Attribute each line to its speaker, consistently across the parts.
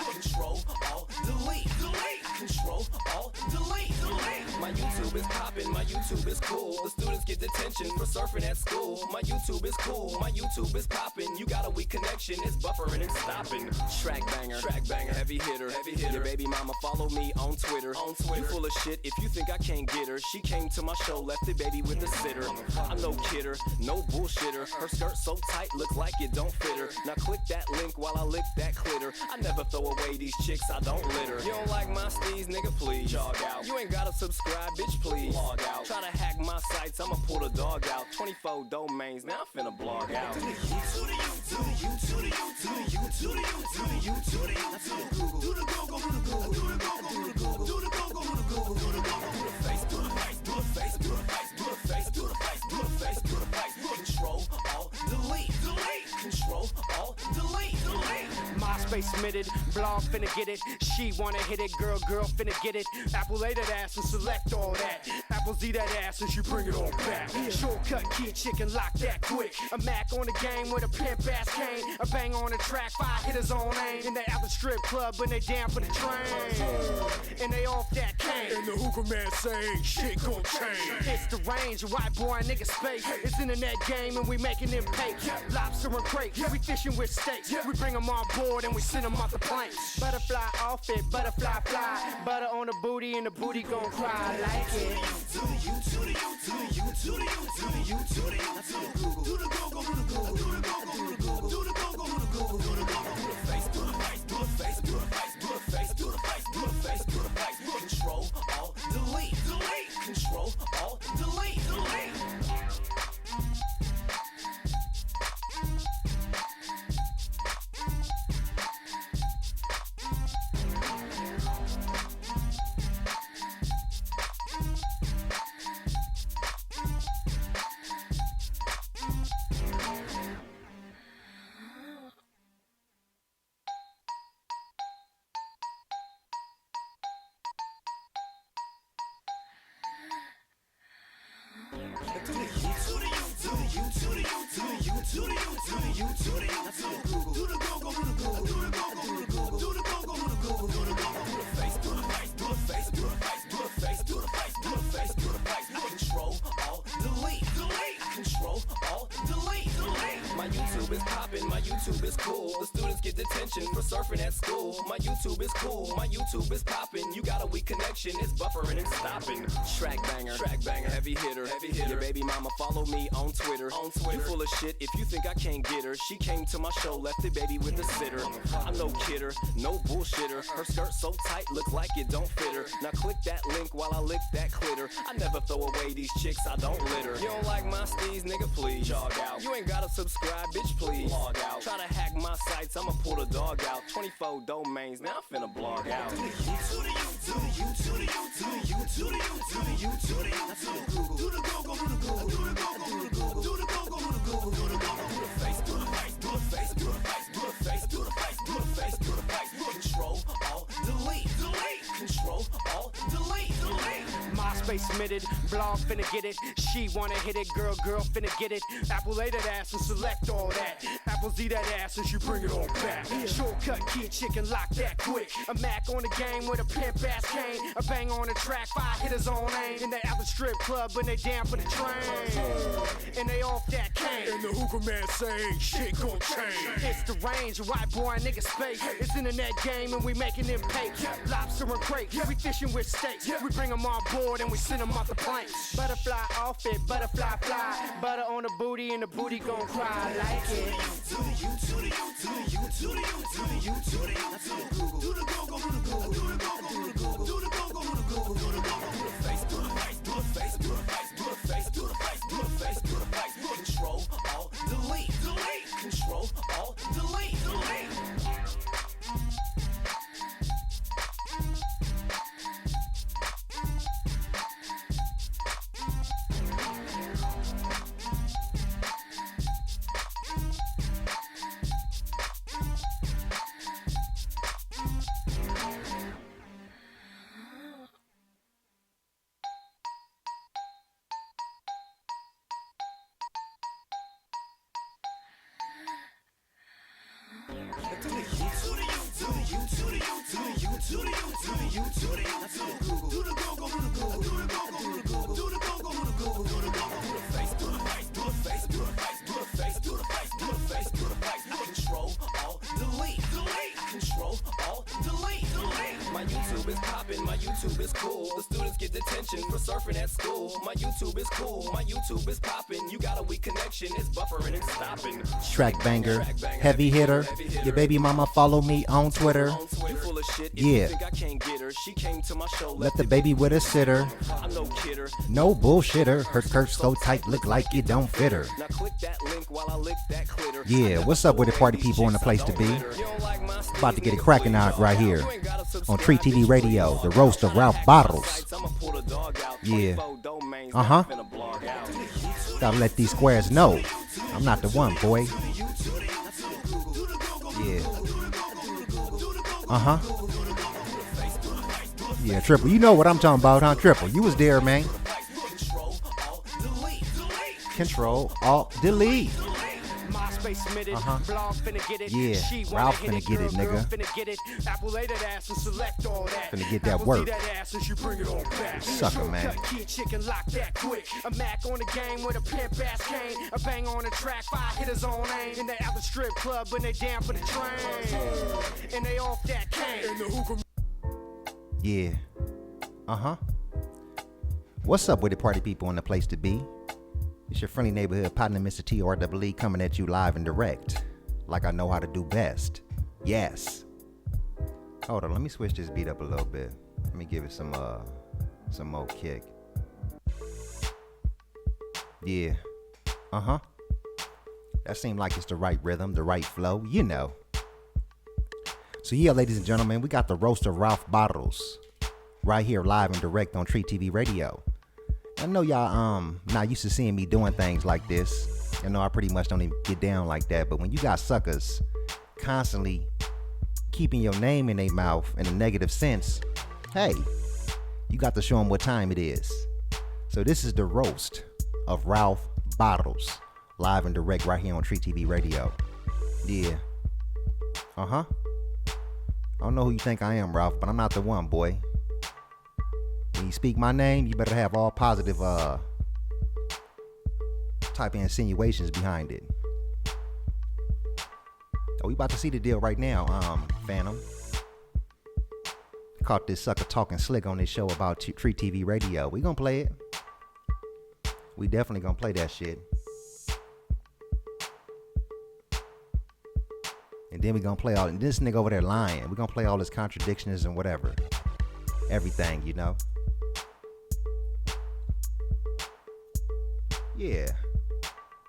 Speaker 1: Control, Alt, Delete. Control, Alt, Delete. My YouTube is poppin', my YouTube is cool. The students get detention for surfing at school. My YouTube is cool, my YouTube is poppin'. You got a weak connection, it's buffering and stopping. Track banger, heavy hitter. Your baby mama follow me on Twitter. You full of shit if you think I can't get her. She came to my show, left the baby with a sitter. I'm no kidder, no bullshitter. Her skirt so tight, looks like it don't fit her. Now click that link while I lick that clitter. I never throw away these chicks, I don't litter. You don't like my steez, nigga, please jog out. You ain't gotta subscribe, bitch, please log out. Try to hack my sites, I'ma pull the dog out. 24 domains, now I'm finna blog out. Do the you, to the you, to the you, to the you, to the you, to the you, to the you, to the you, to the Google, do the Google, do the Google, do the Google, do the Google, do the Google, do the Google, do the face, do the face, do the face, do the face, do the face, do the face, do the face, do the face. Control, Alt, Delete. Control, Alt, Delete.
Speaker 2: MySpace submitted, blog finna get it. She wanna hit it, girl finna get it. Apple A that ass and select all that. Apple Z that ass and she bring it on back. Shortcut key chicken, lock that quick. A Mac on the game with a pimp ass cane. A bang on the track, 5 hitters on aim. In the Apple strip club when they down for the train. And they off that cane.
Speaker 3: And the hookah man saying shit gon' change.
Speaker 2: It's the range, a white boy nigga space. It's internet game and we making them pay. Lobster and crate, we fishing with steaks. We bring them on board and we send them off the plane. Butterfly off it, butterfly fly. Butter on the booty and the booty gon' cry. I like it.
Speaker 1: To the you, to the you, to the you, to the you, to the you, to the you, to the Google, do the Google, do the Google, do the Google, do the Google, do the Google, do the Google, do the Google, do the face, do the face, do the face, do the face, do the face, do the face, do the face, do the face. Control, Alt, Delete. Control, Alt, Delete. To the you, to the you, to the you, to the you, to the you, to the you, to the you, to the you, to the Google, do the Google, do the Google, do the Google, do the Google, do the Google, do the Google, do the Google, do the face, do the face, do the face, do the face, do the face, do the face, do the face, do the face. Control, Alt, Delete. Control, Alt, Delete. My YouTube is poppin', my YouTube is cool. The students get detention for surfing at school. My YouTube is cool, my YouTube is poppin'. You got a weak connection, it's buffering and stopping. Track banger, heavy hitter. Your baby mama follow me on Twitter. You full of shit if you think I can't get her. She came to my show, left the baby with a sitter. I'm no kidder, no bullshitter. Her skirt so tight, looks like it don't fit her. Now click that link while I lick that clitter. I never throw away these chicks, I don't litter. You don't like my steez, nigga, please jog out. You ain't gotta subscribe, bitch, please log out. Try to hack my sites, I'ma pull the dog out. 24 domains, now I'm finna blog out. To the you, to the you, to the you, to the you, to the you, to the you, to the you, to the you, to the Google, do the Google, do the Google, do the Google, do the Google, do the Google, do the Google, do the Google, do the face, do the face, do the face, do the face, do the face, do the face, do the face, do the face. Control, Alt, Delete. Control, Alt, Delete.
Speaker 2: MySpace submitted, blog finna get it. She wanna hit it, girl finna get it. Apple A that ass and select all that. Apple Z that ass and she bring it on back. Shortcut key chicken, lock that quick. A Mac on the game with a pimp ass cane. A bang on the track, 5 hitters on aim. In the Apple strip club when they down for the train. And they off that cane.
Speaker 3: And the hookah man saying shit gon' change.
Speaker 2: It's the range, a white boy nigga space. It's internet game and we making them pay. Lobster and crate, we fishing with steaks. We bring them on board and we send them off the plane. Butterfly off it, butterfly fly. Butter on the booty and the booty gon' cry. I like it.
Speaker 1: To the you, to the you, to the you, to the you, to the you, to the you, to the Google, do the Google, do the Google, do the Google, do the Google, do the Google, do the Google, do the Google, do the face, do the face, do the face, do the face, do the face, do the face, do the face, do the face. Control, Alt, Delete. Control, Alt, Delete. My YouTube is poppin', my YouTube is cool. The students get detention for surfing at school. My YouTube is cool, my YouTube is poppin'. You got a weak connection, it's buffering and stopping.
Speaker 4: Track banger, heavy hitter. Your baby mama follow me on Twitter.
Speaker 1: You full of shit, if
Speaker 4: Yeah.
Speaker 1: you think I can't get her. She came to my show,
Speaker 4: Let the baby with a sitter.
Speaker 1: I know kidder.
Speaker 4: No bullshitter. Her skirt's so tight, look like it don't fit her.
Speaker 1: Now click that link while I lick that clitter.
Speaker 4: Yeah, what's up with the party people in the place to be? About to get it cracking out right here on Tree TV Radio, the roast of Ralph Bottles. Yeah. Gotta let these squares know I'm not the one, boy. Yeah. Yeah, Triple. You know what I'm talking about, huh, Triple? You was there, man. Control, Alt, Delete.
Speaker 2: Blog finna get it.
Speaker 4: Yeah,
Speaker 2: She wanna
Speaker 4: Ralph
Speaker 2: hit
Speaker 4: finna get it,
Speaker 2: girl
Speaker 4: nigga.
Speaker 2: finna get it. Apple lay that ass and select all that.
Speaker 4: Finna get that
Speaker 2: Apple
Speaker 4: work.
Speaker 2: see that ass and she bring it on back.
Speaker 4: Sucker, man.
Speaker 2: Cut key chicken lock that quick. A Mac on the game with a pimp ass cane. A bang on the track, 5 hitters on aim. And they at the strip club when they down for the train. And they off that cane.
Speaker 4: Yeah. What's up with the party people in the place to be? It's your friendly neighborhood partner, Mr. TREE, coming at you live and direct, like I know how to do best. Yes. Hold on, let me switch this beat up a little bit. Let me give it some more kick. Yeah. That seemed like it's the right rhythm, the right flow, you know. So yeah, ladies and gentlemen, we got the roast of Ralph Bottles right here live and direct on Tree TV Radio. I know y'all not used to seeing me doing things like this. I know I pretty much don't even get down like that, but when you got suckers constantly keeping your name in their mouth in a negative sense, hey, you got to show them what time it is. So this is the roast of Ralph Bottles, live and direct right here on Tree TV Radio. Yeah. I don't know who you think I am, Ralph, but I'm not the one, boy. When you speak my name, you better have all positive type of insinuations behind it. Oh, we about to see the deal right now, Phantom. Caught this sucker talking slick on this show about Tree TV Radio. We gonna play it. We definitely gonna play that shit. And then we gonna play all, and this nigga over there lying. We gonna play all his contradictions and whatever. Everything, you know. Yeah.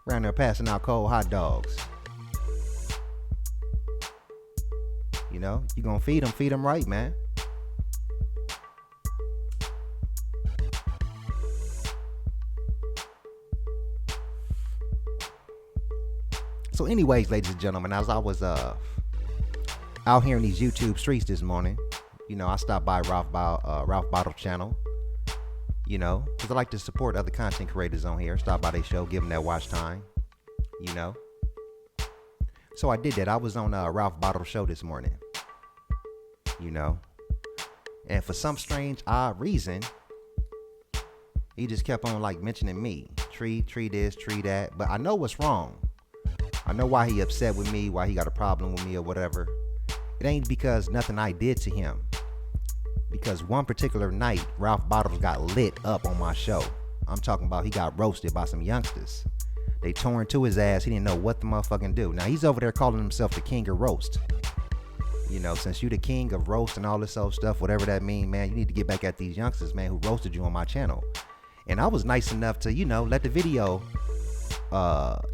Speaker 4: Around there passing out cold hot dogs. You know, you gonna feed them right, man. So anyways, ladies and gentlemen, as I was out here in these YouTube streets this morning, you know, I stopped by Ralph Bottle channel. You know, because I like to support other content creators on here. Stop by their show, give them that watch time, you know. So I did that. I was on Ralph Bottle show this morning, you know. And for some strange, odd reason, he just kept on like mentioning me. Tree this, tree that. But I know what's wrong. I know why he upset with me, why he got a problem with me or whatever. It ain't because nothing I did to him. Because one particular night, Ralph Bottles got lit up on my show. I'm talking about he got roasted by some youngsters. They tore into his ass. He didn't know what the motherfucking do. Now, he's over there calling himself the king of roast. You know, since you the king of roast and all this old stuff, whatever that mean, man, you need to get back at these youngsters, man, who roasted you on my channel. And I was nice enough to, you know, let the video,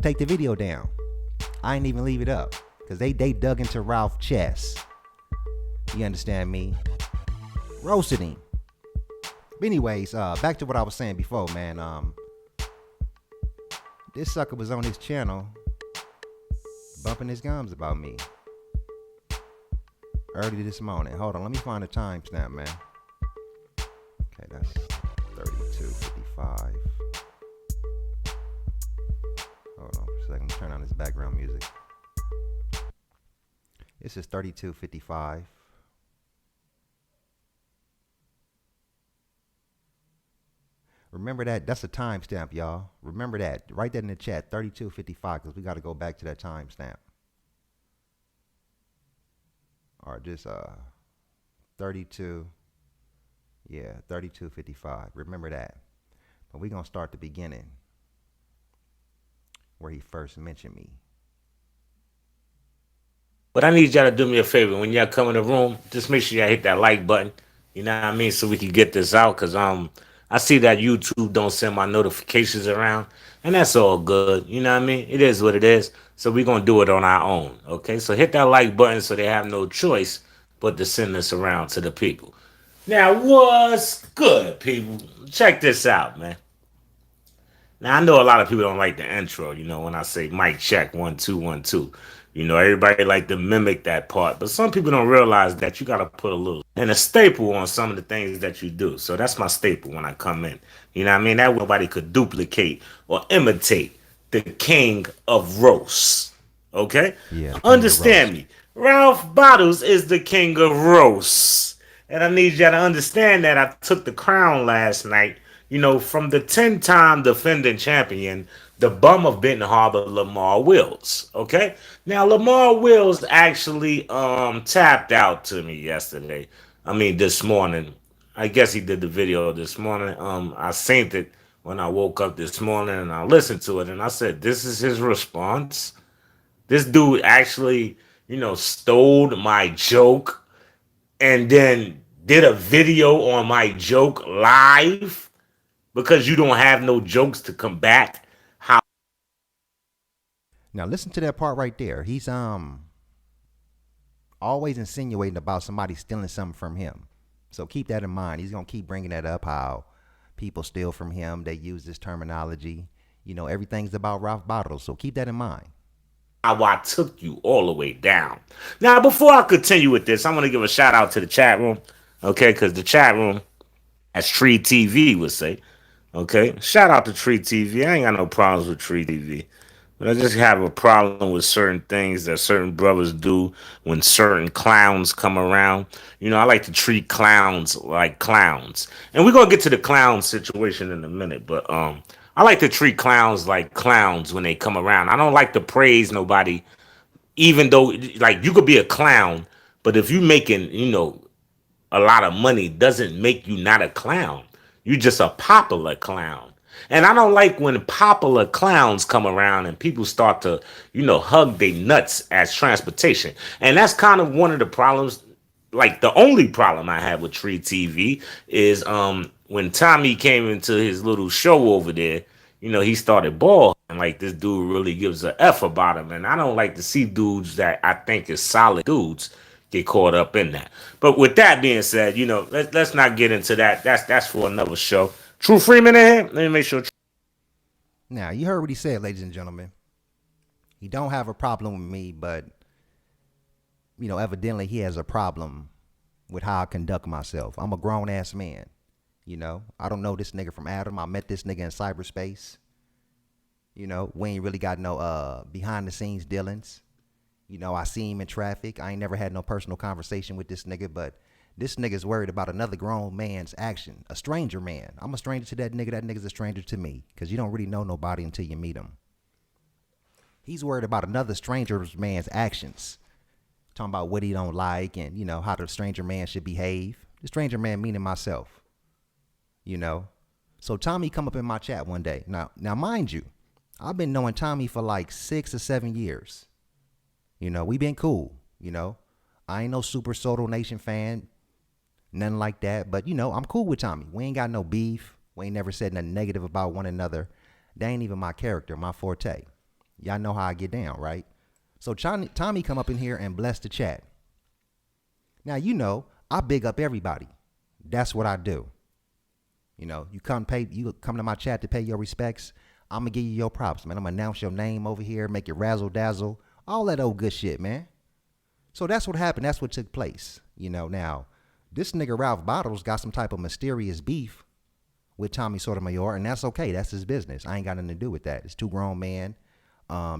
Speaker 4: take the video down. I didn't even leave it up. Because they dug into Ralph's chest. You understand me? Roasted him. But anyways, back to what I was saying before, man. This sucker was on his channel bumping his gums about me early this morning. Hold on, let me find the timestamp, man. Okay, that's 32:55. Hold on for a second. Turn on this background music. This is 32:55. Remember that. That's a timestamp, y'all. Remember that. Write that in the chat. 32:55, because we got to go back to that timestamp. Or just 32. Yeah, 32:55. Remember that. But we're gonna start the beginning where he first mentioned me.
Speaker 5: But I need y'all to do me a favor. When y'all come in the room, just make sure y'all hit that like button. You know what I mean? So we can get this out. Cause I see that YouTube don't send my notifications around. And that's all good. You know what I mean? It is what it is. So we're gonna do it on our own. Okay? So hit that like button so they have no choice but to send this around to the people. Now, what's good, people? Check this out, man. Now I know a lot of people don't like the intro, when I say mic check 1 2 1 2. Everybody like to mimic that part, but some people don't realize that you gotta put a little and a staple on some of the things that you do. So that's my staple when I come in. You know what I mean? That way nobody could duplicate or imitate the king of roast. Okay?
Speaker 4: Yeah, the king of
Speaker 5: Understand
Speaker 4: roast.
Speaker 5: me. Ralph Bottles is the king of roast. And I need y'all to understand that I took the crown last night, from the 10-time defending champion, the bum of Benton Harbor, Lamar Wills. Okay? Now, Lamar Wills actually tapped out to me yesterday. I mean, this morning. I guess he did the video this morning. I seen it when I woke up this morning and I listened to it and I said, this is his response. This dude actually, stole my joke and then did a video on my joke live because you don't have no jokes to combat how
Speaker 4: Now listen to that part right there. He's always insinuating about somebody stealing something from him. So keep that in mind. He's gonna keep bringing that up. How people steal from him. They use this terminology. Everything's about Ralph Bottles. So keep that in mind.
Speaker 5: I took you all the way down. Now, before I continue with this, I want to give a shout out to the chat room, okay? Because the chat room, as Tree TV would say, okay? Shout out to Tree TV. I ain't got no problems with Tree TV. But I just have a problem with certain things that certain brothers do when certain clowns come around. I like to treat clowns like clowns. And we're going to get to the clown situation in a minute. But I like to treat clowns like clowns when they come around. I don't like to praise nobody, even though, like, you could be a clown. But if you making, a lot of money doesn't make you not a clown. You just a popular clown. And I don't like when popular clowns come around and people start to, hug their nuts as transportation. And that's kind of one of the problems. Like the only problem I have with Tree TV is when Tommy came into his little show over there, he started balling like this dude really gives a F about him. And I don't like to see dudes that I think is solid dudes get caught up in that. But with that being said, let's not get into that. That's for another show. True Freeman in here. Let me make sure.
Speaker 4: Now you heard what he said, ladies and gentlemen. He don't have a problem with me, but evidently he has a problem with how I conduct myself. I'm a grown ass man. I don't know this nigga from Adam. I met this nigga in cyberspace. We ain't really got no behind the scenes dealings. I see him in traffic. I ain't never had no personal conversation with this nigga, but this nigga's worried about another grown man's action. A stranger man. I'm a stranger to that nigga. That nigga's a stranger to me. Because you don't really know nobody until you meet him. He's worried about another stranger man's actions. Talking about what he don't like and, how the stranger man should behave. The stranger man meaning myself. So Tommy come up in my chat one day. Now mind you, I've been knowing Tommy for like 6 or 7 years. We been cool. I ain't no Super Soto Nation fan. Nothing like that. But, I'm cool with Tommy. We ain't got no beef. We ain't never said nothing negative about one another. That ain't even my character, my forte. Y'all know how I get down, right? So Tommy come up in here and bless the chat. Now, I big up everybody. That's what I do. You come to my chat to pay your respects. I'm going to give you your props, man. I'm going to announce your name over here, make it razzle dazzle. All that old good shit, man. So that's what happened. That's what took place. Now, this nigga Ralph Bottles got some type of mysterious beef with Tommy Sotomayor, and that's okay. That's his business. I ain't got nothing to do with that. It's two grown men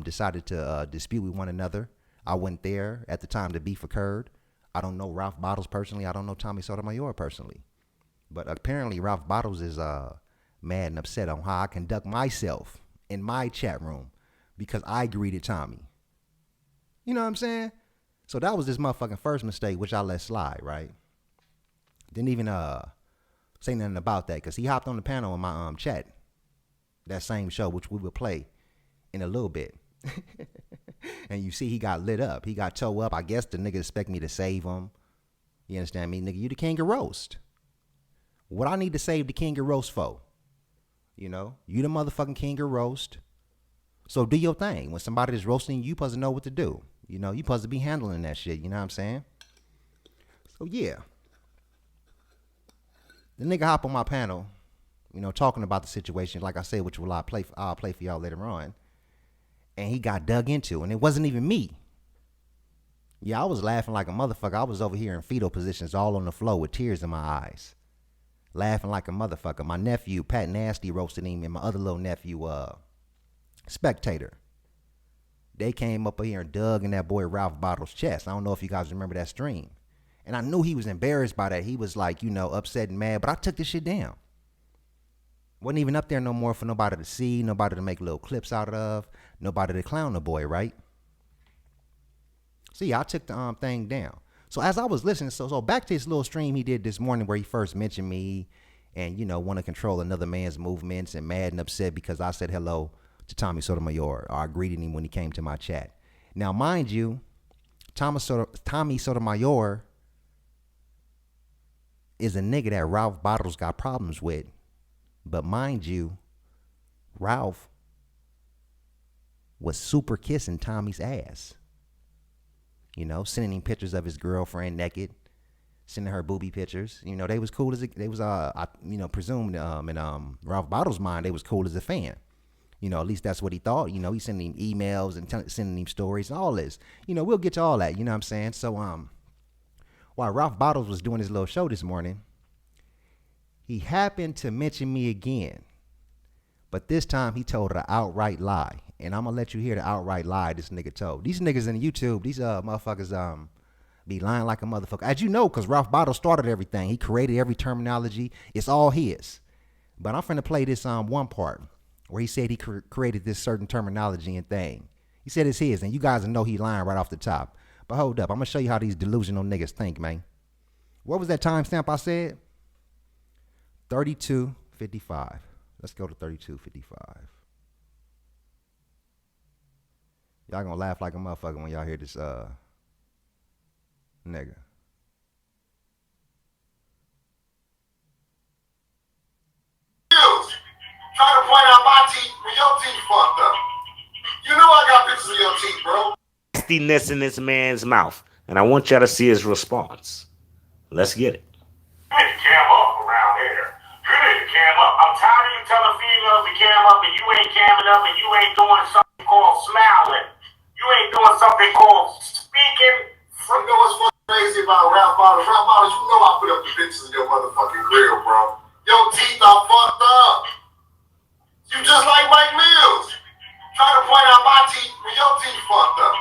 Speaker 4: decided to dispute with one another. I went there at the time the beef occurred. I don't know Ralph Bottles personally. I don't know Tommy Sotomayor personally. But apparently Ralph Bottles is mad and upset on how I conduct myself in my chat room because I greeted Tommy. You know what I'm saying? So that was this motherfucking first mistake, which I let slide, right? Didn't even say nothing about that because he hopped on the panel in my chat. That same show, which we will play in a little bit. And you see he got lit up. He got toe up. I guess the nigga expect me to save him. You understand me? Nigga, you the king of roast. What I need to save the king of roast for? You know? You the motherfucking king of roast. So do your thing. When somebody is roasting you, supposed to know what to do. You know? You supposed to be handling that shit. You know what I'm saying? So yeah. The nigga hop on my panel, you know, talking about the situation, like I said, which I'll play for y'all later on. And he got dug into, and it wasn't even me. Yeah, I was laughing like a motherfucker. I was over here in fetal positions all on the floor with tears in my eyes. Laughing like a motherfucker. My nephew, Pat Nasty, roasted him, and my other little nephew, Spectator. They came up here and dug in that boy Ralph Bottles' chest. I don't know if you guys remember that stream. And I knew he was embarrassed by that. He was like, you know, upset and mad, but I took this shit down. Wasn't even up there no more for nobody to see, nobody to make little clips out of, nobody to clown the boy, right? So yeah, I took the thing down. So as I was listening, so back to his little stream he did this morning where he first mentioned me and, you know, want to control another man's movements and mad and upset because I said hello to Tommy Sotomayor, or I greeted him when he came to my chat. Now, mind you, Tommy Sotomayor is a nigga that Ralph Bottles got problems with. But mind you, Ralph was super kissing Tommy's ass. You know, sending him pictures of his girlfriend naked, sending her booby pictures. You know, they was cool as they was. I presumed in Ralph Bottles' mind, they was cool as a fan. You know, at least that's what he thought. You know, he's sending him emails and sending him stories and all this. You know, we'll get to all that. You know what I'm saying? So while Ralph Bottles was doing his little show this morning, he happened to mention me again, but this time he told an outright lie, and I'm gonna let you hear the outright lie this nigga told. These niggas in YouTube, these motherfuckers be lying like a motherfucker, as you know, cause Ralph Bottles started everything. He created every terminology. It's all his. But I'm finna play this one part where he said he created this certain terminology and thing. He said it's his, and you guys know he lying right off the top. But hold up, I'm gonna show you how these delusional niggas think, man. What was that timestamp I said? 32:55. Let's go to 32:55. Y'all gonna laugh like a motherfucker when y'all hear this nigga.
Speaker 6: Try to point out my teeth when your teeth fucked up. You know I got pictures of your teeth, bro.
Speaker 5: Nastiness in this man's mouth, and I want y'all to see his response. Let's get it.
Speaker 6: You need to cam up around here. You need to cam up. I'm tired of you telling females to cam up and you ain't camming up and you ain't doing something called smiling. You ain't doing something called speaking. You know what's fucking crazy about Ralph Bottles? Ralph Bottles, you know I put up the pictures of your motherfucking grill, bro. Your teeth are fucked up. You just like Mike Mills. Try to point out my teeth when your teeth fucked up.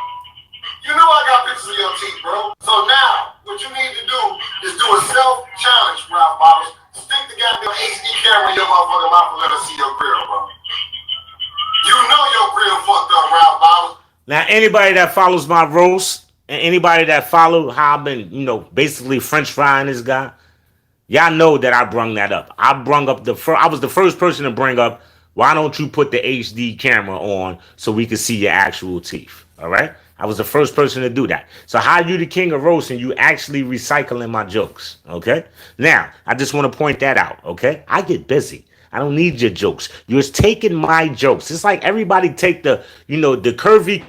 Speaker 6: You know I got pictures of your teeth, bro. So now, what you need to do is do a self-challenge, Ralph Bottles. Stick the goddamn HD camera in your motherfucking mouth and let us see your grill, bro. You know your grill fucked up, Ralph Bottles.
Speaker 5: Now, anybody that follows my roast and anybody that followed how I've been, you know, basically French frying this guy, y'all know that I brung that up. I was the first person to bring up, why don't you put the HD camera on so we can see your actual teeth? All right? I was the first person to do that. So how you the king of roast and you actually recycling my jokes? Okay? Now, I just want to point that out. Okay? I get busy. I don't need your jokes. You're taking my jokes. It's like everybody take the curvy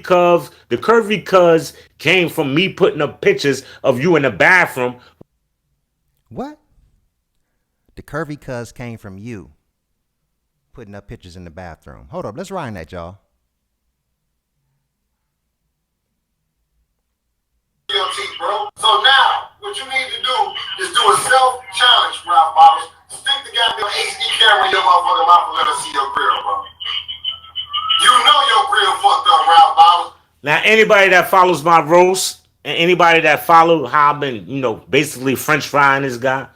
Speaker 5: cuz came from me putting up pictures of you in the bathroom.
Speaker 4: What? The curvy cuz came from you putting up pictures in the bathroom. Hold up, let's rewind that, y'all.
Speaker 6: Your teeth, bro. So now, what you need to do is do a self-challenge, Ralph Bottles. Stick the goddamn HD camera in your motherfucking mouth and let us see your grill, bro. You know your grill fucked up, Ralph Bottles.
Speaker 5: Now, anybody that follows my roast and anybody that followed how I've been, basically French frying this guy,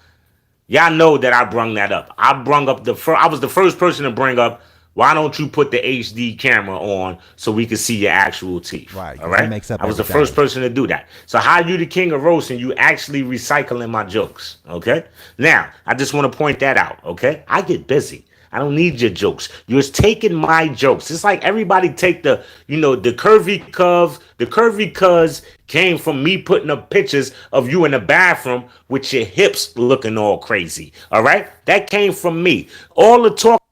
Speaker 5: y'all know that I brung that up. I brung up I was the first person to bring up, why don't you put the HD camera on so we can see your actual teeth?
Speaker 4: Right, 'cause
Speaker 5: All
Speaker 4: he
Speaker 5: right.
Speaker 4: makes up
Speaker 5: I was the
Speaker 4: everything.
Speaker 5: first person to do that. So how you the king of roast and you actually recycling my jokes? Okay. Now I just want to point that out. Okay. I get busy. I don't need your jokes. You're taking my jokes. It's like everybody take the curvy cuz came from me putting up pictures of you in the bathroom with your hips looking all crazy. All right. That came from me. All the talk.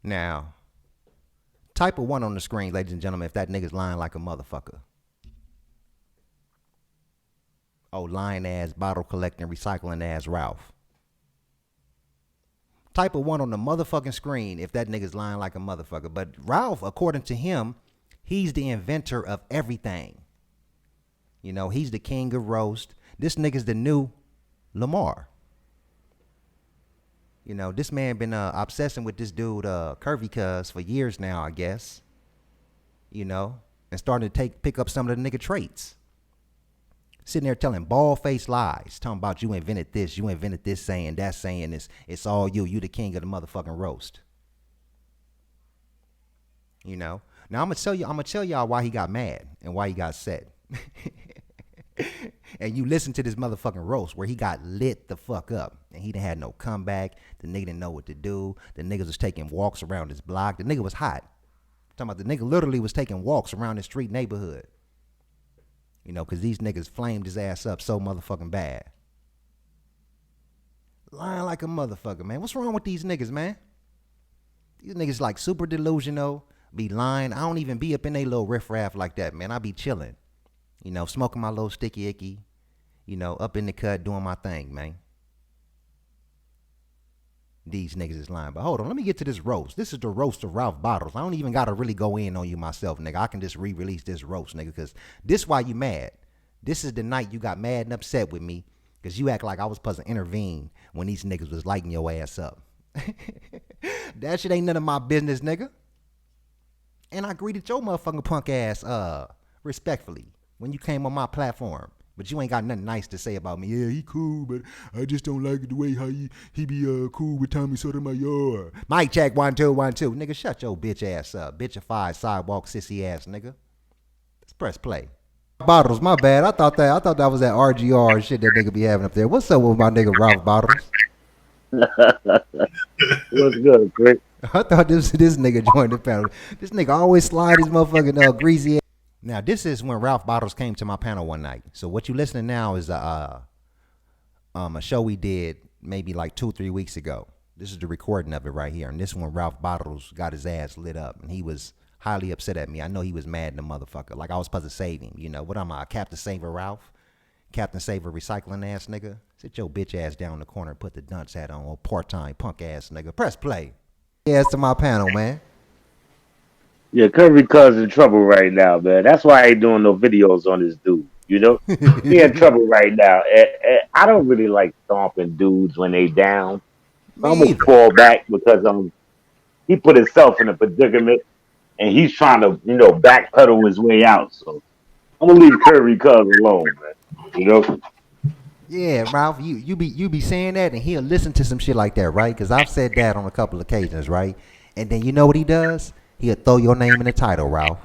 Speaker 4: Now, type a 1 on the screen, ladies and gentlemen, if that nigga's lying like a motherfucker. Oh, lying ass, bottle collecting, recycling ass Ralph. Type a 1 on the motherfucking screen if that nigga's lying like a motherfucker. But Ralph, according to him, he's the inventor of everything. He's the king of roast. This nigga's the new Lamar. This man been obsessing with this dude, Curvy Cuz, for years now, I guess. And starting to pick up some of the nigga traits. Sitting there telling bald-faced lies, talking about you invented this, saying that, saying this. It's all you the king of the motherfucking roast. Now I'm gonna tell y'all why he got mad and why he got set. And you listen to this motherfucking roast where he got lit the fuck up and he didn't have no comeback. The nigga didn't know what to do. The niggas was taking walks around his block. The nigga was hot. I'm talking about the nigga literally was taking walks around the street neighborhood. Because these niggas flamed his ass up so motherfucking bad. Lying like a motherfucker, man. What's wrong with these niggas, man? These niggas like super delusional, be lying. I don't even be up in they little riffraff like that, man. I be chilling. Smoking my little sticky icky. Up in the cut doing my thing, man. These niggas is lying. But hold on, let me get to this roast. This is the roast of Ralph Bottles. I don't even got to really go in on you myself, nigga. I can just re-release this roast, nigga, because this why you mad. This is the night you got mad and upset with me because you act like I was supposed to intervene when these niggas was lighting your ass up. That shit ain't none of my business, nigga. And I greeted your motherfucking punk ass respectfully when you came on my platform. But you ain't got nothing nice to say about me. Yeah, he cool, but I just don't like the way how he be cool with Tommy Sotomayor. Mic check 1 2 1 2. Nigga, shut your bitch ass up. Bitchified sidewalk sissy ass nigga. Let's press play. Bottles, my bad. I thought that was that RGR shit that nigga be having up there. What's up with my nigga Ralph Bottles?
Speaker 6: What's good, Chris?
Speaker 4: I thought this nigga joined the panel. This nigga always slide his motherfucking greasy ass. Now, this is when Ralph Bottles came to my panel one night. So what you listening now is a show we did maybe like 2-3 weeks ago. This is the recording of it right here. And this one, Ralph Bottles got his ass lit up. And he was highly upset at me. I know he was mad in the motherfucker. Like I was supposed to save him. What am I, Captain Saver Ralph? Captain Saver recycling ass nigga? Sit your bitch ass down in the corner and put the dunce hat on, old part-time punk ass nigga. Press play. Ass to my panel, man.
Speaker 6: Yeah, Curry Cuz in trouble right now, man. That's why I ain't doing no videos on this dude. He in trouble right now. I don't really like stomping dudes when they down. So I'm
Speaker 4: Me
Speaker 6: gonna
Speaker 4: either.
Speaker 6: fall back because he put himself in a predicament and he's trying to backpedal his way out. So I'm gonna leave Curry Cuz alone, man.
Speaker 4: Yeah, Ralph, you be saying that and he'll listen to some shit like that, right? Because I've said that on a couple occasions, right? And then you know what he does? He'll throw your name in the title, Ralph.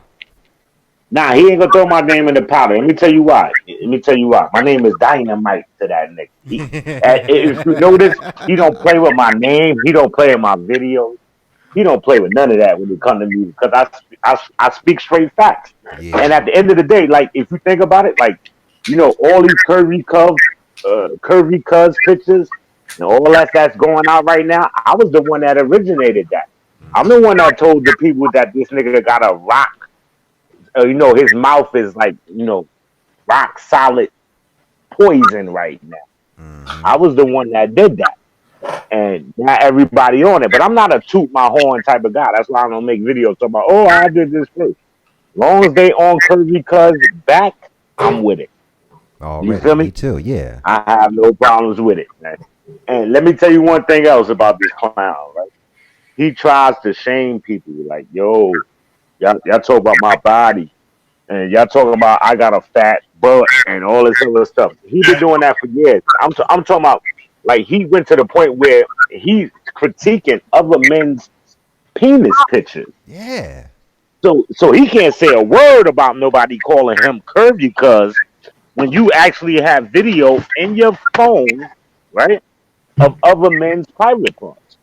Speaker 6: Nah, he ain't gonna throw my name in the powder. Let me tell you why. My name is Dynamite to that nigga. If you notice, he don't play with my name. He don't play with my videos. He don't play with none of that when it comes to music because I speak straight facts.
Speaker 4: Yeah.
Speaker 6: And at the end of the day, like if you think about it, like all these curvy cuz pictures and all that's going out right now. I was the one that originated that. I'm the one that told the people that this nigga got a rock. His mouth is like rock solid poison right now.
Speaker 4: Mm-hmm.
Speaker 6: I was the one that did that. And not everybody on it. But I'm not a toot my horn type of guy. That's why I don't make videos talking about, oh, I did this first. As long as they on Curvy Cuz back, I'm with it.
Speaker 4: Already,
Speaker 6: you feel me?
Speaker 4: Me too, yeah.
Speaker 6: I have no problems with it, man. And let me tell you one thing else about this clown, right? He tries to shame people like, yo, y'all talk about my body. And y'all talking about I got a fat butt and all this other stuff. He been doing that for years. I'm talking about like he went to the point where he's critiquing other men's penis pictures.
Speaker 4: Yeah.
Speaker 6: So he can't say a word about nobody calling him curvy because when you actually have video in your phone, right, of other men's private parts.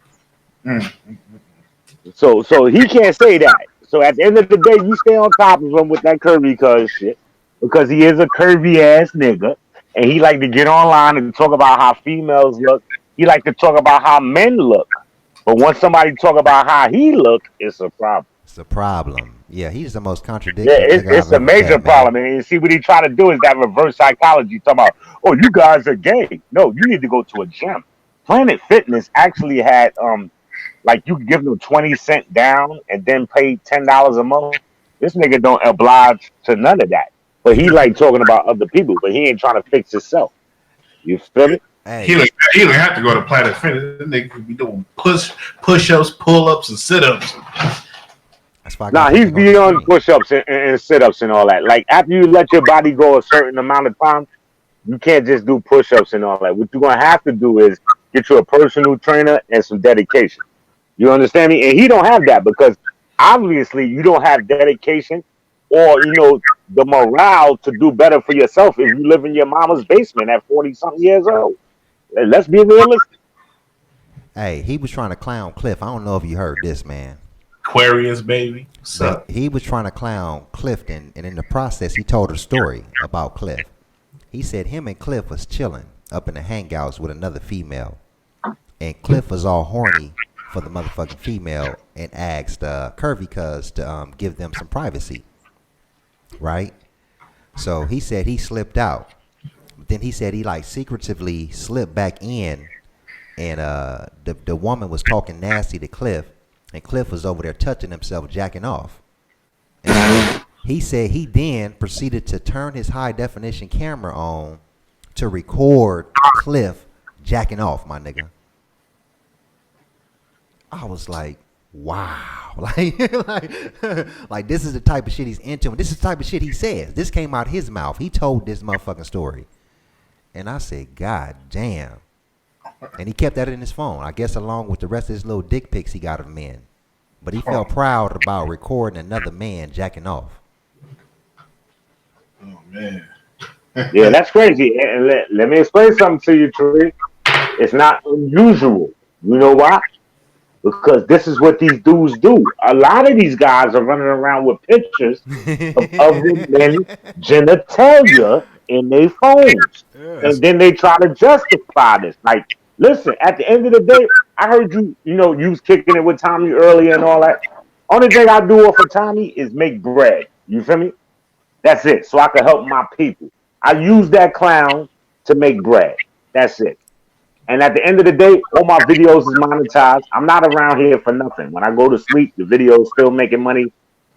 Speaker 6: So he can't say that. So at the end of the day, you stay on top of him with that curvy cuz shit because he is a curvy ass nigga and he like to get online and talk about how females look. He like to talk about how men look. But once somebody talk about how he look, it's a problem.
Speaker 4: It's a problem. Yeah, he's the most
Speaker 6: Yeah,
Speaker 4: contradictory nigga
Speaker 6: it's
Speaker 4: I've
Speaker 6: a
Speaker 4: ever
Speaker 6: major
Speaker 4: met, man.
Speaker 6: problem. And you see what he try to do is that reverse psychology. Talking about, oh, you guys are gay. No, you need to go to a gym. Planet Fitness actually had like you could give them 20 cents down and then pay $10 a month. This nigga don't oblige to none of that. But he like talking about other people, but he ain't trying to fix himself. You feel me?
Speaker 7: He
Speaker 4: Hey,
Speaker 7: don't have to go to Planet Fitness. That nigga could be doing push-ups, pull-ups, and sit-ups.
Speaker 4: that's why I got
Speaker 6: Nah,
Speaker 4: that
Speaker 6: he's
Speaker 4: nigga on the
Speaker 6: beyond
Speaker 4: screen.
Speaker 6: push-ups and sit-ups and all that. Like after you let your body go a certain amount of time, you can't just do push-ups and all that. What you're gonna have to do is get you a personal trainer and some dedication. You understand me? And he don't have that because obviously you don't have dedication or the morale to do better for yourself if you live in your mama's basement at 40 something years old. Let's be realistic.
Speaker 4: Hey, he was trying to clown Cliff. I don't know if you heard this, man.
Speaker 7: Aquarius, baby. What's
Speaker 4: But
Speaker 7: up?
Speaker 4: he was trying to clown Clifton, and in the process, he told a story about Cliff. He said him and Cliff was chilling up in the hangouts with another female, and Cliff was all horny for the motherfucking female and asked Curvy Cuz to give them some privacy, right? So he said he slipped out. But then he said he like secretively slipped back in, and the woman was talking nasty to Cliff, and Cliff was over there touching himself, jacking off. And he said he then proceeded to turn his high definition camera on to record Cliff jacking off, my nigga. I was like, wow. Like this is the type of shit he's into. And this is the type of shit he says. This came out his mouth. He told this motherfucking story. And I said, God damn. And he kept that in his phone, I guess along with the rest of his little dick pics he got of men. But he felt proud about recording another man jacking off.
Speaker 7: Oh man.
Speaker 6: Yeah, that's crazy. And let me explain something to you, Trey. It's not unusual. You know why? Because this is what these dudes do. A lot of these guys are running around with pictures of other men's genitalia in their phones.
Speaker 7: That's
Speaker 6: And then they try to justify this. Like, listen, at the end of the day, I heard you was kicking it with Tommy earlier and all that. Only thing I do off of Tommy is make bread. You feel me? That's it. So I can help my people. I use that clown to make bread. That's it. And at the end of the day, all my videos is monetized. I'm not around here for nothing. When I go to sleep, the video is still making money.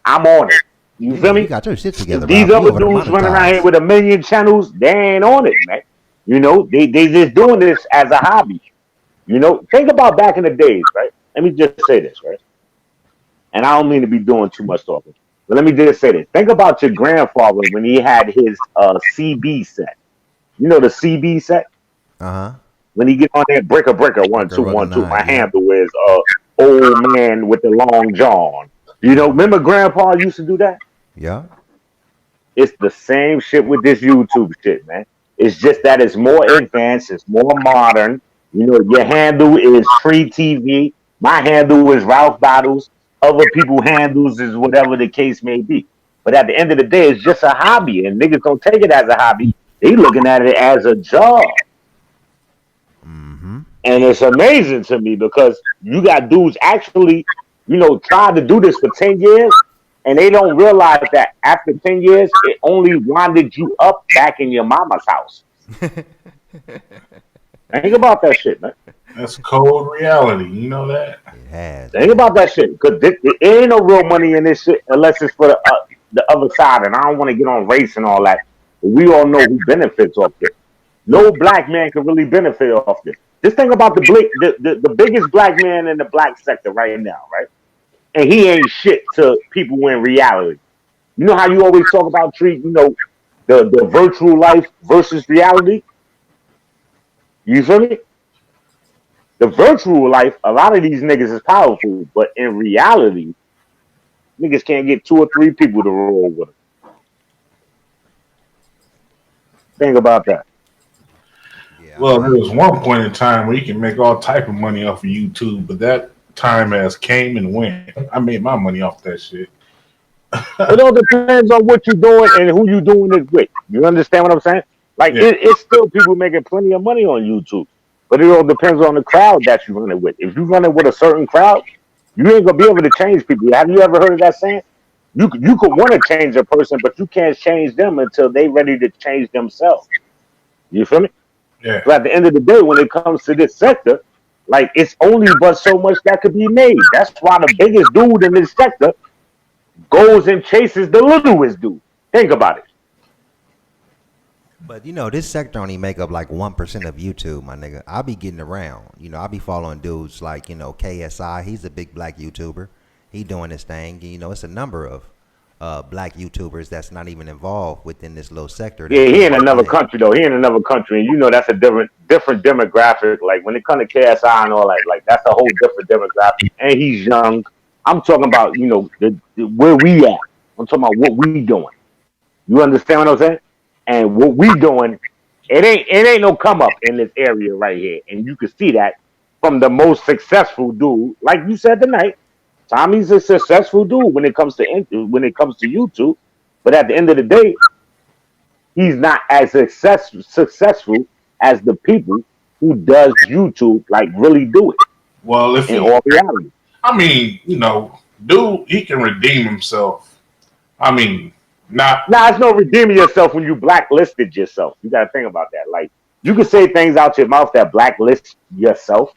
Speaker 6: I'm on it. You
Speaker 4: Yeah,
Speaker 6: feel
Speaker 4: you
Speaker 6: me?
Speaker 4: got your shit together,
Speaker 6: These
Speaker 4: Ralph. You
Speaker 6: other
Speaker 4: over to
Speaker 6: dudes running around here
Speaker 4: monetize.
Speaker 6: with 1 million channels, they ain't on it, man. They just doing this as a hobby. Think about back in the days, right? Let me just say this, right? And I don't mean to be doing too much talking, but let me just say this. Think about your grandfather when he had his CB set. You know the CB set?
Speaker 4: Uh-huh.
Speaker 6: When he get on there, breaker, one,
Speaker 4: Breaker
Speaker 6: two,
Speaker 4: Rugger
Speaker 6: 1, 2.
Speaker 4: 9,
Speaker 6: My
Speaker 4: yep.
Speaker 6: handle is old man with the long john. Remember grandpa used to do that?
Speaker 4: Yeah.
Speaker 6: It's the same shit with this YouTube shit, man. It's just that it's more advanced, it's more modern. Your handle is Tree TV. My handle is Ralph Bottles. Other people handles is whatever the case may be. But at the end of the day, it's just a hobby, and niggas don't take it as a hobby. They looking at it as a job.
Speaker 4: Mm-hmm.
Speaker 6: And it's amazing to me because you got dudes actually, tried to do this for 10 years and they don't realize that after 10 years, it only winded you up back in your mama's house. Think about that shit, man.
Speaker 7: that's cold reality. You know that.
Speaker 4: It has,
Speaker 6: Think
Speaker 4: man.
Speaker 6: about that shit. Because there ain't no real money in this shit unless it's for the other side. And I don't want to get on race and all that. But we all know who benefits off this. No black man can really benefit off this. Just think about the biggest black man in the black sector right now, right? And he ain't shit to people in reality.
Speaker 5: You know how you always talk about treat, the virtual life versus reality? You feel me? The virtual life, a lot of these niggas is powerful, but in reality, niggas can't get 2 or 3 people to roll with them. Think about that.
Speaker 4: Yeah, I
Speaker 7: Well, there
Speaker 4: mean,
Speaker 7: was one point in time where you can make all type of money off of YouTube, but that time has came and went. I made my money off that shit.
Speaker 5: It all depends on what you're doing and who you're doing it with. You understand what I'm saying? Like
Speaker 7: Yeah,
Speaker 5: it's still people making plenty of money on YouTube, but it all depends on the crowd that you run it with. If you run it with a certain crowd, you ain't gonna be able to change people. Have you ever heard of that saying? You could want to change a person, but you can't change them until they ready to change themselves. You feel me?
Speaker 7: yeah.
Speaker 5: So at the end of the day, when it comes to this sector, like it's only but so much that could be made. That's why the biggest dude in this sector goes and chases the littlest dude. Think about it.
Speaker 4: but this sector only make up like 1% of YouTube, my nigga. I be getting around. I be following dudes like KSI. He's a big black YouTuber. He doing this thing. It's a number of black YouTubers that's not even involved within this little sector
Speaker 5: Yeah,
Speaker 4: that's
Speaker 5: he
Speaker 4: doing
Speaker 5: in
Speaker 4: their
Speaker 5: another
Speaker 4: thing.
Speaker 5: country though. He in another country, and that's a different demographic. Like when it comes to KSI and all that, like that's a whole different demographic. And he's young. I'm talking about where we at. I'm talking about what we doing. You understand what I'm saying? And what we doing, it ain't no come up in this area right here, and you can see that from the most successful dude, like you said tonight. Tommy's a successful dude when it comes to YouTube, but at the end of the day, he's not as successful as the people who does YouTube like really do it
Speaker 7: Well, if
Speaker 5: in
Speaker 7: he,
Speaker 5: all reality.
Speaker 7: I mean, dude, he can redeem himself. I mean, not,
Speaker 5: Now, it's no redeeming yourself when you blacklisted yourself. You got to think about that. Like, you can say things out your mouth that blacklist yourself.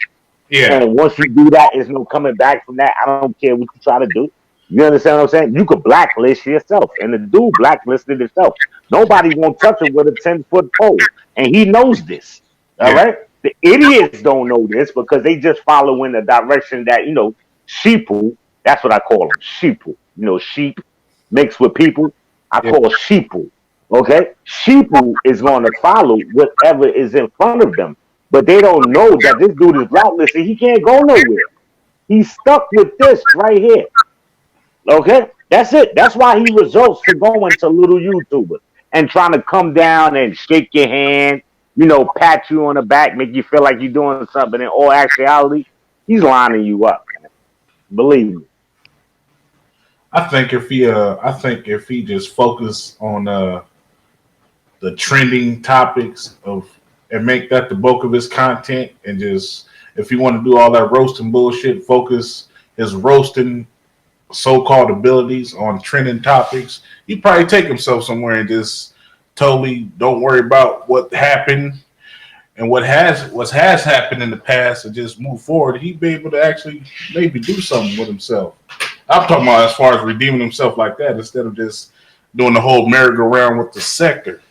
Speaker 7: yeah,
Speaker 5: And once you do that, there's no coming back from that. I don't care what you try to do. You understand what I'm saying? You could blacklist yourself. And the dude blacklisted himself. Nobody won't touch him with a 10-foot pole. And he knows this. All
Speaker 7: yeah,
Speaker 5: right? The idiots don't know this because they just follow in the direction that, sheeple, that's what I call them, sheeple. Sheep mixed with people. I
Speaker 7: yeah,
Speaker 5: call sheeple. Okay? Sheeple is going to follow whatever is in front of them. But they don't know that this dude is blacklisted. He can't go nowhere. He's stuck with this right here. Okay? That's it. That's why he resorts to going to little YouTubers and trying to come down and shake your hand, pat you on the back, make you feel like you're doing something. In all actuality, he's lining you up, man. Believe me.
Speaker 7: I think if he just focused on the trending topics of and make that the bulk of his content, and just if he want to do all that roasting bullshit, focus his roasting so-called abilities on trending topics, he'd probably take himself somewhere and just totally don't worry about what happened and what has happened in the past, and just move forward. He'd be able to actually maybe do something with himself. I'm talking about as far as redeeming himself like that, instead of just doing the whole merry-go-round with the sector.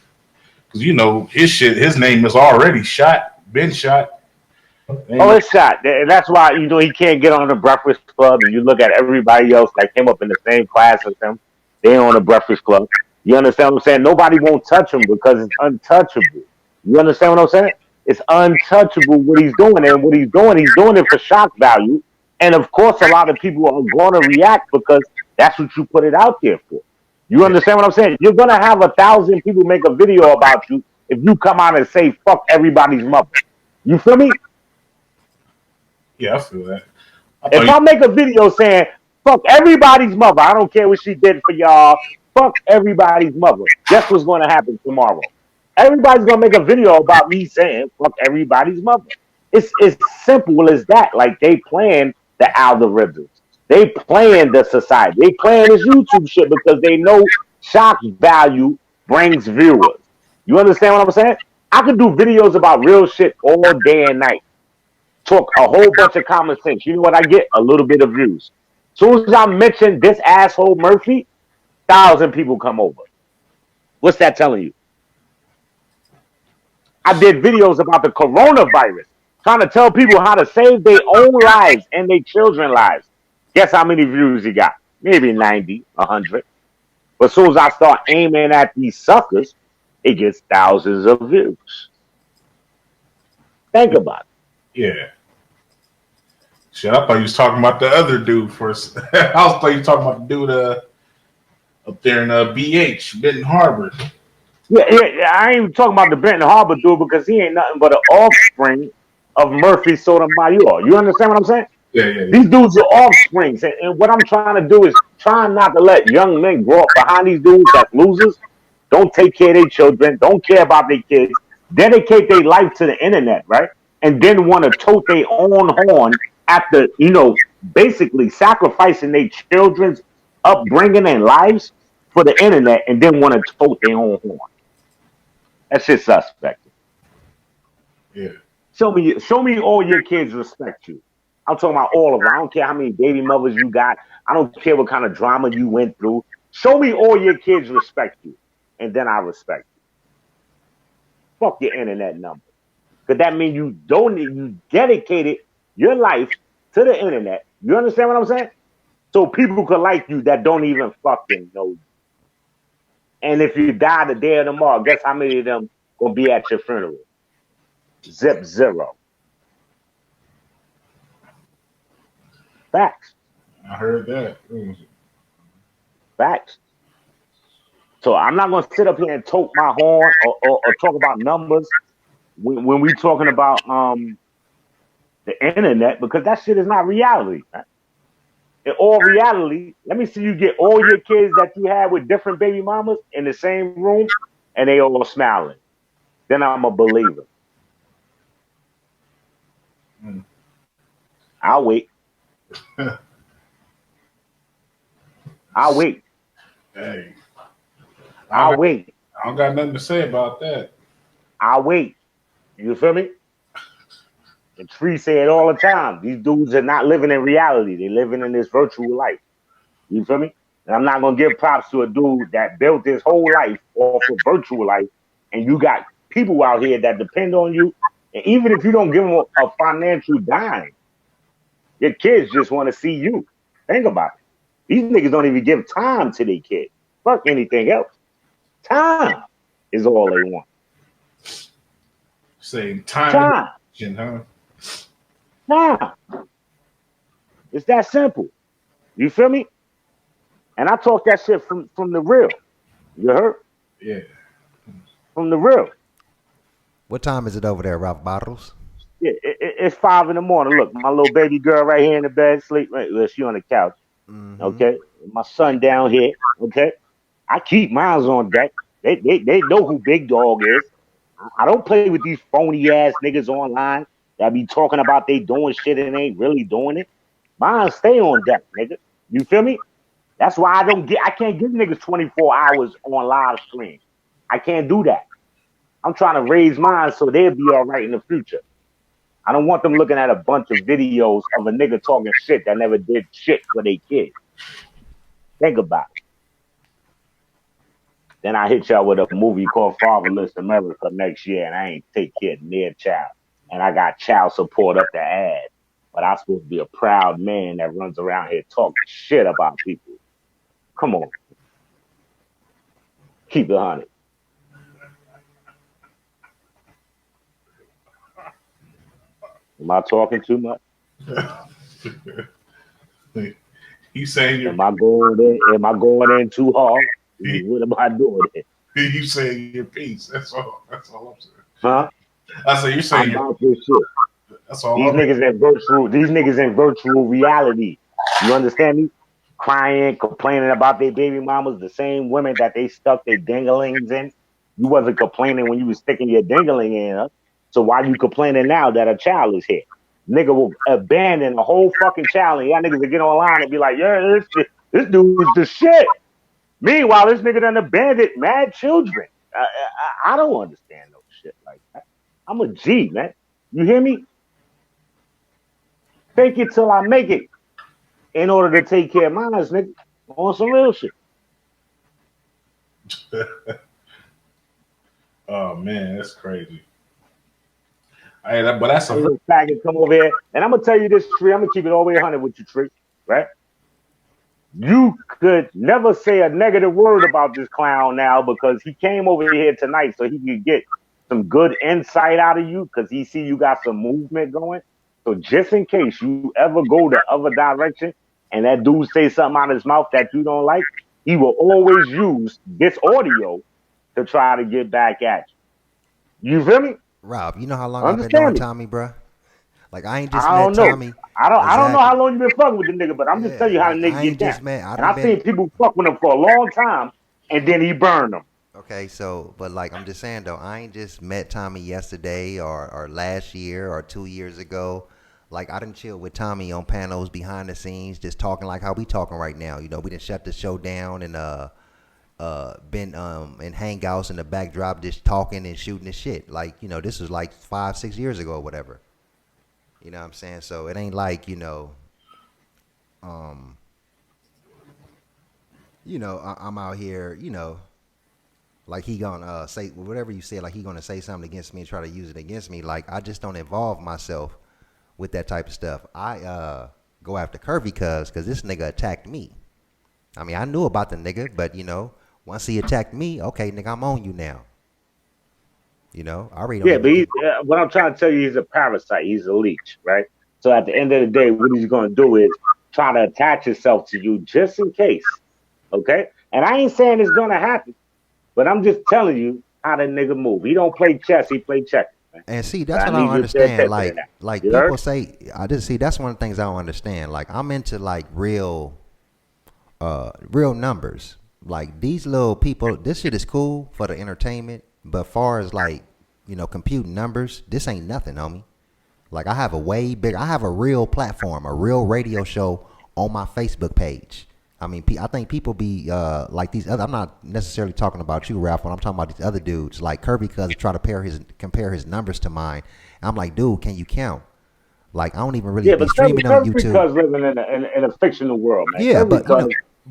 Speaker 7: Because his name is already shot, been shot.
Speaker 5: Oh, it's shot. And that's why, he can't get on the Breakfast Club. And you look at everybody else that came up in the same class as him, they on the Breakfast Club. You understand what I'm saying? Nobody won't touch him because it's untouchable. You understand what I'm saying? It's untouchable what he's doing. And what he's doing it for shock value. And of course, a lot of people are going to react because that's what you put it out there for. You
Speaker 7: Yeah,
Speaker 5: understand what I'm saying? You're going to have 1,000 people make a video about you if you come out and say, fuck everybody's mother. You feel me?
Speaker 7: yeah, I feel that. I thought
Speaker 5: If
Speaker 7: you,
Speaker 5: I make a video saying, fuck everybody's mother, I don't care what she did for y'all, fuck everybody's mother, guess what's going to happen tomorrow? Everybody's going to make a video about me saying, fuck everybody's mother. It's as simple as that. Like, they plan the algorithms. They plan the society. They plan this YouTube shit because they know shock value brings viewers. You understand what I'm saying? I could do videos about real shit all day and night, talk a whole bunch of common sense. You know what I get? A little bit of views. Soon as I mention this asshole Murphy, 1,000 people come over. What's that telling you? I did videos about the coronavirus, trying to tell people how to save their own lives and their children's lives. Guess how many views he got? Maybe 90, 100.
Speaker 6: But as soon as I start aiming at these suckers, it gets thousands of views. Think about it.
Speaker 7: Yeah. Shit, I thought you was talking about the other dude first. I thought you was talking about the dude up there in BH, Benton Harbor.
Speaker 6: Yeah. I ain't even talking about the Benton Harbor dude because he ain't nothing but an offspring of Murphy Sotomayor. You understand what I'm saying?
Speaker 7: Yeah.
Speaker 6: These dudes are offsprings. And what I'm trying to do is trying not to let young men grow up behind these dudes that's losers. Don't take care of their children. Don't care about their kids. Dedicate their life to the internet, right? And then want to tote their own horn after, basically sacrificing their children's upbringing and lives for the internet and then want to tote their own horn. That's just suspect.
Speaker 7: Yeah.
Speaker 6: Show me all your kids respect you. I'm talking about all of them. I don't care how many baby mothers you got. I don't care what kind of drama you went through. Show me all your kids respect you, and then I respect you. Fuck your internet number, because that means you dedicated your life to the internet. You understand what I'm saying? So people could like you that don't even fucking know you. And if you die the day of tomorrow, guess how many of them gonna be at your funeral? Zip zero. Facts.
Speaker 7: I heard that.
Speaker 6: Facts. So I'm not gonna sit up here and tote my horn or talk about numbers when we talking about the internet, because that shit is not reality. Right? In all reality, let me see you get all your kids that you had with different baby mamas in the same room and they all smiling. Then I'm a believer. I'll wait. I'll wait.
Speaker 7: Hey,
Speaker 6: I'll wait.
Speaker 7: I don't got nothing to say about that.
Speaker 6: I'll wait. You feel me? And Tree say it all the time. These dudes are not living in reality. They're living in this virtual life. You feel me? And I'm not gonna give props to a dude that built his whole life off of virtual life, and you got people out here that depend on you. And even if you don't give them a financial dime, your kids just want to see you. Think about it. These niggas don't even give time to their kids. Fuck anything else. Time is all they want.
Speaker 7: Saying time. Huh?
Speaker 6: Time. It's that simple. You feel me? And I talk that shit from the real. You heard?
Speaker 7: Yeah.
Speaker 6: From the real.
Speaker 4: What time is it over there, Ralph Bottles?
Speaker 6: Yeah, it's 5 in the morning. Look, my little baby girl right here in the bed, sleep. Right, she on the couch.
Speaker 4: Mm-hmm.
Speaker 6: Okay, my son down here. Okay, I keep mine on deck. They know who Big Dog is. I don't play with these phony ass niggas online that be talking about they doing shit and ain't really doing it. Mine stay on deck, nigga. You feel me? That's why I can't give niggas 24 hours on live stream. I can't do that. I'm trying to raise mine so they'll be all right in the future. I don't want them looking at a bunch of videos of a nigga talking shit that never did shit for their kids. Think about it. Then I hit y'all with a movie called Fatherless America next year, and I ain't take care of near child. And I got child support up the ass. But I'm supposed to be a proud man that runs around here talking shit about people. Come on. Keep it 100. Am I talking too much?
Speaker 7: You saying
Speaker 6: Am I going in too hard? What am I doing?
Speaker 7: You saying your piece. That's all I'm saying.
Speaker 6: Huh?
Speaker 7: I say you're saying
Speaker 6: I'm about this shit.
Speaker 7: That's all.
Speaker 6: These niggas in virtual reality. You understand me? Crying, complaining about their baby mamas, the same women that they stuck their dinglings in. You wasn't complaining when you was sticking your dingling in her. So why you complaining now that a child is here? Nigga will abandon a whole fucking child, and y'all niggas will get online and be like, yeah, this dude's the shit. Meanwhile, this nigga done abandoned mad children. I don't understand no shit like that. I'm a G, man. You hear me? Fake it till I make it in order to take care of mine, nigga. On some real shit.
Speaker 7: Oh man, that's crazy. But that's a
Speaker 6: little faggot come over here, and I'm gonna tell you this, Tree. I'm gonna keep it all the way 100 with you, Tree. Right?
Speaker 5: You could never say a negative word about this clown now because he came over here tonight so he could get some good insight out of you because he see you got some movement going. So just in case you ever go the other direction and that dude say something out of his mouth that you don't like, he will always use this audio to try to get back at you. You feel me?
Speaker 4: Rob, you know how long I've been knowing
Speaker 5: Understand me?
Speaker 4: Tommy, bruh? Like I ain't just
Speaker 5: I
Speaker 4: met
Speaker 5: don't know.
Speaker 4: Tommy.
Speaker 5: I don't know
Speaker 4: Exactly.
Speaker 5: how long you been fucking with the nigga, but I'm just telling
Speaker 4: Yeah,
Speaker 5: you how the
Speaker 4: like
Speaker 5: nigga
Speaker 4: I
Speaker 5: get
Speaker 4: ain't
Speaker 5: down.
Speaker 4: just met. I
Speaker 5: And
Speaker 4: done
Speaker 5: I
Speaker 4: been.
Speaker 5: seen people fuck with him for a long time, and then he burned them.
Speaker 4: Okay, so but like I'm just saying though, I ain't just met Tommy yesterday or last year or 2 years ago. Like I done chill with Tommy on panels behind the scenes, just talking like how we talking right now. You know, we done shut the show down and been in hangouts in the backdrop just talking and shooting the shit. Like, you know, this was like 5-6 years ago or whatever. You know what I'm saying? So it ain't like, um, I'm out here, like he gonna say whatever you say, like he gonna say something against me and try to use it against me. Like I just don't involve myself with that type of stuff. I go after Curvy cause this nigga attacked me. I mean, I knew about the nigga, but once he attacked me, okay, nigga, I'm on you now. I already don't
Speaker 5: Yeah, but
Speaker 4: even
Speaker 5: he's,
Speaker 4: get.
Speaker 5: what I'm trying to tell you, he's a parasite. He's a leech, right? So at the end of the day, what he's going to do is try to attach himself to you just in case. Okay? And I ain't saying it's going to happen, but I'm just telling you how the nigga move. He don't play chess, he play checkers, man.
Speaker 4: And see,
Speaker 5: But
Speaker 4: that's
Speaker 5: I
Speaker 4: what I don't
Speaker 5: need you to pay
Speaker 4: understand.
Speaker 5: attention to
Speaker 4: Like,
Speaker 5: that.
Speaker 4: like
Speaker 5: You
Speaker 4: people
Speaker 5: heard?
Speaker 4: say, I just see that's one of the things I don't understand. Like, I'm into like real numbers. Like these little people, this shit is cool for the entertainment, but far as like, computing numbers, this ain't nothing, homie. Like I have I have a real platform, a real radio show on my Facebook page. I mean, I think people be like these other. I'm not necessarily talking about you, Ralph. When I'm talking about these other dudes, like Kirby, cuz try to compare his numbers to mine. I'm like, dude, can you count? Like I don't even really
Speaker 5: Yeah,
Speaker 4: be
Speaker 5: but Curry,
Speaker 4: streaming on
Speaker 5: Curry
Speaker 4: YouTube.
Speaker 5: Cuz living in a fictional world, man.
Speaker 4: Yeah,
Speaker 5: Curry
Speaker 4: but
Speaker 5: Cuz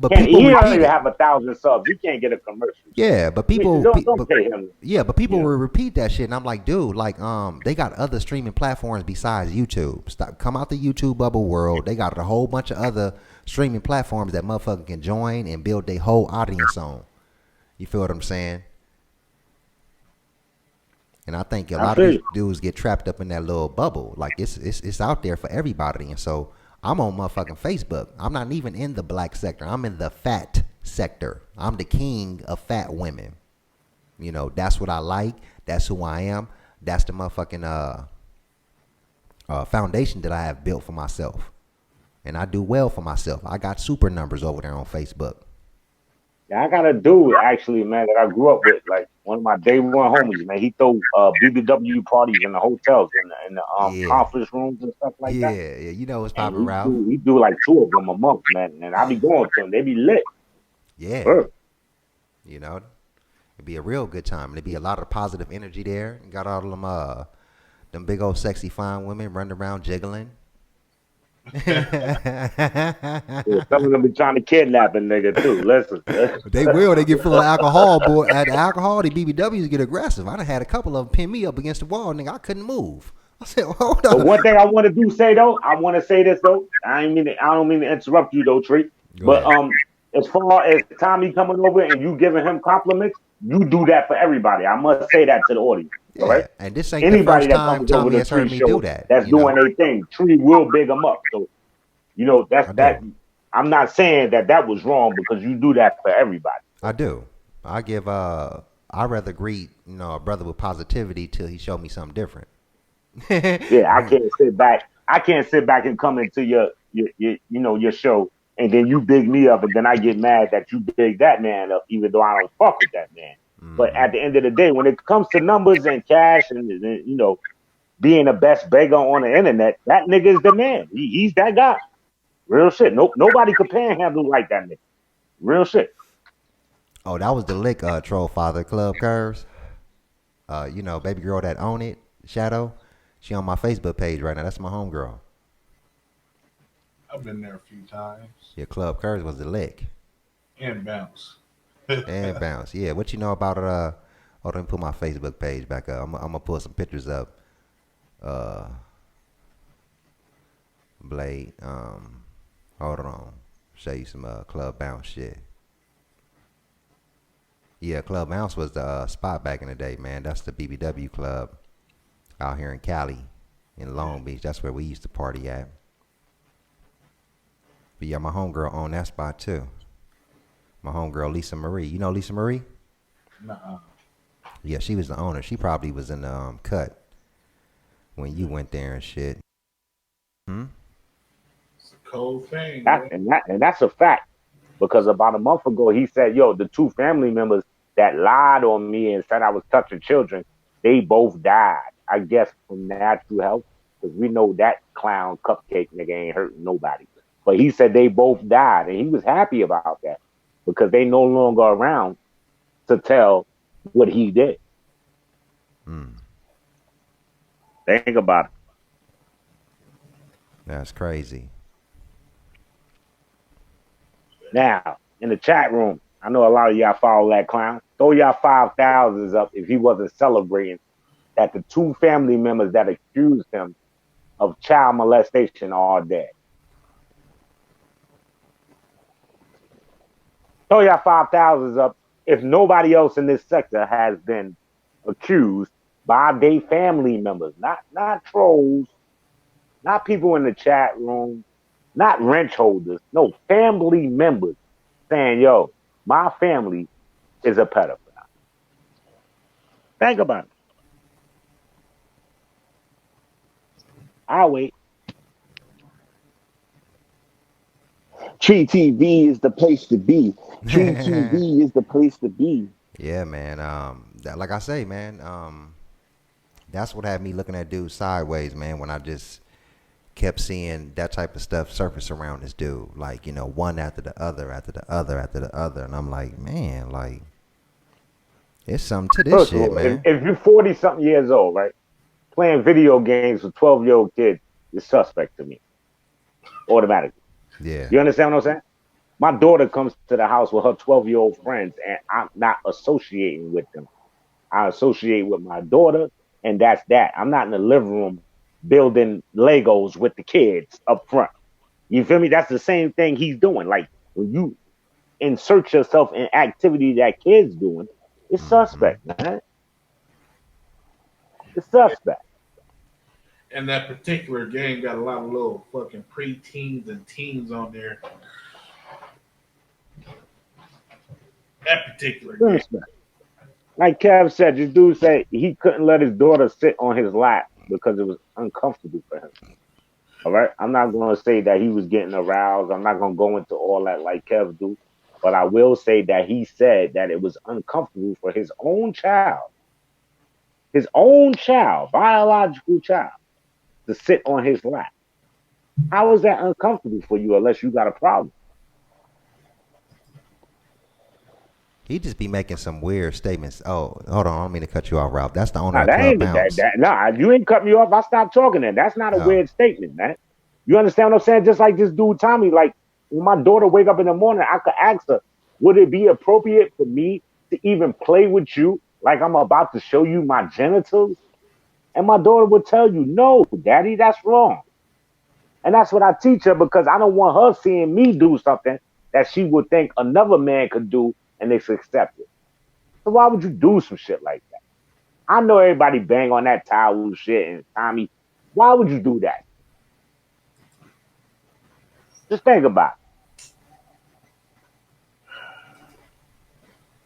Speaker 5: can't,
Speaker 4: people
Speaker 5: he don't
Speaker 4: repeat
Speaker 5: even
Speaker 4: it.
Speaker 5: have 1,000 subs. He can't get a commercial. So
Speaker 4: Yeah, but people,
Speaker 5: don't pay him.
Speaker 4: yeah, but
Speaker 5: You
Speaker 4: people
Speaker 5: know?
Speaker 4: will repeat that shit, and I'm like, dude, like, they got other streaming platforms besides YouTube. Stop, come out the YouTube bubble world. They got a whole bunch of other streaming platforms that motherfucker can join and build their whole audience on. You feel what I'm saying? And I think a
Speaker 5: I
Speaker 4: lot of
Speaker 5: feel
Speaker 4: these
Speaker 5: you.
Speaker 4: dudes get trapped up in that little bubble. Like it's out there for everybody. And so I'm on motherfucking Facebook. I'm not even in the black sector. I'm in the fat sector. I'm the king of fat women. That's what I like. That's who I am. That's the motherfucking foundation that I have built for myself. And I do well for myself. I got super numbers over there on Facebook.
Speaker 5: Yeah, I got a dude actually, man, that I grew up with, like one of my day one homies, man. He throw BBW parties in the hotels, in the
Speaker 4: Yeah.
Speaker 5: conference rooms and stuff like that.
Speaker 4: Yeah. Yeah. You know what's
Speaker 5: And
Speaker 4: poppin', Ralph?
Speaker 5: he do like two of them a month, man. And I be going to them. They be lit.
Speaker 4: Yeah.
Speaker 5: Word.
Speaker 4: You know, it'd be a real good time. There'd be a lot of positive energy there. Got all of them big old sexy fine women running around jiggling.
Speaker 5: Yeah, some of them be trying to kidnap a nigga too. Listen.
Speaker 4: They will. They get full of alcohol, boy. At alcohol, the BBWs get aggressive. I done had a couple of them pin me up against the wall, nigga. I couldn't move. I said, hold
Speaker 5: But
Speaker 4: on.
Speaker 5: one thing I want to do say though, I want to say this though. I don't mean to interrupt you though, Tree.
Speaker 4: Go
Speaker 5: But
Speaker 4: ahead.
Speaker 5: as far as Tommy coming over and you giving him compliments, you do that for everybody. I must say that to the audience. All right.
Speaker 4: Yeah, and this ain't the
Speaker 5: Anybody
Speaker 4: first
Speaker 5: that
Speaker 4: time
Speaker 5: comes over
Speaker 4: Tommy
Speaker 5: to
Speaker 4: has heard
Speaker 5: Tree
Speaker 4: me do
Speaker 5: show
Speaker 4: that.
Speaker 5: that's doing a thing, Tree will big them up. So that's
Speaker 4: I
Speaker 5: that.
Speaker 4: do.
Speaker 5: I'm not saying that was wrong because you do that for everybody.
Speaker 4: I do. I give. I rather greet a brother with positivity till he show me something different.
Speaker 5: Yeah, I can't sit back. I can't sit back and come into your show and then you big me up and then I get mad that you big that man up even though I don't fuck with that man. But
Speaker 4: Hmm.
Speaker 5: at the end of the day, when it comes to numbers and cash and being the best beggar on the internet, that nigga is the man. He's that guy. Real shit. Nope. Nobody could panhandle like that nigga. Real shit.
Speaker 4: Oh, that was the lick, troll father club curves. Baby girl that own it, Shadow. She on my Facebook page right now. That's my homegirl.
Speaker 7: I've been there a few times.
Speaker 4: Your club curves was the lick
Speaker 7: And bounce.
Speaker 4: and bounce. Yeah, what you know about Hold on, let me put my Facebook page back up. I'm gonna put some pictures up. Blade. Hold on. Show you some Club Bounce shit. Yeah, Club Bounce was the spot back in the day, man. That's the BBW club out here in Cali, in Long Beach. That's where we used to party at. But yeah, my homegirl owned that spot too. My homegirl Lisa Marie. You know Lisa Marie?
Speaker 7: Nuh-uh.
Speaker 4: Yeah, she was the owner. She probably was in the cut when you went there and shit.
Speaker 7: It's a cold thing,
Speaker 5: That,
Speaker 7: man.
Speaker 5: and that's a fact. Because about a month ago, he said, yo, the two family members that lied on me and said I was touching children, they both died. I guess from natural health. Because we know that clown cupcake nigga ain't hurting nobody. But he said they both died. And he was happy about that. Because they no longer around to tell what he did. Think about it.
Speaker 4: That's crazy.
Speaker 5: Now, in the chat room, I know a lot of y'all follow that clown. Throw y'all 5,000s up if he wasn't celebrating that the two family members that accused him of child molestation are dead. Throw y'all 5,000s up if nobody else in this sector has been accused by their family members, not trolls, not people in the chat room, not wrench holders, no, family members saying, yo, my family is a pedophile. Think about it. I'll wait.
Speaker 8: Tree TV is the place to be. Tree TV is the place to be.
Speaker 4: Yeah, man. That, like I say, man. That's what had me looking at dude sideways, man. When I just kept seeing that type of stuff surface around this dude, like, you know, one after the other, after the other, after the other, and I'm like, man, like, it's something to this
Speaker 5: First
Speaker 4: shit,
Speaker 5: of all,
Speaker 4: man.
Speaker 5: if you're 40 something years old, right, playing video games with 12-year-old kids, you're suspect to me. Automatically.
Speaker 4: Yeah.
Speaker 5: You understand what I'm saying? My daughter comes to the house with her 12-year-old friends, and I'm not associating with them. I associate with my daughter, and that's that. I'm not in the living room building Legos with the kids up front. You feel me? That's the same thing he's doing. Like, when you insert yourself in activity that kids doing, it's suspect, man. It's suspect.
Speaker 7: And that particular game got a lot of little fucking pre-teens and teens on there. That particular game.
Speaker 5: Suspect. Like Kev said, this dude said he couldn't let his daughter sit on his lap because it was uncomfortable for him. All right. I'm not going to say that he was getting aroused. I'm not going to go into all that like Kev do. But I will say that he said that it was uncomfortable for his own child, biological child, to sit on his lap. How is that uncomfortable for you unless you got a problem?
Speaker 4: He just be making some weird statements. Oh, hold on. I don't mean to cut you off, Ralph. That's the owner
Speaker 5: Nah,
Speaker 4: of
Speaker 5: that
Speaker 4: Club
Speaker 5: ain't
Speaker 4: Bounce.
Speaker 5: Nah, you ain't cut me off. I stopped talking then. That's not a
Speaker 4: Oh.
Speaker 5: weird statement, man. You understand what I'm saying? Just like this dude Tommy, like when my daughter wake up in the morning, I could ask her, would it be appropriate for me to even play with you like I'm about to show you my genitals? And my daughter would tell you, no, daddy, that's wrong. And that's what I teach her because I don't want her seeing me do something that she would think another man could do and it's accepted. So why would you do some shit like that? I know everybody bang on that towel shit and Tommy. Why would you do that? Just think about it.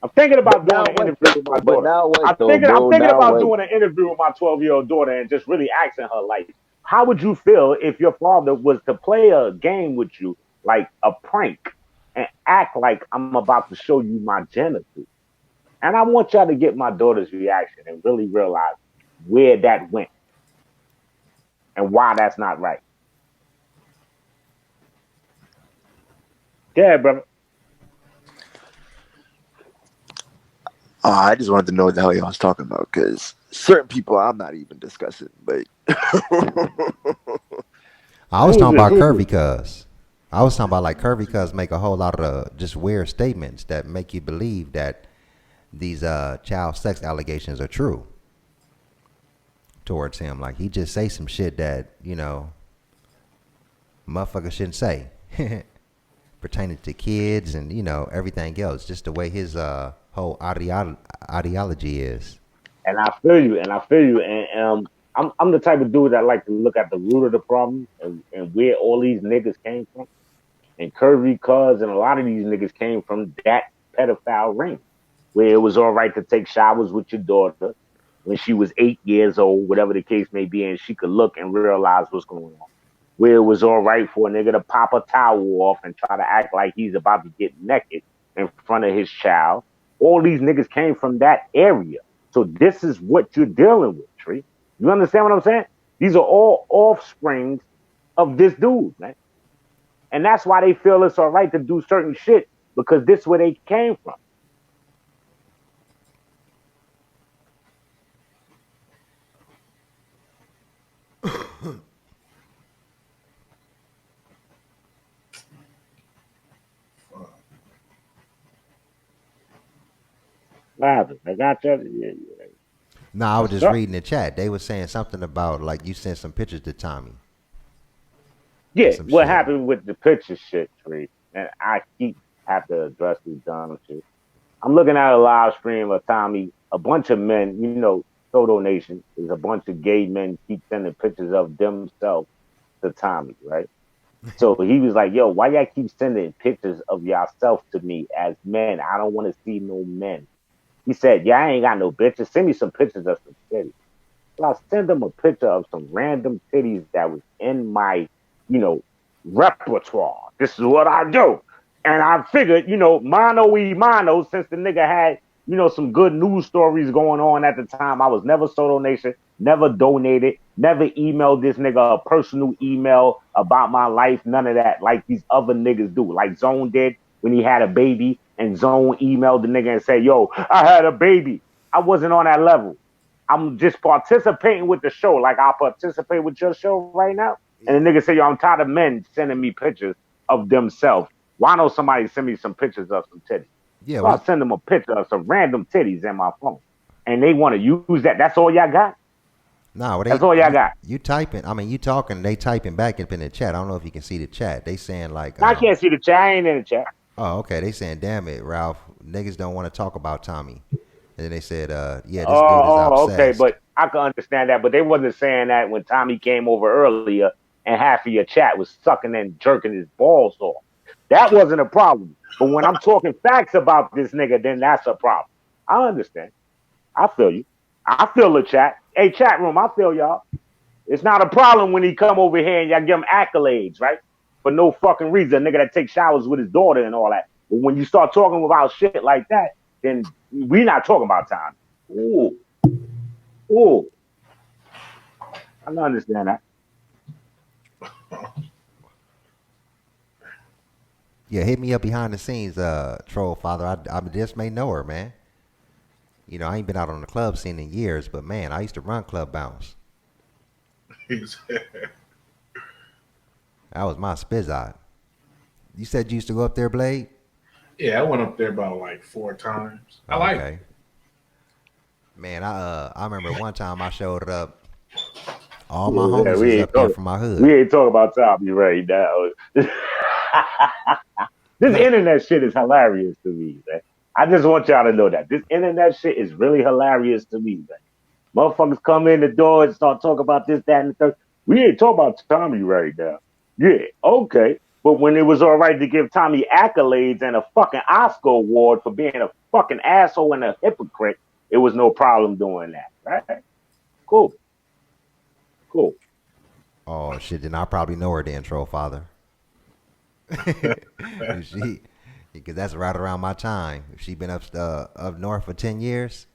Speaker 5: I'm thinking about doing an interview with my daughter. I'm thinking about doing an interview with my 12-year-old daughter and just really asking her, like, how would you feel if your father was to play a game with you, like a prank, and act like I'm about to show you my genitals? And I want y'all to get my daughter's reaction and really realize where that went and why that's not right. Yeah, brother.
Speaker 8: I just wanted to know what the hell y'all was talking about, because certain people I'm not even discussing, but
Speaker 4: I was talking about Curvy Cuz. I was talking about like Curvy Cuz make a whole lot of just weird statements that make you believe that these child sex allegations are true towards him. Like he just say some shit that, you know, motherfuckers shouldn't say. pertaining to kids and everything else. Just the way his whole ideology is.
Speaker 6: And I feel you, and I'm the type of dude that like to look at the root of the problem and where all these niggas came from. And Curvy Cuz and a lot of these niggas came from that pedophile ring, where it was all right to take showers with your daughter when she was 8 years old, whatever the case may be, and she could look and realize what's going on. Where it was all right for a nigga to pop a towel off and try to act like he's about to get naked in front of his child. All these niggas came from that area. So this is what you're dealing with, Tree. You understand what I'm saying? These are all offsprings of this dude, man. And that's why they feel it's all right to do certain shit, because this is where they came from. What happened? I got you.
Speaker 4: No, I was just reading the chat. They were saying something about like you sent some pictures to Tommy.
Speaker 6: Yeah, what
Speaker 4: shit.
Speaker 6: happened with the picture shit, Tree? And I keep have to address these dumb shit. I'm looking at a live stream of Tommy, a bunch of men, Soto Nation is a bunch of gay men keep sending pictures of themselves to Tommy, right? So he was like, yo, why y'all keep sending pictures of yourself to me as men? I don't want to see no men. He said, yeah, I ain't got no bitches. Send me some pictures of some titties. So I sent him a picture of some random titties that was in my, repertoire. This is what I do. And I figured, mano y mano, since the nigga had, some good news stories going on at the time. I was never Soto Nation, never donated, never emailed this nigga a personal email about my life, none of that, like these other niggas do. Like Zone did when he had a baby, and Zone emailed the nigga and said, yo, I had a baby. I wasn't on that level. I'm just participating with the show, like I participate with your show right now. And the nigga say, yo, I'm tired of men sending me pictures of themselves. Why don't somebody send me some pictures of some titties?
Speaker 4: Yeah,
Speaker 6: so I'll send them a picture of some random titties in my phone. And they want to use that. That's all y'all got?
Speaker 4: No,
Speaker 6: that's all y'all got.
Speaker 4: You typing, you talking, they typing back up in the chat. I don't know if you can see the chat. They saying like...
Speaker 6: I can't see the chat. I ain't in the chat.
Speaker 4: Oh, okay. They saying, damn it, Ralph. Niggas don't want to talk about Tommy. And then they said, yeah, this dude is obsessed.
Speaker 6: Okay, but I can understand that. But they wasn't saying that when Tommy came over earlier and half of your chat was sucking and jerking his balls off. That wasn't a problem. But when I'm talking facts about this nigga, then that's a problem. I understand. I feel you. I feel the chat. Hey, chat room, I feel y'all. It's not a problem when he come over here and y'all give him accolades, right? For no fucking reason. A nigga that takes showers with his daughter and all that. But when you start talking about shit like that, then we not talking about time. Ooh. I don't understand that.
Speaker 4: Yeah, hit me up behind the scenes, Troll Father. I just may know her, man. I ain't been out on the club scene in years, but man, I used to run Club Bounce. That was my spizzot. You said you used to go up there, Blade?
Speaker 7: Yeah, I went up there about like 4 times. I like it.
Speaker 4: Man, I remember one time I showed up. All my homies was up there from my hood.
Speaker 6: We ain't talking about Tommy right now. This internet shit is hilarious to me, man. I just want y'all to know that. This internet shit is really hilarious to me, man. Motherfuckers come in the door and start talking about this, that, and the third. We ain't talking about Tommy right now. Yeah, okay. But when it was all right to give Tommy accolades and a fucking Oscar award for being a fucking asshole and a hypocrite, it was no problem doing that, right? Cool.
Speaker 4: Oh, shit, then I probably know her then, Troll Father. Because that's right around my time. If she been up north for 10 years,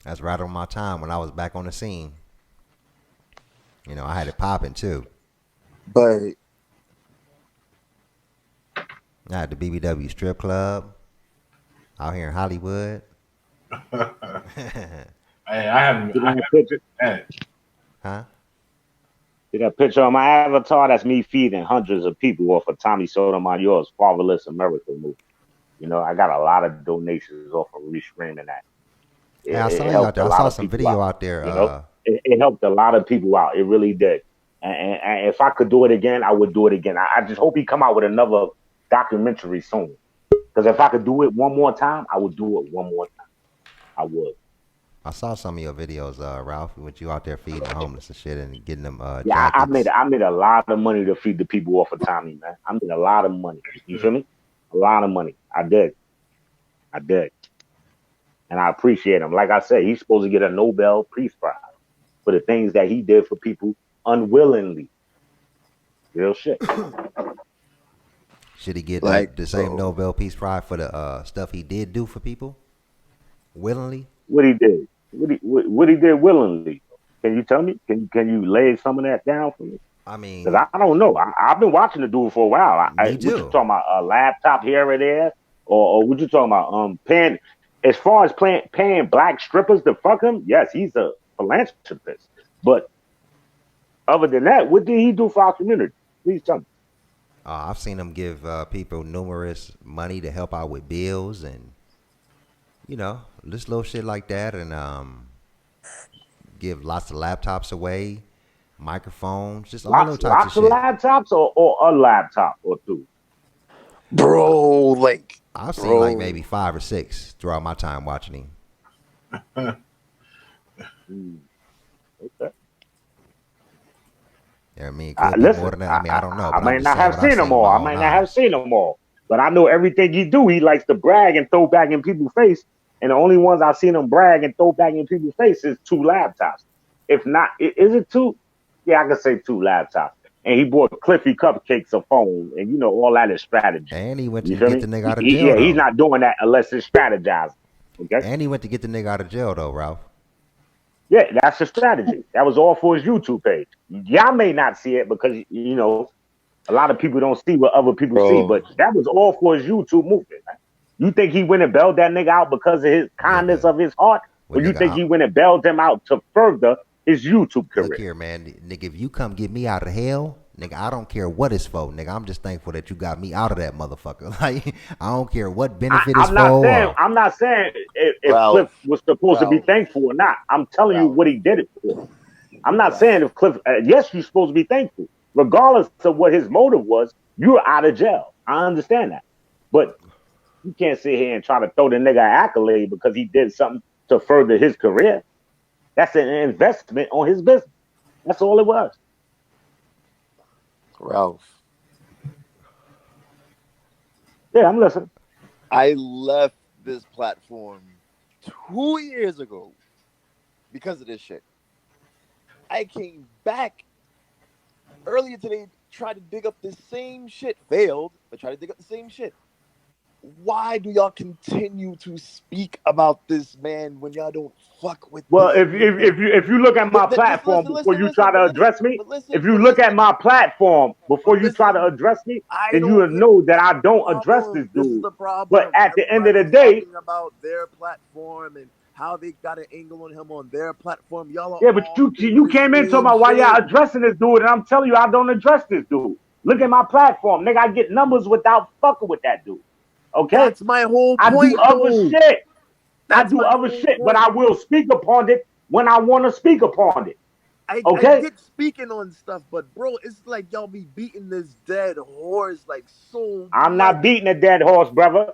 Speaker 4: that's right around my time when I was back on the scene. I had it popping too.
Speaker 8: But
Speaker 4: I had the BBW strip club out here in Hollywood.
Speaker 7: I haven't picture that.
Speaker 4: Huh?
Speaker 6: See that picture on my avatar? That's me feeding hundreds of people off of Tommy Sotomayor's Fatherless America movie. I got a lot of donations off of restreaming that.
Speaker 4: I saw you out there. I saw some video out there.
Speaker 6: It helped a lot of people out. It really did. And if I could do it again, I would do it again. I just hope he come out with another documentary soon. Because if I could do it one more time, I would do it one more time. I would.
Speaker 4: I saw some of your videos, Ralph, with you out there feeding the homeless and shit and getting them
Speaker 6: Yeah,
Speaker 4: jackets.
Speaker 6: I made a lot of money to feed the people off of Tommy, man. I made a lot of money. You feel me? A lot of money. I did. I did. And I appreciate him. Like I said, he's supposed to get a Nobel Peace Prize for the things that he did for people unwillingly. Real shit.
Speaker 4: Should he get
Speaker 8: Like,
Speaker 4: the same
Speaker 8: bro.
Speaker 4: Nobel Peace Prize for the stuff he did do for people willingly?
Speaker 6: What he did. What he did willingly. Can you tell me? Can you lay some of that down for me?
Speaker 4: I
Speaker 6: Because
Speaker 4: mean,
Speaker 6: I don't know. I've been watching the dude for a while.
Speaker 4: me
Speaker 6: What you
Speaker 4: too.
Speaker 6: talking about? A laptop here or there, or what you talking about? Paying as far as paying black strippers to fuck him. Yes, he's a philanthropist. But other than that, what did he do for our community? Please tell me.
Speaker 4: I've seen him give people numerous money to help out with bills and just little shit like that, and give lots of laptops away, microphones, just all those types of
Speaker 6: Lots of
Speaker 4: shit.
Speaker 6: laptops, or a laptop or two.
Speaker 8: Bro, like,
Speaker 4: I've seen like
Speaker 8: bro.
Speaker 4: maybe 5 or 6 throughout my time watching him.
Speaker 6: Okay.
Speaker 4: I mean, it could be more
Speaker 6: Listen,
Speaker 4: than that. I mean, I don't know,
Speaker 6: I
Speaker 4: but I'm
Speaker 6: might
Speaker 4: just
Speaker 6: not
Speaker 4: saying
Speaker 6: have
Speaker 4: what I've
Speaker 6: seen them
Speaker 4: seen with
Speaker 6: all.
Speaker 4: my
Speaker 6: I
Speaker 4: own
Speaker 6: might not have
Speaker 4: eyes.
Speaker 6: seen them all. But I know everything he do, he likes to brag and throw back in people's face. And the only ones I've seen him brag and throw back in people's face is 2 laptops. If not, is it 2? Yeah, I can say 2 laptops. And he bought Cliffy Cupcakes a phone. And all that is strategy.
Speaker 4: And he went
Speaker 6: You
Speaker 4: to
Speaker 6: feel
Speaker 4: get
Speaker 6: me?
Speaker 4: the nigga out of jail
Speaker 6: He's
Speaker 4: though.
Speaker 6: not doing that unless it's strategizing. Okay?
Speaker 4: And he went to get the nigga out of jail though, Ralph.
Speaker 6: Yeah, that's a strategy. That was all for his YouTube page. Y'all may not see it because, a lot of people don't see what other people see,
Speaker 8: Bro.
Speaker 6: but that was all for his YouTube movement. Man. You think he went and bailed that nigga out because of his kindness
Speaker 4: Nigga,
Speaker 6: of his heart?
Speaker 4: well,
Speaker 6: Or you
Speaker 4: nigga,
Speaker 6: think he went and bailed him out to further his YouTube
Speaker 4: look
Speaker 6: career?
Speaker 4: here, man. Nigga, if you come get me out of hell, nigga, I don't care what it's for. Nigga, I'm just thankful that you got me out of that motherfucker. Like, I don't care what benefit it's
Speaker 6: I'm not
Speaker 4: for.
Speaker 6: saying if Cliff
Speaker 8: Ralph.
Speaker 6: was supposed to be
Speaker 8: Ralph.
Speaker 6: thankful or not. I'm telling you
Speaker 8: Ralph.
Speaker 6: what he did it for. I'm not saying
Speaker 8: Ralph.
Speaker 6: if Cliff, yes, you're supposed to be thankful. Regardless of what his motive was, you're out of jail. I understand that. But you can't sit here and try to throw the nigga an accolade because he did something to further his career. That's an investment on his business. That's all it was.
Speaker 8: Ralph.
Speaker 6: Yeah, I'm listening.
Speaker 8: I left this platform 2 years ago because of this shit. I came back earlier today, tried to dig up the same shit, failed, but tried to dig up the same shit. Why do y'all continue to speak about this man when y'all don't fuck with
Speaker 6: Well,
Speaker 8: this man?
Speaker 6: if you look at my platform before you try to address me, if you look at my platform before you try to address me,
Speaker 8: I
Speaker 6: then you
Speaker 8: don't
Speaker 6: will
Speaker 8: get
Speaker 6: know that I don't address
Speaker 8: problem.
Speaker 6: this
Speaker 8: This is
Speaker 6: dude.
Speaker 8: the
Speaker 6: But
Speaker 8: problem.
Speaker 6: at the end of the
Speaker 8: Everybody's
Speaker 6: day,
Speaker 8: talking about their platform and how they got an angle on him on their platform. Y'all are
Speaker 6: yeah, but
Speaker 8: all doing
Speaker 6: you
Speaker 8: the
Speaker 6: came in talking
Speaker 8: same
Speaker 6: about why y'all
Speaker 8: shit.
Speaker 6: addressing this dude, and I'm telling you I don't address this dude. Look at my platform, nigga. I get numbers without fucking with that dude. Okay,
Speaker 8: That's my whole
Speaker 6: I do
Speaker 8: point,
Speaker 6: other
Speaker 8: though.
Speaker 6: shit. I
Speaker 8: That's
Speaker 6: do
Speaker 8: my
Speaker 6: other
Speaker 8: whole
Speaker 6: shit, but
Speaker 8: point.
Speaker 6: I will speak upon it when I want to speak upon it.
Speaker 8: I
Speaker 6: Okay,
Speaker 8: get speaking on stuff, but bro, it's like y'all be beating this dead horse like so
Speaker 6: I'm not
Speaker 8: much.
Speaker 6: beating a dead horse, brother.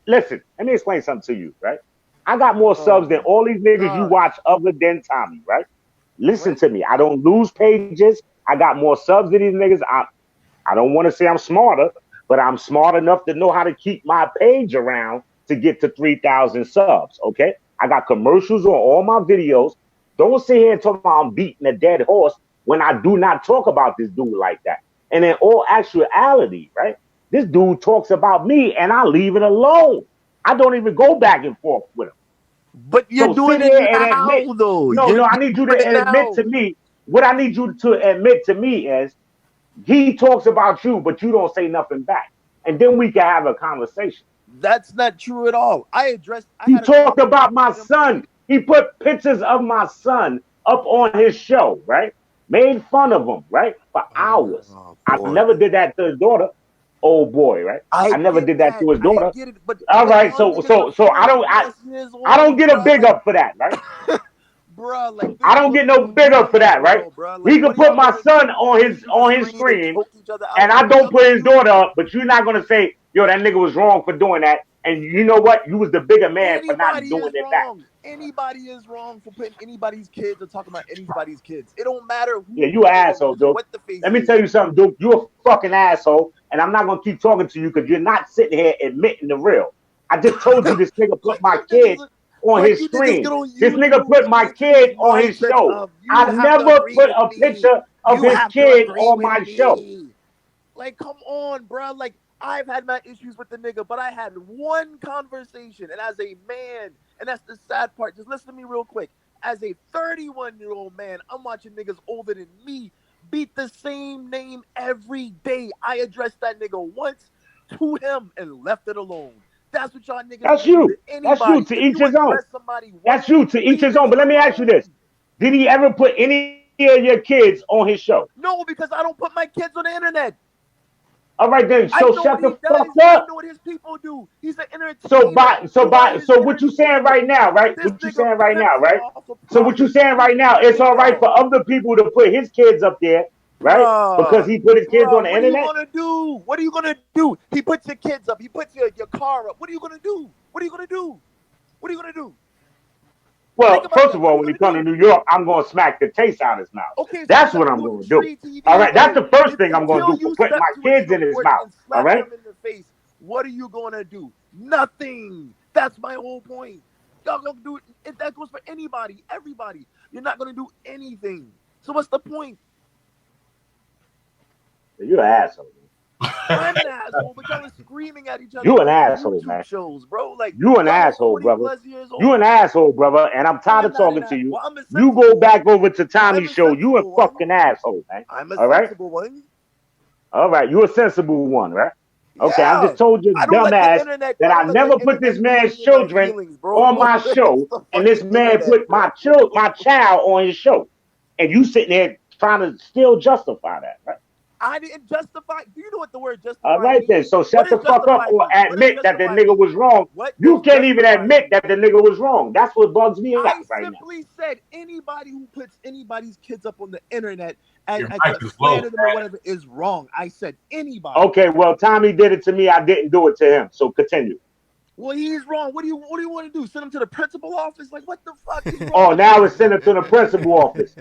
Speaker 6: Listen. Let me explain something to you, right? I got more
Speaker 8: Oh
Speaker 6: subs than
Speaker 8: my
Speaker 6: all these niggas you
Speaker 8: gosh.
Speaker 6: watch other than Tommy, right? Listen
Speaker 8: Right?
Speaker 6: to me. I don't lose pages. I got more subs than these niggas. I don't want to say I'm smarter, but I'm smart enough to know how to keep my page around to get to 3,000 subs. Okay. I got commercials on all my videos. Don't sit here and talk about I'm beating a dead horse when I do not talk about this dude like that. And in all actuality, right? This dude talks about me and I leave it alone. I don't even go back and forth with him.
Speaker 8: But you're
Speaker 6: So sit
Speaker 8: doing it
Speaker 6: here and admit,
Speaker 8: now, though.
Speaker 6: no, I
Speaker 8: You're
Speaker 6: need you
Speaker 8: doing it
Speaker 6: to admit
Speaker 8: now.
Speaker 6: to me, what I need you to admit to me is he talks about you, but you don't say nothing back. And then we can have a conversation.
Speaker 8: That's not true at all. I
Speaker 6: He
Speaker 8: had a
Speaker 6: talked about
Speaker 8: conversation
Speaker 6: my
Speaker 8: with him.
Speaker 6: son. He put pictures of my son up on his show, right? Made fun of him, right? For hours.
Speaker 8: Oh
Speaker 6: I
Speaker 8: boy.
Speaker 6: never did that to his daughter. Old boy, right?
Speaker 8: I
Speaker 6: I never
Speaker 8: get
Speaker 6: did that
Speaker 8: that.
Speaker 6: to his
Speaker 8: I
Speaker 6: daughter.
Speaker 8: get it. But
Speaker 6: All right,
Speaker 8: y'all niggas are
Speaker 6: so I
Speaker 8: 40
Speaker 6: don't
Speaker 8: plus years
Speaker 6: I don't
Speaker 8: old,
Speaker 6: get a
Speaker 8: bro.
Speaker 6: big up for that, right?
Speaker 8: Bruh, like
Speaker 5: I don't get no bigger for that, right? He can put my son on his screen, and I don't put his daughter up. But you're not gonna say, "Yo, that nigga was wrong for doing that." And you know what? You was the bigger man for not
Speaker 8: Anybody
Speaker 5: doing
Speaker 8: is
Speaker 5: it back.
Speaker 8: wrong. Anybody is wrong for putting anybody's kids or talking about anybody's kids. It don't matter
Speaker 5: Yeah,
Speaker 8: who
Speaker 5: you an
Speaker 8: it
Speaker 5: asshole,
Speaker 8: is,
Speaker 5: Duke.
Speaker 8: what the face
Speaker 5: Let me
Speaker 8: is.
Speaker 5: tell you something, Duke. You a fucking asshole, and I'm not gonna keep talking to you because you're not sitting here admitting the real. I just told you this nigga put my kid on
Speaker 8: Like
Speaker 5: his
Speaker 8: you niggas
Speaker 5: screen.
Speaker 8: get on
Speaker 5: This nigga
Speaker 8: YouTube
Speaker 5: put
Speaker 8: and get
Speaker 5: my
Speaker 8: into these
Speaker 5: kid on his
Speaker 8: mindsets
Speaker 5: show.
Speaker 8: of you
Speaker 5: I
Speaker 8: have to
Speaker 5: never
Speaker 8: agree
Speaker 5: put
Speaker 8: with
Speaker 5: a
Speaker 8: me.
Speaker 5: picture of
Speaker 8: You
Speaker 5: his
Speaker 8: have to
Speaker 5: kid
Speaker 8: agree
Speaker 5: on
Speaker 8: with
Speaker 5: my show.
Speaker 8: me. Like, come on, bro. Like, I've had my issues with the nigga, but I had one conversation, and as a man, and that's the sad part. Just listen to me real quick. As a 31-year-old man, I'm watching niggas older than me beat the same name every day. I addressed that nigga once to him and left it alone. That's what y'all niggas
Speaker 5: That's
Speaker 8: gonna do to
Speaker 5: you. That's you.
Speaker 8: anybody.
Speaker 5: To
Speaker 8: If
Speaker 5: each
Speaker 8: you
Speaker 5: his own.
Speaker 8: address somebody
Speaker 5: That's
Speaker 8: once,
Speaker 5: you. To each
Speaker 8: leave
Speaker 5: his
Speaker 8: it
Speaker 5: own. But let me ask you this:
Speaker 8: alone.
Speaker 5: did he ever put any of your kids on his show?
Speaker 8: No, because I don't put my kids on the internet.
Speaker 5: All right then.
Speaker 8: I
Speaker 5: So
Speaker 8: know
Speaker 5: shut
Speaker 8: what he
Speaker 5: the fuck
Speaker 8: does. I
Speaker 5: up.
Speaker 8: know what his people do. He's an
Speaker 5: So
Speaker 8: entertainer.
Speaker 5: by so
Speaker 8: You are
Speaker 5: by
Speaker 8: his
Speaker 5: so what you saying
Speaker 8: entertainment.
Speaker 5: right now, right?
Speaker 8: This
Speaker 5: What you
Speaker 8: nigga
Speaker 5: saying right now,
Speaker 8: pimping
Speaker 5: right?
Speaker 8: off of
Speaker 5: So what you
Speaker 8: profit.
Speaker 5: saying
Speaker 8: He's
Speaker 5: right now? It's
Speaker 8: pimping
Speaker 5: all right
Speaker 8: y'all.
Speaker 5: for other people to put his kids up there, right? Because
Speaker 8: Bruh.
Speaker 5: he put his kids on
Speaker 8: Bruh,
Speaker 5: the
Speaker 8: what are you
Speaker 5: internet.
Speaker 8: gonna do? What are you gonna do? He puts your kids up. He puts your car up. What are you gonna do? What are you gonna do? What are you gonna do? Think
Speaker 5: Well,
Speaker 8: about
Speaker 5: first
Speaker 8: that.
Speaker 5: of
Speaker 8: What are
Speaker 5: all,
Speaker 8: you
Speaker 5: when he
Speaker 8: gonna
Speaker 5: come to
Speaker 8: do?
Speaker 5: New York, I'm gonna smack the taste out of his mouth.
Speaker 8: Okay, so
Speaker 5: That's
Speaker 8: you
Speaker 5: what
Speaker 8: gotta
Speaker 5: I'm
Speaker 8: do it in
Speaker 5: gonna do.
Speaker 8: Tree
Speaker 5: All
Speaker 8: TV
Speaker 5: right, that's
Speaker 8: though.
Speaker 5: the first
Speaker 8: If
Speaker 5: thing I'm gonna
Speaker 8: until
Speaker 5: do for
Speaker 8: you
Speaker 5: putting
Speaker 8: step
Speaker 5: my
Speaker 8: to his
Speaker 5: kids in his
Speaker 8: support
Speaker 5: mouth.
Speaker 8: and
Speaker 5: All
Speaker 8: slap
Speaker 5: right.
Speaker 8: him in the face, what are you gonna do? Nothing. That's my whole point. Y'all gonna do it. If that goes for anybody, everybody. You're not gonna do anything. So what's the point?
Speaker 5: You're an asshole.
Speaker 8: I'm an asshole, but y'all are screaming at each other
Speaker 5: You an
Speaker 8: on
Speaker 5: asshole,
Speaker 8: YouTube
Speaker 5: man.
Speaker 8: shows, bro. Like
Speaker 5: You an
Speaker 8: y'all are
Speaker 5: asshole,
Speaker 8: 40
Speaker 5: brother.
Speaker 8: plus years
Speaker 5: You an
Speaker 8: old.
Speaker 5: asshole, brother. And I'm tired
Speaker 8: I'm
Speaker 5: of
Speaker 8: not
Speaker 5: talking
Speaker 8: an
Speaker 5: to
Speaker 8: asshole.
Speaker 5: you.
Speaker 8: Well, I'm a
Speaker 5: You
Speaker 8: sensible
Speaker 5: go
Speaker 8: one.
Speaker 5: back over to
Speaker 8: I'm
Speaker 5: Tommy's
Speaker 8: a
Speaker 5: show. You a
Speaker 8: sensible one.
Speaker 5: fucking asshole, man.
Speaker 8: I'm a
Speaker 5: All right.
Speaker 8: sensible one.
Speaker 5: All right. You a sensible one, right? Okay. I
Speaker 8: Yeah.
Speaker 5: just told your
Speaker 8: I don't let the
Speaker 5: dumbass
Speaker 8: internet.
Speaker 5: that
Speaker 8: I
Speaker 5: I
Speaker 8: don't let the
Speaker 5: never put this
Speaker 8: internet get
Speaker 5: man's
Speaker 8: me in my
Speaker 5: children
Speaker 8: feelings, bro.
Speaker 5: on my
Speaker 8: It's
Speaker 5: show,
Speaker 8: the
Speaker 5: and this
Speaker 8: fucking
Speaker 5: man
Speaker 8: internet,
Speaker 5: put
Speaker 8: bro.
Speaker 5: my child on his show, and you sitting there trying to still justify that, right?
Speaker 8: I didn't justify. Do you know what the word
Speaker 5: All
Speaker 8: justify
Speaker 5: right then.
Speaker 8: means?
Speaker 5: So
Speaker 8: What
Speaker 5: shut
Speaker 8: does
Speaker 5: the fuck up
Speaker 8: justify
Speaker 5: or
Speaker 8: mean? What does
Speaker 5: admit that the
Speaker 8: justify
Speaker 5: nigga
Speaker 8: mean?
Speaker 5: was wrong.
Speaker 8: What
Speaker 5: You
Speaker 8: does
Speaker 5: can't even
Speaker 8: justify
Speaker 5: admit
Speaker 8: mean?
Speaker 5: that the nigga was wrong. That's what bugs me out
Speaker 8: I
Speaker 5: right now.
Speaker 8: simply said anybody who puts anybody's kids up on the internet
Speaker 7: Your
Speaker 8: to
Speaker 7: mic is low,
Speaker 8: slander them or whatever is wrong. I said anybody.
Speaker 5: Okay, well, Tommy did it to me. I didn't do it to him. So continue.
Speaker 8: Well, he's wrong. What do you want to do? Send him to the principal office? Like what the fuck is wrong
Speaker 5: Oh,
Speaker 8: with
Speaker 5: now it's
Speaker 8: you?
Speaker 5: sent it to the principal office.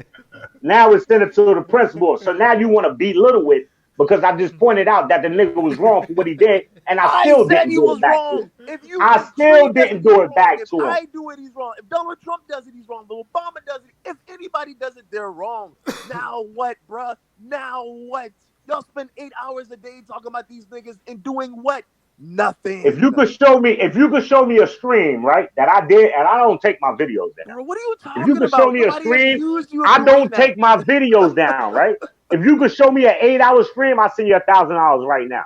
Speaker 5: Now it's sent it to the principal. So now you want to belittle it because I just pointed out that the nigga was wrong for what he did, and I
Speaker 8: I
Speaker 5: still
Speaker 8: said
Speaker 5: didn't
Speaker 8: he
Speaker 5: do it
Speaker 8: was
Speaker 5: back to him.
Speaker 8: wrong.
Speaker 5: I
Speaker 8: If Tree
Speaker 5: still
Speaker 8: does it,
Speaker 5: didn't
Speaker 8: he's
Speaker 5: do it
Speaker 8: wrong.
Speaker 5: back
Speaker 8: If
Speaker 5: to him.
Speaker 8: I do it, he's wrong. If Donald Trump does it, he's wrong. If Obama does it, if anybody does it, they're wrong. Now what, bruh? Now what? Y'all spend 8 hours a day talking about these niggas and doing what?
Speaker 5: If
Speaker 8: Nothing.
Speaker 5: you could show me a stream, right, that I did, and I don't take my videos down.
Speaker 8: Bro, what are you
Speaker 5: If you
Speaker 8: talking
Speaker 5: could show
Speaker 8: about?
Speaker 5: me a
Speaker 8: Nobody
Speaker 5: stream,
Speaker 8: accused you of
Speaker 5: I
Speaker 8: doing
Speaker 5: don't
Speaker 8: that.
Speaker 5: take my videos down, right? If you could show me an 8 hour stream, I'll send you $1,000 right now.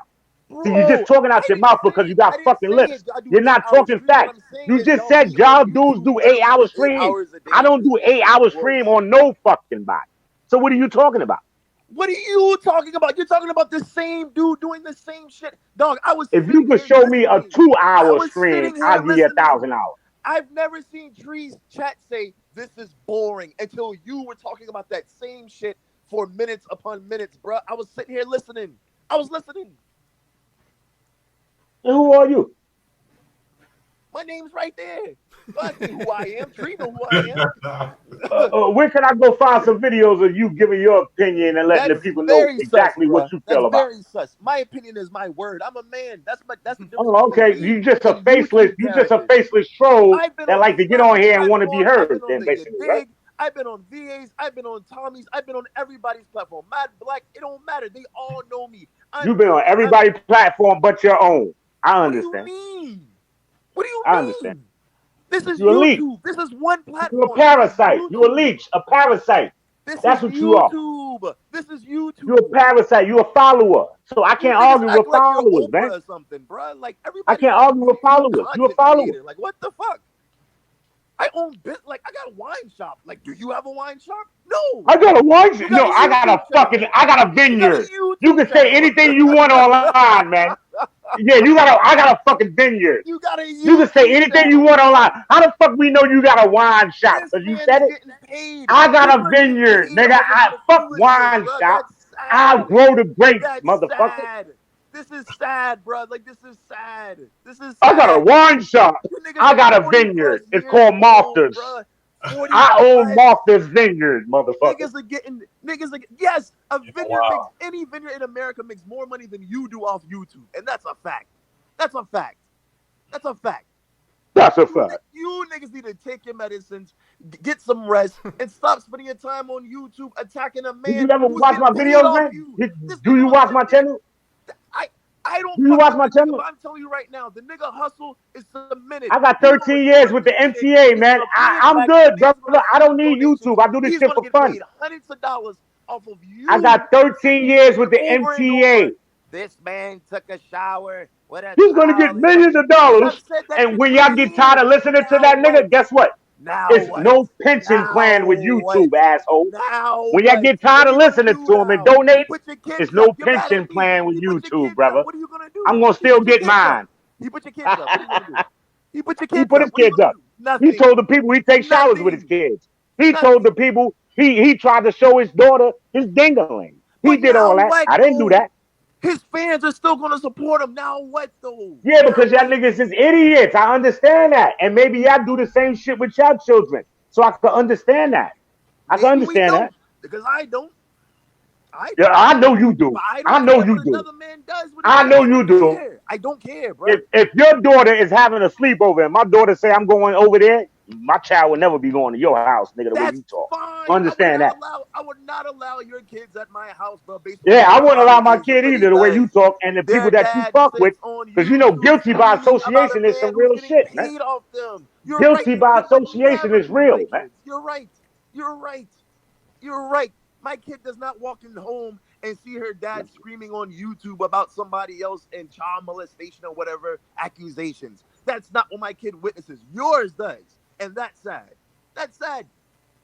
Speaker 5: See, you're just
Speaker 8: Bro,
Speaker 5: talking out
Speaker 8: I
Speaker 5: your
Speaker 8: didn't
Speaker 5: mouth
Speaker 8: say
Speaker 5: because
Speaker 8: it.
Speaker 5: you got
Speaker 8: I didn't
Speaker 5: fucking
Speaker 8: say
Speaker 5: lips.
Speaker 8: it. I do
Speaker 5: You're not
Speaker 8: 8 hour
Speaker 5: talking
Speaker 8: streams. What
Speaker 5: facts.
Speaker 8: I'm saying
Speaker 5: You
Speaker 8: is
Speaker 5: just
Speaker 8: y'all
Speaker 5: said
Speaker 8: be on
Speaker 5: y'all dudes
Speaker 8: YouTube
Speaker 5: do eight
Speaker 8: literally
Speaker 5: hour
Speaker 8: for eight
Speaker 5: streams.
Speaker 8: hours a
Speaker 5: I
Speaker 8: day.
Speaker 5: don't do 8 hour stream on no fucking body. So what are you talking about?
Speaker 8: What are you talking about? You're talking about the same dude doing the same shit. Dog, I was
Speaker 5: If you
Speaker 8: sitting
Speaker 5: could
Speaker 8: here
Speaker 5: show me a
Speaker 8: listening.
Speaker 5: 2 hour stream, I'll give you $1,000.
Speaker 8: I've never seen Tree's chat say, this is boring, until you were talking about that same shit for minutes upon minutes, bro. I was sitting here listening. I was listening.
Speaker 5: And who are you?
Speaker 8: My name's right there. You ask me who I am. Tree know who I am.
Speaker 5: Where can I go find some videos of you giving your opinion and letting the
Speaker 8: That's
Speaker 5: people know
Speaker 8: very sus,
Speaker 5: exactly what
Speaker 8: bruh.
Speaker 5: you
Speaker 8: That's
Speaker 5: feel about?
Speaker 8: very sus. My opinion is my word. I'm a man. That's the difference
Speaker 5: Oh,
Speaker 8: between
Speaker 5: okay.
Speaker 8: me
Speaker 5: You
Speaker 8: and YouTube
Speaker 5: just a
Speaker 8: characters.
Speaker 5: faceless troll
Speaker 8: I've been
Speaker 5: that
Speaker 8: on
Speaker 5: like to get on
Speaker 8: plenty
Speaker 5: here and want to be
Speaker 8: platforms. I've
Speaker 5: heard.
Speaker 8: been on
Speaker 5: Then
Speaker 8: the You
Speaker 5: basically, right?
Speaker 8: Dig. I've been on VA's. I've been on Tommy's. I've been on everybody's platform. Mad Black. It don't matter. They all know me.
Speaker 5: You've been on everybody's platform but your own. I
Speaker 8: What do you
Speaker 5: understand.
Speaker 8: mean? What do you
Speaker 5: I understand.
Speaker 8: mean? This is
Speaker 5: You're a leech.
Speaker 8: YouTube. This is one
Speaker 5: You're a
Speaker 8: platform. This is
Speaker 5: parasite. You're a
Speaker 8: YouTube.
Speaker 5: leech. A parasite.
Speaker 8: This is
Speaker 5: That's what you are.
Speaker 8: YouTube. This is
Speaker 5: You're a
Speaker 8: YouTube.
Speaker 5: parasite. You're a follower. So I
Speaker 8: You
Speaker 5: can't
Speaker 8: niggas
Speaker 5: argue with
Speaker 8: act like you're
Speaker 5: followers, man.
Speaker 8: Oprah or something, bro. Like
Speaker 5: I
Speaker 8: everybody
Speaker 5: can't
Speaker 8: is a
Speaker 5: argue with
Speaker 8: YouTube
Speaker 5: followers. You're a
Speaker 8: content
Speaker 5: follower.
Speaker 8: creator. Like what the fuck? I own like I got a wine shop. Like, do you have a wine shop? No.
Speaker 5: I got a wine.
Speaker 8: You got
Speaker 5: No,
Speaker 8: a YouTube channel.
Speaker 5: I got a
Speaker 8: You got a
Speaker 5: vineyard. You
Speaker 8: YouTube
Speaker 5: can say
Speaker 8: channel.
Speaker 5: anything you want online, man. Yeah, I got a fucking vineyard.
Speaker 8: You got a
Speaker 5: You can say anything you want online. How the fuck we know you got a wine shop?
Speaker 8: This
Speaker 5: Because you
Speaker 8: man
Speaker 5: said
Speaker 8: is
Speaker 5: it?
Speaker 8: getting paid.
Speaker 5: I got
Speaker 8: People
Speaker 5: a
Speaker 8: are getting
Speaker 5: vineyard,
Speaker 8: paid
Speaker 5: nigga.
Speaker 8: off of
Speaker 5: I
Speaker 8: your
Speaker 5: fuck
Speaker 8: foolishness,
Speaker 5: wine
Speaker 8: bro.
Speaker 5: shop.
Speaker 8: That's
Speaker 5: I'll
Speaker 8: sad.
Speaker 5: grow the grapes,
Speaker 8: That's
Speaker 5: motherfucker.
Speaker 8: sad. This is sad, bro. Like, this is sad. This is
Speaker 5: I got a
Speaker 8: sad.
Speaker 5: wine shop.
Speaker 8: You niggas
Speaker 5: I
Speaker 8: are
Speaker 5: got a
Speaker 8: 40
Speaker 5: vineyard.
Speaker 8: plus
Speaker 5: It's
Speaker 8: years
Speaker 5: called
Speaker 8: old,
Speaker 5: Martha's.
Speaker 8: bro. 40
Speaker 5: I own
Speaker 8: plus.
Speaker 5: Martha's Vineyard, motherfucker.
Speaker 8: Niggas are yes, a vineyard
Speaker 7: wow.
Speaker 8: makes any vineyard in America makes more money than you do off YouTube. And that's a fact. That's a fact. That's a fact.
Speaker 5: That's a fact.
Speaker 8: You niggas need to take your medicines, get some rest, and stop spending your time on YouTube attacking a man.
Speaker 5: Did you ever
Speaker 8: who's
Speaker 5: watch my
Speaker 8: getting paid
Speaker 5: videos,
Speaker 8: off
Speaker 5: man?
Speaker 8: you. This
Speaker 5: Do
Speaker 8: nigga
Speaker 5: you
Speaker 8: was
Speaker 5: watch my
Speaker 8: submitted-
Speaker 5: channel?
Speaker 8: I don't
Speaker 5: Do you
Speaker 8: fuck
Speaker 5: watch
Speaker 8: with
Speaker 5: my
Speaker 8: the nigga,
Speaker 5: channel?
Speaker 8: but I'm telling you right now, the nigga hustle is submitted.
Speaker 5: I got
Speaker 8: He
Speaker 5: 13 years with the
Speaker 8: gonna get
Speaker 5: MTA,
Speaker 8: paid.
Speaker 5: man.
Speaker 8: He's
Speaker 5: I'm
Speaker 8: submitted
Speaker 5: good,
Speaker 8: back. Niggas
Speaker 5: brother.
Speaker 8: gonna
Speaker 5: I don't
Speaker 8: send
Speaker 5: need
Speaker 8: donations.
Speaker 5: YouTube. I do this
Speaker 8: He's
Speaker 5: shit
Speaker 8: gonna
Speaker 5: for
Speaker 8: get
Speaker 5: fun.
Speaker 8: paid hundreds of dollars off of you.
Speaker 5: I got 13 years with the
Speaker 8: over and
Speaker 5: MTA.
Speaker 8: over. This man took a shower. What a
Speaker 5: He's gonna get
Speaker 8: child.
Speaker 5: millions of dollars. And when y'all get tired of listening to that nigga, guess what?
Speaker 8: Now
Speaker 5: It's
Speaker 8: what?
Speaker 5: no pension
Speaker 8: Now
Speaker 5: plan with YouTube,
Speaker 8: what?
Speaker 5: asshole.
Speaker 8: Now
Speaker 5: When y'all
Speaker 8: what?
Speaker 5: get
Speaker 8: What
Speaker 5: tired
Speaker 8: are
Speaker 5: of
Speaker 8: you gonna
Speaker 5: listening
Speaker 8: do
Speaker 5: to him and
Speaker 8: now?
Speaker 5: donate,
Speaker 8: You put your kids
Speaker 5: it's no
Speaker 8: up. You're mad at
Speaker 5: pension
Speaker 8: me.
Speaker 5: plan with
Speaker 8: You put your
Speaker 5: YouTube,
Speaker 8: kids
Speaker 5: brother.
Speaker 8: up. What are you gonna do?
Speaker 5: I'm gonna
Speaker 8: You
Speaker 5: still
Speaker 8: put your
Speaker 5: get
Speaker 8: kids up.
Speaker 5: mine.
Speaker 8: He put your kids up. What are you gonna do? He put your kids
Speaker 5: He put his
Speaker 8: up. What are you
Speaker 5: kids
Speaker 8: gonna
Speaker 5: up.
Speaker 8: do? Nothing.
Speaker 5: He told the people he takes showers with his
Speaker 8: Nothing.
Speaker 5: kids. He told the
Speaker 8: Nothing.
Speaker 5: people he tried to show his daughter his dingling. He
Speaker 8: But
Speaker 5: did
Speaker 8: now
Speaker 5: all that.
Speaker 8: what,
Speaker 5: I didn't do
Speaker 8: though?
Speaker 5: that.
Speaker 8: His fans are still gonna support him. Now what though?
Speaker 5: Yeah, because y'all niggas is idiots. I understand that. And maybe y'all do the same shit with y'all children. So I can understand that. I can
Speaker 8: Maybe we
Speaker 5: understand
Speaker 8: don't,
Speaker 5: that.
Speaker 8: because I don't.
Speaker 5: Yeah, I know you do.
Speaker 8: But I
Speaker 5: I
Speaker 8: don't
Speaker 5: know
Speaker 8: care
Speaker 5: you
Speaker 8: what
Speaker 5: do.
Speaker 8: another man does with
Speaker 5: I
Speaker 8: his
Speaker 5: know
Speaker 8: kid.
Speaker 5: you
Speaker 8: I don't
Speaker 5: do.
Speaker 8: care. I don't care, bro.
Speaker 5: If your daughter is having a sleepover and my daughter say I'm going over there, my child will never be going to your house, nigga, the way
Speaker 8: That's
Speaker 5: you talk.
Speaker 8: fine.
Speaker 5: Understand that.
Speaker 8: I would not allow your kids at my house, bro. Based on
Speaker 5: Yeah, I
Speaker 8: what
Speaker 5: wouldn't allow my
Speaker 8: obligation
Speaker 5: kid
Speaker 8: really
Speaker 5: either the way you
Speaker 8: does.
Speaker 5: talk and the
Speaker 8: Their
Speaker 5: people that you
Speaker 8: dad
Speaker 5: fuck with.
Speaker 8: sits on
Speaker 5: Because you know,
Speaker 8: YouTube
Speaker 5: guilty by
Speaker 8: screaming about a
Speaker 5: association is
Speaker 8: man
Speaker 5: some
Speaker 8: who's
Speaker 5: real
Speaker 8: getting
Speaker 5: shit, man.
Speaker 8: paid off them. You're
Speaker 5: Guilty
Speaker 8: right.
Speaker 5: by
Speaker 8: Your kid will
Speaker 5: association
Speaker 8: never
Speaker 5: is
Speaker 8: be my
Speaker 5: real,
Speaker 8: kids.
Speaker 5: man.
Speaker 8: You're right. You're right. You're right. My kid does not walk in home and see her dad screaming on YouTube about somebody else and child molestation or whatever accusations. That's not what my kid witnesses. Yours does. And that's sad. That's sad.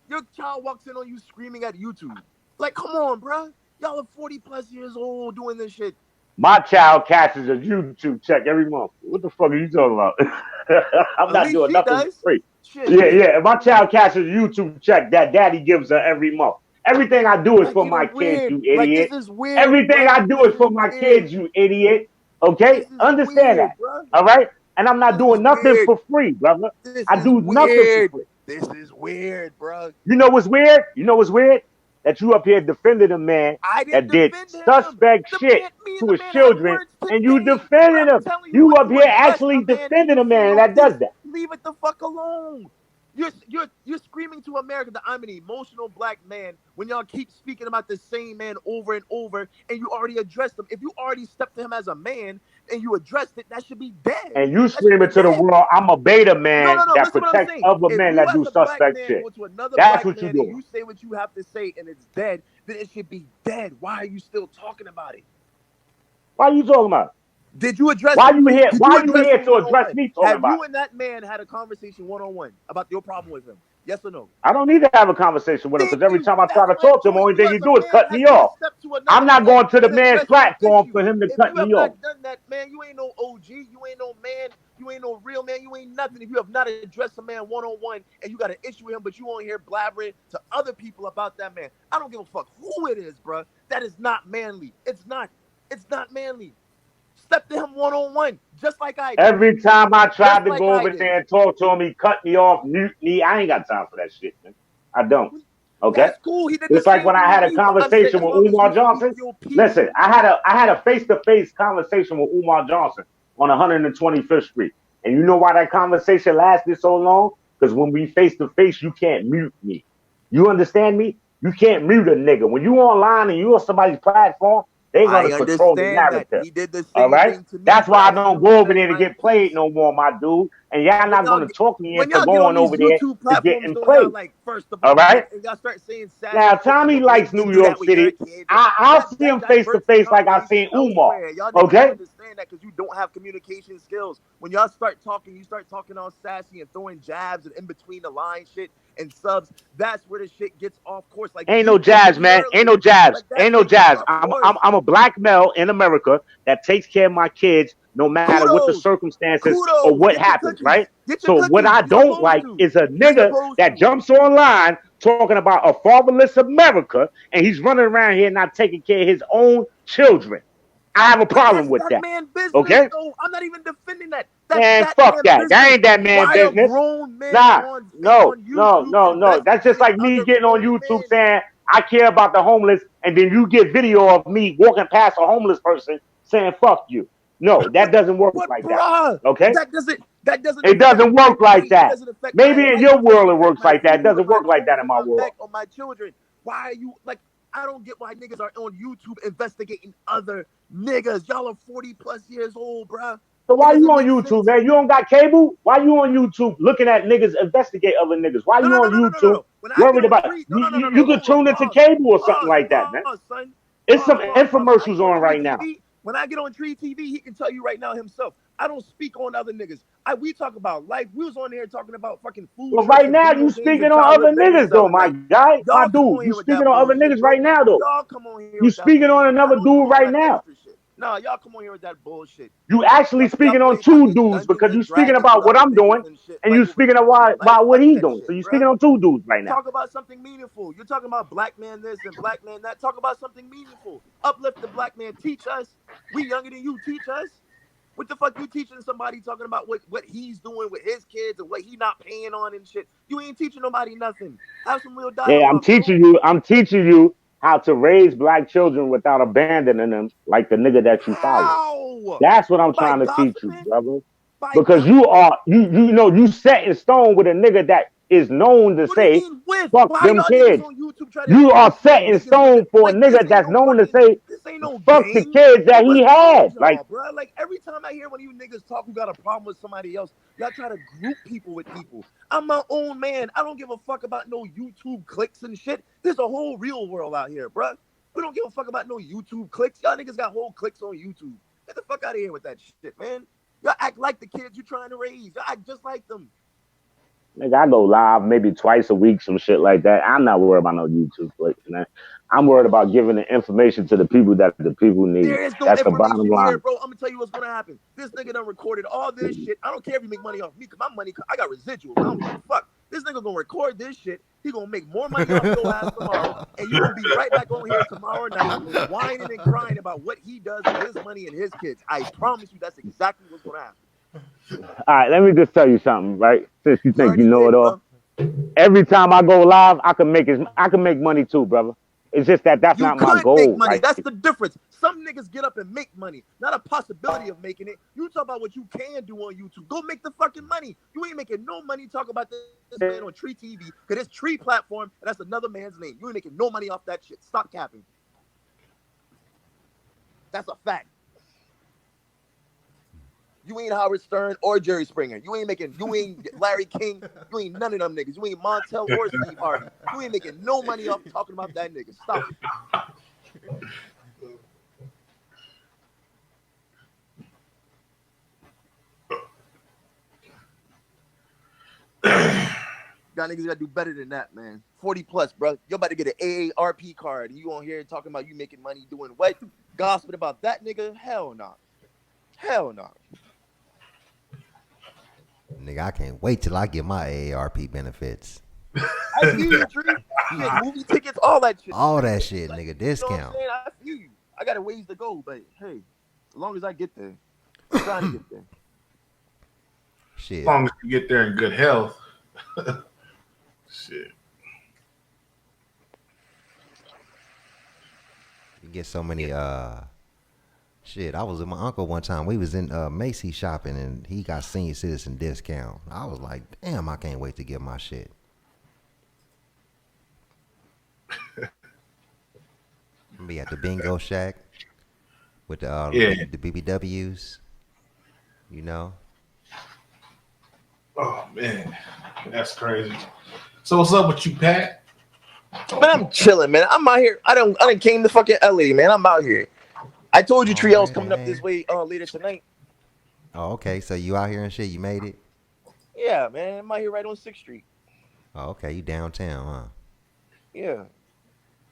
Speaker 8: Your child walks in on you screaming at YouTube. Like, come on, bro. Y'all are 40 plus years old doing this shit.
Speaker 5: My child cashes a YouTube check every month. What the fuck are you talking about? I'm
Speaker 8: At
Speaker 5: not
Speaker 8: least
Speaker 5: doing
Speaker 8: she
Speaker 5: nothing for
Speaker 8: does.
Speaker 5: free.
Speaker 8: Shit.
Speaker 5: Yeah. If my child cashes a YouTube check, that daddy gives her every month. Everything I do is
Speaker 8: Like,
Speaker 5: for my kids, you
Speaker 8: Like,
Speaker 5: idiot.
Speaker 8: this is weird.
Speaker 5: Everything
Speaker 8: bro.
Speaker 5: I do
Speaker 8: This
Speaker 5: is for my
Speaker 8: weird.
Speaker 5: kids, you idiot. Okay?
Speaker 8: This is
Speaker 5: Understand
Speaker 8: weird,
Speaker 5: that.
Speaker 8: bro.
Speaker 5: All right? And I'm not
Speaker 8: This
Speaker 5: doing
Speaker 8: is
Speaker 5: nothing
Speaker 8: weird.
Speaker 5: for free, brother.
Speaker 8: This
Speaker 5: I
Speaker 8: is
Speaker 5: do nothing for
Speaker 8: weird.
Speaker 5: free.
Speaker 8: This is weird, bro.
Speaker 5: You know what's weird? You know what's weird? That you up here defending a man
Speaker 8: I
Speaker 5: that
Speaker 8: didn't
Speaker 5: did
Speaker 8: defend him.
Speaker 5: suspect
Speaker 8: The
Speaker 5: shit
Speaker 8: man, me
Speaker 5: to
Speaker 8: and the
Speaker 5: his
Speaker 8: man had
Speaker 5: children,
Speaker 8: words
Speaker 5: and you
Speaker 8: today.
Speaker 5: defending
Speaker 8: I'm
Speaker 5: him.
Speaker 8: telling
Speaker 5: You
Speaker 8: when
Speaker 5: up
Speaker 8: you
Speaker 5: here
Speaker 8: address
Speaker 5: actually
Speaker 8: a man and
Speaker 5: defending
Speaker 8: you
Speaker 5: a man
Speaker 8: feel
Speaker 5: that
Speaker 8: this,
Speaker 5: does that.
Speaker 8: leave it the fuck alone. You're screaming to America that I'm an emotional black man when y'all keep speaking about the same man over and over, and you already addressed him. If you already stepped to him as a man and you addressed it, that should be dead.
Speaker 5: And you
Speaker 8: That should
Speaker 5: screaming
Speaker 8: be
Speaker 5: to the
Speaker 8: dead.
Speaker 5: world, I'm a beta man
Speaker 8: No.
Speaker 5: that
Speaker 8: Listen what I'm
Speaker 5: protects
Speaker 8: saying.
Speaker 5: other
Speaker 8: If
Speaker 5: men
Speaker 8: you
Speaker 5: that
Speaker 8: as
Speaker 5: do
Speaker 8: a black
Speaker 5: suspect
Speaker 8: man
Speaker 5: shit.
Speaker 8: go to another
Speaker 5: That's
Speaker 8: black
Speaker 5: what you
Speaker 8: man and
Speaker 5: doing.
Speaker 8: you say what you have to say and it's dead, then it should be dead. Why are you still talking about it?
Speaker 5: Why are you talking about it?
Speaker 8: Did you address
Speaker 5: Why
Speaker 8: him?
Speaker 5: you here?
Speaker 8: Did
Speaker 5: Why
Speaker 8: you
Speaker 5: you
Speaker 8: address
Speaker 5: here
Speaker 8: him
Speaker 5: to address
Speaker 8: one-on-one?
Speaker 5: me talking
Speaker 8: Have
Speaker 5: about
Speaker 8: you
Speaker 5: it?
Speaker 8: and that man had a conversation one-on-one about your problem with him? Yes or no?
Speaker 5: I don't need to have a conversation with him because
Speaker 8: Thank
Speaker 5: every
Speaker 8: you.
Speaker 5: time I try
Speaker 8: That's
Speaker 5: to
Speaker 8: my
Speaker 5: talk to him,
Speaker 8: point.
Speaker 5: only
Speaker 8: You
Speaker 5: thing
Speaker 8: as
Speaker 5: he
Speaker 8: a
Speaker 5: do is
Speaker 8: man
Speaker 5: cut
Speaker 8: has
Speaker 5: me
Speaker 8: to
Speaker 5: off.
Speaker 8: step to another
Speaker 5: I'm not
Speaker 8: man
Speaker 5: going to the
Speaker 8: and
Speaker 5: man's
Speaker 8: address your
Speaker 5: platform
Speaker 8: issue.
Speaker 5: for him to
Speaker 8: If
Speaker 5: cut
Speaker 8: you
Speaker 5: me
Speaker 8: have
Speaker 5: off.
Speaker 8: not done that, man, you ain't no OG, you ain't no man, you ain't no real man, you ain't nothing. If you have not addressed a man one-on-one and you got an issue with him, but you won't hear blabbering to other people about that man, I don't give a fuck who it is, bro. That is not manly. It's not. It's not manly. Step to him one-on-one, just like I did.
Speaker 5: Every time I tried to
Speaker 8: like
Speaker 5: go
Speaker 8: I
Speaker 5: over
Speaker 8: did.
Speaker 5: there and talk to him, he cut me off, mute me. I ain't got time for that shit, man. I don't. Okay?
Speaker 8: That's cool. He did the
Speaker 5: It's like
Speaker 8: same
Speaker 5: when I
Speaker 8: thing
Speaker 5: had
Speaker 8: with
Speaker 5: a
Speaker 8: me, but I'm saying
Speaker 5: conversation
Speaker 8: as
Speaker 5: with
Speaker 8: long as
Speaker 5: Umar
Speaker 8: you
Speaker 5: Johnson.
Speaker 8: speak your piece.
Speaker 5: Listen, I had a face-to-face conversation with Umar Johnson on 125th Street. And you know why that conversation lasted so long? Because when we face-to-face, you can't mute me. You understand me? You can't mute a nigga. When you online and you on somebody's platform, they're
Speaker 8: I
Speaker 5: going to control the
Speaker 8: understand that.
Speaker 5: narrative.
Speaker 8: He did the
Speaker 5: All
Speaker 8: same
Speaker 5: right?
Speaker 8: thing to me,
Speaker 5: That's
Speaker 8: but
Speaker 5: why I
Speaker 8: I
Speaker 5: don't
Speaker 8: still
Speaker 5: go over
Speaker 8: said
Speaker 5: there to
Speaker 8: my
Speaker 5: get played
Speaker 8: piece.
Speaker 5: no more, my dude. And y'all not going to talk me
Speaker 8: When
Speaker 5: into
Speaker 8: y'all get on
Speaker 5: going
Speaker 8: these
Speaker 5: over there
Speaker 8: YouTube
Speaker 5: to
Speaker 8: platforms,
Speaker 5: getting
Speaker 8: though,
Speaker 5: played.
Speaker 8: y'all like first of
Speaker 5: All right?
Speaker 8: and y'all start saying sassy
Speaker 5: Now,
Speaker 8: shit
Speaker 5: Tommy
Speaker 8: like,
Speaker 5: likes
Speaker 8: you
Speaker 5: New
Speaker 8: do that
Speaker 5: York
Speaker 8: with your
Speaker 5: City.
Speaker 8: kid.
Speaker 5: I'll see him face to
Speaker 8: diverts the
Speaker 5: face like I
Speaker 8: conversation
Speaker 5: seen Umar.
Speaker 8: elsewhere. Y'all niggas
Speaker 5: Okay?
Speaker 8: don't understand that because you don't have communication skills. When y'all start talking, you start talking all sassy and throwing jabs and in between the line shit and subs. That's where the shit gets off course. Like
Speaker 5: Ain't
Speaker 8: you
Speaker 5: no
Speaker 8: told
Speaker 5: jabs,
Speaker 8: me
Speaker 5: man. Ain't no
Speaker 8: earlier.
Speaker 5: jabs.
Speaker 8: Like that
Speaker 5: Ain't no
Speaker 8: shit gets
Speaker 5: jabs.
Speaker 8: off
Speaker 5: I'm
Speaker 8: course.
Speaker 5: a black male in America that takes care of my kids no matter what the
Speaker 8: Kudos.
Speaker 5: circumstances or
Speaker 8: Kudos.
Speaker 5: what
Speaker 8: Get your
Speaker 5: happens, right?
Speaker 8: cookies. Get your
Speaker 5: So what
Speaker 8: cookies.
Speaker 5: I
Speaker 8: You're
Speaker 5: don't
Speaker 8: supposed
Speaker 5: like
Speaker 8: to.
Speaker 5: is a
Speaker 8: You're
Speaker 5: nigga
Speaker 8: supposed
Speaker 5: that
Speaker 8: to.
Speaker 5: jumps online talking about a fatherless America and he's running around here not taking care of his own children. I have a
Speaker 8: But
Speaker 5: problem
Speaker 8: that's
Speaker 5: with
Speaker 8: that
Speaker 5: that.
Speaker 8: man business,
Speaker 5: Okay?
Speaker 8: though. I'm not even defending that. That's
Speaker 5: Man,
Speaker 8: that
Speaker 5: fuck
Speaker 8: man
Speaker 5: that. That
Speaker 8: business.
Speaker 5: ain't that man
Speaker 8: Why a
Speaker 5: business.
Speaker 8: grown man
Speaker 5: Nah, no,
Speaker 8: on
Speaker 5: no,
Speaker 8: YouTube
Speaker 5: no, no. That's just
Speaker 8: investigate
Speaker 5: like me
Speaker 8: other
Speaker 5: getting on
Speaker 8: grown
Speaker 5: YouTube
Speaker 8: men?
Speaker 5: saying I care about the homeless, and then you get video of me walking past a homeless person saying "fuck you." No, that doesn't work
Speaker 8: But
Speaker 5: like that.
Speaker 8: bruh,
Speaker 5: Okay,
Speaker 8: that doesn't
Speaker 5: it
Speaker 8: affect
Speaker 5: doesn't
Speaker 8: my
Speaker 5: work like
Speaker 8: day. It
Speaker 5: that.
Speaker 8: doesn't affect my
Speaker 5: Maybe in
Speaker 8: life.
Speaker 5: your
Speaker 8: It doesn't
Speaker 5: world it
Speaker 8: affect
Speaker 5: works
Speaker 8: my
Speaker 5: like that. It
Speaker 8: food or
Speaker 5: doesn't
Speaker 8: my
Speaker 5: work like that
Speaker 8: clothes
Speaker 5: in
Speaker 8: or
Speaker 5: my
Speaker 8: my
Speaker 5: world.
Speaker 8: back or my children. Why are you like? I don't get why niggas are on YouTube investigating other niggas. Y'all are 40 plus years old, bruh.
Speaker 5: So
Speaker 8: It
Speaker 5: why you
Speaker 8: doesn't
Speaker 5: on
Speaker 8: make
Speaker 5: YouTube,
Speaker 8: sense.
Speaker 5: man? You don't got cable? Why you on YouTube looking at niggas investigate other niggas? Why
Speaker 8: No,
Speaker 5: you
Speaker 8: no, no,
Speaker 5: on
Speaker 8: no, no, no, no,
Speaker 5: YouTube
Speaker 8: no. When I get
Speaker 5: worried
Speaker 8: on
Speaker 5: about
Speaker 8: tree, no,
Speaker 5: you?
Speaker 8: no, no, no,
Speaker 5: You
Speaker 8: no.
Speaker 5: could
Speaker 8: Hold up,
Speaker 5: tune into
Speaker 8: pause,
Speaker 5: cable or something
Speaker 8: pause,
Speaker 5: like that, man.
Speaker 8: pause, son.
Speaker 5: It's some
Speaker 8: Pause. When I
Speaker 5: infomercials
Speaker 8: get on
Speaker 5: on
Speaker 8: Tree
Speaker 5: right now.
Speaker 8: TV, when I get on Tree TV, he can tell you right now himself. I don't speak on other niggas. We talk about life. We was on here talking about fucking food
Speaker 5: Well,
Speaker 8: trips
Speaker 5: right
Speaker 8: and
Speaker 5: now
Speaker 8: video
Speaker 5: you
Speaker 8: games
Speaker 5: speaking
Speaker 8: and
Speaker 5: on
Speaker 8: childhood
Speaker 5: other
Speaker 8: memories
Speaker 5: niggas
Speaker 8: the
Speaker 5: though,
Speaker 8: other
Speaker 5: my
Speaker 8: night.
Speaker 5: guy, my
Speaker 8: Y'all come
Speaker 5: dude.
Speaker 8: on
Speaker 5: You
Speaker 8: here with
Speaker 5: speaking
Speaker 8: that
Speaker 5: on other
Speaker 8: bullshit,
Speaker 5: niggas right
Speaker 8: bro.
Speaker 5: now though.
Speaker 8: Y'all come on here
Speaker 5: You
Speaker 8: with that
Speaker 5: speaking on
Speaker 8: bullshit. I
Speaker 5: another
Speaker 8: don't do
Speaker 5: dude
Speaker 8: all
Speaker 5: right
Speaker 8: that
Speaker 5: now.
Speaker 8: extra shit. Nah, y'all come on here with that bullshit.
Speaker 5: You actually
Speaker 8: Y'all
Speaker 5: speaking on
Speaker 8: play
Speaker 5: two
Speaker 8: fucking
Speaker 5: dudes
Speaker 8: Dungeons
Speaker 5: because you
Speaker 8: and
Speaker 5: speaking
Speaker 8: Dragons with
Speaker 5: about what
Speaker 8: other
Speaker 5: I'm doing
Speaker 8: niggas and shit,
Speaker 5: and
Speaker 8: like
Speaker 5: you
Speaker 8: over
Speaker 5: speaking
Speaker 8: here. Like,
Speaker 5: about what
Speaker 8: fuck
Speaker 5: he
Speaker 8: that
Speaker 5: doing. So
Speaker 8: shit,
Speaker 5: you
Speaker 8: bruh.
Speaker 5: speaking on two dudes right now.
Speaker 8: Talk about something meaningful. You're talking about black man this and black man that. Talk about something meaningful. Uplift the black man. Teach us. We younger than you. Teach us. What the fuck you teaching somebody talking about what he's doing with his kids and what he not paying on and shit? You ain't teaching nobody nothing. Have some real
Speaker 5: Yeah, I'm
Speaker 8: dialogue, bro.
Speaker 5: teaching you. I'm teaching you how to raise black children without abandoning them, like the nigga that you follow.
Speaker 8: How?
Speaker 5: That's what I'm
Speaker 8: By
Speaker 5: trying to teach you,
Speaker 8: gossiping?
Speaker 5: brother.
Speaker 8: By
Speaker 5: Because you
Speaker 8: gossiping?
Speaker 5: are you know you set in stone with a nigga that is known to
Speaker 8: What do you
Speaker 5: say
Speaker 8: mean with?
Speaker 5: fuck
Speaker 8: Why
Speaker 5: them
Speaker 8: y'all niggas
Speaker 5: kids.
Speaker 8: on YouTube try to
Speaker 5: You are
Speaker 8: speak
Speaker 5: set
Speaker 8: on
Speaker 5: in
Speaker 8: niggas with
Speaker 5: stone
Speaker 8: the
Speaker 5: for a
Speaker 8: like this
Speaker 5: nigga
Speaker 8: ain't
Speaker 5: that's
Speaker 8: no
Speaker 5: known to
Speaker 8: fucking
Speaker 5: say
Speaker 8: this ain't no
Speaker 5: fuck the
Speaker 8: game.
Speaker 5: kids that
Speaker 8: Like
Speaker 5: he
Speaker 8: what's wrong with
Speaker 5: had. Like
Speaker 8: y'all, bro? Like every time I hear one of you niggas talk who got a problem with somebody else, y'all try to group people with people. I'm my own man. I don't give a fuck about no YouTube clicks and shit. There's a whole real world out here, bro. We don't give a fuck about no YouTube clicks. Y'all niggas got whole clicks on YouTube. Get the fuck out of here with that shit, man. Y'all act like the kids you trying to raise. Y'all act just like them.
Speaker 5: nigga, I go live maybe twice a week, some shit like that. I'm not worried about no YouTube clicks, man. I'm worried about giving the information to the people that the people need.
Speaker 8: There is no
Speaker 5: That's the bottom
Speaker 8: information here,
Speaker 5: line.
Speaker 8: bro. I'm gonna tell you what's gonna happen. This nigga done recorded all this shit. I don't care if you make money off me, cause my money, I got residuals. I don't give a fuck. This nigga gonna record this shit. He gonna make more money off your ass tomorrow, and you gonna be right back on here tomorrow night, whining and crying about what he does with his money and his kids. I promise you, that's exactly what's gonna happen.
Speaker 5: All right, let me just tell you something, right? Since you
Speaker 8: You
Speaker 5: think you
Speaker 8: already
Speaker 5: know it
Speaker 8: did,
Speaker 5: all.
Speaker 8: bro.
Speaker 5: Every time I go live, I can make money too, brother. It's just that that's
Speaker 8: You
Speaker 5: not my
Speaker 8: could make
Speaker 5: goal.
Speaker 8: money.
Speaker 5: Like
Speaker 8: That's the difference. Some niggas get up and make money, not a possibility of making it. You talk about what you can do on YouTube. Go make the fucking money. You ain't making no money. Talk about this man on Tree TV because it's Tree platform and that's another man's name. You ain't making no money off that shit. Stop capping. That's a fact. You ain't Howard Stern or Jerry Springer. You ain't Larry King. You ain't none of them niggas. You ain't Montel or Steve Harvey. You ain't making no money off talking about that nigga. Stop it. Y'all niggas gotta do better than that, man. 40 plus, bro. You're about to get an AARP card. And you on here talking about you making money doing what? Gossiping about that nigga? Hell no. Hell no.
Speaker 4: Nigga, I can't wait till I get my AARP benefits.
Speaker 8: I feel you, Tree. Shit, movie tickets, all that shit.
Speaker 4: All that shit, nigga,
Speaker 8: You know what I'm
Speaker 4: discount.
Speaker 8: saying? I feel you. I got a ways to go, but hey, as long as I get there, I'm trying to get there.
Speaker 4: Shit.
Speaker 7: As long as you get there in good health. Shit.
Speaker 4: You get so many shit. I was with my uncle one time. We was in Macy's shopping and he got senior citizen discount. I was like, damn, I can't wait to get my shit. Be at the bingo shack with the BBWs, you know.
Speaker 7: Oh man, that's crazy. So what's up with you, Pat?
Speaker 8: Man, I'm chilling, man. I'm out here. I done came to fucking LA, man. I'm out here. I told you Tree I was coming up this way later tonight.
Speaker 4: Oh, okay. So you out here and shit, you made it?
Speaker 8: Yeah, man. I'm out here right on 6th Street.
Speaker 4: Oh, okay. You downtown, huh?
Speaker 8: Yeah.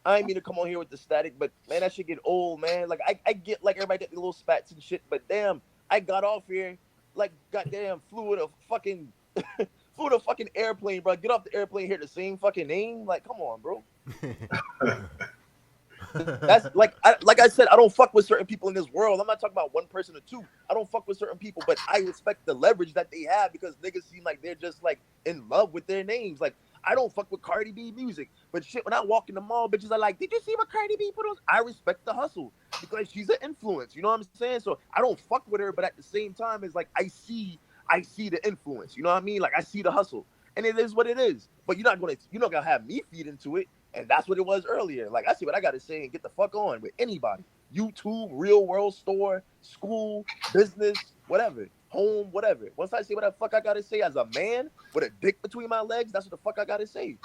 Speaker 8: I ain't mean to come on here with the static, but man, that shit get old, man. Like I get like everybody get the little spats and shit, but damn, I got off here like goddamn flew with a fucking flew with a fucking airplane, bro. Get off the airplane, hear the same fucking name. Like, come on, bro. That's like I said, I don't fuck with certain people in this world. I'm not talking about one person or two. I don't fuck with certain people, but I respect the leverage that they have because niggas seem like they're just like in love with their names. Like I don't fuck with Cardi B music, but shit, when I walk in the mall, bitches are like, "Did you see what Cardi B put on?" I respect the hustle because she's an influence. You know what I'm saying? So I don't fuck with her, but at the same time, it's like I see the influence. You know what I mean? Like I see the hustle, and it is what it is. But you're not gonna have me feed into it. And that's what it was earlier. Like, I see what I got to say and get the fuck on with anybody. YouTube, real world store, school, business, whatever, home, whatever. Once I say what the fuck I got to say as a man with a dick between my legs, that's what the fuck I got to say.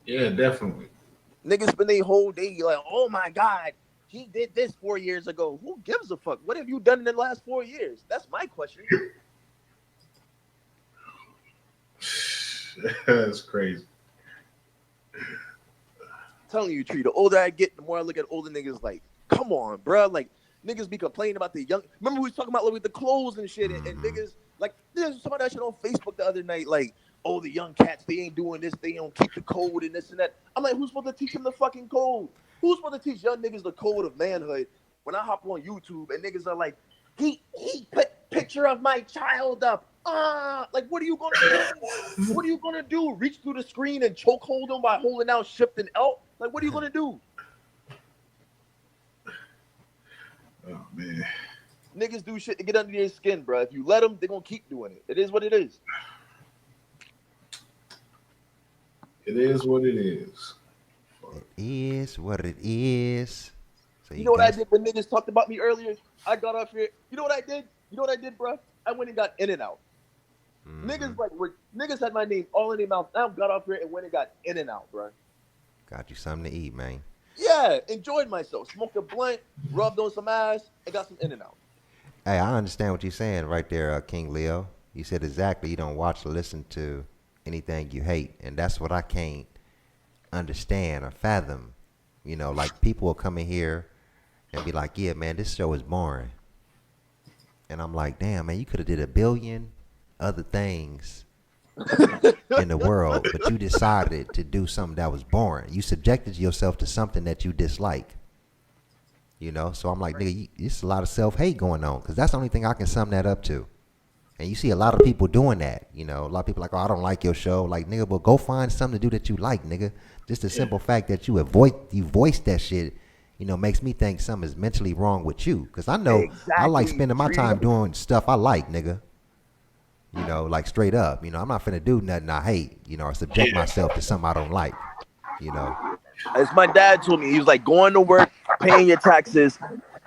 Speaker 7: Yeah, definitely.
Speaker 8: Niggas spend their whole day like, oh my God, he did this 4 years ago. Who gives a fuck? What have you done in the last 4 years? That's my question.
Speaker 7: That's crazy.
Speaker 8: I'm telling you, Tree, the older I get, the more I look at older niggas like, come on, bro. Like, niggas be complaining about the young. Remember, we was talking about like, with the clothes and shit, and niggas, like, there's some of that shit on Facebook the other night, like, oh, the young cats, they ain't doing this, they don't keep the code and this and that. I'm like, who's supposed to teach them the fucking code? Who's supposed to teach young niggas the code of manhood when I hop on YouTube and niggas are like, he put picture of my child up. Like, what are you gonna do? What are you gonna do? Reach through the screen and choke hold them by holding down Shift and L? Like, what are you gonna do?
Speaker 7: Oh man,
Speaker 8: niggas do shit to get under your skin, bro. If you let them, they're gonna keep doing it. It is what it is.
Speaker 7: It is what it is.
Speaker 4: It is what it is. So
Speaker 8: you know what I did when niggas talked about me earlier? I got up here. You know what I did? You know what I did, bro? I went and got In and Out. Niggas niggas had my name all in their mouth. I got up here and went and got In and Out, bro.
Speaker 4: Got you something to eat, man.
Speaker 8: Yeah, enjoyed myself. Smoked a blunt, rubbed on some ass, and got some In and Out.
Speaker 4: Hey, I understand what you're saying right there, King Leo. You said exactly. You don't watch or listen to anything you hate, and that's what I can't understand or fathom. You know, like people will come in here and be like, "Yeah, man, this show is boring," and I'm like, "Damn, man, you could have did a billion other things in the world, but you decided to do something that was boring. You subjected yourself to something that you dislike." You know, so I'm like, nigga, it's a lot of self-hate going on, because that's the only thing I can sum that up to. And you see a lot of people doing that. You know, a lot of people like, oh, I don't like your show. Like, nigga, well, go find something to do that you like, nigga. Just the simple fact that you voiced that shit, you know, makes me think something is mentally wrong with you. Because I know I like spending my time doing stuff I like, nigga. You know, like straight up. You know, I'm not finna do nothing I hate, you know, or subject myself to something I don't like, you know.
Speaker 8: As my dad told me, he was like, going to work, paying your taxes,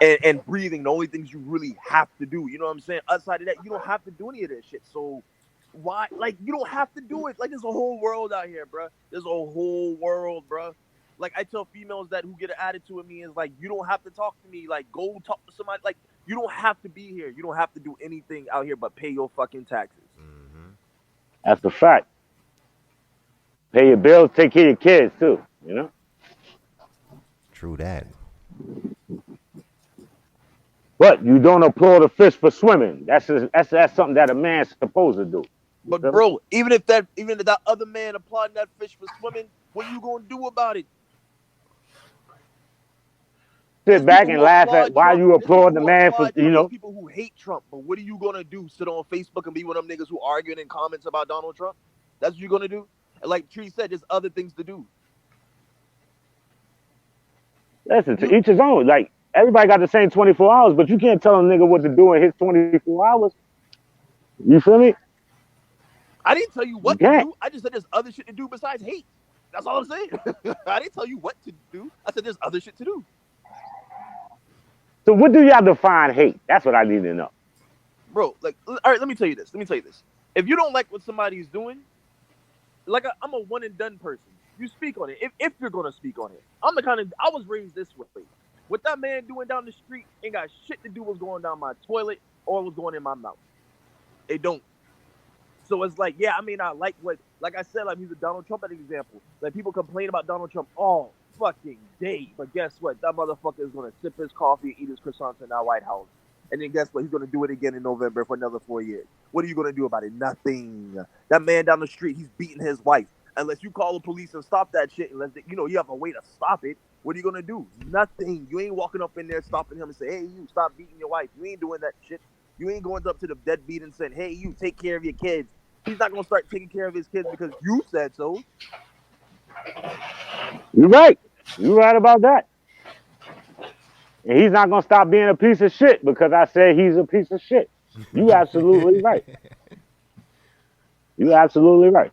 Speaker 8: and breathing, the only things you really have to do. You know what I'm saying? Outside of that, you don't have to do any of that shit. So why, like, you don't have to do it. Like, there's a whole world out here, bro. There's a whole world, bro. Like, I tell females that who get an attitude with me is like, you don't have to talk to me. Like, go talk to somebody. Like, you don't have to be here. You don't have to do anything out here but pay your fucking taxes.
Speaker 5: That's the fact. Pay your bills, take care of your kids too, you know?
Speaker 4: True that.
Speaker 5: But you don't applaud a fish for swimming. That's something that a man's supposed to do.
Speaker 8: But bro, even if that other man applauding that fish for swimming, what are you gonna do about it?
Speaker 5: Sit back and laugh at why you applaud the man for, you know.
Speaker 8: There's people who hate Trump, but what are you gonna do? Sit on Facebook and be one of them niggas who arguing in comments about Donald Trump? That's what you're gonna do? And like Tree said, there's other things to do.
Speaker 5: Listen, to each his own. Like, everybody got the same 24 hours, but you can't tell a nigga what to do in his 24 hours. You feel me?
Speaker 8: I didn't tell you what to do. I just said there's other shit to do besides hate. That's all I'm saying. I didn't tell you what to do. I said there's other shit to do.
Speaker 5: So what do y'all define hate? That's what I need to know.
Speaker 8: Bro, like, all right, let me tell you this. If you don't like what somebody's doing, like, I'm a one and done person. You speak on it. If you're going to speak on it. I'm the kind of, I was raised this way. What that man doing down the street ain't got shit to do with what's going down my toilet or what's going in my mouth. It don't. So it's like, yeah, I mean, I like Like I said, like he's a Donald Trump example. Like people complain about Donald Trump all fucking day, but guess what? That motherfucker is gonna sip his coffee, eat his croissants in that White House, and then guess what? He's gonna do it again in November for another 4 years. What are you gonna do about it? Nothing. That man down the street, he's beating his wife. Unless you call the police and stop that shit, unless you have a way to stop it. What are you gonna do? Nothing. You ain't walking up in there stopping him and say, "Hey, you stop beating your wife." You ain't doing that shit. You ain't going up to the deadbeat and saying, "Hey, you take care of your kids." He's not gonna start taking care of his kids because you said so.
Speaker 5: You're right. You're right about that. And he's not gonna stop being a piece of shit because I said he's a piece of shit. You absolutely right. You absolutely right.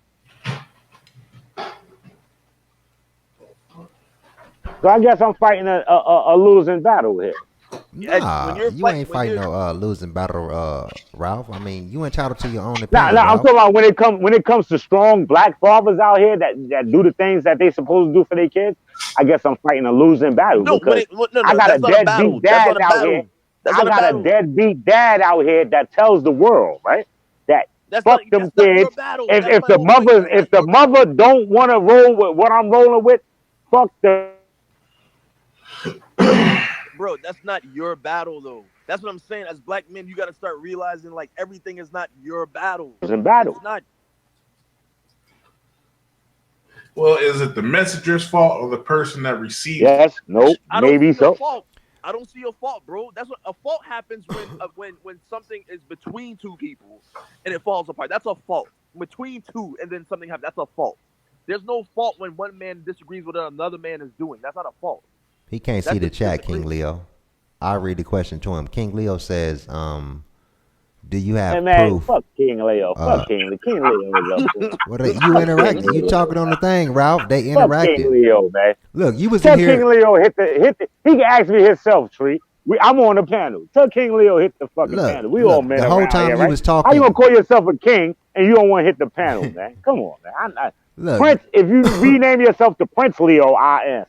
Speaker 5: So I guess I'm fighting a losing battle here.
Speaker 4: Nah, you ain't fighting no losing battle, Ralph. I mean, you entitled to your own opinion.
Speaker 5: Nah, I'm talking about when it comes to strong black fathers out here that do the things that they supposed to do for their kids. I guess I'm fighting a losing battle because I got a deadbeat dad out here. I got a deadbeat dad out here that tells the world, right, that fuck them kids. If the mother don't want to roll with what I'm rolling with, fuck the.
Speaker 8: Bro, that's not your battle though. That's what I'm saying. As black men, you got to start realizing like everything is not your battle.
Speaker 5: It's not.
Speaker 7: Well, is it the messenger's fault or the person that receives?
Speaker 5: Yes, nope, maybe so.
Speaker 8: Fault. I don't see a fault, bro. That's what a fault happens when something is between two people and it falls apart. That's a fault. Between two and then something happens. That's a fault. There's no fault when one man disagrees with what another man is doing. That's not a fault.
Speaker 4: He can't see the chat, King Leo. I'll read the question to him. King Leo says, do you have proof?
Speaker 5: Fuck King Leo. Fuck King Leo. King Leo.
Speaker 4: What you interacting? You talking on the thing, Ralph. They interacted.
Speaker 5: Fuck King Leo, man.
Speaker 4: Look, you was
Speaker 5: Tell
Speaker 4: in here.
Speaker 5: King Leo hit the. He can ask me himself, Tree. I'm on the panel. Tell King Leo hit the fucking panel. We all men
Speaker 4: the whole
Speaker 5: around
Speaker 4: time
Speaker 5: here,
Speaker 4: you
Speaker 5: right?
Speaker 4: was talking.
Speaker 5: How you gonna call yourself a king and you don't want to hit the panel, man? Come on, man.
Speaker 4: Look,
Speaker 5: Prince, if you rename yourself to Prince Leo, I answer.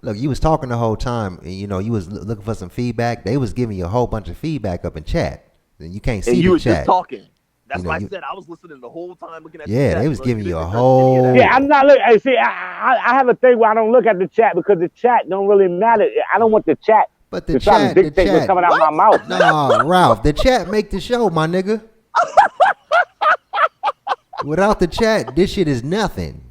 Speaker 4: Look, you was talking the whole time, and you was looking for some feedback. They was giving you a whole bunch of feedback up in chat, and you can't see
Speaker 8: and you
Speaker 4: the
Speaker 8: was
Speaker 4: chat.
Speaker 8: Just talking. That's why I said I was listening the whole time, looking at.
Speaker 4: Yeah,
Speaker 8: the chat,
Speaker 4: they was giving you a whole.
Speaker 5: Yeah, I'm not looking. See, I have a thing where I don't look at the chat because the chat don't really matter. I don't want the chat.
Speaker 4: But the chat,
Speaker 5: to dictate what's coming out my mouth.
Speaker 4: Nah, Ralph, the chat make the show, my nigga. Without the chat, this shit is nothing.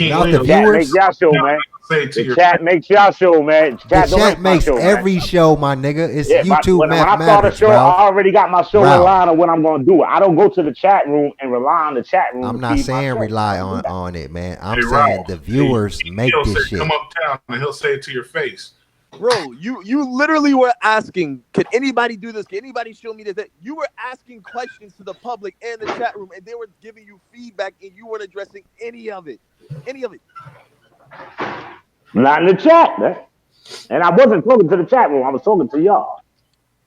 Speaker 4: Without the viewers,
Speaker 5: y'all show, man. The chat makes y'all show, man.
Speaker 4: The chat makes every show, my nigga. It's YouTube
Speaker 5: when
Speaker 4: mathematics,
Speaker 5: I start a show,
Speaker 4: Ralph.
Speaker 5: I already got my show in line on what I'm going to do. I don't go to the chat room and rely on the chat room.
Speaker 4: I'm not saying rely on it, man. I'm saying
Speaker 7: Ralph,
Speaker 4: the viewers make this shit.
Speaker 7: Come uptown and he'll say it to your face.
Speaker 8: Bro, you literally were asking, can anybody do this? Can anybody show me this? You were asking questions to the public and the chat room, and they were giving you feedback, and you weren't addressing any of it. Any of it.
Speaker 5: Not in the chat, man. And I wasn't talking to the chat room. I was talking to y'all.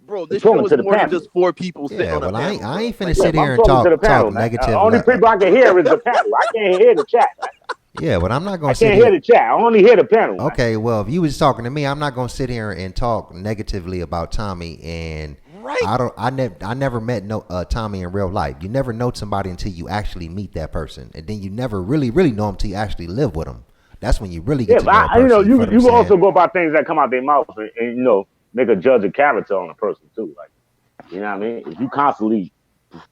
Speaker 8: Bro, this show was more than just four people sitting on a panel.
Speaker 4: I ain't finna sit here and talk negative.
Speaker 5: The only people I can hear is the panel. I can't hear the chat, man.
Speaker 4: Yeah, but I'm not gonna.
Speaker 5: I can't hear the chat. I only hear the panel.
Speaker 4: Okay, well, if you was talking to me, I'm not gonna sit here and talk negatively about Tommy. And I never met Tommy in real life. You never know somebody until you actually meet that person, and then you never really know them until you actually live with them. That's when you really get to know a person.
Speaker 5: You can also go by things that come out their mouth, and make a judge of character on a person too. Like, you know what I mean? If you constantly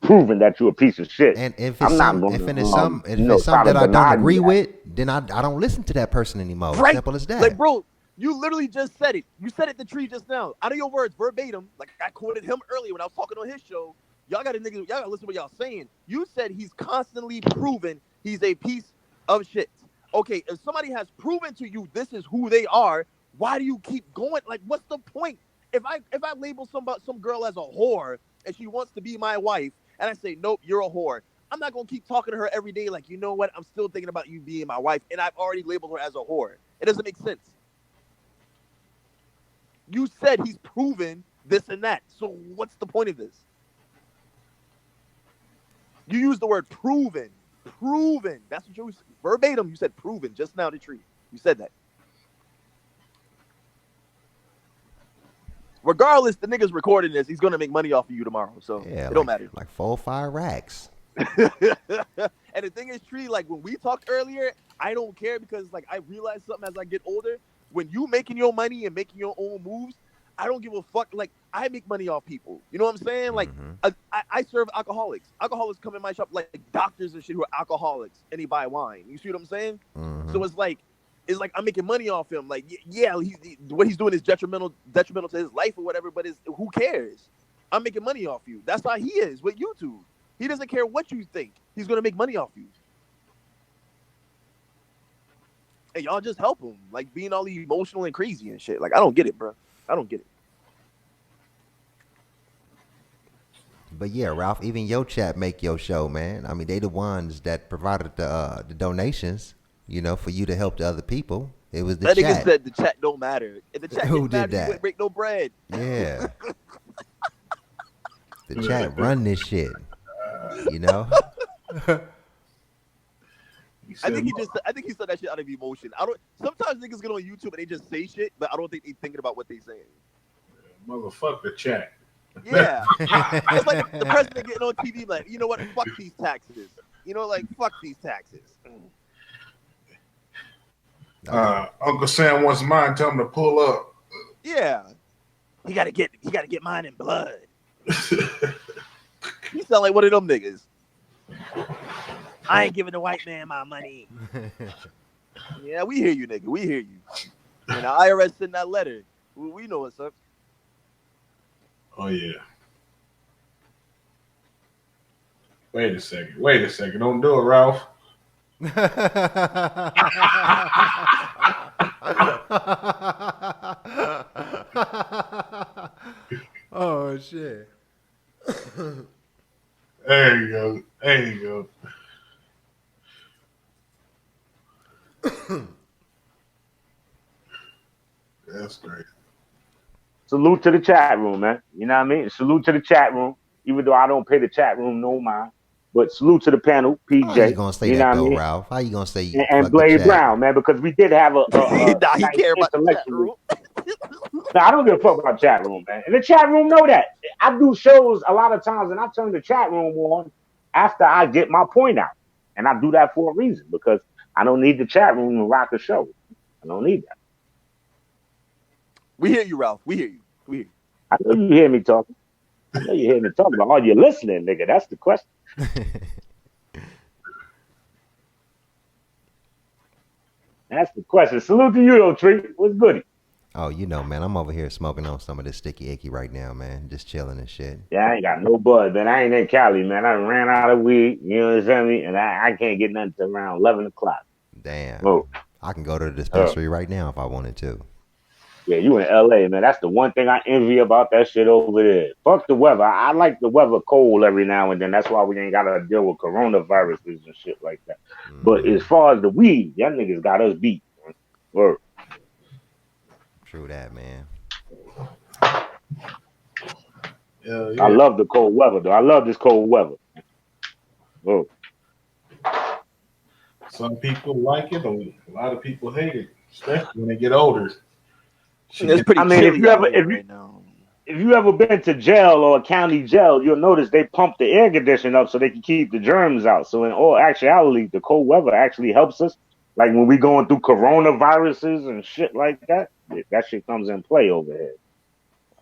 Speaker 5: proving that you're a piece of shit.
Speaker 4: And if it's something that I don't agree with, then I don't listen to that person anymore.
Speaker 8: Right.
Speaker 4: Simple as that.
Speaker 8: Like, bro, you literally just said it. You said it to Tree just now. Out of your words, verbatim. Like I quoted him earlier when I was talking on his show. Y'all gotta listen to what y'all saying. You said he's constantly proven he's a piece of shit. Okay, if somebody has proven to you this is who they are, why do you keep going? Like, what's the point? If I label some girl as a whore and she wants to be my wife, and I say, nope, you're a whore, I'm not going to keep talking to her every day like, you know what, I'm still thinking about you being my wife, and I've already labeled her as a whore. It doesn't make sense. You said he's proven this and that, so what's the point of this? You used the word proven. Proven. That's what you verbatim. You said proven just now to Tree. You said that. Regardless, the nigga's recording this. He's gonna make money off of you tomorrow, so it don't matter.
Speaker 4: Like 4 or 5 racks.
Speaker 8: And And the thing is, Tree, like when we talked earlier, I don't care because like I realize something as I get older. When you making your money and making your own moves, I don't give a fuck. Like I make money off people. You know what I'm saying? Like I serve alcoholics. Alcoholics come in my shop like doctors and shit who are alcoholics and they buy wine. You see what I'm saying? So it's like I'm making money off him. Like yeah, what he's doing is detrimental to his life or whatever. But who cares? I'm making money off you. That's how he is with YouTube. He doesn't care what you think. He's gonna make money off you. And y'all just help him, like being all emotional and crazy and shit. Like I don't get it, bro. I don't get it.
Speaker 4: But yeah, Ralph, even your chat make your show, man. I mean, they the ones that provided the donations, you know, for you to help the other people. It was the
Speaker 8: that
Speaker 4: chat.
Speaker 8: Nigga said the chat don't matter. If the chat
Speaker 4: Who
Speaker 8: didn't
Speaker 4: did
Speaker 8: matter,
Speaker 4: that?
Speaker 8: you wouldn't break no bread.
Speaker 4: Yeah. The chat run this shit. You know?
Speaker 8: I think he said that shit out of emotion. Sometimes niggas get on YouTube and they just say shit, but I don't think they thinking about what they saying.
Speaker 7: Motherfuck the chat.
Speaker 8: Yeah. It's like the president getting on TV like, you know what, fuck these taxes. You know, like fuck these taxes.
Speaker 7: Uncle Sam wants mine, tell him to pull up.
Speaker 8: Yeah. He gotta get mine in blood. He sound like one of them niggas. I ain't giving the white man my money. Yeah, we hear you, nigga. We hear you. And the IRS sent that letter. We know what's up.
Speaker 7: Oh, yeah. Wait a second. Don't do it, Ralph.
Speaker 4: Oh, shit.
Speaker 7: There you go. That's great.
Speaker 5: Salute to the chat room, man. You know what I mean? Salute to the chat room, even though I don't pay the chat room no mind. But salute to the panel, PJ.
Speaker 4: How you gonna say that, though, Ralph? How you gonna say
Speaker 5: and Blade Brown, man? Because we did have a
Speaker 8: he
Speaker 5: nice
Speaker 8: care about the chat room.
Speaker 5: No, I don't give a fuck about chat room, man. And the chat room know that. I do shows a lot of times, and I turn the chat room on after I get my point out, and I do that for a reason because I don't need the chat room to rock the show. I don't need that.
Speaker 8: We hear you, Ralph. We hear you.
Speaker 5: I know you hear me talking. I know you hear me talking, but are you listening, nigga? That's the question. That's the question. Salute to you, though, Tree. What's goody?
Speaker 4: Oh, you know, man, I'm over here smoking on some of this sticky icky right now, man. Just chilling and shit.
Speaker 5: Yeah, I ain't got no bud, man. I ain't in Cali, man. I ran out of weed, you know what I'm saying? And I can't get nothing until around 11 o'clock.
Speaker 4: Damn.
Speaker 5: Oh.
Speaker 4: I can go to the dispensary right now if I wanted to.
Speaker 5: Yeah, you in LA, man. That's the one thing I envy about that shit over there. Fuck the weather. I like the weather cold every now and then. That's why we ain't got to deal with coronaviruses and shit like that. Mm-hmm. But as far as the weed, y'all niggas got us beat. Word.
Speaker 4: True that, man.
Speaker 7: Yeah.
Speaker 5: I love the cold weather, though. I love this cold weather. Whoa.
Speaker 7: Some people like it, a lot of people hate it, especially when they get older.
Speaker 8: It's pretty chilly
Speaker 5: if you ever been to jail or a county jail, you'll notice they pump the air conditioner up so they can keep the germs out. So in all actuality, the cold weather actually helps us. Like when we going through coronaviruses and shit like that, that shit comes in play over here.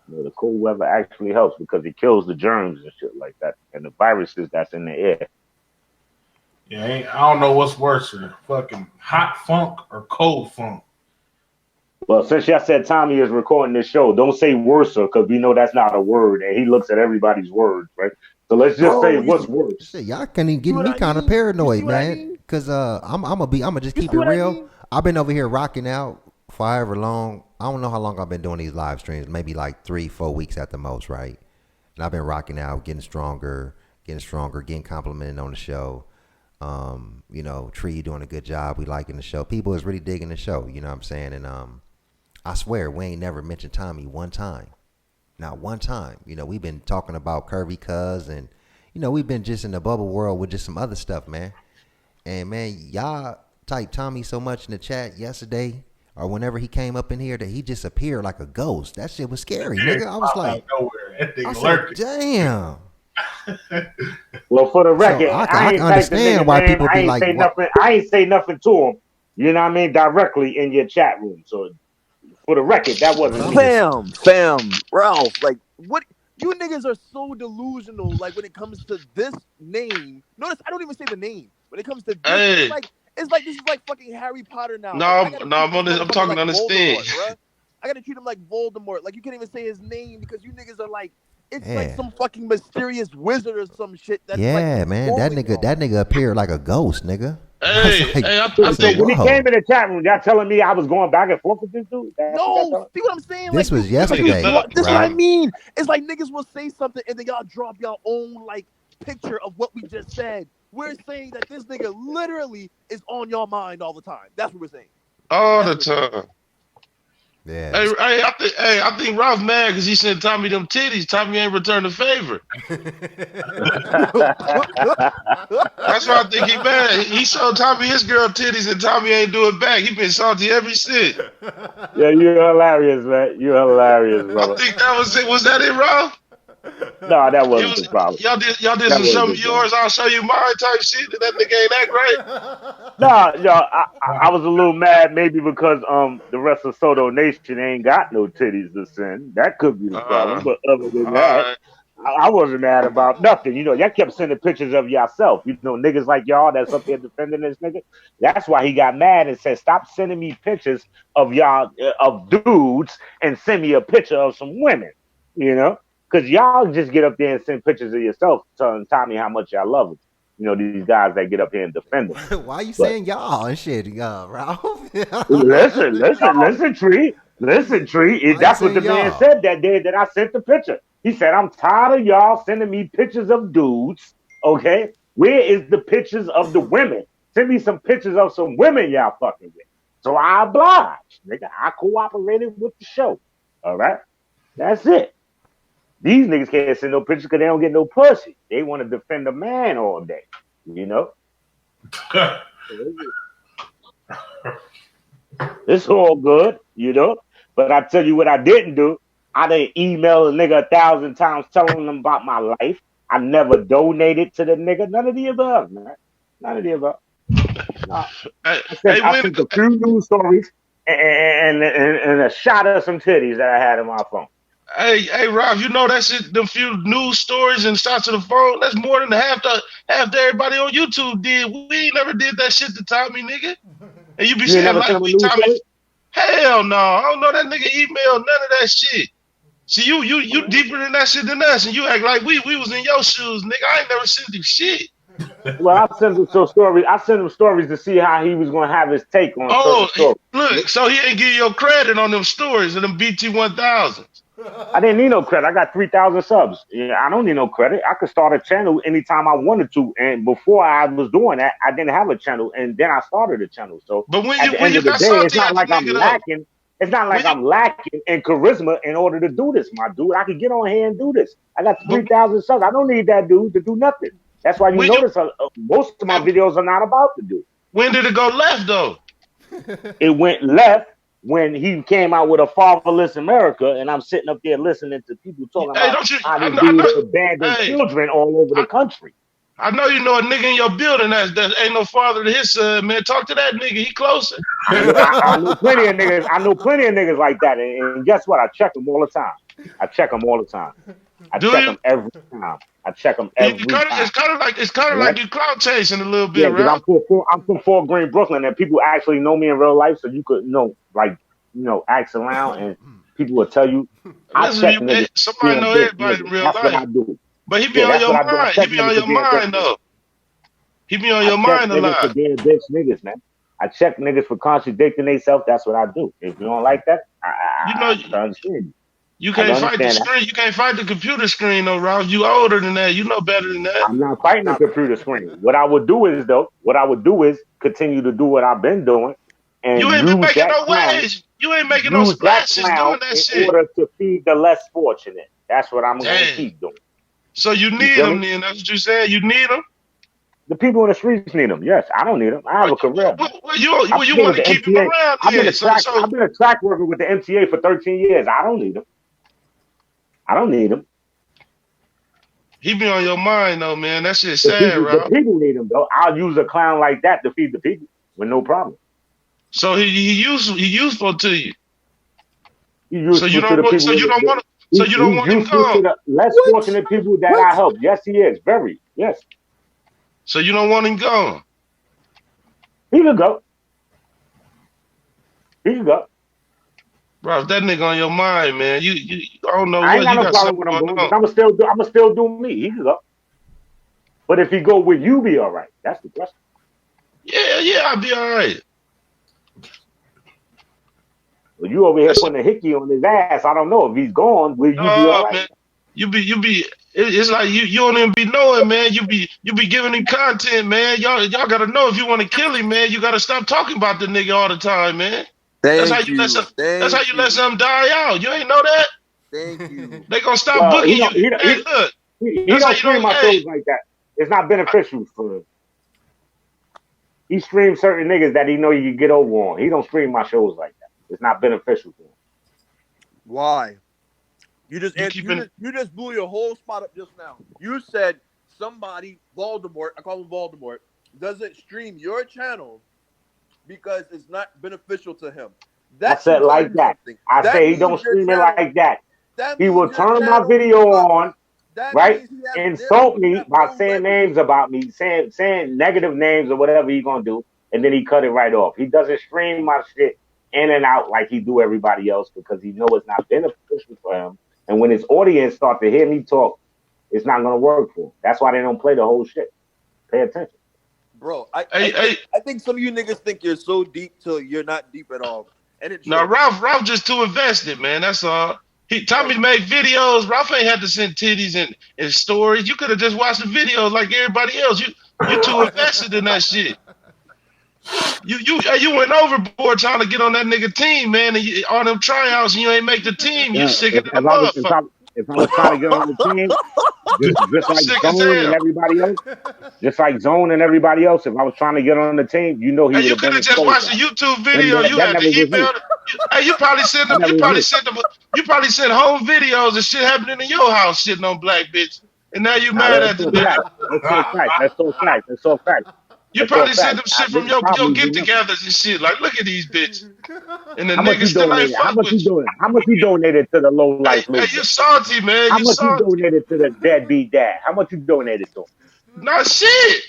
Speaker 5: You know, the cold weather actually helps because it kills the germs and shit like that and the viruses that's in the air.
Speaker 7: Yeah, I don't know what's worse, fucking hot funk or cold funk.
Speaker 5: Well, since y'all said Tommy is recording this show, don't say worser because we know that's not a word, and he looks at everybody's words, right? So let's just say what's worse.
Speaker 4: Shit, y'all can't even get me kind of paranoid, man. Because I'm gonna just keep it real. I've been over here rocking out for however long. I don't know how long I've been doing these live streams. Maybe like 3-4 weeks at the most, right? And I've been rocking out, getting stronger, getting complimented on the show. You know, Tree doing a good job. We liking the show. People is really digging the show. You know what I'm saying? And I swear we ain't never mentioned Tommy one time. Not one time. You know, we've been talking about Curvy Cuz and, you know, we've been just in the bubble world with just some other stuff, man. And, man, y'all typed Tommy so much in the chat yesterday or whenever he came up in here that he just appeared like a ghost. That shit was scary, nigga. I was like, damn.
Speaker 6: Well, for the
Speaker 4: So
Speaker 6: record,
Speaker 4: I
Speaker 6: I
Speaker 4: can
Speaker 6: ain't typed the
Speaker 4: understand
Speaker 6: nigga
Speaker 4: why
Speaker 6: name.
Speaker 4: people
Speaker 6: I
Speaker 4: be
Speaker 6: ain't
Speaker 4: like,
Speaker 6: say
Speaker 4: what?
Speaker 6: nothing. I ain't say nothing to him. You know what I mean? Directly in your chat room. So for the record, that
Speaker 4: But
Speaker 6: wasn't
Speaker 4: I'm
Speaker 6: me.
Speaker 4: just
Speaker 8: Fam, Ralph, like what you niggas are so delusional. Like when it comes to this name, notice I don't even say the name. When it comes to this,
Speaker 9: Hey,
Speaker 8: it's like this is like fucking Harry Potter now.
Speaker 9: no,
Speaker 8: Like I gotta treat this
Speaker 9: I'm
Speaker 8: motherfucker
Speaker 9: talking
Speaker 8: like
Speaker 9: to understand.
Speaker 8: Voldemort, bruh. I gotta treat him like Voldemort. Like you can't even say his name because you niggas are like it's like
Speaker 4: yeah.
Speaker 8: some fucking mysterious wizard or some shit that's like
Speaker 4: Yeah, man.
Speaker 8: controlling y'all.
Speaker 4: That nigga appeared like a ghost, nigga. I was
Speaker 9: Hey,
Speaker 4: like,
Speaker 9: I
Speaker 6: So
Speaker 9: think
Speaker 6: when he came
Speaker 4: whoa.
Speaker 6: in the chat room, y'all telling me I was going back and forth with this dude? That's what y'all
Speaker 8: No,
Speaker 6: telling?
Speaker 8: see what I'm saying?
Speaker 4: This
Speaker 8: Like
Speaker 4: was
Speaker 8: you, it's like
Speaker 9: niggas
Speaker 8: you
Speaker 4: yesterday,
Speaker 8: draw.
Speaker 9: love
Speaker 8: This is what I
Speaker 4: Ralph.
Speaker 9: man.
Speaker 8: mean. It's like niggas will say something and then y'all drop your own like picture of what we just said. We're saying that this nigga literally is on your mind all the time. That's what we're saying.
Speaker 9: All
Speaker 8: That's
Speaker 9: the
Speaker 8: what we're saying.
Speaker 9: time.
Speaker 4: Yeah.
Speaker 9: I think Ralph mad because he sent Tommy them titties. Tommy ain't returned the favor. That's why I think he mad. He showed Tommy his girl titties and Tommy ain't do it back. He been salty every since.
Speaker 6: Yeah, you're hilarious, man. You're hilarious,
Speaker 9: I
Speaker 6: brother.
Speaker 9: think that was it. Was that it, Ralph?
Speaker 6: No, that
Speaker 9: It
Speaker 6: wasn't
Speaker 9: was
Speaker 6: the problem.
Speaker 9: y'all did
Speaker 6: That
Speaker 9: some show
Speaker 6: wasn't
Speaker 9: me
Speaker 6: the problem.
Speaker 9: yours, I'll show you mine type shit. That nigga ain't that great.
Speaker 6: No, yo, I was a little mad maybe because the rest of Soto Nation ain't got no titties to send. That could be the problem. But other than that,
Speaker 9: Alright.
Speaker 6: I wasn't mad about nothing. You know, y'all kept sending pictures of yourself. You know, niggas like y'all that's up here defending this nigga. That's why he got mad and said, "Stop sending me pictures of y'all of dudes and send me a picture of some women." You know, because y'all just get up there and send pictures of yourself, telling Tommy how much y'all love him. You know, these guys that get up here and defend him.
Speaker 4: Why you
Speaker 6: But
Speaker 4: saying y'all and shit, Ralph?
Speaker 6: listen, Tree. Listen, Tree.
Speaker 4: Why you
Speaker 6: That's what
Speaker 4: saying
Speaker 6: the man
Speaker 4: y'all?
Speaker 6: said that day that I sent the picture. He said, I'm tired of y'all sending me pictures of dudes. Okay. Where is the pictures of the women? Send me some pictures of some women y'all fucking with. So I obliged. Nigga, I cooperated with the show. All right. That's it. These niggas can't send no pictures because they don't get no pussy. They want to defend a man all day. You know? It's all good, you know. But I tell you what I didn't do. I didn't email a nigga 1,000 times telling them about my life. I never donated to the nigga. None of the above, man. None of the above. No.
Speaker 9: Hey,
Speaker 6: I
Speaker 9: hey,
Speaker 6: sent I
Speaker 9: when
Speaker 6: sent a few news stories and a shot of some titties that I had in my phone.
Speaker 9: hey, Ralph, you know that shit, them few news stories and shots to the phone, that's more than half the everybody on YouTube did. We ain't never did that shit to Tommy, nigga. And you be
Speaker 6: You ain't
Speaker 9: saying
Speaker 6: never
Speaker 9: like
Speaker 6: sent him a
Speaker 9: we
Speaker 6: news
Speaker 9: Tommy.
Speaker 6: story?
Speaker 9: Hell no, I don't know that nigga email none of that shit. See, you deeper than that shit than us, and you act like we was in your shoes, nigga. I ain't never sent you shit.
Speaker 6: Well, I sent him some stories. I sent him stories to see how he was gonna have his take on certain
Speaker 9: Oh,
Speaker 6: stories.
Speaker 9: look, so he ain't give you your credit on them stories and them BT 1000s.
Speaker 6: I didn't need no credit. I got 3,000 subs. Yeah, I don't need no credit. I could start a channel anytime I wanted to. And before I was doing that, I didn't have a channel. And then I started a channel. So
Speaker 9: But
Speaker 6: at the
Speaker 9: when
Speaker 6: end
Speaker 9: you
Speaker 6: of the
Speaker 9: got
Speaker 6: day, it's
Speaker 9: salty
Speaker 6: not
Speaker 9: at the
Speaker 6: like I'm
Speaker 9: nigga though,
Speaker 6: lacking. It's not
Speaker 9: when
Speaker 6: like
Speaker 9: you
Speaker 6: I'm lacking in charisma in order to do this, my dude. I could get on here and do this. I got
Speaker 9: but
Speaker 6: 3,000 subs. I don't need that dude to do nothing. That's why you
Speaker 9: when you
Speaker 6: notice most of my videos are not about the dude.
Speaker 9: when did it go left though?
Speaker 6: It went left when he came out with a fatherless America, and I'm sitting up there listening to people talking
Speaker 9: Hey,
Speaker 6: about
Speaker 9: don't you?
Speaker 6: how this
Speaker 9: I know.
Speaker 6: dude abandoned
Speaker 9: Hey,
Speaker 6: children all over the
Speaker 9: I,
Speaker 6: country.
Speaker 9: I know you know a nigga in your building that ain't no father to his son, man. Talk to that nigga. He closer.
Speaker 6: Yeah, I know plenty of niggas. I know plenty of niggas like that, and guess what? I check them all the time. I check them all the time. I
Speaker 9: Do
Speaker 6: check
Speaker 9: you?
Speaker 6: them every time. I check them every time.
Speaker 9: It's kind of
Speaker 6: All right?
Speaker 9: like you clout chasing a little
Speaker 6: Yeah,
Speaker 9: bit,
Speaker 6: because
Speaker 9: right?
Speaker 6: I'm from Fort Greene, Brooklyn, and people actually know me in real life, so you could ask around, and people will tell you. I
Speaker 9: Listen,
Speaker 6: check niggas for
Speaker 9: somebody
Speaker 6: being
Speaker 9: know
Speaker 6: bitch
Speaker 9: everybody in
Speaker 6: niggas.
Speaker 9: real
Speaker 6: That's what
Speaker 9: life,
Speaker 6: I do.
Speaker 9: but he be
Speaker 6: Yeah,
Speaker 9: on
Speaker 6: that's
Speaker 9: your
Speaker 6: what I do. I
Speaker 9: mind. He
Speaker 6: check
Speaker 9: be on
Speaker 6: niggas for
Speaker 9: your
Speaker 6: being bitch
Speaker 9: mind
Speaker 6: niggas.
Speaker 9: though. He be on
Speaker 6: I
Speaker 9: your
Speaker 6: check
Speaker 9: mind a
Speaker 6: niggas for
Speaker 9: lot.
Speaker 6: being bitch niggas, man. I check niggas for contradicting themselves. That's what I do. If you don't like that,
Speaker 9: You know,
Speaker 6: I can understand you.
Speaker 9: you
Speaker 6: I can
Speaker 9: can't fight the
Speaker 6: understand that.
Speaker 9: screen. You can't fight the computer screen, though, Ralph. You older than that. You know better than that.
Speaker 6: I'm not fighting the computer screen. What I would do is continue to do what I've been doing
Speaker 9: You
Speaker 6: and
Speaker 9: ain't been making no waves. You ain't making no
Speaker 6: use that
Speaker 9: splashes
Speaker 6: clown
Speaker 9: doing that
Speaker 6: in
Speaker 9: shit.
Speaker 6: order to feed the less fortunate. That's what I'm going to
Speaker 9: Damn.
Speaker 6: keep doing.
Speaker 9: So you
Speaker 6: You
Speaker 9: need
Speaker 6: feel
Speaker 9: them
Speaker 6: me?
Speaker 9: then. That's what you said. You need them.
Speaker 6: The people in the streets need them. Yes, I don't need them. I have a career, man.
Speaker 9: Well, you
Speaker 6: I've been
Speaker 9: want
Speaker 6: with
Speaker 9: to
Speaker 6: the
Speaker 9: keep them
Speaker 6: MTA.
Speaker 9: around then.
Speaker 6: I've been a track worker with the MTA for 13 years. I don't need them. I don't need them.
Speaker 9: He be on your mind though, man. That shit
Speaker 5: The
Speaker 9: sad,
Speaker 5: people, the
Speaker 9: Ralph.
Speaker 5: people need him though. I'll use a clown like that to feed the people with no problem.
Speaker 9: So he useful to you.
Speaker 5: He's
Speaker 9: So you
Speaker 5: useful to
Speaker 9: don't
Speaker 5: the
Speaker 9: want.
Speaker 5: people.
Speaker 9: So you don't want. So you don't
Speaker 5: He's
Speaker 9: want him
Speaker 5: useful to
Speaker 9: gone.
Speaker 5: the less
Speaker 8: What?
Speaker 5: fortunate people that
Speaker 8: What?
Speaker 5: I help. Yes, he is. Very. Yes.
Speaker 9: So you don't want him gone.
Speaker 5: He can go. He can go.
Speaker 9: Bro, if that nigga on your mind, man, I don't know
Speaker 5: I ain't
Speaker 9: what
Speaker 5: got
Speaker 9: you
Speaker 5: no
Speaker 9: got
Speaker 5: problem
Speaker 9: something
Speaker 5: with him
Speaker 9: going
Speaker 5: going
Speaker 9: on.
Speaker 5: because I'ma still do me. He can go. But if he go with you, be all right. That's the question.
Speaker 9: Yeah, I'll be all right.
Speaker 5: But you over here
Speaker 9: That's
Speaker 5: putting a hickey on his ass. I don't know if he's gone. Will you be all
Speaker 9: no,
Speaker 5: right?
Speaker 9: man. You be. It's like you don't even be knowing, man. You be giving him content, man. Y'all gotta know if you want to kill him, man. You gotta stop talking about the nigga all the time, man. That's how
Speaker 8: Thank
Speaker 9: you let
Speaker 8: you.
Speaker 9: some. That's how
Speaker 8: Thank
Speaker 9: you let
Speaker 8: you.
Speaker 9: something die out. You ain't know that?
Speaker 8: Thank you.
Speaker 9: They gonna stop
Speaker 5: Well,
Speaker 9: booking you. Hey, look.
Speaker 5: he
Speaker 9: That's how
Speaker 5: don't
Speaker 9: you
Speaker 5: stream
Speaker 9: don't.
Speaker 5: my
Speaker 9: Hey,
Speaker 5: shows like that. It's not beneficial for him. He streams certain niggas that he know you can get over on. He don't stream my shows like that. It's not beneficial for him.
Speaker 8: Why? You just
Speaker 9: you keeping.
Speaker 8: you just blew your whole spot up just now. You said somebody Voldemort, I call him Voldemort, doesn't stream your channel because it's not beneficial to him.
Speaker 5: I
Speaker 8: That
Speaker 5: said
Speaker 8: should tell
Speaker 5: like
Speaker 8: you
Speaker 5: that.
Speaker 8: something.
Speaker 5: I
Speaker 8: That
Speaker 5: say he don't
Speaker 8: means your
Speaker 5: stream it
Speaker 8: channel.
Speaker 5: like that.
Speaker 8: That
Speaker 5: He will
Speaker 8: means your
Speaker 5: turn my
Speaker 8: channel
Speaker 5: video
Speaker 8: sucks.
Speaker 5: on,
Speaker 8: That
Speaker 5: right?
Speaker 8: means he has
Speaker 5: Insult
Speaker 8: you
Speaker 5: me
Speaker 8: have
Speaker 5: by
Speaker 8: no
Speaker 5: saying
Speaker 8: leverage.
Speaker 5: names about me, saying negative names or whatever he gonna do, and then he cut it right off. He doesn't stream my shit in and out like he do everybody else because he know it's not beneficial for him. And when his audience start to hear me talk, it's not gonna work for him. That's why they don't play the whole shit. Pay attention.
Speaker 8: Bro,
Speaker 9: Hey,
Speaker 8: I think some of you niggas think you're so deep till you're not deep at all. And it
Speaker 9: now
Speaker 8: shows.
Speaker 9: Ralph just too invested, man. That's all. Tommy made videos. Ralph ain't had to send titties and stories. You could have just watched the videos like everybody else. You too invested in that shit. You went overboard trying to get on that nigga team, man. And on them tryouts, and you ain't make the team. You
Speaker 5: Yeah,
Speaker 9: sick
Speaker 5: if,
Speaker 9: of the
Speaker 5: if I was
Speaker 9: motherfucker.
Speaker 5: if I was trying to get on the team, just
Speaker 9: You
Speaker 5: like
Speaker 9: sick as
Speaker 5: Zone and
Speaker 9: hell.
Speaker 5: everybody else, just like Zone and everybody else, if I was trying to get on the team, you know he
Speaker 9: And
Speaker 5: would
Speaker 9: you
Speaker 5: have
Speaker 9: could
Speaker 5: been
Speaker 9: have just
Speaker 5: exposed
Speaker 9: watched a
Speaker 5: out.
Speaker 9: YouTube
Speaker 5: That,
Speaker 9: video. You
Speaker 5: that
Speaker 9: had to
Speaker 5: never was me.
Speaker 9: email. Hey, you probably sent
Speaker 5: That
Speaker 9: them.
Speaker 5: never
Speaker 9: You
Speaker 5: was
Speaker 9: probably
Speaker 5: me.
Speaker 9: sent them. You probably sent home videos of shit happening in your house, shitting on black bitch. And now you
Speaker 5: Nah,
Speaker 9: mad
Speaker 5: that's
Speaker 9: at the
Speaker 5: so
Speaker 9: nigga.
Speaker 5: fact. That's so fact. That's so fact. That's so fact.
Speaker 9: You
Speaker 5: That's so
Speaker 9: probably sent
Speaker 5: fact.
Speaker 9: them shit from
Speaker 5: The
Speaker 9: your
Speaker 5: problem is you know.
Speaker 9: get-togethers and shit. Like, look at these bitches. And the
Speaker 5: How much
Speaker 9: nigga
Speaker 5: you
Speaker 9: still ain't
Speaker 5: donated? How
Speaker 9: fuck
Speaker 5: much
Speaker 9: with
Speaker 5: you
Speaker 9: you.
Speaker 5: doing? How much you donated to the low
Speaker 9: Hey,
Speaker 5: life
Speaker 9: hey, you
Speaker 5: movement?
Speaker 9: salty, man.
Speaker 5: How
Speaker 9: You
Speaker 5: much you
Speaker 9: salty.
Speaker 5: donated to the deadbeat dad? How much you donated to him?
Speaker 9: Not shit.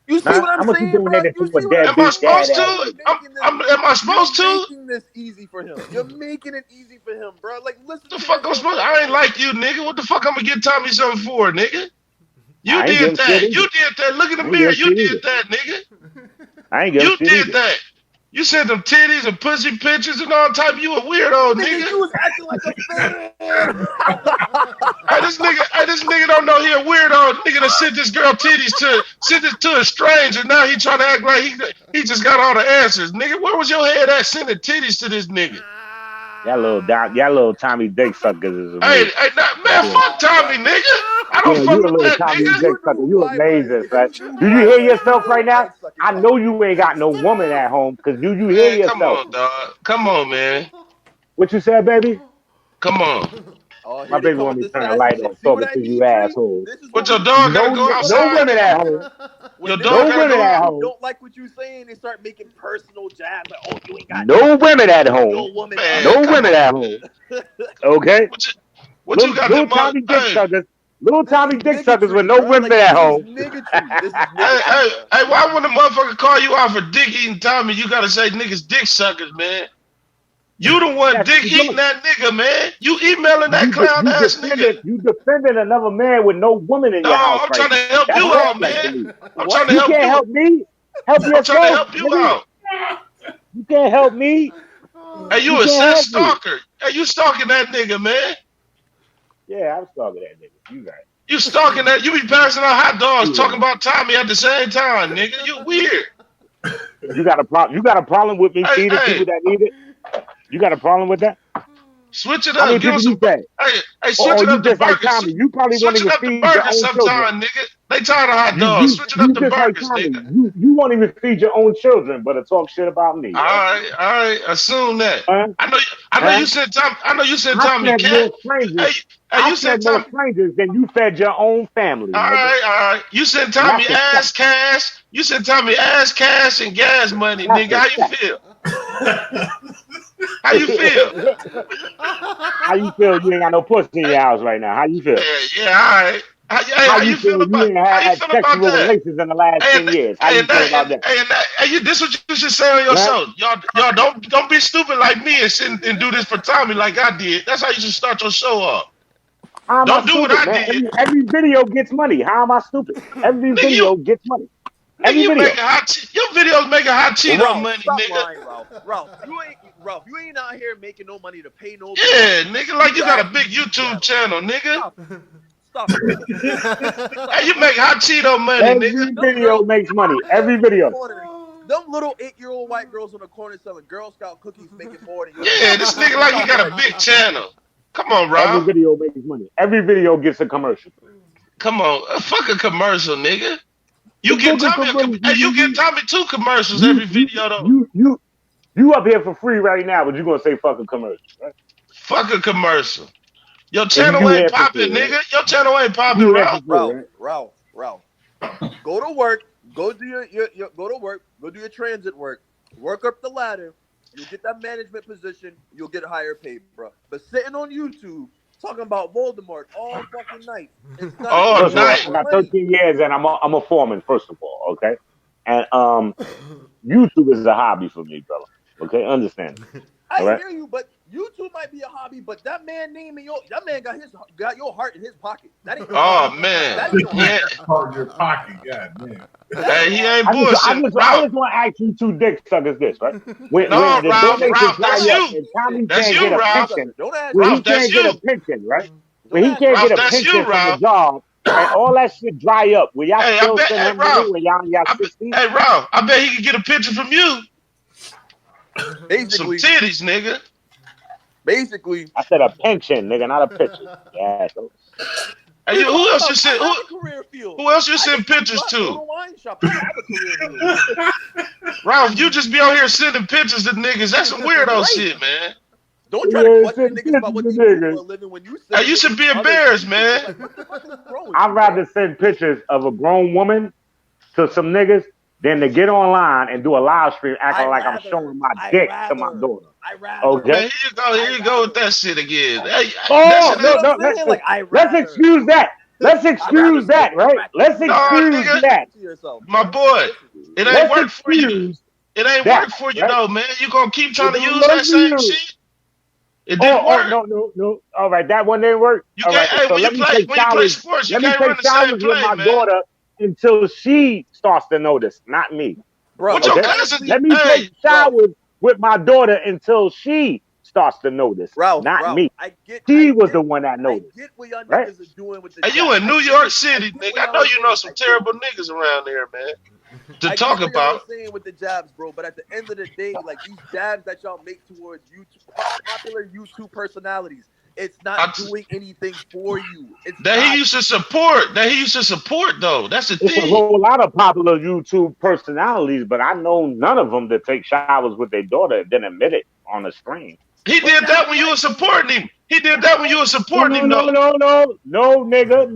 Speaker 8: You see
Speaker 5: Huh?
Speaker 8: what
Speaker 5: How
Speaker 8: I'm
Speaker 5: much you
Speaker 8: saying, bro?
Speaker 5: donated
Speaker 8: You
Speaker 5: to a
Speaker 8: see what I'm
Speaker 9: Am I
Speaker 5: deadbeat
Speaker 8: saying?
Speaker 5: dad
Speaker 9: supposed
Speaker 5: ass
Speaker 9: to?
Speaker 5: nigga?
Speaker 9: Am I
Speaker 8: You're
Speaker 9: supposed to?
Speaker 8: making this easy for him. You're making it easy for him, bro. Like, listen
Speaker 9: The
Speaker 8: to
Speaker 9: fuck I'm
Speaker 8: yourself
Speaker 9: supposed?
Speaker 8: for a
Speaker 9: I ain't
Speaker 8: second.
Speaker 9: like you, nigga. What the fuck I'm gonna get Tommy something for, nigga? You
Speaker 5: I ain't
Speaker 9: did
Speaker 5: giving shit
Speaker 9: that.
Speaker 5: either.
Speaker 9: You did that. Look in the
Speaker 5: I ain't
Speaker 9: mirror.
Speaker 5: giving
Speaker 9: You
Speaker 5: shit
Speaker 9: did
Speaker 5: either.
Speaker 9: that, nigga.
Speaker 5: I ain't giving
Speaker 9: You
Speaker 5: shit
Speaker 9: did
Speaker 5: either.
Speaker 9: that. You sent them titties and pussy pictures and all type. You a weirdo,
Speaker 8: Nigga,
Speaker 9: nigga.
Speaker 8: you was acting like a fan.
Speaker 9: Hey, this nigga don't know he a weirdo. Nigga that sent this girl titties sent it to a stranger. Now he trying to act like he just got all the answers. Nigga, where was your head at sending titties to this nigga?
Speaker 5: Y'all little Tommy dick suckers is
Speaker 9: Hey,
Speaker 5: amazing.
Speaker 9: man,
Speaker 5: Yeah.
Speaker 9: fuck Tommy, nigga. I don't
Speaker 5: Yeah,
Speaker 9: fuck
Speaker 5: you a
Speaker 9: with
Speaker 5: little
Speaker 9: that,
Speaker 5: Tommy
Speaker 9: nigga.
Speaker 5: dick
Speaker 8: You
Speaker 5: sucker.
Speaker 8: knew
Speaker 5: You
Speaker 8: vibrate.
Speaker 5: amazing,
Speaker 8: If
Speaker 5: son.
Speaker 8: you knew
Speaker 5: Do you hear
Speaker 8: vibrate, you
Speaker 5: yourself
Speaker 8: were a
Speaker 5: right now?
Speaker 8: line sucking
Speaker 5: I
Speaker 8: type.
Speaker 5: know you ain't got no woman at home because do you hear
Speaker 9: Man, come
Speaker 5: yourself?
Speaker 9: on, dog. Come on, man.
Speaker 5: What you said, baby?
Speaker 9: Come on.
Speaker 8: Oh,
Speaker 5: My
Speaker 8: here they
Speaker 5: baby
Speaker 8: come
Speaker 5: want
Speaker 8: with
Speaker 5: me
Speaker 8: the
Speaker 5: to turn the
Speaker 8: sassy
Speaker 5: light
Speaker 8: shit.
Speaker 5: on
Speaker 8: See what
Speaker 5: talking
Speaker 8: I
Speaker 5: to you
Speaker 8: mean, Tree?
Speaker 5: assholes.
Speaker 8: This is
Speaker 9: What
Speaker 8: what
Speaker 9: your
Speaker 8: we
Speaker 9: dog
Speaker 8: do.
Speaker 9: gotta
Speaker 5: No,
Speaker 9: go
Speaker 8: This is what
Speaker 5: no
Speaker 9: outside,
Speaker 5: women
Speaker 8: happens
Speaker 5: at
Speaker 9: nigga?
Speaker 5: home.
Speaker 8: when
Speaker 9: Your
Speaker 8: niggas
Speaker 9: dog
Speaker 5: No
Speaker 9: gotta
Speaker 5: women
Speaker 9: go
Speaker 5: at
Speaker 9: out.
Speaker 5: home.
Speaker 8: don't like what you saying. They start making personal jabs. Like, oh, you ain't got
Speaker 5: No women at
Speaker 8: no
Speaker 5: home.
Speaker 8: woman
Speaker 9: Man,
Speaker 8: ever.
Speaker 5: No
Speaker 9: come
Speaker 5: women
Speaker 9: on,
Speaker 5: at
Speaker 9: man.
Speaker 5: home. Okay?
Speaker 9: What you got
Speaker 5: Little
Speaker 9: that mother?
Speaker 5: Tommy dick
Speaker 9: Hey,
Speaker 5: suckers. Little
Speaker 8: This is
Speaker 5: Tommy dick suckers with
Speaker 8: niggatry,
Speaker 5: no
Speaker 8: bro.
Speaker 5: women
Speaker 8: Like,
Speaker 5: at
Speaker 8: this is
Speaker 5: home.
Speaker 8: niggatry. This is
Speaker 9: hey,
Speaker 8: niggatry,
Speaker 9: hey,
Speaker 8: bro.
Speaker 9: hey, why when the motherfucker call you out for dick eating Tommy, you gotta say niggas dick suckers, man? You the one
Speaker 5: That's
Speaker 9: dick
Speaker 5: the
Speaker 9: eating
Speaker 5: joint.
Speaker 9: that nigga, man. You emailing that clown ass nigga.
Speaker 5: You defended another man with no woman in
Speaker 9: No,
Speaker 5: your house
Speaker 9: I'm
Speaker 5: right
Speaker 9: trying to
Speaker 5: now.
Speaker 9: help
Speaker 5: That's
Speaker 9: you out,
Speaker 5: suspect to
Speaker 9: man.
Speaker 5: me.
Speaker 9: I'm trying
Speaker 8: What?
Speaker 9: to
Speaker 5: You
Speaker 9: help
Speaker 5: can't
Speaker 9: you.
Speaker 5: help me. Help
Speaker 9: I'm trying to
Speaker 5: yourself,
Speaker 9: help you
Speaker 5: nigga.
Speaker 9: out.
Speaker 5: You can't help me.
Speaker 9: Hey,
Speaker 5: You
Speaker 9: you a
Speaker 5: can't
Speaker 9: set
Speaker 5: help me.
Speaker 9: stalker. Hey, you stalking that nigga, man.
Speaker 5: Yeah, I'm stalking that nigga. You right.
Speaker 9: You stalking that. You be passing out hot dogs
Speaker 5: You
Speaker 9: talking
Speaker 5: right.
Speaker 9: about Tommy at the same time, nigga. You weird.
Speaker 5: You got a problem. You got a problem with me
Speaker 9: Hey,
Speaker 5: feeding
Speaker 9: hey,
Speaker 5: people that need it. You got a problem with that?
Speaker 9: switch it
Speaker 5: How
Speaker 9: up.
Speaker 5: many
Speaker 9: Give him
Speaker 5: people you
Speaker 9: some.
Speaker 5: say?
Speaker 9: Hey,
Speaker 5: Or
Speaker 9: switch it
Speaker 5: you
Speaker 9: up to
Speaker 5: just like
Speaker 9: burgers.
Speaker 5: Tommy? You probably won't
Speaker 9: Switch it
Speaker 5: even
Speaker 9: up to
Speaker 5: feed your
Speaker 9: burgers
Speaker 5: own children.
Speaker 9: sometime, nigga. They tired of hot
Speaker 10: You
Speaker 9: dogs.
Speaker 10: you
Speaker 9: Switch it up
Speaker 10: you
Speaker 9: to
Speaker 10: just like
Speaker 9: burgers,
Speaker 10: Tommy.
Speaker 9: nigga.
Speaker 10: You won't even feed your own children, but to talk shit about me, right?
Speaker 9: All right. Assume that.
Speaker 10: Huh?
Speaker 9: I know
Speaker 10: Huh?
Speaker 9: you sent Tom. I know you sent
Speaker 10: I
Speaker 9: Tommy
Speaker 10: fed
Speaker 9: cat.
Speaker 10: more strangers.
Speaker 9: Hey, hey,
Speaker 10: I
Speaker 9: you
Speaker 10: fed
Speaker 9: sent
Speaker 10: more
Speaker 9: Tommy.
Speaker 10: strangers than you fed your own family, nigga.
Speaker 9: All right. You sent
Speaker 10: And
Speaker 9: Tommy
Speaker 10: that's a fact.
Speaker 9: ass cash. You sent Tommy ass cash and gas money,
Speaker 10: That's
Speaker 9: nigga.
Speaker 10: a
Speaker 9: How you
Speaker 10: fact.
Speaker 9: feel? How you feel?
Speaker 10: How you feel? You ain't got no pussy in your
Speaker 9: Hey,
Speaker 10: house right now. How you feel?
Speaker 9: yeah. All right.
Speaker 10: How
Speaker 9: How
Speaker 10: you
Speaker 9: you feel
Speaker 10: feel? You
Speaker 9: about?
Speaker 10: ain't
Speaker 9: How you
Speaker 10: had
Speaker 9: feel about
Speaker 10: sexual
Speaker 9: that?
Speaker 10: relations in the last
Speaker 9: Hey,
Speaker 10: 10 years. How
Speaker 9: hey,
Speaker 10: you feel about that?
Speaker 9: this what you should say on your
Speaker 10: Right?
Speaker 9: show. Y'all don't be stupid like me and sit and do this for Tommy like I did. That's how you should start your show off.
Speaker 10: How am I
Speaker 9: Don't do what
Speaker 10: stupid,
Speaker 9: I
Speaker 10: man?
Speaker 9: did,
Speaker 10: Every video gets money. How am I stupid? Every
Speaker 9: nigga.
Speaker 10: video gets money.
Speaker 9: Nigga,
Speaker 10: Every
Speaker 9: you
Speaker 10: video.
Speaker 9: making your videos making hot Cheeto
Speaker 8: Ralph,
Speaker 9: money,
Speaker 8: stop
Speaker 9: nigga.
Speaker 8: lying, Ralph. Ralph, you ain't out here making no money to pay no bills.
Speaker 9: Yeah, nigga, like
Speaker 8: You
Speaker 9: you got
Speaker 8: got
Speaker 9: a
Speaker 8: a
Speaker 9: big
Speaker 8: YouTube
Speaker 9: YouTube
Speaker 8: channel.
Speaker 9: channel, nigga.
Speaker 8: Stop it. Stop it.
Speaker 9: Hey,
Speaker 8: Stop
Speaker 9: you
Speaker 8: it.
Speaker 9: make hot Cheeto money, nigga.
Speaker 10: Every
Speaker 8: Them
Speaker 10: video
Speaker 8: girls,
Speaker 10: makes money.
Speaker 8: girls
Speaker 10: Every
Speaker 8: on the
Speaker 10: video.
Speaker 8: corner, them little 8-year-old white girls on the corner selling Girl Scout cookies making more than your
Speaker 9: Yeah,
Speaker 8: channel.
Speaker 9: this nigga like he
Speaker 8: Stop
Speaker 9: got a
Speaker 8: that
Speaker 9: big
Speaker 8: shit.
Speaker 9: channel. Come on,
Speaker 10: Every
Speaker 9: Rob.
Speaker 10: video makes money. Every video gets a commercial.
Speaker 9: Come on, fuck a commercial, nigga.
Speaker 10: The
Speaker 9: You get
Speaker 10: book of
Speaker 9: Tommy
Speaker 10: commercials.
Speaker 9: hey, you get Tommy two commercials
Speaker 10: You
Speaker 9: every
Speaker 10: you
Speaker 9: video though.
Speaker 10: you you you up here for free right now, but you gonna say fucking commercial, right?
Speaker 9: Fuck a commercial. Your
Speaker 10: And
Speaker 9: channel
Speaker 10: you
Speaker 9: ain't
Speaker 10: here for
Speaker 9: popping,
Speaker 10: free, right?
Speaker 9: nigga. Your channel ain't popping,
Speaker 10: You here
Speaker 9: Rob.
Speaker 10: for free, right?
Speaker 8: Ralph. Go to work. Go do your go to work. Go do your transit work. Work up the ladder. You'll get that management position. You'll get higher pay, bro. But sitting on YouTube talking about Voldemort all fucking night instead of
Speaker 9: All
Speaker 10: First
Speaker 8: getting
Speaker 10: of all,
Speaker 8: paid
Speaker 9: night.
Speaker 10: I
Speaker 8: your
Speaker 10: got
Speaker 8: money.
Speaker 10: 13 years and I'm a foreman, first of all, okay? And YouTube is a hobby for me, brother. Okay, understand it. All
Speaker 8: I
Speaker 10: right.
Speaker 8: hear you, but YouTube might be a hobby, but that man naming your that man got your heart in his pocket. That ain't no
Speaker 9: Oh
Speaker 8: hobby.
Speaker 9: man.
Speaker 8: That ain't no
Speaker 9: Yeah.
Speaker 8: hobby.
Speaker 7: Part of your pocket, god damn.
Speaker 8: That ain't
Speaker 9: Hey,
Speaker 8: no
Speaker 9: he
Speaker 8: hobby.
Speaker 9: ain't bullshit.
Speaker 10: I
Speaker 9: Rob.
Speaker 10: just want to ask you two dick suckers this, right? When
Speaker 9: No,
Speaker 10: the donations
Speaker 9: Ralph,
Speaker 10: dry
Speaker 9: that's
Speaker 8: Don't
Speaker 10: up
Speaker 8: ask
Speaker 9: you.
Speaker 10: and
Speaker 8: me
Speaker 10: Tommy
Speaker 8: shit.
Speaker 9: That's
Speaker 10: can't get
Speaker 9: you,
Speaker 10: a
Speaker 8: Dick
Speaker 9: Ralph.
Speaker 8: sucker.
Speaker 10: pension,
Speaker 8: Don't ask
Speaker 10: when
Speaker 8: me
Speaker 10: he
Speaker 9: Ralph,
Speaker 8: shit.
Speaker 9: that's
Speaker 10: can't get a
Speaker 9: you.
Speaker 10: pension, right?
Speaker 8: Don't
Speaker 10: When he
Speaker 8: ask
Speaker 10: can't
Speaker 8: me
Speaker 10: get
Speaker 9: Ralph,
Speaker 10: a
Speaker 8: shit.
Speaker 9: that's
Speaker 10: pension
Speaker 9: you,
Speaker 10: from the
Speaker 9: Ralph.
Speaker 10: job and all that shit dry up, will y'all
Speaker 9: Hey, I
Speaker 10: still
Speaker 9: bet
Speaker 10: send
Speaker 9: hey
Speaker 10: him money
Speaker 9: Ralph.
Speaker 10: when y'all in y'all 60s?
Speaker 9: Hey Ralph, I bet he can get a picture from you. Some
Speaker 8: Basically,
Speaker 9: titties, nigga.
Speaker 8: basically,
Speaker 10: I said a pension, nigga, not a picture. Yeah, so
Speaker 9: Hey,
Speaker 8: what are you
Speaker 9: who
Speaker 8: talking
Speaker 9: else you
Speaker 8: about? I
Speaker 9: send
Speaker 8: have a career field.
Speaker 9: who else you
Speaker 8: I can
Speaker 9: send
Speaker 8: sell
Speaker 9: pictures
Speaker 8: drugs, own
Speaker 9: to?
Speaker 8: a wine shop. I have a career field.
Speaker 9: Ralph, you just be out here sending pictures to niggas. That's some weirdo
Speaker 8: Right.
Speaker 9: shit, man.
Speaker 8: Don't try to
Speaker 10: yeah,
Speaker 8: question
Speaker 10: send
Speaker 8: niggas
Speaker 10: pictures
Speaker 8: about what
Speaker 10: to
Speaker 8: they do for
Speaker 10: niggas.
Speaker 8: a living when you
Speaker 9: Hey,
Speaker 8: sending
Speaker 9: you should
Speaker 8: niggas
Speaker 9: be
Speaker 8: other
Speaker 9: embarrassed,
Speaker 8: free shit.
Speaker 9: man.
Speaker 8: Like, what the fuck is wrong with
Speaker 10: I'd
Speaker 8: you, bro?
Speaker 10: rather send pictures of a grown woman to some niggas than to get online and do a live stream acting
Speaker 8: I
Speaker 10: like I'm
Speaker 8: rather,
Speaker 10: showing my
Speaker 8: I
Speaker 10: dick to my
Speaker 8: rather,
Speaker 10: daughter.
Speaker 8: I rather,
Speaker 10: Okay?
Speaker 9: Man,
Speaker 8: I
Speaker 9: here you go with
Speaker 8: rather.
Speaker 9: that shit again. Hey, that
Speaker 10: Oh
Speaker 9: shit
Speaker 8: You
Speaker 10: no,
Speaker 8: know
Speaker 9: ain't
Speaker 8: what
Speaker 10: no,
Speaker 8: I'm saying? Like, I
Speaker 10: let's
Speaker 8: rather.
Speaker 10: excuse that. Let's
Speaker 8: I'd rather
Speaker 10: excuse
Speaker 8: smoke
Speaker 10: that, right?
Speaker 8: crack than
Speaker 10: Let's
Speaker 8: do that.
Speaker 9: no,
Speaker 10: excuse
Speaker 9: nigga.
Speaker 10: that.
Speaker 8: To yourself,
Speaker 9: My
Speaker 8: bro.
Speaker 9: boy,
Speaker 8: Listen,
Speaker 9: it ain't
Speaker 10: Let's
Speaker 9: work for you.
Speaker 10: excuse
Speaker 9: It ain't
Speaker 10: that,
Speaker 9: work for you
Speaker 10: right?
Speaker 9: though, man. You gonna keep
Speaker 10: It
Speaker 9: trying to
Speaker 10: don't
Speaker 9: use
Speaker 10: work
Speaker 9: that
Speaker 10: for
Speaker 9: same
Speaker 10: you.
Speaker 9: shit? It didn't work.
Speaker 10: No. All right, that one didn't work.
Speaker 9: You
Speaker 10: All
Speaker 9: can't.
Speaker 10: right,
Speaker 9: Hey,
Speaker 10: so
Speaker 9: when you play
Speaker 10: showers.
Speaker 9: sports, you
Speaker 10: Let me
Speaker 9: can't
Speaker 10: take
Speaker 9: run the same
Speaker 10: showers with
Speaker 9: play,
Speaker 10: my
Speaker 9: man.
Speaker 10: daughter until she starts to notice, not me.
Speaker 9: What
Speaker 8: bro.
Speaker 9: your
Speaker 10: Okay?
Speaker 9: cousin?
Speaker 8: Honestly,
Speaker 10: Let me take
Speaker 9: Hey,
Speaker 8: Ralph,
Speaker 10: showers with my daughter until she starts to notice, not
Speaker 8: Ralph,
Speaker 10: me.
Speaker 8: I get,
Speaker 10: She was the one that
Speaker 8: I
Speaker 10: noticed,
Speaker 8: get what y'all
Speaker 10: right?
Speaker 8: niggas are doing with the
Speaker 9: hey, you
Speaker 8: jab.
Speaker 9: in New York
Speaker 8: I
Speaker 9: City,
Speaker 8: get
Speaker 9: nigga?
Speaker 8: what
Speaker 9: I
Speaker 8: y'all
Speaker 9: know
Speaker 8: are
Speaker 9: you know
Speaker 8: saying.
Speaker 9: some terrible niggas around there, man. To
Speaker 8: I
Speaker 9: talk
Speaker 8: get what y'all are
Speaker 9: about.
Speaker 8: saying with the jabs, bro. But at the end of the day, like these jabs that y'all make towards YouTube, popular YouTube personalities, it's
Speaker 9: I,
Speaker 8: not doing anything for you. It's
Speaker 9: that he
Speaker 8: not.
Speaker 9: used to support. That he used to support, though. That's the
Speaker 10: It's a
Speaker 9: thing.
Speaker 10: whole lot of popular YouTube personalities, but I know none of them that take showers with their daughter and then admit it on the screen.
Speaker 9: He
Speaker 8: But
Speaker 9: did
Speaker 8: now,
Speaker 9: that when you
Speaker 8: like,
Speaker 9: were supporting him. He did that when you were supporting him, though.
Speaker 10: No, nigga,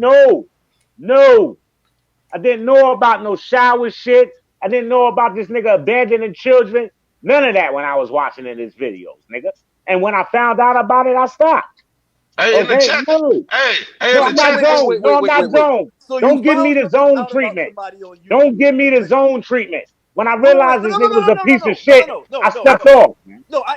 Speaker 10: no. I didn't know about no shower shit. I didn't know about this nigga abandoning children. None of that when I was watching in his videos, nigga. And when I found out about it, I stopped.
Speaker 9: Hey, in the
Speaker 10: Okay?
Speaker 9: chat.
Speaker 10: No.
Speaker 9: Hey,
Speaker 10: No,
Speaker 9: in the
Speaker 10: I'm
Speaker 8: so
Speaker 10: not
Speaker 9: chat.
Speaker 8: wait, wait,
Speaker 10: zoned.
Speaker 8: wait,
Speaker 10: No,
Speaker 8: wait,
Speaker 10: I'm
Speaker 8: wait,
Speaker 10: not
Speaker 8: wait, wait.
Speaker 10: zoned.
Speaker 8: So you
Speaker 10: Don't give me
Speaker 8: found
Speaker 10: the
Speaker 8: something
Speaker 10: zone
Speaker 8: out about
Speaker 10: treatment.
Speaker 8: somebody on
Speaker 10: Don't
Speaker 8: YouTube.
Speaker 10: give me the
Speaker 8: But
Speaker 10: zone treatment. When I
Speaker 8: wait,
Speaker 10: realized this nigga was a piece of shit, I stepped off, man.
Speaker 8: no, I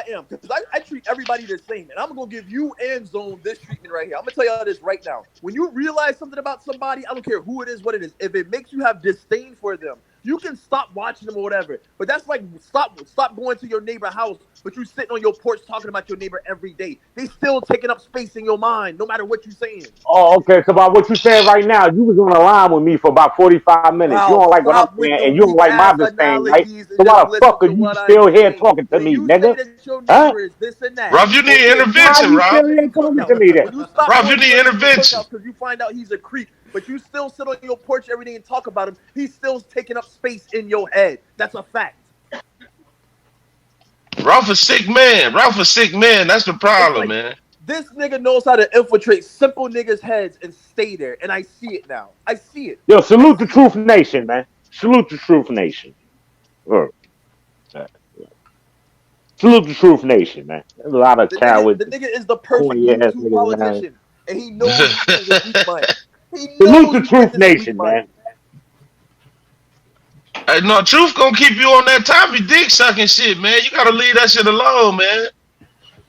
Speaker 8: am, because I treat everybody the same, and I'm gonna give you and Zone this treatment right here. I'm gonna tell y'all this right now. When you realize something about somebody, I don't care who it is, what it is. If it makes you have disdain for them, you can stop watching them or whatever. But that's like stop going to your neighbor house, but you sitting on your porch talking about your neighbor every day. They still taking up space in your mind, no matter what you saying.
Speaker 10: Oh, okay. So about what you saying right now, you was on the line with me for about 45 minutes. You
Speaker 8: Ralph,
Speaker 10: don't like what I'm
Speaker 8: stop with
Speaker 10: saying,
Speaker 8: the
Speaker 10: and you don't
Speaker 8: weak
Speaker 10: like my
Speaker 8: ass
Speaker 10: disdain, right?
Speaker 8: analogies and
Speaker 10: So why
Speaker 8: just
Speaker 10: the fuck
Speaker 8: listen
Speaker 10: are
Speaker 8: to
Speaker 10: you
Speaker 8: what I'm
Speaker 10: still here
Speaker 8: saying.
Speaker 10: talking to
Speaker 8: When
Speaker 10: me,
Speaker 8: you say
Speaker 10: nigga?
Speaker 8: that your
Speaker 10: Huh?
Speaker 8: neighbor is this and that,
Speaker 9: Ralph, you need
Speaker 8: okay,
Speaker 10: Why
Speaker 9: intervention,
Speaker 10: you
Speaker 9: Ralph.
Speaker 10: still here
Speaker 8: take the
Speaker 10: talking
Speaker 8: cookout.
Speaker 10: to me then?
Speaker 8: When you stop
Speaker 9: Ralph, you
Speaker 8: going to
Speaker 9: need
Speaker 8: your neighbor's
Speaker 9: intervention.
Speaker 8: cookout because you find out he's a creep, but you still sit on your porch every day and talk about him. He's still taking up space in your head. That's a fact.
Speaker 9: Ralph a sick man. Ralph a sick man. That's the
Speaker 8: It's
Speaker 9: problem,
Speaker 8: like
Speaker 9: man.
Speaker 8: this nigga knows how to infiltrate simple niggas' heads and stay there, and I see it now. I see it.
Speaker 10: Yo,
Speaker 8: I
Speaker 10: salute the
Speaker 8: see it.
Speaker 10: Truth Nation, man. Salute the Truth Nation. Uh, uh, Salute the Truth Nation, man. There's a lot of
Speaker 8: The
Speaker 10: cowards,
Speaker 8: nigga is the perfect
Speaker 10: corny ass
Speaker 8: YouTube
Speaker 10: niggas, man.
Speaker 8: politician, and he knows you niggas weak mind. He
Speaker 10: Salute
Speaker 8: knows
Speaker 10: the
Speaker 8: you
Speaker 10: Truth
Speaker 8: niggas is weak
Speaker 10: Nation, man.
Speaker 8: minded.
Speaker 9: Hey, no, truth gonna keep you on that Tommy dick sucking shit, man. You gotta leave that shit alone, man.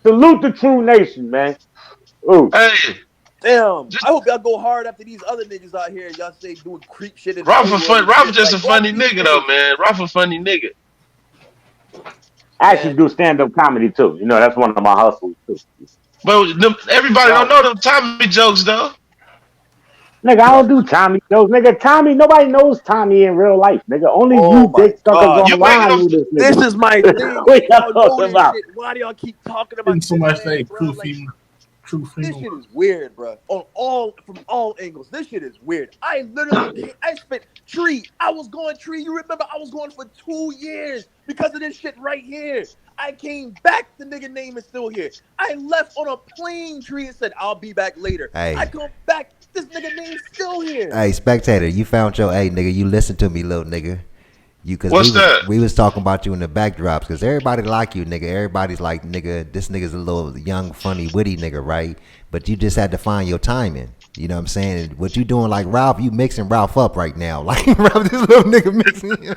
Speaker 10: Salute the True Nation, man. Ooh.
Speaker 9: Hey,
Speaker 8: Damn, I
Speaker 9: just
Speaker 8: hope y'all go hard after these other niggas out here. Y'all say doing creep shit in
Speaker 9: Ralph a
Speaker 8: Hollywood
Speaker 9: fun.
Speaker 8: and
Speaker 9: Ralph
Speaker 8: shit.
Speaker 9: just a
Speaker 8: Like, go after
Speaker 9: funny
Speaker 8: these
Speaker 9: nigga though,
Speaker 8: niggas,
Speaker 9: man. Ralph a funny nigga.
Speaker 10: I actually
Speaker 8: man.
Speaker 10: do stand up comedy too. You know, that's one of my hustles too.
Speaker 9: But everybody don't
Speaker 8: Wow.
Speaker 9: know them Tommy jokes though.
Speaker 10: Nigga, I
Speaker 8: Right.
Speaker 10: don't do Tommy jokes. Nigga, Tommy, nobody knows Tommy in real life. Nigga, only
Speaker 8: Oh
Speaker 10: you
Speaker 8: my
Speaker 10: dick suckers
Speaker 8: god.
Speaker 9: You waking
Speaker 10: online
Speaker 9: up.
Speaker 10: know this
Speaker 8: This
Speaker 10: nigga.
Speaker 8: is my thing.
Speaker 10: What y'all
Speaker 8: Y'all know
Speaker 10: talking
Speaker 8: this
Speaker 10: about?
Speaker 8: shit. Why do y'all keep talking
Speaker 7: Isn't
Speaker 8: about
Speaker 7: so
Speaker 8: this
Speaker 7: much
Speaker 8: man,
Speaker 7: they
Speaker 8: bro?
Speaker 7: true
Speaker 8: Like,
Speaker 7: female, true
Speaker 8: this
Speaker 7: female.
Speaker 8: shit is weird, bro. On all from all angles, this shit is weird. I literally can't. I spent tree. I was going tree. You remember I was going for 2 years because of this shit right here. I came back. The nigga name is still here. I left on a plane tree and said I'll be back later. I
Speaker 4: Hey,
Speaker 8: come back. This nigga name's still here.
Speaker 4: hey, spectator, you found your hey nigga. You listen to me, little nigga. You cause we
Speaker 9: What's
Speaker 4: was
Speaker 9: that?
Speaker 4: we was talking about you in the backdrops because everybody like you, nigga. Everybody's like, nigga, this nigga's a little young, funny, witty nigga, right? But you just had to find your timing. You know what I'm saying? What you doing like Ralph, you mixing Ralph up right now. Like Ralph, this little nigga mixing.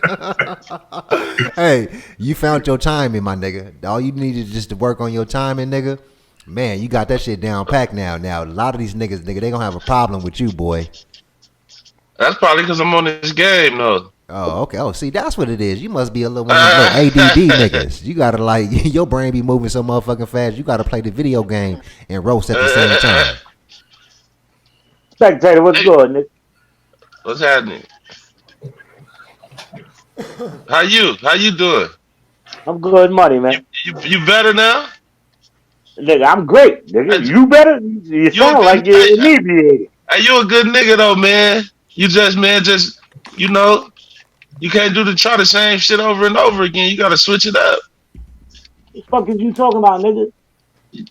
Speaker 4: Hey, you found your timing, my nigga. All you needed just to work on your timing, nigga. Man, you got that shit down packed now. Now a lot of these niggas, nigga, they gonna have a problem with you, boy.
Speaker 9: That's probably because I'm on this game though.
Speaker 4: Oh, okay. Oh, see, that's what it is. You must be a little one of them little ADD niggas. You gotta like your brain be moving so motherfucking fast. You gotta play the video game and roast at the same time.
Speaker 10: Spectator, what's
Speaker 9: Hey,
Speaker 10: good, nigga?
Speaker 9: what's happening? How you? How you doing?
Speaker 10: I'm good money,
Speaker 9: You
Speaker 10: man.
Speaker 9: you better now?
Speaker 10: Nigga, I'm great, nigga.
Speaker 9: Hey,
Speaker 10: You better. You
Speaker 9: you a
Speaker 10: sound
Speaker 9: good
Speaker 10: like you're
Speaker 9: hey,
Speaker 10: inebriated.
Speaker 9: you a good nigga though, man. You just man, just you know, you can't try the same shit over and over again. You gotta switch it up.
Speaker 10: What the fuck is you talking about, nigga?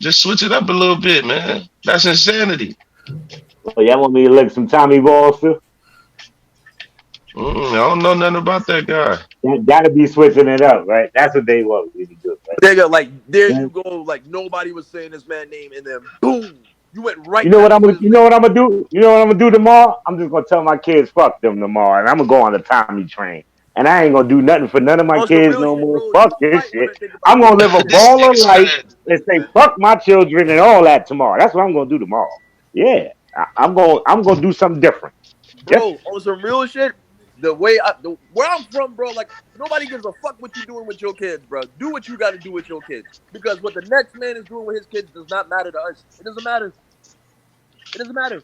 Speaker 9: Just switch it up a little bit, man. That's insanity.
Speaker 10: Oh, y'all want me to lick some Tommy balls too?
Speaker 9: I don't know nothing about that guy.
Speaker 10: That gotta be switching it up, right? That's what they want me to do,
Speaker 8: Nigga, like there
Speaker 10: right?
Speaker 8: you go. Like nobody was saying this man name, and then boom, you went
Speaker 10: You
Speaker 8: right
Speaker 10: know what
Speaker 8: back
Speaker 10: I'm
Speaker 8: into
Speaker 10: gonna
Speaker 8: his
Speaker 10: you know what
Speaker 8: lane.
Speaker 10: I'm gonna do? You know what I'm gonna do tomorrow? I'm just gonna tell my kids fuck them tomorrow, and I'm gonna go on the Tommy train. And I ain't gonna do nothing for none of my
Speaker 8: On some
Speaker 10: kids
Speaker 8: real
Speaker 10: no
Speaker 8: shit,
Speaker 10: more.
Speaker 8: bro.
Speaker 10: Fuck
Speaker 8: You
Speaker 10: this
Speaker 8: might want
Speaker 10: shit.
Speaker 8: to think about
Speaker 10: I'm gonna
Speaker 8: doing
Speaker 10: live
Speaker 8: that
Speaker 10: a
Speaker 8: shit.
Speaker 9: This
Speaker 10: baller
Speaker 9: nigga's
Speaker 10: life
Speaker 9: crazy.
Speaker 10: and say fuck my children and all that tomorrow. That's what I'm gonna do tomorrow. Yeah, I'm gonna do something different. Yes.
Speaker 8: Bro, on some real shit, where I'm from, bro, like nobody gives a fuck what you doing with your kids, bro. Do what you got to do with your kids, because what the next man is doing with his kids does not matter to us. It doesn't matter. It doesn't matter.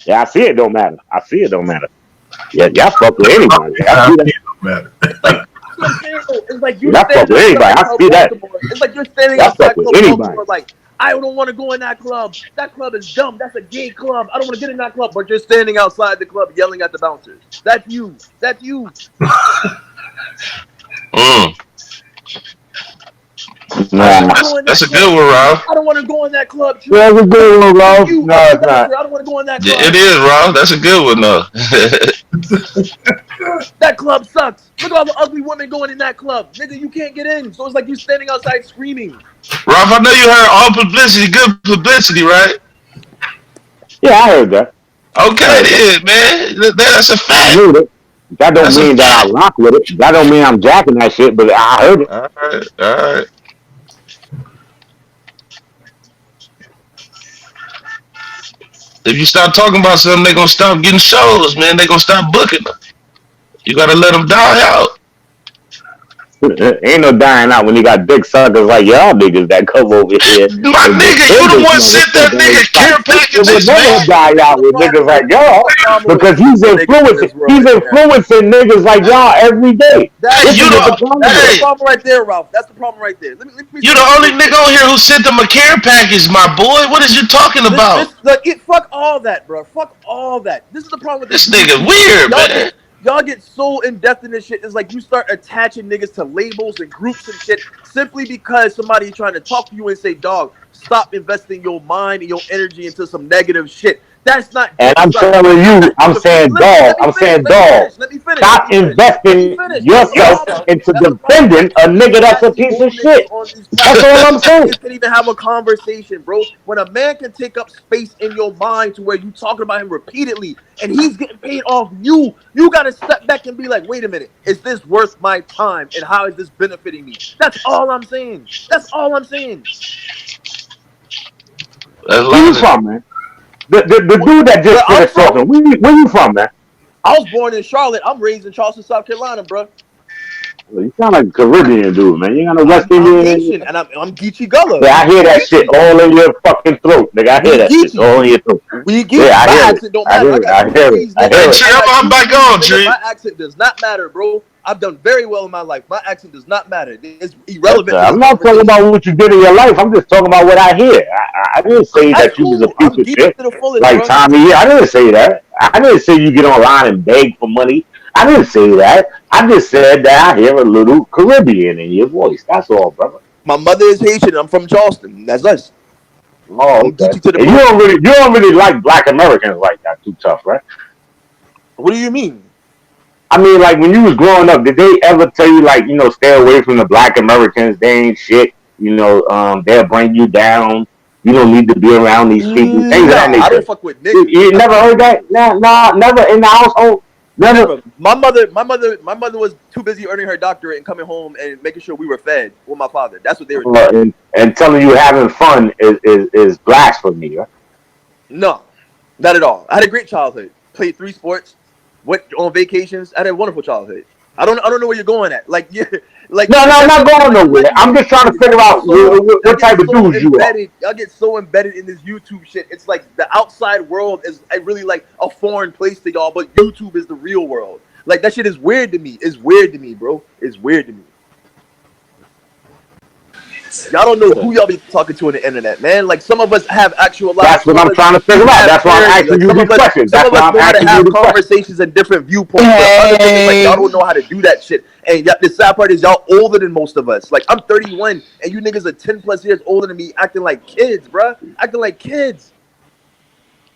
Speaker 10: Yeah, I see it don't matter. I see it don't matter. Yeah, y'all fuck with anybody. I
Speaker 7: I
Speaker 10: see that.
Speaker 7: feel better.
Speaker 8: It's like that's what I'm saying. Though. It's like you
Speaker 10: Y'all fuck
Speaker 8: standing
Speaker 10: with anybody.
Speaker 8: outside
Speaker 10: I
Speaker 8: Club
Speaker 10: see that.
Speaker 8: Baltimore. It's like you're standing
Speaker 10: Y'all fuck
Speaker 8: outside
Speaker 10: with
Speaker 8: Club
Speaker 10: anybody.
Speaker 8: Baltimore, like I don't want to go in that club. That club is dumb. That's a gay club. I don't want to get in that club. But you're standing outside the club yelling at the bouncers. That's you. That's you.
Speaker 9: Mm,
Speaker 8: I don't
Speaker 10: Nah.
Speaker 8: want to go in
Speaker 9: that's
Speaker 8: that
Speaker 9: a
Speaker 8: club,
Speaker 9: good one,
Speaker 8: Tree.
Speaker 9: Ralph.
Speaker 8: I don't want to go in that club,
Speaker 10: Yeah,
Speaker 8: Tree.
Speaker 10: it's a
Speaker 8: That's
Speaker 10: good one, Ralph.
Speaker 8: you.
Speaker 10: No,
Speaker 8: I'm the
Speaker 10: it's not.
Speaker 8: bouncer. I don't want to go in that
Speaker 9: Yeah,
Speaker 8: club.
Speaker 9: it is, Ralph. That's a good one though.
Speaker 8: That club sucks. Look at all the ugly women going in that club. Nigga, you can't get in. So it's like you standing outside screaming.
Speaker 9: Ralph, I know you heard all publicity, good publicity, right?
Speaker 10: Yeah, I heard that. I
Speaker 9: Okay,
Speaker 10: heard that.
Speaker 9: then, man. That's a
Speaker 10: I
Speaker 9: fact.
Speaker 10: heard it. That don't
Speaker 9: That's a
Speaker 10: mean that I
Speaker 9: fact.
Speaker 10: rock with it. That don't mean I'm jacking that shit, but I heard it.
Speaker 9: All right, all right. If you stop talking about something, they're gonna stop getting shows, man. They're gonna stop booking them. You gotta let them die out.
Speaker 10: Ain't no dying out when you got dick suckers like y'all niggas that come over here
Speaker 9: My
Speaker 10: and
Speaker 9: nigga, you
Speaker 10: defend
Speaker 9: the
Speaker 10: this
Speaker 9: one sent that
Speaker 10: motherfucker.
Speaker 9: nigga care
Speaker 10: It will
Speaker 9: packages,
Speaker 10: never
Speaker 9: man.
Speaker 10: die
Speaker 8: This is
Speaker 10: out
Speaker 8: the
Speaker 10: with
Speaker 8: problem
Speaker 10: niggas like
Speaker 8: with this is
Speaker 10: y'all
Speaker 8: the problem with
Speaker 10: because he's
Speaker 8: the niggas in
Speaker 10: influencing
Speaker 8: this world right there.
Speaker 10: niggas like y'all every day.
Speaker 8: That
Speaker 9: Hey,
Speaker 10: This
Speaker 8: is
Speaker 9: you
Speaker 10: is
Speaker 8: the
Speaker 10: the
Speaker 9: the
Speaker 8: That's the
Speaker 10: problem.
Speaker 9: hey,
Speaker 8: problem right there, Ralph. That's the problem right there. Let me
Speaker 9: you
Speaker 8: say
Speaker 9: the
Speaker 8: this
Speaker 9: only
Speaker 8: real quick.
Speaker 9: nigga on here who sent them a care package, my boy. What is you talking about?
Speaker 8: Fuck all that, bro. Fuck all that. This is the problem with this
Speaker 9: This nigga
Speaker 8: YouTube shit.
Speaker 9: weird, man.
Speaker 8: Y'all get so in depth in this shit. It's like you start attaching niggas to labels and groups and shit simply because somebody trying to talk to you and say, "Dog, stop investing your mind and your energy into some negative shit." That's not
Speaker 10: And
Speaker 8: dick
Speaker 10: I'm
Speaker 8: sucking.
Speaker 10: telling
Speaker 8: That's
Speaker 10: you,
Speaker 8: not.
Speaker 10: I'm saying,
Speaker 8: Listen.
Speaker 10: dog,
Speaker 8: Let me finish. Let me finish. Let me finish. Let
Speaker 10: stop
Speaker 8: me finish. Let me
Speaker 10: investing
Speaker 8: finish. That's the
Speaker 10: yourself
Speaker 8: problem.
Speaker 10: into
Speaker 8: That's the problem
Speaker 10: defending
Speaker 8: with
Speaker 10: a nigga that's a
Speaker 8: these
Speaker 10: piece of
Speaker 8: asshole niggas
Speaker 10: shit.
Speaker 8: on these
Speaker 10: That's all
Speaker 8: platforms.
Speaker 10: I'm saying.
Speaker 8: Niggas can't even have a conversation, bro. When a man can take up space in your mind to where you talking about him repeatedly and he's getting paid off you, you got to step back and be like, wait a minute, is this worth my time and how is this benefiting me? That's all I'm saying. That's all I'm saying.
Speaker 9: That's
Speaker 10: Where you
Speaker 9: logic.
Speaker 10: from, man? The dude that
Speaker 8: Where
Speaker 10: just
Speaker 8: I'm
Speaker 10: finished
Speaker 8: from,
Speaker 10: talking, where you from, man?
Speaker 8: I was born in Charlotte. I'm raised in Charleston, South Carolina, bro.
Speaker 10: Well, you sound like a Caribbean dude, man. You ain't got no West
Speaker 8: I'm
Speaker 10: Indian in you.
Speaker 8: Haitian and I'm Geechee Gullah.
Speaker 10: Yeah, I hear
Speaker 8: We
Speaker 10: that shit
Speaker 8: Geechee.
Speaker 10: all in your fucking throat, nigga. I hear
Speaker 8: We
Speaker 10: that shit
Speaker 8: Geechee.
Speaker 10: all in your throat.
Speaker 8: We
Speaker 10: Yeah,
Speaker 8: Geechee.
Speaker 10: I
Speaker 8: My
Speaker 10: hear it.
Speaker 8: accent don't
Speaker 10: I
Speaker 8: matter.
Speaker 10: hear
Speaker 8: I
Speaker 10: it.
Speaker 8: got
Speaker 10: I
Speaker 8: two
Speaker 10: hear it.
Speaker 8: degrees,
Speaker 10: I
Speaker 8: nigga.
Speaker 9: Hey,
Speaker 10: hear it.
Speaker 9: Tree,
Speaker 8: I
Speaker 9: I'm
Speaker 8: got
Speaker 9: on
Speaker 8: two
Speaker 9: back
Speaker 8: degrees,
Speaker 9: on,
Speaker 8: nigga.
Speaker 9: Tree.
Speaker 8: My accent does not matter, bro. I've done very well in my life. My accent does not matter. It's
Speaker 10: Listen,
Speaker 8: irrelevant to this
Speaker 10: I'm not talking
Speaker 8: conversation.
Speaker 10: about what you did in your life. I'm just talking about what I hear. I didn't say
Speaker 8: That's
Speaker 10: that you was a
Speaker 8: cool.
Speaker 10: piece
Speaker 8: I'm
Speaker 10: of
Speaker 8: Geechee
Speaker 10: shit
Speaker 8: to the fullest,
Speaker 10: like
Speaker 8: bro.
Speaker 10: Tommy. Yeah, I didn't say that. I didn't say you get online and beg for money. I didn't say that. I just said that I hear a little Caribbean in your voice. That's all, brother.
Speaker 8: My mother is Haitian. I'm from Charleston. That's us.
Speaker 10: Oh,
Speaker 8: I'm
Speaker 10: okay.
Speaker 8: Geechee to the
Speaker 10: And
Speaker 8: bone.
Speaker 10: you don't really like Black Americans like that too tough, right?
Speaker 8: What do you mean?
Speaker 10: I mean, like when you was growing up, did they ever tell you like, stay away from the Black Americans? They ain't shit. They'll bring you down. You don't need to be around these people. Things of that
Speaker 8: Nah, I don't
Speaker 10: nature.
Speaker 8: fuck with niggas.
Speaker 10: You
Speaker 8: I
Speaker 10: never
Speaker 8: don't fuck
Speaker 10: heard
Speaker 8: with
Speaker 10: that?
Speaker 8: niggas.
Speaker 10: Nah, nah, never in the household. Never.
Speaker 8: Never. My mother was too busy earning her doctorate and coming home and making sure we were fed with my father. That's what they were doing.
Speaker 10: And telling you having fun is blasphemy, right?
Speaker 8: No, not at all. I had a great childhood. Played 3 sports. Went on vacations. I had a wonderful childhood. I don't know where you're going at. Like yeah, like
Speaker 10: No, no, I'm
Speaker 8: that's
Speaker 10: not
Speaker 8: what I'm saying.
Speaker 10: going
Speaker 8: Like I'm
Speaker 10: nowhere.
Speaker 8: letting
Speaker 10: I'm
Speaker 8: y'all
Speaker 10: just trying to
Speaker 8: niggas.
Speaker 10: figure out
Speaker 8: Y'all
Speaker 10: what
Speaker 8: get
Speaker 10: type of
Speaker 8: so
Speaker 10: dudes you are.
Speaker 8: embedded. Y'all get so embedded in this YouTube shit. It's like the outside world is really like a foreign place to y'all, but YouTube is the real world. Like that shit is weird to me. It's weird to me, bro. It's weird to me. Y'all don't know who y'all be talking to on the internet, man. Like some of us have actual lives.
Speaker 10: That's
Speaker 8: Some
Speaker 10: what
Speaker 8: of
Speaker 10: I'm
Speaker 8: us
Speaker 10: trying to
Speaker 8: we
Speaker 10: figure out.
Speaker 8: have
Speaker 10: That's why I'm
Speaker 8: clarity.
Speaker 10: asking
Speaker 8: Like
Speaker 10: you
Speaker 8: some
Speaker 10: these
Speaker 8: of us,
Speaker 10: questions.
Speaker 8: some
Speaker 10: That's
Speaker 8: of
Speaker 10: why
Speaker 8: us
Speaker 10: I'm
Speaker 8: know how to
Speaker 10: asking you
Speaker 8: have
Speaker 10: the question.
Speaker 8: conversations and different viewpoints. But other niggas like y'all don't
Speaker 11: Hey,
Speaker 8: know how to do that shit. And the sad part is y'all older than most of us. Like I'm 31, and you niggas are 10 plus years older than me, acting like kids, bruh. Acting like kids.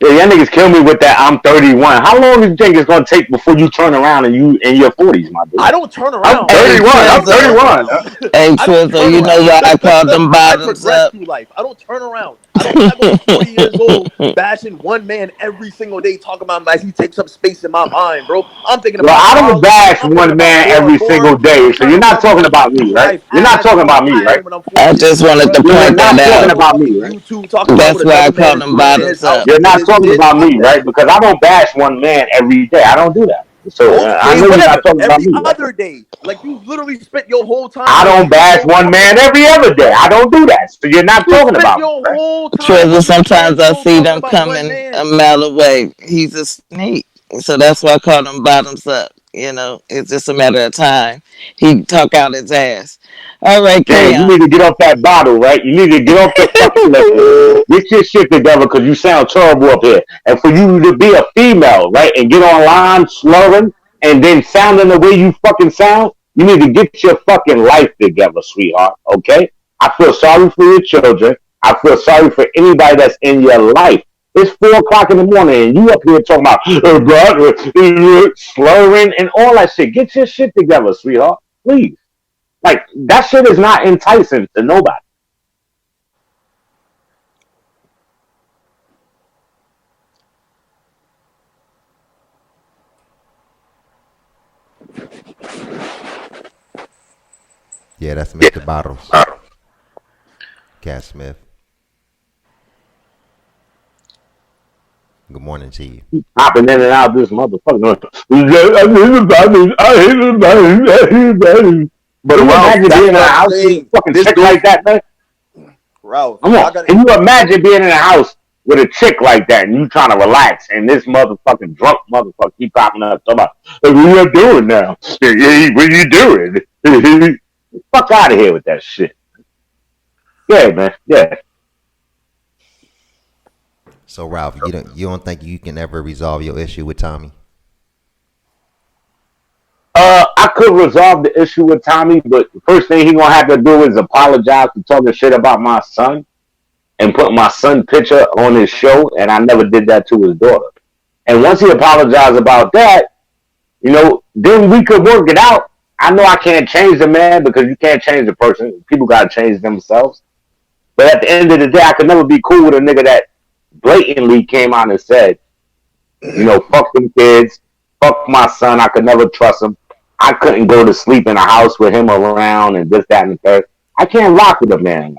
Speaker 10: Yeah, y'all niggas kill me with that. I'm 31. How long do you think it's gonna take before you turn around and you in your 40s, my dude?
Speaker 8: I don't turn
Speaker 10: I'm
Speaker 8: around.
Speaker 11: hey,
Speaker 10: 31.
Speaker 8: I
Speaker 10: I'm
Speaker 8: don't turn
Speaker 11: Twizzle.
Speaker 10: 31.
Speaker 8: around.
Speaker 11: Hey,
Speaker 8: I don't
Speaker 11: Twizzle.
Speaker 8: turn
Speaker 11: You know
Speaker 8: around.
Speaker 11: why I called them
Speaker 8: I
Speaker 11: bottoms
Speaker 8: progress
Speaker 11: up?
Speaker 8: through life. I don't turn around. I'm not gonna be 40 years old bashing one man every single day, talking about him as he takes up space in my mind, bro. I'm thinking
Speaker 10: Well,
Speaker 8: about
Speaker 10: I don't
Speaker 8: college.
Speaker 10: bash
Speaker 8: I'm thinking
Speaker 10: one
Speaker 8: about
Speaker 10: man
Speaker 8: going
Speaker 10: every
Speaker 8: hard.
Speaker 10: single day.
Speaker 8: I'm
Speaker 10: So
Speaker 8: trying
Speaker 10: you're
Speaker 8: to
Speaker 10: not
Speaker 8: tell
Speaker 10: talking
Speaker 8: niggas
Speaker 10: about
Speaker 8: live
Speaker 10: me,
Speaker 8: your
Speaker 10: right?
Speaker 8: life
Speaker 10: You're not
Speaker 8: as
Speaker 10: talking
Speaker 8: I'm
Speaker 10: about me, right?
Speaker 8: retiring when I'm
Speaker 11: I
Speaker 8: 40 years
Speaker 11: just
Speaker 8: old,
Speaker 11: wanted
Speaker 8: bro.
Speaker 11: to
Speaker 10: You're
Speaker 11: point
Speaker 8: Not
Speaker 11: that
Speaker 10: not
Speaker 8: sitting
Speaker 10: talking
Speaker 11: out.
Speaker 8: on
Speaker 10: about
Speaker 8: fucking
Speaker 10: me, right?
Speaker 8: YouTube talking about
Speaker 11: That's
Speaker 8: what
Speaker 11: why
Speaker 8: another
Speaker 11: I
Speaker 8: man
Speaker 11: called
Speaker 8: is
Speaker 11: them
Speaker 8: doing in his
Speaker 11: bottoms up.
Speaker 8: house
Speaker 10: You're
Speaker 8: with
Speaker 10: not
Speaker 8: his
Speaker 10: talking
Speaker 8: kids.
Speaker 10: about
Speaker 8: Fuck
Speaker 10: me,
Speaker 8: that
Speaker 10: right?
Speaker 8: shit.
Speaker 10: Because I don't bash one man every day. I don't do that. So I
Speaker 8: Okay,
Speaker 10: know you're not
Speaker 8: whatever.
Speaker 10: talking about
Speaker 8: Every
Speaker 10: me, right?
Speaker 8: other day, like you literally spent your whole time
Speaker 10: I
Speaker 8: on
Speaker 10: don't bash
Speaker 8: YouTube
Speaker 10: one
Speaker 8: talking
Speaker 10: man
Speaker 8: about
Speaker 10: every
Speaker 8: me,
Speaker 10: other day.
Speaker 8: bro.
Speaker 10: I don't do that. So you're not
Speaker 8: You
Speaker 10: talking
Speaker 8: spent
Speaker 10: about me,
Speaker 8: your
Speaker 10: right?
Speaker 8: whole time
Speaker 11: Twizzle,
Speaker 8: on your
Speaker 11: sometimes I
Speaker 8: periscope
Speaker 11: see
Speaker 8: talking
Speaker 11: them
Speaker 8: about one
Speaker 11: coming a
Speaker 8: man.
Speaker 11: mile away. He's a sneak. So that's why I call them bottoms up. It's just a matter of time. He talk out his ass. All right, carry
Speaker 10: Dan, you
Speaker 11: on.
Speaker 10: need to get off that bottle, right? You need to get off the fucking liquor. Get your shit together because you sound terrible up here. And for you to be a female, right, and get online slurring and then sounding the way you fucking sound, you need to get your fucking life together, sweetheart. Okay? I feel sorry for your children. I feel sorry for anybody that's in your life. It's 4 o'clock in the morning and you up here talking about slurring and all that shit. Get your shit together, sweetheart. Please. Like that shit is not enticing to nobody.
Speaker 4: Yeah, that's Mr. Bottles, Cat Smith. Good morning to you.
Speaker 10: Hopping in and out of this motherfucker. I hate everybody. I hate everybody. I hate everybody. But can you
Speaker 8: Ralph,
Speaker 10: imagine
Speaker 8: that's
Speaker 10: being in a
Speaker 8: what I'm
Speaker 10: house with a
Speaker 8: saying.
Speaker 10: fucking
Speaker 8: This
Speaker 10: chick
Speaker 8: dude,
Speaker 10: like that, man?
Speaker 8: Ralph,
Speaker 10: Come
Speaker 8: y'all
Speaker 10: on.
Speaker 8: gotta.
Speaker 10: Can you imagine being in a house with a chick like that and you trying to relax and this motherfucking drunk motherfucker keep popping up talking about, hey, what are you doing now? Hey, what are you doing? Fuck out of here with that shit. Yeah, man. Yeah.
Speaker 4: So Ralph, you don't think you can ever resolve your issue with Tommy?
Speaker 10: I could resolve the issue with Tommy, but the first thing he gonna have to do is apologize for talking shit about my son and put my son picture on his show, and I never did that to his daughter. And once he apologized about that, then we could work it out. I know I can't change the man because you can't change the person. People gotta change themselves. But at the end of the day, I could never be cool with a nigga that blatantly came out and said, fuck them kids, fuck my son. I could never trust him. I couldn't go to sleep in a house with him around and this, that, and the third. I can't rock with a man.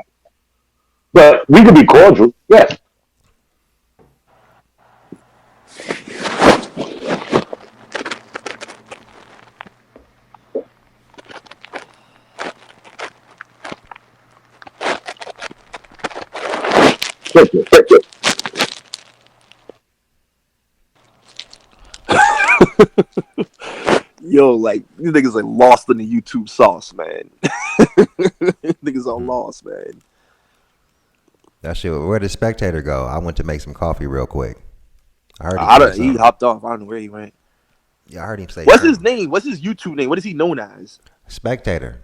Speaker 10: But we could be cordial, yes.
Speaker 8: Yo, like these niggas like lost in the YouTube sauce, man. Niggas are lost, man.
Speaker 4: That shit. Where did Spectator go? I went to make some coffee real quick. I heard
Speaker 8: He hopped off. I don't know where he went.
Speaker 4: Yeah, I heard him say.
Speaker 8: What's his name? What's his YouTube name? What is he known as?
Speaker 4: Spectator.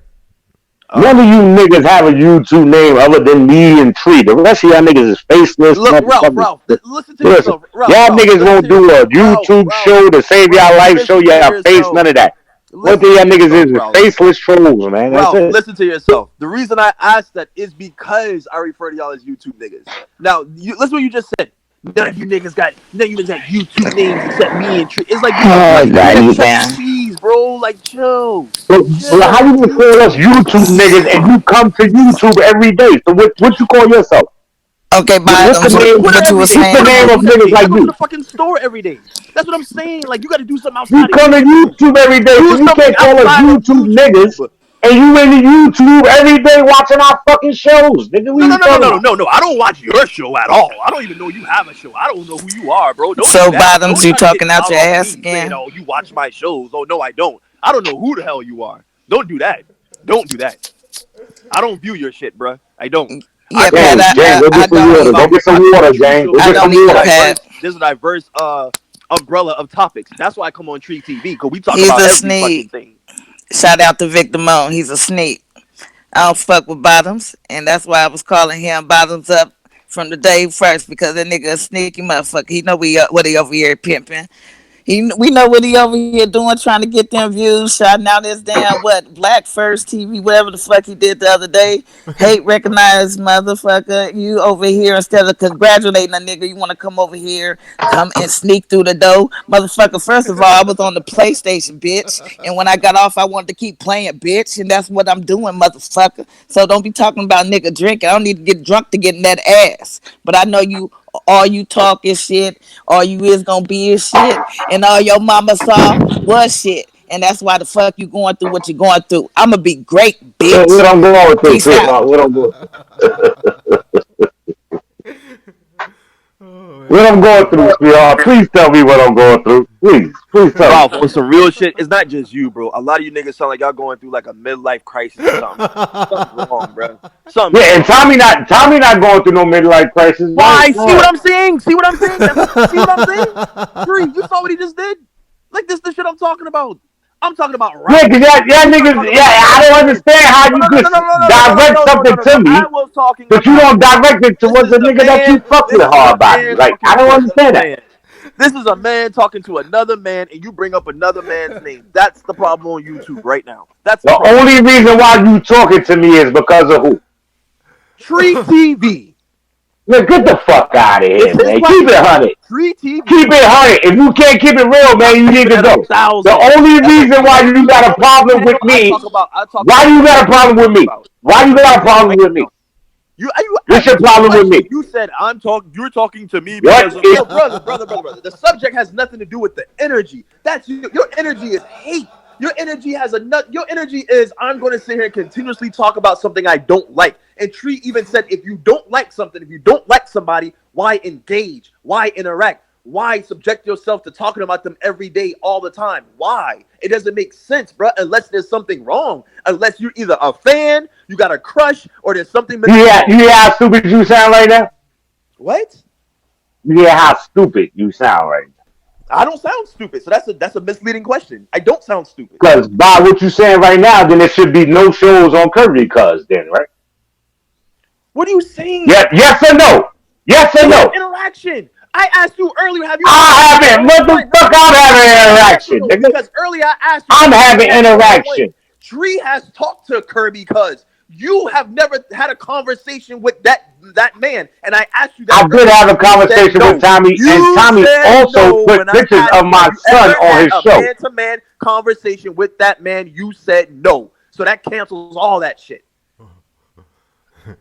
Speaker 10: None of you niggas have a YouTube name other than me and Tree. The rest of y'all niggas is faceless.
Speaker 8: Look, Ralph, listen to yourself.
Speaker 10: Y'all niggas won't do a YouTube show to save y'all life, show y'all face, none of that. What do y'all niggas is faceless trolls, man. That's it.
Speaker 8: Listen to yourself. The reason I asked that is because I refer to y'all as YouTube niggas. Now, listen what you just said. None of you niggas got YouTube names except me and Tree. It's like cheese, bro. Like chill.
Speaker 10: But how you gonna call us YouTube niggas and you come to YouTube every day? So what you call yourself?
Speaker 11: Okay,
Speaker 10: what's the name?
Speaker 11: what you were
Speaker 10: What's
Speaker 11: saying?
Speaker 10: the name of niggas like
Speaker 8: I go
Speaker 10: you?
Speaker 8: to the fucking store every day. That's what I'm saying. Like you got to do something outside.
Speaker 10: You come to YouTube every day, so you can't call us YouTube niggas. And you in the YouTube every day watching our fucking shows, nigga.
Speaker 8: No. I don't watch your show at all. I don't even know you have a show. I don't know who you are, bro. Don't
Speaker 11: so
Speaker 8: do that.
Speaker 11: Bottoms, you talking out your ass again?
Speaker 8: Saying, oh, you watch my shows. Oh no, I don't. I don't know who the hell you are. Don't do that. Don't do that. I don't view your shit, bro. I don't.
Speaker 11: Yeah, Pat,
Speaker 10: Jane, go get some water. Go get some water, Jane. Go get some water.
Speaker 8: There's a diverse umbrella of topics. That's why I come on Tree TV because we talk about every fucking thing.
Speaker 11: Shout out to Victor Moan. He's a sneak. I don't fuck with Bottoms, and that's why I was calling him Bottoms Up from the day first because that nigga a sneaky motherfucker. He know what he over here pimping. We know what he over here doing, trying to get them views, shouting out his damn Black First TV, whatever the fuck he did the other day. Hate recognized motherfucker. You over here instead of congratulating a nigga, you want to come over here, come and sneak through the door, motherfucker. First of all, I was on the PlayStation, bitch, and when I got off, I wanted to keep playing, bitch, and that's what I'm doing, motherfucker. So don't be talking about nigga drinking. I don't need to get drunk to get in that ass, but I know you. All you talk is shit. All you is gonna be is shit. And all your mama saw was shit. And that's why the fuck you going through what you're going through. I'ma be great, bitch.
Speaker 10: What I'm going through,
Speaker 11: Peace out.
Speaker 10: What I'm going through, sweetheart. Please tell me what I'm going through. Please tell me.
Speaker 8: On some real shit, it's not just you, bro. A lot of you niggas sound like y'all going through like a midlife crisis or something. Something's wrong, bro.
Speaker 10: And Tommy not going through no midlife crisis.
Speaker 8: Why? See what I'm saying? See what I'm saying? Tree, you saw what he just did? Like this the shit I'm talking about. I'm talking about
Speaker 10: right. Yeah, because y'all niggas, I don't understand how you just direct something to me, but you don't direct it towards the nigga that you fuck with hard body. Like, I don't understand that.
Speaker 8: This is a man talking to another man, and you bring up another man's name. That's the problem on YouTube right now. That's
Speaker 10: the only reason why you talking to me is because of who?
Speaker 8: Tree TV.
Speaker 10: Man, get the fuck out of here, man. Keep it 100. Keep it 100. If you can't keep it real, man, you need to go. The only reason why you got a problem with me, why you got a problem with me? Why you got a problem with me? What's your problem with me?
Speaker 8: You said you're talking to me because brother. The subject has nothing to do with the energy. That's your energy is hate. Your energy has a nut. Your energy is I'm going to sit here and continuously talk about something I don't like. And Tree even said, if you don't like something, if you don't like somebody, why engage? Why interact? Why subject yourself to talking about them every day, all the time? Why? It doesn't make sense, bro. Unless there's something wrong. Unless you're either a fan, you got a crush, or there's something.
Speaker 10: Yeah, you hear how stupid you sound right now?
Speaker 8: What?
Speaker 10: You hear how stupid you sound right now?
Speaker 8: I don't sound stupid, so that's a misleading question. I don't sound stupid.
Speaker 10: Because by what you're saying right now, then there should be no shows on Kirby Cuz then, right?
Speaker 8: What are you saying?
Speaker 10: Yeah, yes or no? Yes or no?
Speaker 8: Interaction. I asked you earlier, have you?
Speaker 10: I haven't. What the fuck? I'm having interaction, nigga.
Speaker 8: Because earlier I asked you.
Speaker 10: I'm having interaction.
Speaker 8: Tree has talked to Kirby Cuz you have never had a conversation with that man, and I asked you that.
Speaker 10: I did have a conversation with Tommy, and Tommy also put pictures of my son on his show.
Speaker 8: Man-to-man conversation with that man, you said no, so that cancels all that shit.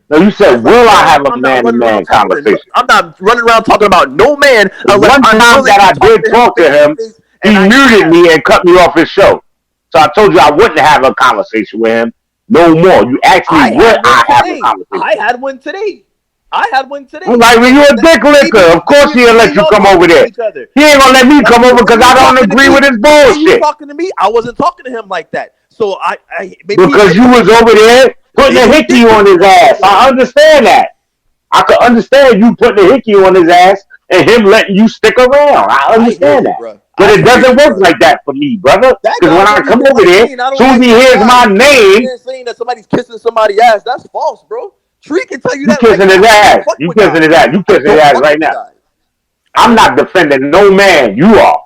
Speaker 10: No, you said, will I have a man-to-man conversation?
Speaker 8: I'm not running around talking about no man.
Speaker 10: One time that I did talk to him, he muted me and cut me off his show. So I told you I wouldn't have a conversation with him no more. You asked me would I have a conversation.
Speaker 8: I had one today.
Speaker 10: Like, when you a dick licker, of course he'll let you come over there. He ain't gonna let me come over because I don't agree with his bullshit.
Speaker 8: You talking to me? I wasn't talking to him like that. So I
Speaker 10: because you was over there putting a hickey on his ass. I understand that. I could understand you putting a hickey on his ass and him letting you stick around. I understand that. But it doesn't work like that for me, brother. Because when I come over there, as soon as he hears my name,
Speaker 8: saying that somebody's kissing somebody's ass, that's false, bro. Tree can tell you that.
Speaker 10: You kissing his ass. You kissing his ass. You kissing his ass right now. I'm not defending no man. You are.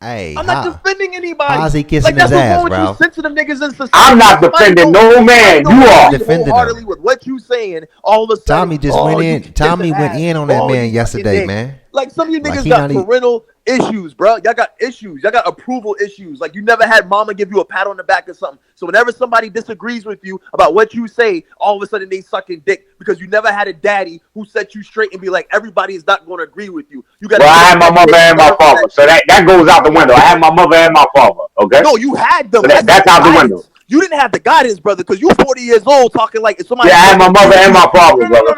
Speaker 4: Hey,
Speaker 8: I'm not defending anybody.
Speaker 4: How's he kissing his ass, bro?
Speaker 8: Sensitive niggas in society.
Speaker 10: I'm not defending no man. You are.
Speaker 8: Wholeheartedly with what you saying. All of a sudden,
Speaker 4: Tommy just went in. Tommy went in on that man yesterday, man.
Speaker 8: Like some of you niggas got parental issues, bro. Y'all got issues. Y'all got approval issues. Like you never had mama give you a pat on the back or something. So whenever somebody disagrees with you about what you say, all of a sudden they sucking dick because you never had a daddy who set you straight and be like, everybody is not going to agree with you. You got.
Speaker 10: Well, I had my mother and my father, so that goes out the window. I had my mother and my father. Okay.
Speaker 8: No, you had them.
Speaker 10: So that's out the window.
Speaker 8: You didn't have the guidance, brother, because you 40 years old talking like if somebody.
Speaker 10: Yeah, I had my mother and my father, brother.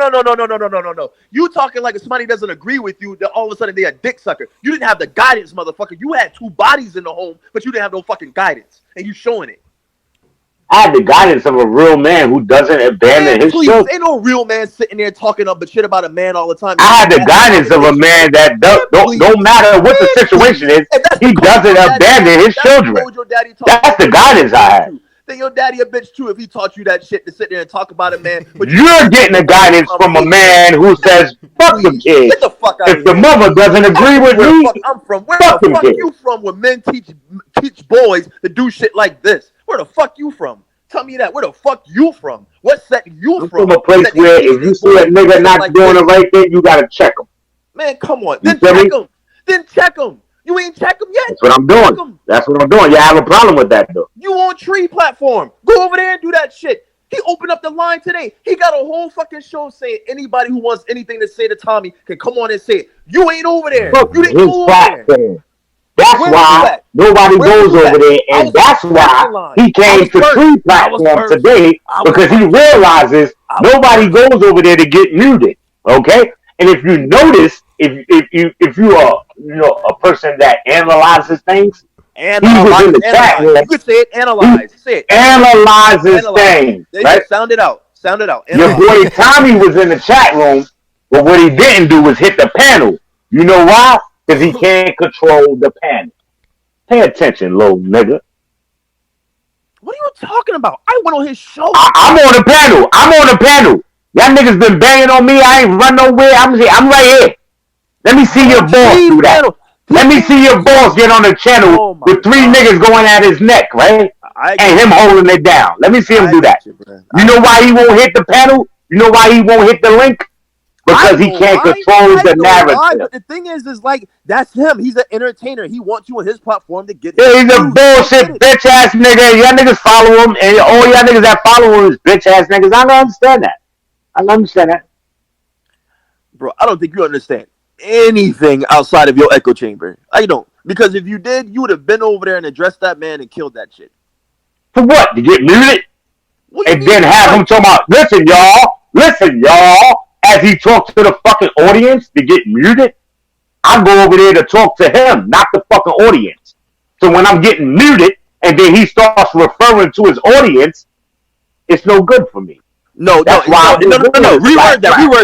Speaker 8: No. You talking like if somebody doesn't agree with you, that all of a sudden they're a dick sucker. You didn't have the guidance, motherfucker. You had two bodies in the home, but you didn't have no fucking guidance, and you showing it.
Speaker 10: I had the guidance of a real man who doesn't abandon his children.
Speaker 8: Ain't no real man sitting there talking up shit about a man all the time.
Speaker 10: I had the guidance of a man that don't matter what the situation is, he doesn't abandon his children. That's the guidance I had.
Speaker 8: Then your daddy a bitch too if he taught you that shit to sit there and talk about a man.
Speaker 10: But you're getting the guidance from a man who says, fuck them kids.
Speaker 8: Get the fuck out of here.
Speaker 10: If the mother doesn't agree with me,
Speaker 8: I'm from. Where the fuck you from when men teach boys to do shit like this? Where the fuck you from? Tell me that. Where the fuck you from? What set you
Speaker 10: I'm from a place where if you see a nigga not doing the right thing, you gotta check him.
Speaker 8: Man, come on. Then check him. You ain't check him yet.
Speaker 10: That's what I'm doing. That's what I'm doing. You have a problem with that though.
Speaker 8: You on Tree platform. Go over there and do that shit. He opened up the line today. He got a whole fucking show saying anybody who wants anything to say to Tommy can come on and say it. You ain't over there. You didn't go over there.
Speaker 10: That's why nobody goes over there, and that's why he came to Tree platform today because he realizes nobody goes over there to get muted. Okay, and if you notice, if you are a person that analyzes things, he was in the chat room.
Speaker 8: You could say it. Analyze. Say it.
Speaker 10: Analyzes things. Right?
Speaker 8: Sound it out.
Speaker 10: Your boy Tommy was in the chat room, but what he didn't do was hit the panel. You know why? Because he can't control the panel. Pay attention, little nigga.
Speaker 8: What are you talking about? I went on his show.
Speaker 10: I'm on the panel. Y'all niggas been banging on me. I ain't run nowhere. I'm right here. Let me see your boss do that. Let me see your boss get on the channel with three niggas going at his neck, right? And him holding it down. Let me see him do that. You know why he won't hit the panel? You know why he won't hit the link? Because he can't control the narrative.
Speaker 8: But the thing is like, that's him. He's an entertainer. He wants you on his platform to get
Speaker 10: he's a bullshit bitch ass nigga. Y'all niggas follow him, and all y'all niggas that follow him is bitch ass niggas. I don't understand that.
Speaker 8: Bro, I don't think you understand anything outside of your echo chamber. I don't. Because if you did, you would have been over there and addressed that man and killed that shit.
Speaker 10: For what? To get muted? And then have him talk about, listen, y'all, as he talks to the fucking audience to get muted. I go over there to talk to him, not the fucking audience. So when I'm getting muted and then he starts referring to his audience, it's no good for me.
Speaker 8: No. Reword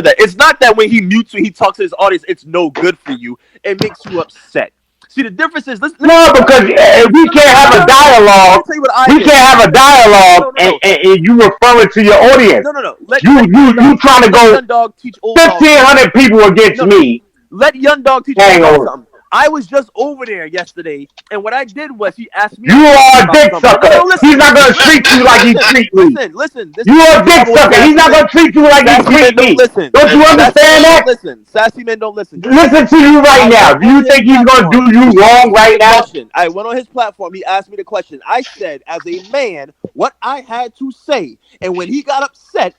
Speaker 8: that. It's not that when he mutes you, he talks to his audience, it's no good for you. It makes you upset. See, the difference is, because
Speaker 10: we can't have a dialogue. We can't have a dialogue, and you referring to your audience.
Speaker 8: No.
Speaker 10: You trying to go 1,500 people against me.
Speaker 8: Let Young Dog teach Old Dog something. I was just over there yesterday, and what I did was he asked me.
Speaker 10: You are a dick sucker. He's not gonna treat you like he treat me.
Speaker 8: Listen.
Speaker 10: You are a dick sucker. He's not gonna treat you like he treat me. Don't you understand that?
Speaker 8: Listen, sassy men don't listen.
Speaker 10: Listen to you right now. Do you think he's gonna do you wrong right now?
Speaker 8: I went on his platform. He asked me the question. I said, as a man, what I had to say, and when he got upset.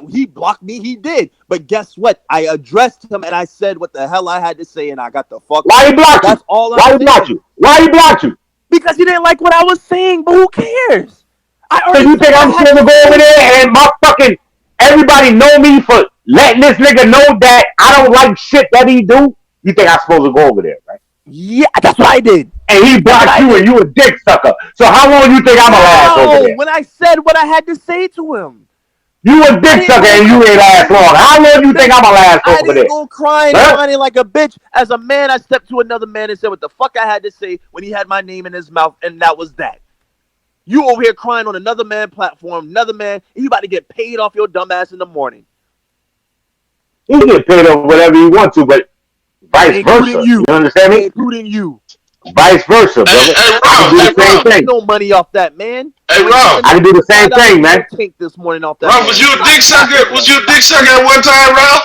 Speaker 8: He blocked me. He did. But guess what? I addressed him and I said what the hell I had to say and I got the fuck.
Speaker 10: Why he blocked you?
Speaker 8: That's all.
Speaker 10: Why he blocked you? Why he blocked you?
Speaker 8: Because he didn't like what I was saying. But who cares?
Speaker 10: So you think I'm supposed to go over there and my fucking everybody know me for letting this nigga know that I don't like shit that he do? You think I'm supposed to go over there, right?
Speaker 8: Yeah, that's what I did.
Speaker 10: And he blocked you and you a dick sucker. So how long you think I'm gonna last over there?
Speaker 8: When I said what I had to say to him.
Speaker 10: You a dick sucker and you ain't last long. How long you think I'm gonna last over there?
Speaker 8: I didn't go crying and whining like a bitch. As a man, I stepped to another man and said what the fuck I had to say when he had my name in his mouth, and that was that. You over here crying on another man platform, another man, and you about to get paid off your dumb ass in the morning.
Speaker 10: He get paid off whatever you want to, but vice versa. You understand me?
Speaker 8: Including you.
Speaker 10: Vice versa, brother. I can do the same thing.
Speaker 8: No money off that, man.
Speaker 9: Hey, Rob.
Speaker 10: I can do the same thing, man.
Speaker 8: This morning off that.
Speaker 9: Rob, was you a dick sucker? Was you a dick sucker at one time, Rob?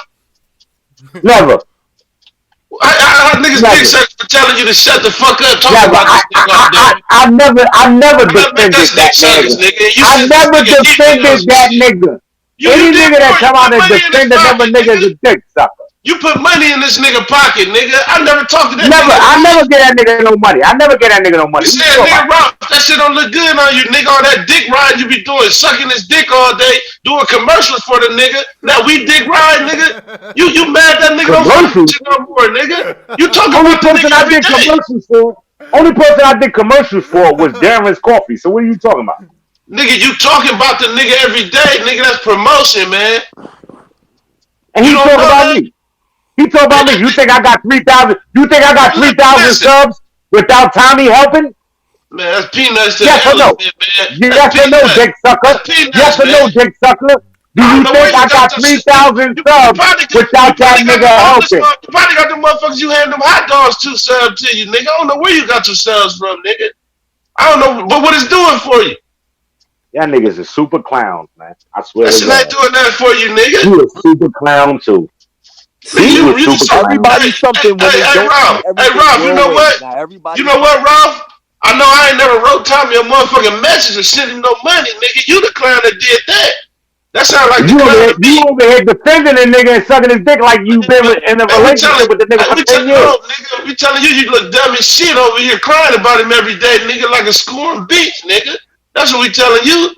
Speaker 10: Never.
Speaker 9: I niggas dick suckers for telling you to shut the fuck up. Talk about this nigga all day.
Speaker 10: I never defended that nigga. I never defended that nigga. Any nigga that come out and defend another nigga is a dick sucker.
Speaker 9: You put money in this nigga pocket, nigga. I never talked to that nigga.
Speaker 10: I never get that nigga no money. I never get that nigga no money.
Speaker 9: You said, nigga, Rob, that shit don't look good on you, nigga. All that dick ride you be doing, sucking his dick all day, doing commercials for the nigga. Now we dick ride, nigga. You mad that nigga don't fucking shit no more, nigga. You talking about the nigga every day.
Speaker 10: Only person I did commercials for was Darren's Coffee. So what are you talking about?
Speaker 9: Nigga, you talking about the nigga every day, nigga. That's promotion, man.
Speaker 10: And he talking about me. He talking about me. You think I got 3,000? You think I got 3,000 subs without Tommy helping?
Speaker 9: Man, that's peanuts to
Speaker 10: yes or no? Yes or no, dick sucker? Yes or no, dick sucker? Do you think I got 3,000 subs without that nigga helping?
Speaker 9: You probably got the motherfuckers you hand them hot dogs to sub to you, nigga. I don't know where you got your subs from, nigga. I don't know, but what it's doing for you?
Speaker 10: Y'all niggas are super clowns, man. I swear
Speaker 9: to God. That shit ain't doing that for you, nigga.
Speaker 10: You a super clown, too.
Speaker 8: Everybody's something when
Speaker 9: hey, Rob, you know what? You know what, Rob? I know I ain't never wrote Tommy a motherfucking message or sent him no money, nigga. You the clown that did that. That sound like
Speaker 10: you over here defending a nigga and sucking his dick like you been in a relationship with the nigga for 10 years.
Speaker 9: Nigga, we telling you look dumb as shit over here crying about him every day, nigga, like a scoring bitch, nigga. That's what we telling you.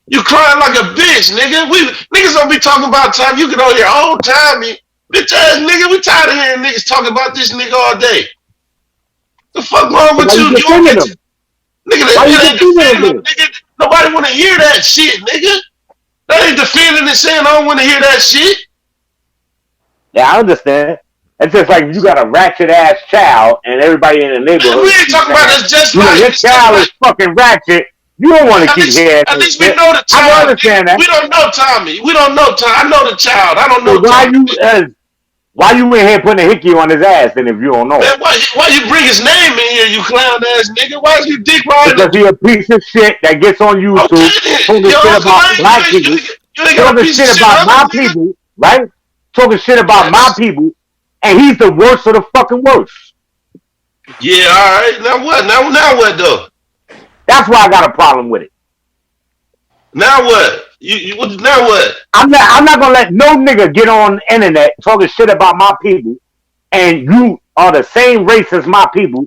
Speaker 9: You crying like a bitch, nigga. Niggas don't be talking about time. You can on your own time. Bitch ass nigga, we tired of hearing niggas talking about this nigga all day. The fuck wrong with you? Nigga, nigga, nobody wanna hear that shit, nigga. That ain't defending and saying I don't wanna hear that shit.
Speaker 10: Yeah, I understand. It's just like you got a ratchet ass child and everybody in the neighborhood.
Speaker 9: We ain't talking about this just like
Speaker 10: this child is fucking ratchet. You don't want to keep hearing.
Speaker 9: At least we know the child.
Speaker 10: I understand that.
Speaker 9: We don't know Tommy. We don't know Tommy. I know the child. I don't know Tommy.
Speaker 10: Why you in here putting a hickey on his ass then if you don't know?
Speaker 9: Man, why you bring his name in here, you clown ass nigga? Why is you dick riding?
Speaker 10: Because he a piece of shit that gets on YouTube talking shit about black people. Talking shit about my people, right? Talking shit about my people, and he's the worst of the fucking worst.
Speaker 9: Yeah, all right. Now what? Now what though?
Speaker 10: That's why I got a problem with it.
Speaker 9: Now what? Now what?
Speaker 10: I'm not gonna let no nigga get on the internet talking shit about my people, and you are the same race as my people,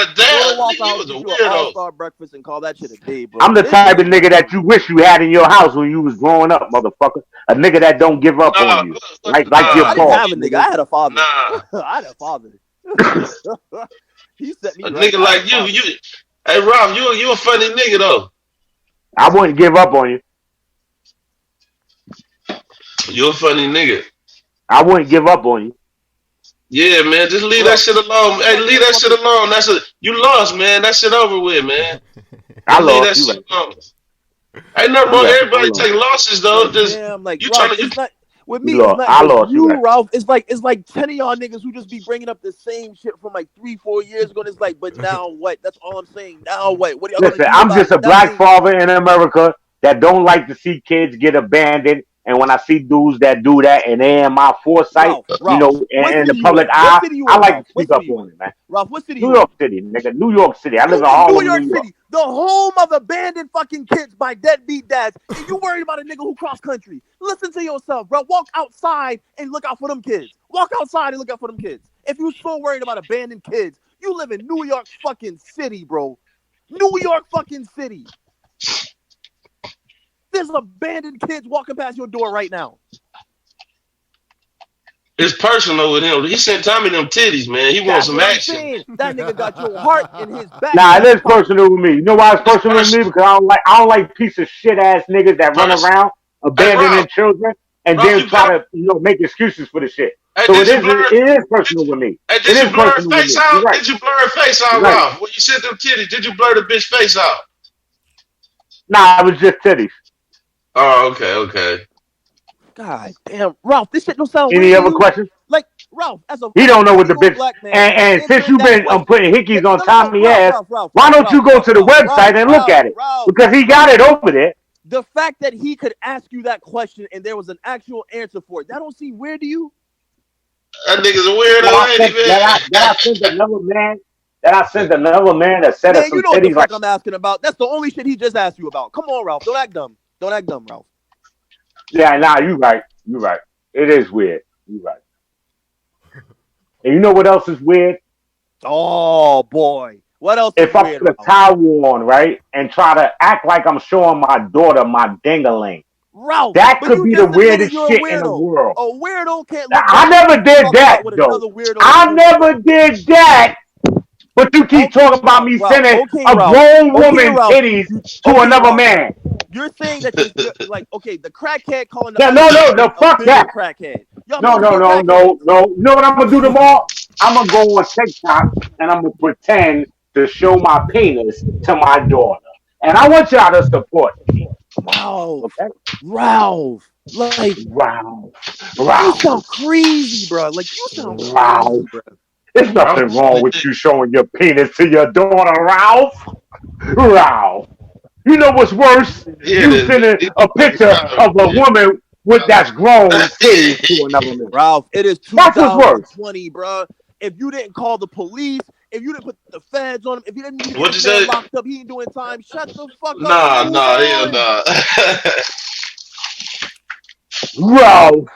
Speaker 9: had a
Speaker 8: Go to
Speaker 9: dad. Nigga,
Speaker 8: Waffle
Speaker 9: you
Speaker 8: House,
Speaker 9: was a
Speaker 8: get you an
Speaker 9: weirdo.
Speaker 8: all-star breakfast, and call that shit a day, bro.
Speaker 10: I'm the
Speaker 8: This
Speaker 10: type
Speaker 8: shit
Speaker 10: of
Speaker 8: is
Speaker 10: nigga that
Speaker 8: crazy.
Speaker 10: you wish you had in your house when you was growing up, motherfucker. A nigga that don't give up on
Speaker 9: Nah,
Speaker 10: you, like your
Speaker 8: I didn't
Speaker 10: boss,
Speaker 8: have a nigga.
Speaker 10: nigga.
Speaker 8: I had a father.
Speaker 9: nah.
Speaker 8: I had a father. He set me
Speaker 9: A
Speaker 8: right
Speaker 9: nigga
Speaker 8: down,
Speaker 9: like you. Hey, Ralph, you a funny nigga though.
Speaker 10: I wouldn't give up on you.
Speaker 9: You a funny nigga.
Speaker 10: I wouldn't give up on you.
Speaker 9: Yeah, man. Just leave that
Speaker 8: bro.
Speaker 9: shit alone.
Speaker 8: You
Speaker 9: Hey,
Speaker 8: know
Speaker 9: leave
Speaker 8: what's
Speaker 9: that shit
Speaker 8: fucking
Speaker 9: alone. You lost, man. That shit over with, man.
Speaker 10: I
Speaker 9: Just leave
Speaker 10: lost.
Speaker 9: that
Speaker 10: You
Speaker 9: shit
Speaker 10: right.
Speaker 9: alone. Ain't nothing
Speaker 10: You
Speaker 9: wrong.
Speaker 10: right. I
Speaker 9: Everybody
Speaker 10: lost.
Speaker 9: take losses though.
Speaker 8: like,
Speaker 9: Just
Speaker 8: damn, like
Speaker 9: you
Speaker 8: Ralph.
Speaker 9: trying to you.
Speaker 8: It's not with
Speaker 10: You
Speaker 8: me. It's
Speaker 10: lost.
Speaker 8: not
Speaker 10: I
Speaker 8: just
Speaker 10: lost. You
Speaker 8: you,
Speaker 10: right.
Speaker 8: Ralph. It's like 10 of y'all niggas who just be bringing up the same shit from like 3-4 years ago. And it's like, but now what? That's all I'm saying. Now what? What are y'all gonna
Speaker 10: Listen,
Speaker 8: do
Speaker 10: I'm
Speaker 8: about
Speaker 10: just
Speaker 8: it?
Speaker 10: a black
Speaker 8: Nothing.
Speaker 10: father in America that don't like to see kids get abandoned. And when I see dudes that do that and they in my foresight,
Speaker 8: Ralph. What
Speaker 10: in the
Speaker 8: city you
Speaker 10: public
Speaker 8: in? What
Speaker 10: eye,
Speaker 8: city you
Speaker 10: I
Speaker 8: in,
Speaker 10: like to
Speaker 8: Ralph? What
Speaker 10: speak
Speaker 8: city
Speaker 10: up
Speaker 8: you
Speaker 10: on
Speaker 8: in?
Speaker 10: it, man.
Speaker 8: Ralph, what city
Speaker 10: New
Speaker 8: you in?
Speaker 10: York City, nigga. New York City. I live
Speaker 8: You
Speaker 10: in
Speaker 8: in New
Speaker 10: Harlem,
Speaker 8: York
Speaker 10: New York.
Speaker 8: City, the home of abandoned fucking kids by deadbeat dads, and you worried about a nigga who cross country. Listen to yourself, bro. Walk outside and look out for them kids. Walk outside and look out for them kids. If you so worried about abandoned kids, you live in New York fucking City, bro. New York fucking City. There's abandoned kids walking past your door right now.
Speaker 9: It's personal with him. He sent Tommy them titties, man. He wants
Speaker 8: That's
Speaker 9: some
Speaker 8: what I'm
Speaker 9: action.
Speaker 8: saying. That nigga got your heart in his back
Speaker 10: Nah, it is
Speaker 8: pocket.
Speaker 10: personal with me. You know why it's
Speaker 9: It's
Speaker 10: personal with me?
Speaker 9: personal.
Speaker 10: Because I don't like piece of shit ass niggas that run
Speaker 9: Personal.
Speaker 10: around
Speaker 9: Hey,
Speaker 10: abandoning
Speaker 9: Ralph.
Speaker 10: children and
Speaker 9: Ralph,
Speaker 10: then
Speaker 9: you got
Speaker 10: try
Speaker 9: him.
Speaker 10: to make excuses for the shit.
Speaker 9: Hey,
Speaker 10: So
Speaker 9: did
Speaker 10: it
Speaker 9: you
Speaker 10: is
Speaker 9: blur?
Speaker 10: it is personal with me.
Speaker 9: Hey,
Speaker 10: It
Speaker 9: did you
Speaker 10: is
Speaker 9: blur her
Speaker 10: personal with
Speaker 9: face
Speaker 10: me. You're
Speaker 9: out?
Speaker 10: right.
Speaker 9: Did you blur her face
Speaker 10: You're
Speaker 9: out,
Speaker 10: right.
Speaker 9: Ralph? When you sent them titties, did you blur the bitch face out?
Speaker 10: Nah, it was just titties.
Speaker 9: Oh, okay, okay.
Speaker 8: God damn, Ralph, this shit don't sound weird
Speaker 10: Any
Speaker 8: to
Speaker 10: other
Speaker 8: you?
Speaker 10: questions?
Speaker 8: Like, Ralph, as a
Speaker 10: He don't
Speaker 8: fucking
Speaker 10: know what the
Speaker 8: 20-year-old
Speaker 10: bitch.
Speaker 8: black man
Speaker 10: And since
Speaker 8: answering
Speaker 10: you've
Speaker 8: that
Speaker 10: been
Speaker 8: question.
Speaker 10: putting hickeys on
Speaker 8: No, no, no,
Speaker 10: Tommy
Speaker 8: Ralph,
Speaker 10: ass,
Speaker 8: Ralph, Ralph,
Speaker 10: why
Speaker 8: Ralph,
Speaker 10: don't you
Speaker 8: Ralph,
Speaker 10: go
Speaker 8: Ralph,
Speaker 10: to the
Speaker 8: Ralph,
Speaker 10: website
Speaker 8: Ralph,
Speaker 10: and look
Speaker 8: Ralph,
Speaker 10: at it?
Speaker 8: Ralph,
Speaker 10: Because he got
Speaker 8: Ralph.
Speaker 10: it over there.
Speaker 8: The fact that he could ask you that question and there was an actual answer for it, that don't seem weird to you?
Speaker 9: That nigga's a
Speaker 10: That I
Speaker 9: weirdo, ain't he,
Speaker 10: sent that I sent
Speaker 9: man?
Speaker 10: another man that I sent another man that said of
Speaker 8: Man, you
Speaker 10: some
Speaker 8: know what the
Speaker 10: titties like.
Speaker 8: fuck I'm asking about. That's the only shit he just asked you about. Come on, Ralph. Don't act dumb. Don't act dumb, Ralph.
Speaker 10: Yeah, nah, you right. You right. It is weird. You right. And you know what else is weird?
Speaker 8: Oh boy. What else is
Speaker 10: If I
Speaker 8: weird,
Speaker 10: put a
Speaker 8: Ralph?
Speaker 10: towel on, right, and try to act like I'm showing my daughter my dingaling,
Speaker 8: Ralph,
Speaker 10: that
Speaker 8: but
Speaker 10: could
Speaker 8: you
Speaker 10: be the
Speaker 8: just admitted
Speaker 10: weirdest
Speaker 8: you're a
Speaker 10: shit in the
Speaker 8: weirdo.
Speaker 10: world.
Speaker 8: A weirdo can't look
Speaker 10: I
Speaker 8: down on
Speaker 10: never
Speaker 8: you and
Speaker 10: did
Speaker 8: talk about
Speaker 10: that
Speaker 8: what
Speaker 10: though.
Speaker 8: another weirdo is
Speaker 10: I
Speaker 8: doing.
Speaker 10: never did that. But you keep
Speaker 8: Okay,
Speaker 10: talking about
Speaker 8: Ralph,
Speaker 10: me
Speaker 8: Ralph.
Speaker 10: sending
Speaker 8: Okay,
Speaker 10: a
Speaker 8: Ralph.
Speaker 10: grown
Speaker 8: Okay,
Speaker 10: woman
Speaker 8: Ralph.
Speaker 10: titties to
Speaker 8: Okay,
Speaker 10: another
Speaker 8: Ralph.
Speaker 10: man.
Speaker 8: You're saying that you're like, okay, the crackhead calling the
Speaker 10: No,
Speaker 8: other
Speaker 10: no, no,
Speaker 8: crackhead
Speaker 10: no,
Speaker 8: a
Speaker 10: fuck
Speaker 8: bigger
Speaker 10: that.
Speaker 8: crackhead. Y'all
Speaker 10: No,
Speaker 8: both
Speaker 10: no,
Speaker 8: be
Speaker 10: no,
Speaker 8: crackheads.
Speaker 10: no, no. You know what I'm gonna do tomorrow? I'm gonna go on TikTok and I'm gonna pretend to show my penis to my daughter. And I want y'all to support me.
Speaker 8: Ralph,
Speaker 10: Okay?
Speaker 8: Ralph, like
Speaker 10: Wow.
Speaker 8: you
Speaker 10: Wow.
Speaker 8: sound crazy, bro. Like you sound
Speaker 10: Wow.
Speaker 8: crazy, bro.
Speaker 10: There's
Speaker 9: Ralph
Speaker 10: nothing
Speaker 9: a
Speaker 10: wrong
Speaker 9: funny
Speaker 10: with
Speaker 9: nigga.
Speaker 10: you showing your penis to your daughter, Ralph. Ralph. You know what's worse?
Speaker 9: Here it
Speaker 10: You
Speaker 9: is, man.
Speaker 10: sending
Speaker 9: These
Speaker 10: a
Speaker 9: motherfuckers
Speaker 10: picture
Speaker 9: trying
Speaker 10: of a woman with that's grown titties to another man.
Speaker 8: Ralph, it is
Speaker 10: That's what's worse.
Speaker 8: 2020, bro. If you didn't call the police, if you didn't put the feds on him, if you didn't get
Speaker 9: What
Speaker 8: this
Speaker 9: you
Speaker 8: man
Speaker 9: say?
Speaker 8: locked up, he ain't doing time. Shut the fuck up and
Speaker 9: Nah,
Speaker 8: move
Speaker 9: nah, hell
Speaker 8: on.
Speaker 9: nah.
Speaker 10: Ralph.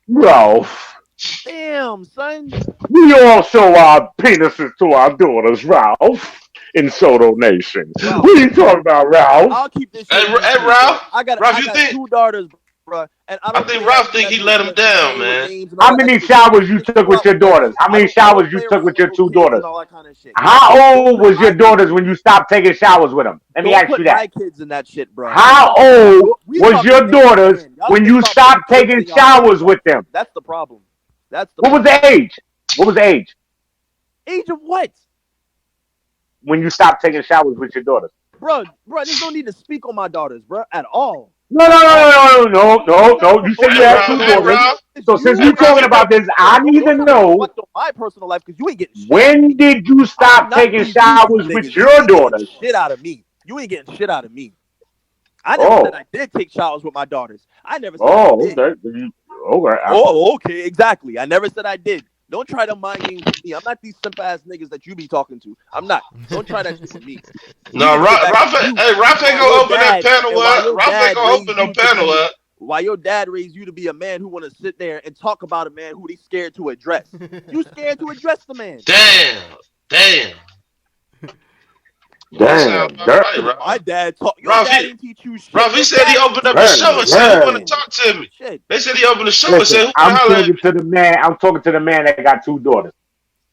Speaker 10: Ralph.
Speaker 8: Damn, son.
Speaker 10: We all show our penises to our daughters, Ralph, in Soto Nation.
Speaker 8: Ralph,
Speaker 10: What are you talking about, Ralph?
Speaker 8: I'll keep this
Speaker 9: Hey,
Speaker 8: shit a
Speaker 9: hey,
Speaker 8: bean, bro.
Speaker 9: Ralph.
Speaker 8: I got
Speaker 9: Ralph,
Speaker 8: I
Speaker 9: you
Speaker 8: got
Speaker 9: think?
Speaker 8: two daughters, bro, and I
Speaker 9: I
Speaker 8: don't
Speaker 9: think
Speaker 8: play that
Speaker 9: Ralph think
Speaker 8: that
Speaker 9: he
Speaker 8: little
Speaker 9: let him
Speaker 8: that
Speaker 9: down,
Speaker 8: playing with
Speaker 9: man.
Speaker 8: names and all
Speaker 10: How
Speaker 8: that. That
Speaker 10: many
Speaker 8: nigga just
Speaker 10: showers you
Speaker 8: just
Speaker 10: took
Speaker 8: chill
Speaker 10: with
Speaker 8: out
Speaker 10: your
Speaker 8: with that
Speaker 10: daughters?
Speaker 8: shit.
Speaker 10: How many
Speaker 8: I don't
Speaker 10: showers you
Speaker 8: play
Speaker 10: took
Speaker 8: around
Speaker 10: with
Speaker 8: with
Speaker 10: your
Speaker 8: no
Speaker 10: two
Speaker 8: kids and
Speaker 10: daughters?
Speaker 8: all that kind of shit.
Speaker 10: How
Speaker 8: Don't
Speaker 10: old
Speaker 8: put
Speaker 10: was your
Speaker 8: my kids
Speaker 10: daughters
Speaker 8: in
Speaker 10: when
Speaker 8: it.
Speaker 10: you stopped taking showers with them? Let me
Speaker 8: Don't
Speaker 10: ask
Speaker 8: put
Speaker 10: you that.
Speaker 8: my kids in that shit, bro.
Speaker 10: How old
Speaker 8: We
Speaker 10: was
Speaker 8: talking
Speaker 10: your
Speaker 8: man to
Speaker 10: daughters
Speaker 8: man. Y'all
Speaker 10: when
Speaker 8: niggas
Speaker 10: you
Speaker 8: about putting
Speaker 10: stopped
Speaker 8: kids
Speaker 10: taking
Speaker 8: in y'all
Speaker 10: showers
Speaker 8: daughters'
Speaker 10: with
Speaker 8: shit.
Speaker 10: them?
Speaker 8: That's the problem. That's the
Speaker 10: What was
Speaker 8: problem.
Speaker 10: the age? What was the age
Speaker 8: Age of what?
Speaker 10: when you stopped taking showers with your daughters?
Speaker 8: Bro, there's no need to speak on my daughters, bro, at all.
Speaker 10: No, no,
Speaker 8: At all.
Speaker 10: no, no, no, no, no, no. You said
Speaker 9: Hey,
Speaker 10: you
Speaker 8: Okay,
Speaker 10: had
Speaker 9: Ralph.
Speaker 10: two
Speaker 9: Hey,
Speaker 8: so
Speaker 10: daughters.
Speaker 9: Ralph.
Speaker 8: it's
Speaker 10: So since
Speaker 8: you
Speaker 9: Hey,
Speaker 10: we
Speaker 8: and
Speaker 9: Ralph.
Speaker 10: talking
Speaker 8: your
Speaker 10: about
Speaker 8: daughters.
Speaker 10: this,
Speaker 8: So
Speaker 10: I need to
Speaker 8: don't try to
Speaker 10: know
Speaker 8: reflect on my personal life because you ain't getting shit out of
Speaker 10: when
Speaker 8: me.
Speaker 10: did you
Speaker 8: I'm
Speaker 10: stop
Speaker 8: not
Speaker 10: taking
Speaker 8: these YouTube
Speaker 10: showers with
Speaker 8: niggas. You
Speaker 10: your
Speaker 8: ain't getting
Speaker 10: daughters?
Speaker 8: shit out of me. You ain't getting shit out of me. I never said
Speaker 10: Oh,
Speaker 8: I did take showers with my daughters. I never said I
Speaker 10: oh,
Speaker 8: did.
Speaker 10: okay. Okay.
Speaker 8: Oh, okay, exactly. I never said I did. Don't try to mind games with me. I'm not these simp ass niggas that you be talking to. I'm not. Don't try that shit with me. You
Speaker 9: No,
Speaker 8: need to get back to
Speaker 9: Ralph.
Speaker 8: you
Speaker 9: Hey, Ralph
Speaker 8: and
Speaker 9: ain't
Speaker 8: why your
Speaker 9: gonna open that
Speaker 8: dad
Speaker 9: panel
Speaker 8: and why
Speaker 9: up.
Speaker 8: your
Speaker 9: Ralph ain't
Speaker 8: dad
Speaker 9: gonna open
Speaker 8: raised
Speaker 9: no
Speaker 8: you to
Speaker 9: panel
Speaker 8: be
Speaker 9: up.
Speaker 8: why your dad raised you to be a man who want to sit there and talk about a man who they scared to address. You scared to address the man.
Speaker 9: Damn. Damn. That sound
Speaker 10: Damn,
Speaker 9: about
Speaker 10: damn,
Speaker 9: right,
Speaker 8: My
Speaker 9: Ralph.
Speaker 8: dad taught your
Speaker 9: Ralph,
Speaker 8: dad ain't teach you shit.
Speaker 9: Ralph, he
Speaker 8: Your
Speaker 9: said he
Speaker 8: dad ain't
Speaker 9: opened
Speaker 8: teach
Speaker 9: up the
Speaker 8: you
Speaker 10: damn,
Speaker 9: show
Speaker 8: shit.
Speaker 9: and said
Speaker 8: Stop
Speaker 9: he want to
Speaker 10: damn.
Speaker 8: playing.
Speaker 9: talk to me.
Speaker 8: Shit.
Speaker 9: They said he opened the show and
Speaker 10: Listen,
Speaker 9: said, who want to
Speaker 10: I'm
Speaker 9: holler at
Speaker 10: talking
Speaker 9: me?
Speaker 10: to the man. I'm talking to the man that got two daughters.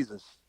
Speaker 8: Jesus.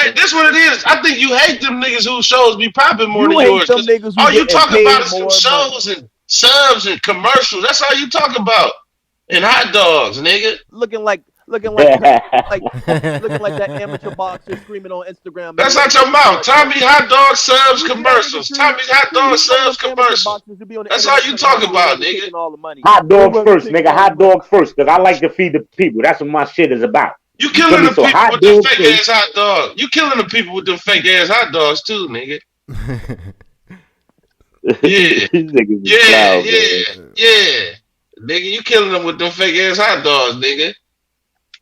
Speaker 9: Hey, this what it is. I think you hate them niggas whose shows be popping more
Speaker 8: You
Speaker 9: than
Speaker 8: hate
Speaker 9: yours.
Speaker 8: them
Speaker 9: Cause
Speaker 8: niggas who
Speaker 9: all you
Speaker 8: getting
Speaker 9: talk
Speaker 8: paid
Speaker 9: about is them
Speaker 8: more money.
Speaker 9: shows and subs and commercials. That's all you talk about. And hot dogs, nigga.
Speaker 8: Looking like looking like that amateur boxer screaming on Instagram.
Speaker 9: That's not your mouth. Tommy Hot Dog Subs commercials. Tommy's Hot Dog Subs commercials. That's all you talk about, nigga.
Speaker 8: All the money.
Speaker 10: Hot dogs first, nigga. Hot dogs first, because I like to feed the people. That's what my shit is about.
Speaker 9: You killing the people with them fake ass hot dogs. You killing the people with them fake ass hot dogs too, nigga. Yeah. Yeah. Nigga, you killing them with them fake ass hot dogs, nigga.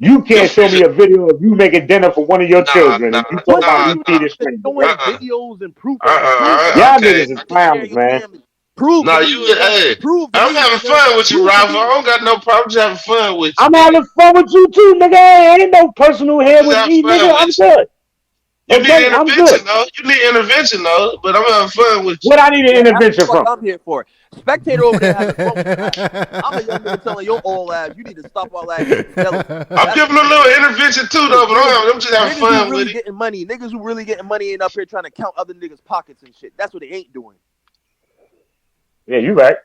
Speaker 10: You can't show me a video of you making dinner for one of your children. And you talk about you feed a stranger.
Speaker 8: Videos and proof.
Speaker 10: Y'all niggas is clowns, man.
Speaker 8: Prove.
Speaker 9: No, I'm having fun with you, Ralph. I don't got no problem just having fun with you.
Speaker 10: I'm having fun with you too, nigga. Ain't no personal here with me, nigga. I'm good.
Speaker 9: You need intervention, though. You need intervention, though. But I'm having fun with you.
Speaker 10: What I need an intervention from?
Speaker 8: I'm here for. Spectator over there having fun with that. I'm a young nigga telling your old ass, you need to stop all that.
Speaker 9: I'm giving a little intervention too, though. But I'm just having fun with it.
Speaker 8: Getting money. Niggas who really getting money ain't up here trying to count other niggas' pockets and shit. That's what they ain't doing.
Speaker 10: Yeah, you right.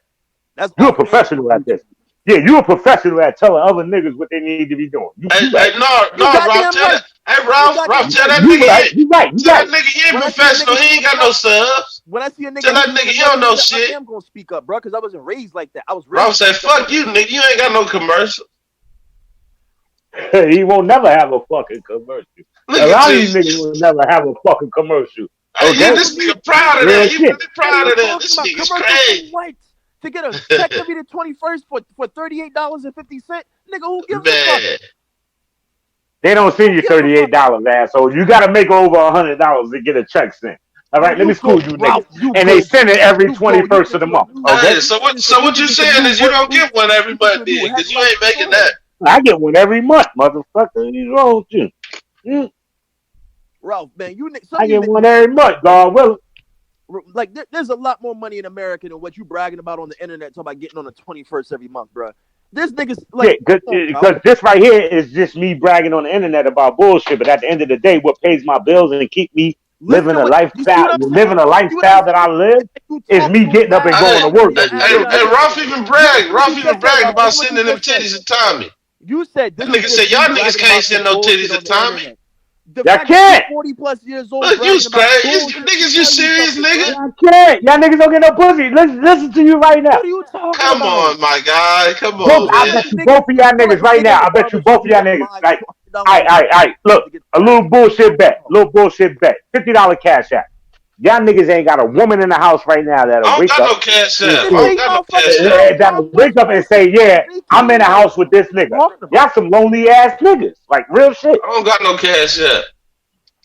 Speaker 10: You're a professional at this. Yeah, you a professional at telling other niggas what they need to be doing.
Speaker 9: Hey, Ralph, tell that. Hey, Ralph, tell that nigga.
Speaker 10: You right.
Speaker 9: Tell that nigga he ain't professional. He ain't got no subs.
Speaker 8: When I see a nigga,
Speaker 9: tell that nigga he don't know shit.
Speaker 8: I'm gonna speak up, bro, because I wasn't raised like that. I was.
Speaker 9: Ralph said, "Fuck you, nigga. You ain't got no commercial."
Speaker 10: He won't never have a fucking commercial. A lot of these niggas will never have a fucking commercial.
Speaker 9: Okay? Yeah, this nigga proud of that. You really proud of that. This nigga's crazy.
Speaker 8: To get a check to be the 21st for $38.50, nigga, who gives a fuck?
Speaker 10: They don't send you $38, asshole. You gotta make over $100 to get a check sent. All right, let me school you niggas. And they send it every 21st of the month. Okay.
Speaker 9: Hey, so what you saying is you don't get one every month, because you ain't making that.
Speaker 10: I get one every month, motherfucker. What's wrong with you?
Speaker 8: Ralph, man,
Speaker 10: I get one every month, dog. Well,
Speaker 8: like there's a lot more money in America than what you bragging about on the internet talking about getting on the 21st every month, bro. This nigga's like,
Speaker 10: because this right here is just me bragging on the internet about bullshit. But at the end of the day, what pays my bills and keep me living a lifestyle that I live is me getting up and going to work.
Speaker 9: Hey, Ralph even bragged about sending them titties to Tommy.
Speaker 8: You said
Speaker 9: that nigga said y'all niggas can't send no titties to Tommy.
Speaker 10: Y'all can't.
Speaker 8: 40+ years old.
Speaker 9: Look, you crazy. Niggas, you serious, nigga?
Speaker 10: Y'all can't. Y'all niggas don't get no pussy. Listen to you right now.
Speaker 8: What are you talking about?
Speaker 9: Come on, my guy. Come on,
Speaker 10: I bet you both of y'all niggas right now. I bet you both of y'all niggas. Like, all right. Look, a little bullshit bet. $50 cash out. Y'all niggas ain't got a woman in the house right now that'll wake up.
Speaker 9: I don't got no cash out.
Speaker 10: That'll wake up and say, yeah, I'm in the house with this nigga. Y'all some lonely ass niggas. Like, real shit.
Speaker 9: I don't got no cash out.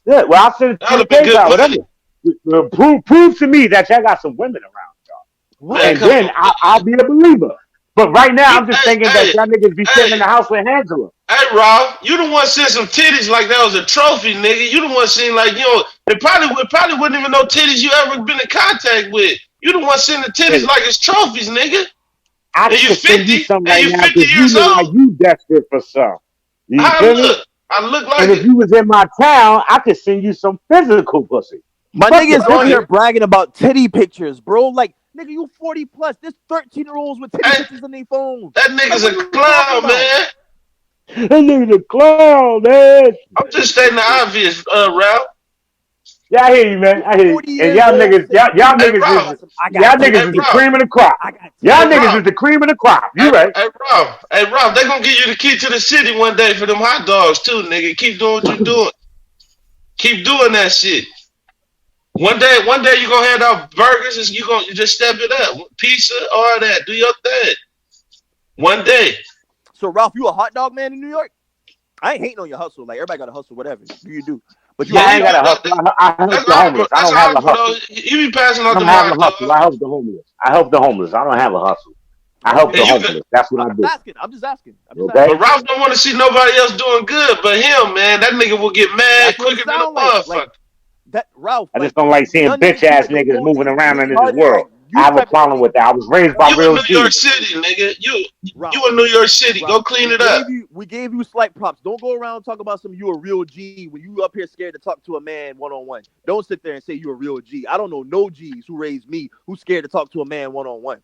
Speaker 10: Yeah, well, I'll send it to you PayPal, whatever. Prove to me that y'all got some women around, y'all. And then I'll be a believer. But right now, I'm just thinking that y'all niggas be sitting in the house with Angela.
Speaker 9: Hey, Rob, you the one sent some titties like that was a trophy, nigga. You the one seen like, it probably wouldn't even know titties you ever been in contact with. You the one sending titties like it's trophies, nigga.
Speaker 10: I can send you some right now because you look like you desperate for some. You feel me?
Speaker 9: I look like
Speaker 10: and if you was in my town, I could send you some physical pussy.
Speaker 8: My niggas on here bragging about titty pictures, bro. Like, nigga, you 40+. There's 13-year-olds with titty pictures on their phone.
Speaker 9: That nigga's a clown, man.
Speaker 10: That nigga's a clown, man.
Speaker 9: I'm just stating the obvious, Ralph.
Speaker 10: Yeah, I hear you, man. I hear you. And y'all niggas is the cream of the crop. Y'all niggas is the cream of the crop. You right.
Speaker 9: Hey, Rob, they gonna give you the key to the city one day for them hot dogs too, nigga. Keep doing what you doing. Keep doing that shit. One day you gonna hand out burgers and you just step it up. Pizza, all that. Do your thing. One day.
Speaker 8: So, Ralph, you a hot dog man in New York? I ain't hating on your hustle. Like, everybody got a hustle, whatever. Do you do? But you
Speaker 10: I ain't got a hustle. I help the homeless. I don't have a hustle.
Speaker 9: You be passing out
Speaker 10: the hustle. I help the homeless. I don't have a hustle. I help the homeless. That's what I do.
Speaker 8: I'm just asking.
Speaker 10: Okay?
Speaker 9: But Ralph don't want to see nobody else doing good but him, man. That nigga will get mad quicker than a motherfucker.
Speaker 8: Ralph.
Speaker 10: I just don't like seeing bitch ass niggas moving around in this world. I have a problem with that. I was raised by real
Speaker 9: New York City, nigga. You in New York City. Go clean it up.
Speaker 8: We gave you slight props. Don't go around and talk about you a real G when you up here scared to talk to a man one-on-one. Don't sit there and say you a real G. I don't know no G's who raised me who's scared to talk to a man one-on-one.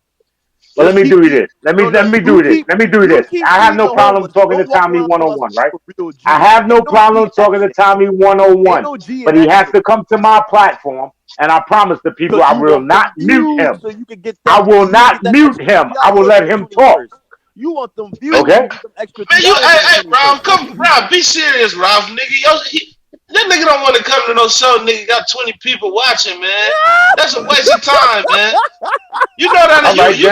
Speaker 10: Well, let
Speaker 8: Just
Speaker 10: me
Speaker 8: keep
Speaker 10: do
Speaker 8: being
Speaker 10: this. Let
Speaker 8: no
Speaker 10: me
Speaker 8: no.
Speaker 10: let me do this. Let me do
Speaker 8: You
Speaker 10: this.
Speaker 8: keep
Speaker 10: I have
Speaker 8: being
Speaker 10: no
Speaker 8: the
Speaker 10: problem
Speaker 8: homeless, but
Speaker 10: talking
Speaker 8: don't
Speaker 10: to
Speaker 8: walk
Speaker 10: Tommy
Speaker 8: around
Speaker 10: one
Speaker 8: telling
Speaker 10: on
Speaker 8: us
Speaker 10: one,
Speaker 8: that
Speaker 10: right?
Speaker 8: you a real
Speaker 10: I
Speaker 8: G.
Speaker 10: have no
Speaker 8: Ain't no G
Speaker 10: problem
Speaker 8: in that
Speaker 10: talking to
Speaker 8: shit.
Speaker 10: Tommy one on
Speaker 8: Ain't
Speaker 10: one,
Speaker 8: no G in
Speaker 10: but he
Speaker 8: that
Speaker 10: has
Speaker 8: shit.
Speaker 10: to come to my platform, and I promise the people
Speaker 8: Cause
Speaker 10: I
Speaker 8: you
Speaker 10: will
Speaker 8: want
Speaker 10: not
Speaker 8: them
Speaker 10: mute
Speaker 8: views
Speaker 10: him.
Speaker 8: so you can get
Speaker 10: I
Speaker 8: that
Speaker 10: will
Speaker 8: you can
Speaker 10: not
Speaker 8: get that
Speaker 10: mute
Speaker 8: extra
Speaker 10: him. I will
Speaker 8: $3
Speaker 10: let
Speaker 8: on the
Speaker 10: him talk.
Speaker 8: 21st. You want them views
Speaker 10: Okay?
Speaker 8: to get them extra
Speaker 9: Man,
Speaker 8: $3 on the
Speaker 9: hey,
Speaker 8: 21st.
Speaker 9: Ralph,
Speaker 8: That's
Speaker 9: come,
Speaker 8: what you
Speaker 9: Ralph,
Speaker 8: want.
Speaker 9: be serious, Ralph, nigga. That nigga don't want to come to no show, nigga. Got 20 people watching, man. That's a waste of time, man. You know that
Speaker 10: All right, then
Speaker 9: you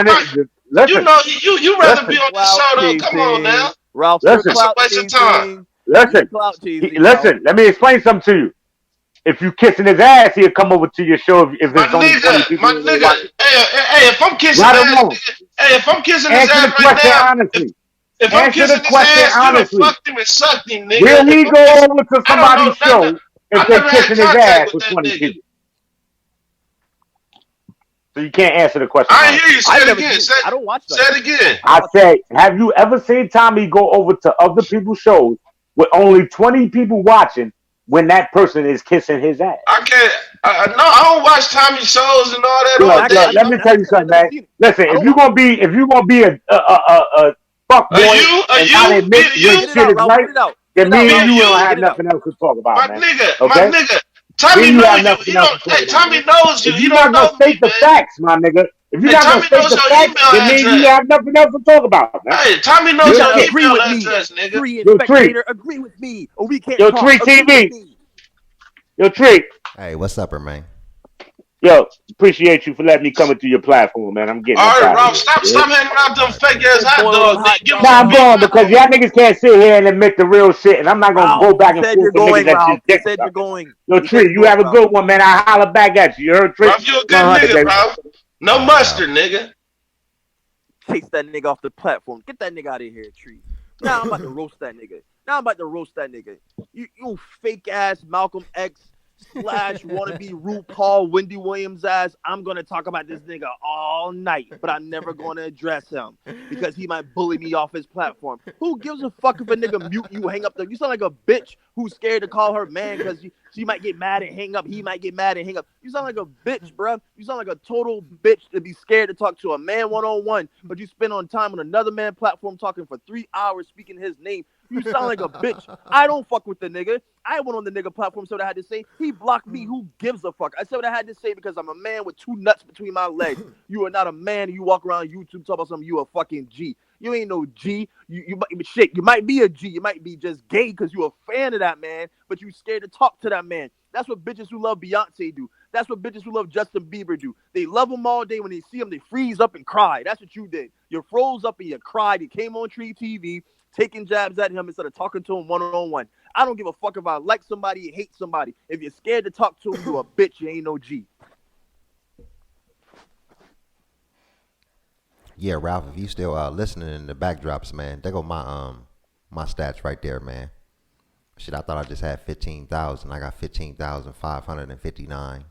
Speaker 10: listen,
Speaker 9: know you rather be
Speaker 10: listen,
Speaker 9: on this
Speaker 8: Clout
Speaker 9: show though. Come on
Speaker 8: chasing.
Speaker 9: now.
Speaker 8: Ralph, you're
Speaker 10: listen,
Speaker 9: That's a
Speaker 8: clout
Speaker 9: waste of time.
Speaker 8: chasing. You're
Speaker 10: listen.
Speaker 8: clout chasing, Ralph.
Speaker 10: Listen, let me explain something to you. If you kissing his ass, he'll come over to your show if
Speaker 9: My
Speaker 10: there's only 20
Speaker 9: nigga,
Speaker 10: people
Speaker 9: my
Speaker 10: in there
Speaker 9: nigga.
Speaker 10: watching.
Speaker 9: Hey, if I'm kissing
Speaker 10: Right or
Speaker 9: ass,
Speaker 10: wrong?
Speaker 9: nigga. Hey, if I'm kissing his
Speaker 10: Answer
Speaker 9: ass
Speaker 10: the
Speaker 9: right
Speaker 10: question
Speaker 9: now,
Speaker 10: honestly.
Speaker 9: if I'm
Speaker 10: Answer the
Speaker 9: kissing his
Speaker 10: question
Speaker 9: ass, you done
Speaker 10: honestly.
Speaker 9: fucked him and sucked him, nigga.
Speaker 10: Will
Speaker 9: If
Speaker 10: he
Speaker 9: I'm
Speaker 10: go
Speaker 9: kissing,
Speaker 10: over to
Speaker 9: I don't know
Speaker 10: somebody's
Speaker 9: nothing.
Speaker 10: show if
Speaker 9: I
Speaker 10: they
Speaker 9: never had
Speaker 10: kissing his
Speaker 9: contact
Speaker 10: ass
Speaker 9: with
Speaker 10: with
Speaker 9: that
Speaker 10: 20
Speaker 9: nigga.
Speaker 10: people? So you can't answer the question
Speaker 9: I ain't hear
Speaker 10: honestly.
Speaker 9: you. Say
Speaker 8: I've
Speaker 9: it
Speaker 8: never
Speaker 9: again.
Speaker 8: seen. I don't watch
Speaker 9: Say
Speaker 8: that
Speaker 9: it
Speaker 8: shit.
Speaker 9: again.
Speaker 8: I don't
Speaker 10: I
Speaker 8: watch that
Speaker 10: said,
Speaker 8: shit.
Speaker 10: have you ever seen Tommy go over to other people's shows with only 20 people watching when that person is kissing his ass?
Speaker 9: I can't. No, I don't watch Tommy shows and all that all
Speaker 10: Look,
Speaker 8: Exactly.
Speaker 9: day.
Speaker 10: look, let me
Speaker 8: That's
Speaker 10: tell
Speaker 8: what I
Speaker 10: you
Speaker 8: said. I
Speaker 10: something,
Speaker 8: never
Speaker 10: man.
Speaker 8: seen it.
Speaker 10: Listen,
Speaker 8: I
Speaker 10: if
Speaker 8: don't
Speaker 10: you're
Speaker 8: watch.
Speaker 10: gonna be a fuck
Speaker 9: Are
Speaker 10: boy
Speaker 9: you? Are
Speaker 10: and not
Speaker 9: you?
Speaker 10: admit when
Speaker 8: Get it
Speaker 10: shit
Speaker 8: out,
Speaker 10: is
Speaker 8: Ralph.
Speaker 10: right,
Speaker 8: Get it out. Get
Speaker 10: then
Speaker 8: it out,
Speaker 10: me and
Speaker 9: Be
Speaker 8: Ralph.
Speaker 10: you don't
Speaker 9: you?
Speaker 10: have
Speaker 8: Get it out.
Speaker 10: nothing else to talk about,
Speaker 9: My
Speaker 10: man.
Speaker 9: nigga, my
Speaker 10: Okay?
Speaker 9: nigga.
Speaker 10: Me
Speaker 9: Tommy
Speaker 10: and you
Speaker 9: knows
Speaker 10: have
Speaker 9: you.
Speaker 10: nothing else to talk
Speaker 9: Hey,
Speaker 10: about,
Speaker 9: Tommy
Speaker 10: man.
Speaker 9: knows you.
Speaker 10: If
Speaker 9: He
Speaker 10: you're
Speaker 9: don't
Speaker 10: not gonna
Speaker 9: know me,
Speaker 10: state the
Speaker 9: man.
Speaker 10: facts, my nigga, if you're
Speaker 9: Hey,
Speaker 10: not gonna
Speaker 9: Tommy
Speaker 10: state
Speaker 9: knows
Speaker 10: the
Speaker 9: your
Speaker 10: facts, then
Speaker 9: email
Speaker 10: me and you
Speaker 9: address.
Speaker 10: have nothing else to talk about, man.
Speaker 9: Hey, Tommy
Speaker 8: You
Speaker 9: knows
Speaker 10: Real
Speaker 9: your
Speaker 8: gotta
Speaker 10: shit.
Speaker 8: agree
Speaker 9: email
Speaker 8: with me,
Speaker 9: address, nigga.
Speaker 8: free and
Speaker 10: Yo, Tree.
Speaker 8: spectator. Agree with me, or we can't
Speaker 10: Yo,
Speaker 8: talk.
Speaker 10: Tree
Speaker 8: Agree with
Speaker 10: TV.
Speaker 8: me.
Speaker 10: Yo, Tree.
Speaker 4: Hey, what's up, man?
Speaker 10: Yo, appreciate you for letting me come into your platform, man. I'm getting up
Speaker 9: All right,
Speaker 10: out of
Speaker 9: Ralph,
Speaker 10: here.
Speaker 9: stop handing out
Speaker 4: All
Speaker 9: them
Speaker 4: right,
Speaker 9: fake
Speaker 4: bet.
Speaker 9: ass
Speaker 8: Go
Speaker 9: hot
Speaker 8: boil them
Speaker 9: dogs,
Speaker 8: hot
Speaker 9: nigga. Give me
Speaker 10: Nah,
Speaker 9: some
Speaker 10: I'm
Speaker 9: beef
Speaker 10: going because
Speaker 8: dogs.
Speaker 10: y'all niggas can't sit here and admit the real shit, and I'm not gonna
Speaker 8: Ralph,
Speaker 10: go
Speaker 8: you
Speaker 10: back and
Speaker 8: said
Speaker 10: forth
Speaker 8: you're
Speaker 10: with niggas
Speaker 8: going,
Speaker 10: that just
Speaker 8: Ralph. You
Speaker 10: dick
Speaker 8: said you're
Speaker 10: sucking.
Speaker 8: going.
Speaker 10: Yo,
Speaker 8: You said
Speaker 10: Tree,
Speaker 8: you're
Speaker 10: you
Speaker 8: going,
Speaker 10: have a
Speaker 8: Ralph.
Speaker 10: good one, man. I holler back at you. You heard, Tree?
Speaker 9: Ralph, you a good
Speaker 10: 100,
Speaker 9: nigga,
Speaker 10: baby.
Speaker 9: Ralph. No
Speaker 4: All right,
Speaker 9: mustard,
Speaker 4: Ralph.
Speaker 9: nigga.
Speaker 8: Chase that nigga off the platform. Get that nigga out of here, Tree. Now I'm about to roast that nigga. Now I'm about to roast that nigga. You fake ass Malcolm X slash wannabe RuPaul Wendy Williams ass. I'm gonna talk about this nigga all night, but I'm never gonna address him because he might bully me off his platform. Who gives a fuck if a nigga mute you, hang up the? You sound like a bitch who's scared to call her man because she might get mad and hang up. He might get mad and hang up. You sound like a bitch, bruh. You sound like a total bitch to be scared to talk to a man one on one, but you spend on time on another man platform talking for 3 hours speaking his name. You sound like a bitch. I don't fuck with the nigga. I went on the nigga platform, said what I had to say. He blocked me. Who gives a fuck? I said what I had to say because I'm a man with two nuts between my legs. You are not a man. You walk around YouTube talking about something. You a fucking G. You ain't no G. You might shit. You might be a G. You might be just gay because you a fan of that man, but you scared to talk to that man. That's what bitches who love Beyonce do. That's what bitches who love Justin Bieber do. They love him all day. When they see him, they freeze up and cry. That's what you did. You froze up and you cried. You came on Tree TV taking jabs at him instead of talking to him one on one. I don't give a fuck if I like somebody or hate somebody. If you're scared to talk to him, you a bitch. You ain't no G.
Speaker 4: Yeah, Ralph, if you still listening in the backdrops, man, there go my stats right there, man. Shit, I thought I just had 15,000. I got 15,559.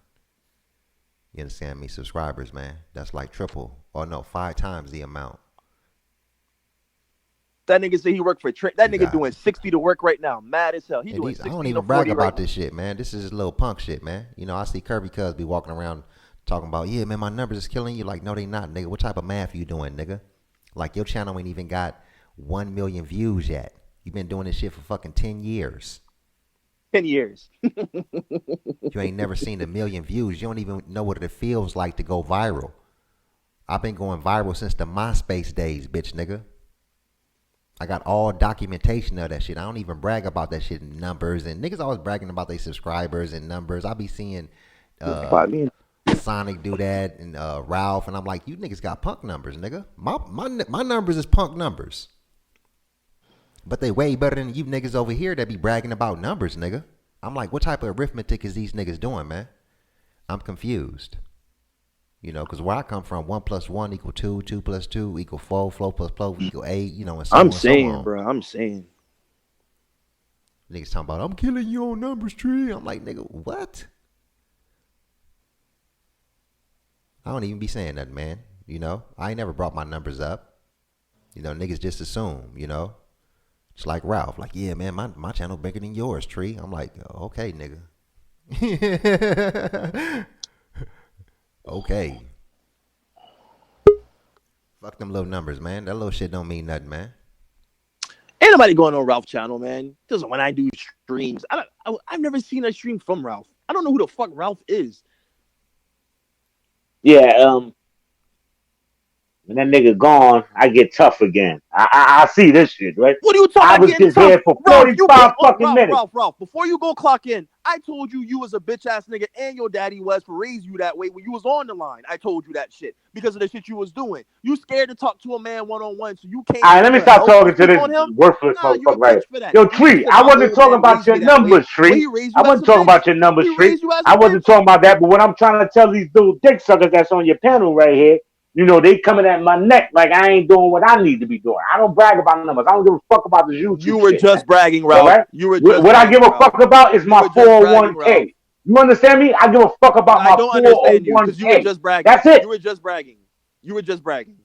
Speaker 4: You understand me? Subscribers, man. That's like triple, or no, 5 times the amount.
Speaker 8: That nigga say he worked for Trent. That
Speaker 4: You
Speaker 8: nigga
Speaker 4: got.
Speaker 8: doing 60 to work right now. Mad as hell. He
Speaker 4: And
Speaker 8: doing
Speaker 4: these, I don't
Speaker 8: 60 to
Speaker 4: even brag
Speaker 8: 40 right
Speaker 4: about
Speaker 8: now.
Speaker 4: this shit, man. This is little punk shit, man. You know, I see Kirby Cuz be walking around talking about, yeah, man, my numbers is killing you. Like, no, they not, nigga. What type of math you doing, nigga? Like, your channel ain't even got 1 million views yet. You've been doing this shit for fucking 10 years.
Speaker 8: 10 years.
Speaker 4: You ain't never seen 1 million views. You don't even know what it feels like to go viral. I've been going viral since the MySpace days, bitch, nigga. I got all documentation of that shit. I don't even brag about that shit in numbers. And niggas always bragging about their subscribers and numbers. I be seeing Sonic do that and Ralph. And I'm like, you niggas got punk numbers, nigga. My numbers is punk numbers. But they way better than you niggas over here that be bragging about numbers, nigga. I'm like, what type of arithmetic is these niggas doing, man? I'm confused. You know, because where I come from, 1 + 1 = 2, 2 + 2 = 4, 4 + 4 = 8, you know, and so on and so on.
Speaker 8: Bro. I'm saying.
Speaker 4: Niggas talking about, I'm killing you on numbers, Tree. I'm like, nigga, what? I don't even be saying that, man. You know, I ain't never brought my numbers up. You know, niggas just assume, you know. It's like Ralph, like, yeah, man, my channel bigger than yours, Tree. I'm like, okay, nigga. Okay. Fuck them little numbers, man. That little shit don't mean nothing, man.
Speaker 8: Ain't nobody going on Ralph channel, man. Just when I do streams, I've never seen a stream from Ralph. I don't know who the fuck Ralph is.
Speaker 10: Yeah, when that nigga gone, I get tough again. I see this shit, right?
Speaker 8: What are you talking
Speaker 10: I
Speaker 8: about
Speaker 10: was
Speaker 8: getting
Speaker 10: just
Speaker 8: tough?
Speaker 10: here for
Speaker 8: Ralph, you
Speaker 10: 45
Speaker 8: came on
Speaker 10: fucking minutes.
Speaker 8: Ralph, before you go clock in, I told you was a bitch ass nigga and your daddy was for raise you that way when you was on the line. I told you that shit because of the shit you was doing. You scared to talk to a man one-on-one, so you can't.
Speaker 10: All right, let me stop talking to
Speaker 8: speak
Speaker 10: this
Speaker 8: on him.
Speaker 10: worthless
Speaker 8: Nah, you a
Speaker 10: motherfucker right
Speaker 8: bitch
Speaker 10: here.
Speaker 8: for that.
Speaker 10: Yo,
Speaker 8: You
Speaker 10: Tree,
Speaker 8: said
Speaker 10: I
Speaker 8: my
Speaker 10: wasn't
Speaker 8: old
Speaker 10: talking
Speaker 8: man
Speaker 10: about
Speaker 8: raised me
Speaker 10: your
Speaker 8: that way.
Speaker 10: numbers,
Speaker 8: Well,
Speaker 10: Tree.
Speaker 8: he raised
Speaker 10: I
Speaker 8: you as
Speaker 10: wasn't
Speaker 8: a
Speaker 10: talking
Speaker 8: bitch.
Speaker 10: about your numbers,
Speaker 8: He
Speaker 10: Tree.
Speaker 8: raised you as
Speaker 10: I
Speaker 8: a
Speaker 10: wasn't
Speaker 8: bitch.
Speaker 10: talking about that, but what I'm trying to tell these little dick suckers that's on your panel right here, you know, they coming at my neck like I ain't doing what I need to be doing. I don't brag about numbers. I don't give a fuck about this
Speaker 8: You
Speaker 10: YouTube
Speaker 8: were
Speaker 10: shit, man.
Speaker 8: just bragging,
Speaker 10: All
Speaker 8: Ralph.
Speaker 10: right?
Speaker 8: You were just
Speaker 10: What I give
Speaker 8: bragging,
Speaker 10: a
Speaker 8: Ralph.
Speaker 10: fuck about is
Speaker 8: You
Speaker 10: my
Speaker 8: were just bragging, Ralph.
Speaker 10: 401k. You understand me? I give a fuck about
Speaker 8: I
Speaker 10: my
Speaker 8: don't understand you because you were
Speaker 10: 401k.
Speaker 8: just bragging.
Speaker 10: That's it.
Speaker 8: You were just bragging. You were just bragging.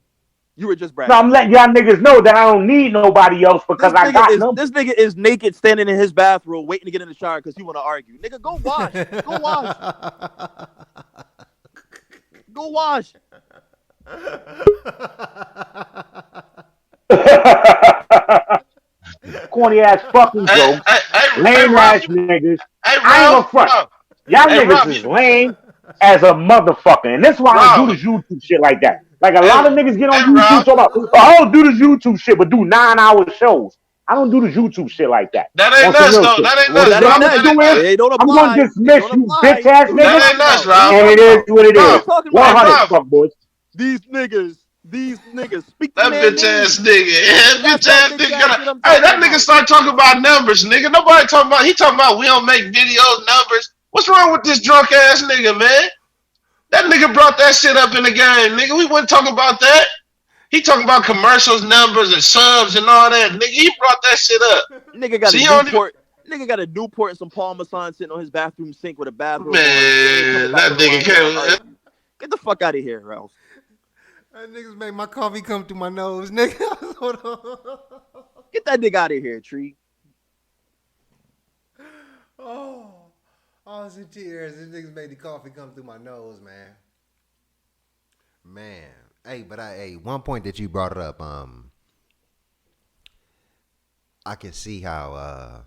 Speaker 8: You were just
Speaker 10: No,
Speaker 8: bragging.
Speaker 10: I'm letting y'all niggas know that I don't need nobody else because I got numbers.
Speaker 8: This nigga is naked standing in his bathroom waiting to get in the shower because he want to argue. Nigga, go wash. Go wash. Go wash.
Speaker 10: Corny ass fucking jokes, lame ass niggas. I ain't gonna front. Y'all niggas is lame as a motherfucker, and that's why I don't do this YouTube shit like that. Like a lot of niggas get on YouTube talking about, oh, I'll do this YouTube shit, but do 9-hour shows. I don't do this YouTube shit like that.
Speaker 9: That ain't
Speaker 10: On some
Speaker 9: us
Speaker 10: real
Speaker 9: though.
Speaker 10: shit.
Speaker 9: That ain't
Speaker 8: Well,
Speaker 9: us,
Speaker 8: that
Speaker 10: What
Speaker 8: ain't
Speaker 10: I'm
Speaker 9: Ralph.
Speaker 10: gonna
Speaker 8: us.
Speaker 9: That ain't
Speaker 10: do is
Speaker 9: us.
Speaker 8: It don't
Speaker 10: I'm gonna
Speaker 8: apply. It
Speaker 10: dismiss
Speaker 8: don't
Speaker 10: you
Speaker 8: apply.
Speaker 10: bitch ass
Speaker 8: Who you
Speaker 10: niggas,
Speaker 9: That
Speaker 8: talking
Speaker 9: ain't us,
Speaker 8: about? Who you
Speaker 9: Ralph.
Speaker 10: and it
Speaker 8: talking
Speaker 10: is
Speaker 8: about?
Speaker 10: what it
Speaker 8: Who
Speaker 10: is.
Speaker 8: you
Speaker 9: Ralph.
Speaker 8: talking
Speaker 9: Hey,
Speaker 8: about?
Speaker 10: 100
Speaker 9: Ralph.
Speaker 10: fuck boys.
Speaker 8: These niggas. Speak the
Speaker 9: That
Speaker 8: man
Speaker 9: bitch
Speaker 8: name.
Speaker 9: ass nigga.
Speaker 8: That's
Speaker 9: Bitch
Speaker 8: that
Speaker 9: ass
Speaker 8: bitch
Speaker 9: nigga.
Speaker 8: ass shit I'm
Speaker 9: Hey,
Speaker 8: talking
Speaker 9: that nigga
Speaker 8: about.
Speaker 9: start talking about numbers, nigga. Nobody talking about. He talking about we don't make videos numbers. What's wrong with this drunk ass nigga, man? That nigga brought that shit up in the game, nigga. We wasn't talking about that. He talking about commercials, numbers, and subs and all that, nigga. He brought that shit up.
Speaker 8: Nigga got a
Speaker 9: See, you don't even.
Speaker 8: Newport. Nigga got a Newport and some Parmesan sitting on his bathroom sink with a bathrobe on, scared of coming
Speaker 9: Man,
Speaker 8: back
Speaker 9: that
Speaker 8: on the
Speaker 9: nigga
Speaker 8: line trying to
Speaker 9: can't.
Speaker 8: argue. Get the fuck out of here, Ralph.
Speaker 4: That niggas make my coffee come through my nose, nigga. Hold on.
Speaker 8: Get that nigga out of here, Tree.
Speaker 4: Oh, I was in tears. This niggas made the coffee come through my nose, man. Man, hey, but one point that you brought up, I can see how,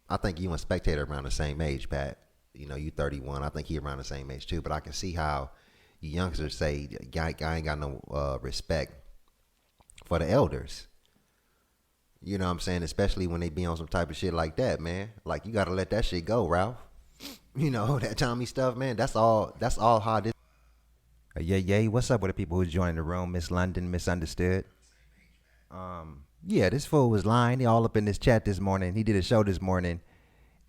Speaker 4: I think you and Spectator around the same age, Pat. You know, you 31. I think he around the same age too. But I can see how you youngsters say, "I ain't got no respect for the elders." You know what I'm saying? Especially when they be on some type of shit like that, man. Like, you gotta let that shit go, Ralph. You know, that Tommy stuff, man. That's all how this. Yeah. What's up with the people who's joining the room? Miss London, Misunderstood. Yeah, this fool was lying. He all up in this chat this morning. He did a show this morning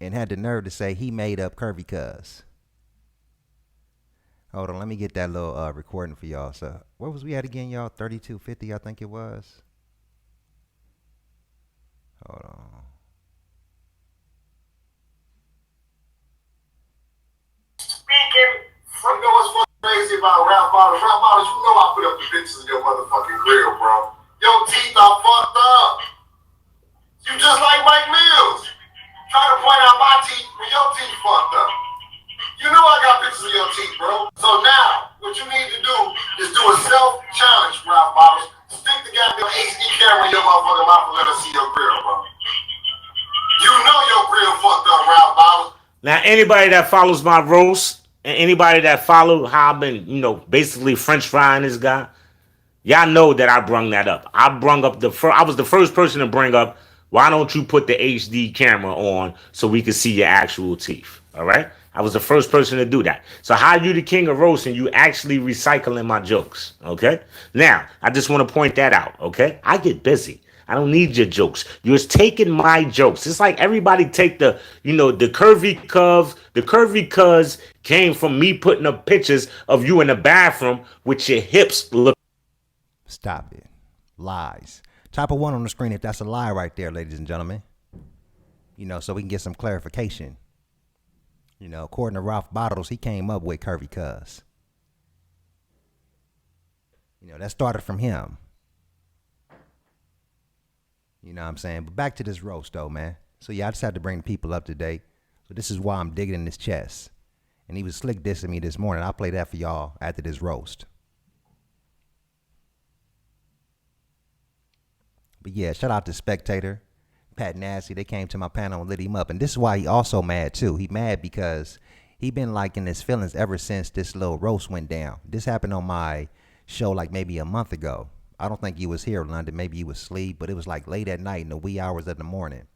Speaker 4: and had the nerve to say he made up Curvy Cuz. Hold on, let me get that little recording for y'all. So, where was we at again, y'all? 3250, I think it was. Hold on.
Speaker 6: Speaking from, you know what's fucking crazy about Rap Bottles? Rap Bottles, you know I put up the pictures in your motherfucking grill, bro. Your teeth are fucked up. You just like Mike Mills. Try to point out my teeth when your teeth fucked up. You know I got pictures of your teeth, bro. So now, what you need to do is do a self-challenge, Rap Bottles. Stick the goddamn HD camera in your motherfucking mouth and let us see your grill, bro. You know your grill fucked up, Rap Bottles.
Speaker 5: Now, anybody that follows my roast and anybody that follow how I've been, basically French frying this guy, y'all know that I brung that up. I brung up I was the first person to bring up, why don't you put the HD camera on so we can see your actual teeth? All right? I was the first person to do that. So how you the king of roasting, you actually recycling my jokes, okay? Now, I just want to point that out, okay? I get busy. I don't need your jokes. You're taking my jokes. It's like everybody take the curvy cuz came from me putting up pictures of you in the bathroom with your hips look.
Speaker 4: Stop it. Lies. Type a 1 on the screen if that's a lie right there, ladies and gentlemen. So we can get some clarification. According to Ralph Bottles, he came up with Curvy Cuz. That started from him. You know what I'm saying? But back to this roast, though, man. So, yeah, I just had to bring the people up to date. So, this is why I'm digging in his chest. And he was slick dissing me this morning. I'll play that for y'all after this roast. But yeah, shout out to Spectator, Pat Nasty. They came to my panel and lit him up. And this is why he also mad too. He mad because he been like in his feelings ever since this little roast went down. This happened on my show like maybe a month ago. I don't think you was here, London. Maybe you was asleep, but it was like late at night in the wee hours of the morning.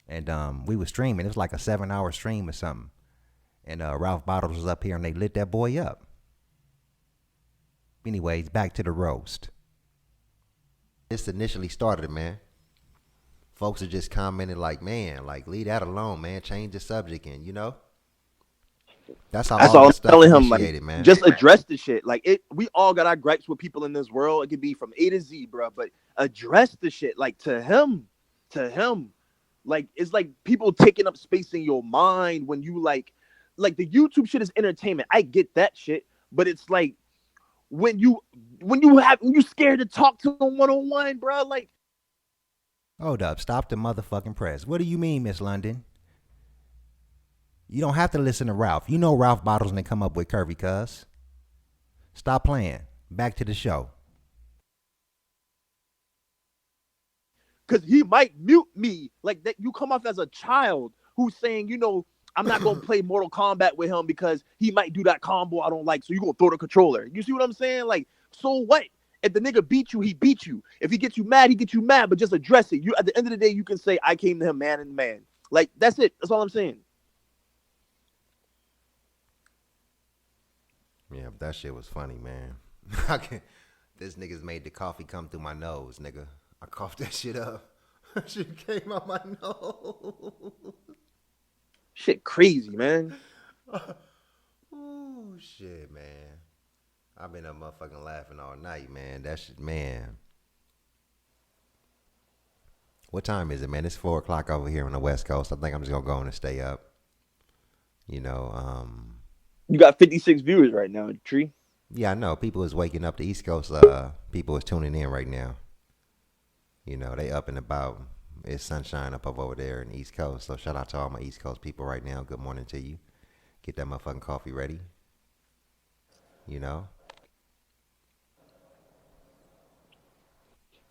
Speaker 4: And we was streaming. It was like a 7-hour stream or something. And Ralph Bottles was up here and they lit that boy up. Anyways, back to the roast. This initially started, man. Folks are just commenting like, man, like leave that alone, man. Change the subject, and you know, that's how
Speaker 8: That's
Speaker 4: all
Speaker 8: all I'm
Speaker 4: this stuff
Speaker 8: telling him.
Speaker 4: initiated,
Speaker 8: Like,
Speaker 4: man.
Speaker 8: just address the shit. Like, we all got our gripes with people in this world. It could be from A to Z, bro. But address the shit. Like to him. Like it's like people taking up space in your mind when you like the YouTube shit is entertainment. I get that shit, but it's like when you scared to talk to them 1-on-1, bro. Like,
Speaker 4: Hold up, stop the motherfucking press. What do you mean, Miss London? You don't have to listen to Ralph. You know Ralph Bottles and they come up with curvy cuz. Stop playing. Back to the show.
Speaker 8: because he might mute me. Like that, you come off as a child who's saying, I'm not gonna play Mortal Kombat with him because he might do that combo I don't like. So you gonna throw the controller. You see what I'm saying? Like, so what? If the nigga beat you, he beat you. If he gets you mad, he gets you mad. But just address it. You at the end of the day, you can say, I came to him man and man. Like, that's it. That's all I'm saying.
Speaker 4: Yeah, but that shit was funny, man. This nigga's made the coffee come through my nose, nigga. I coughed that shit up. Shit came out my nose.
Speaker 8: Shit crazy, man.
Speaker 4: Oh, shit, man. I've been up motherfucking laughing all night, man. That shit, man. What time is it, man? It's 4 o'clock over here on the West Coast. I think I'm just gonna go in and stay up. You
Speaker 8: got 56 viewers right now, Tree.
Speaker 4: Yeah, I know. People is waking up. The East Coast people is tuning in right now. They up and about. It's sunshine up over there in the East Coast. So shout out to all my East Coast people right now. Good morning to you. Get that motherfucking coffee ready.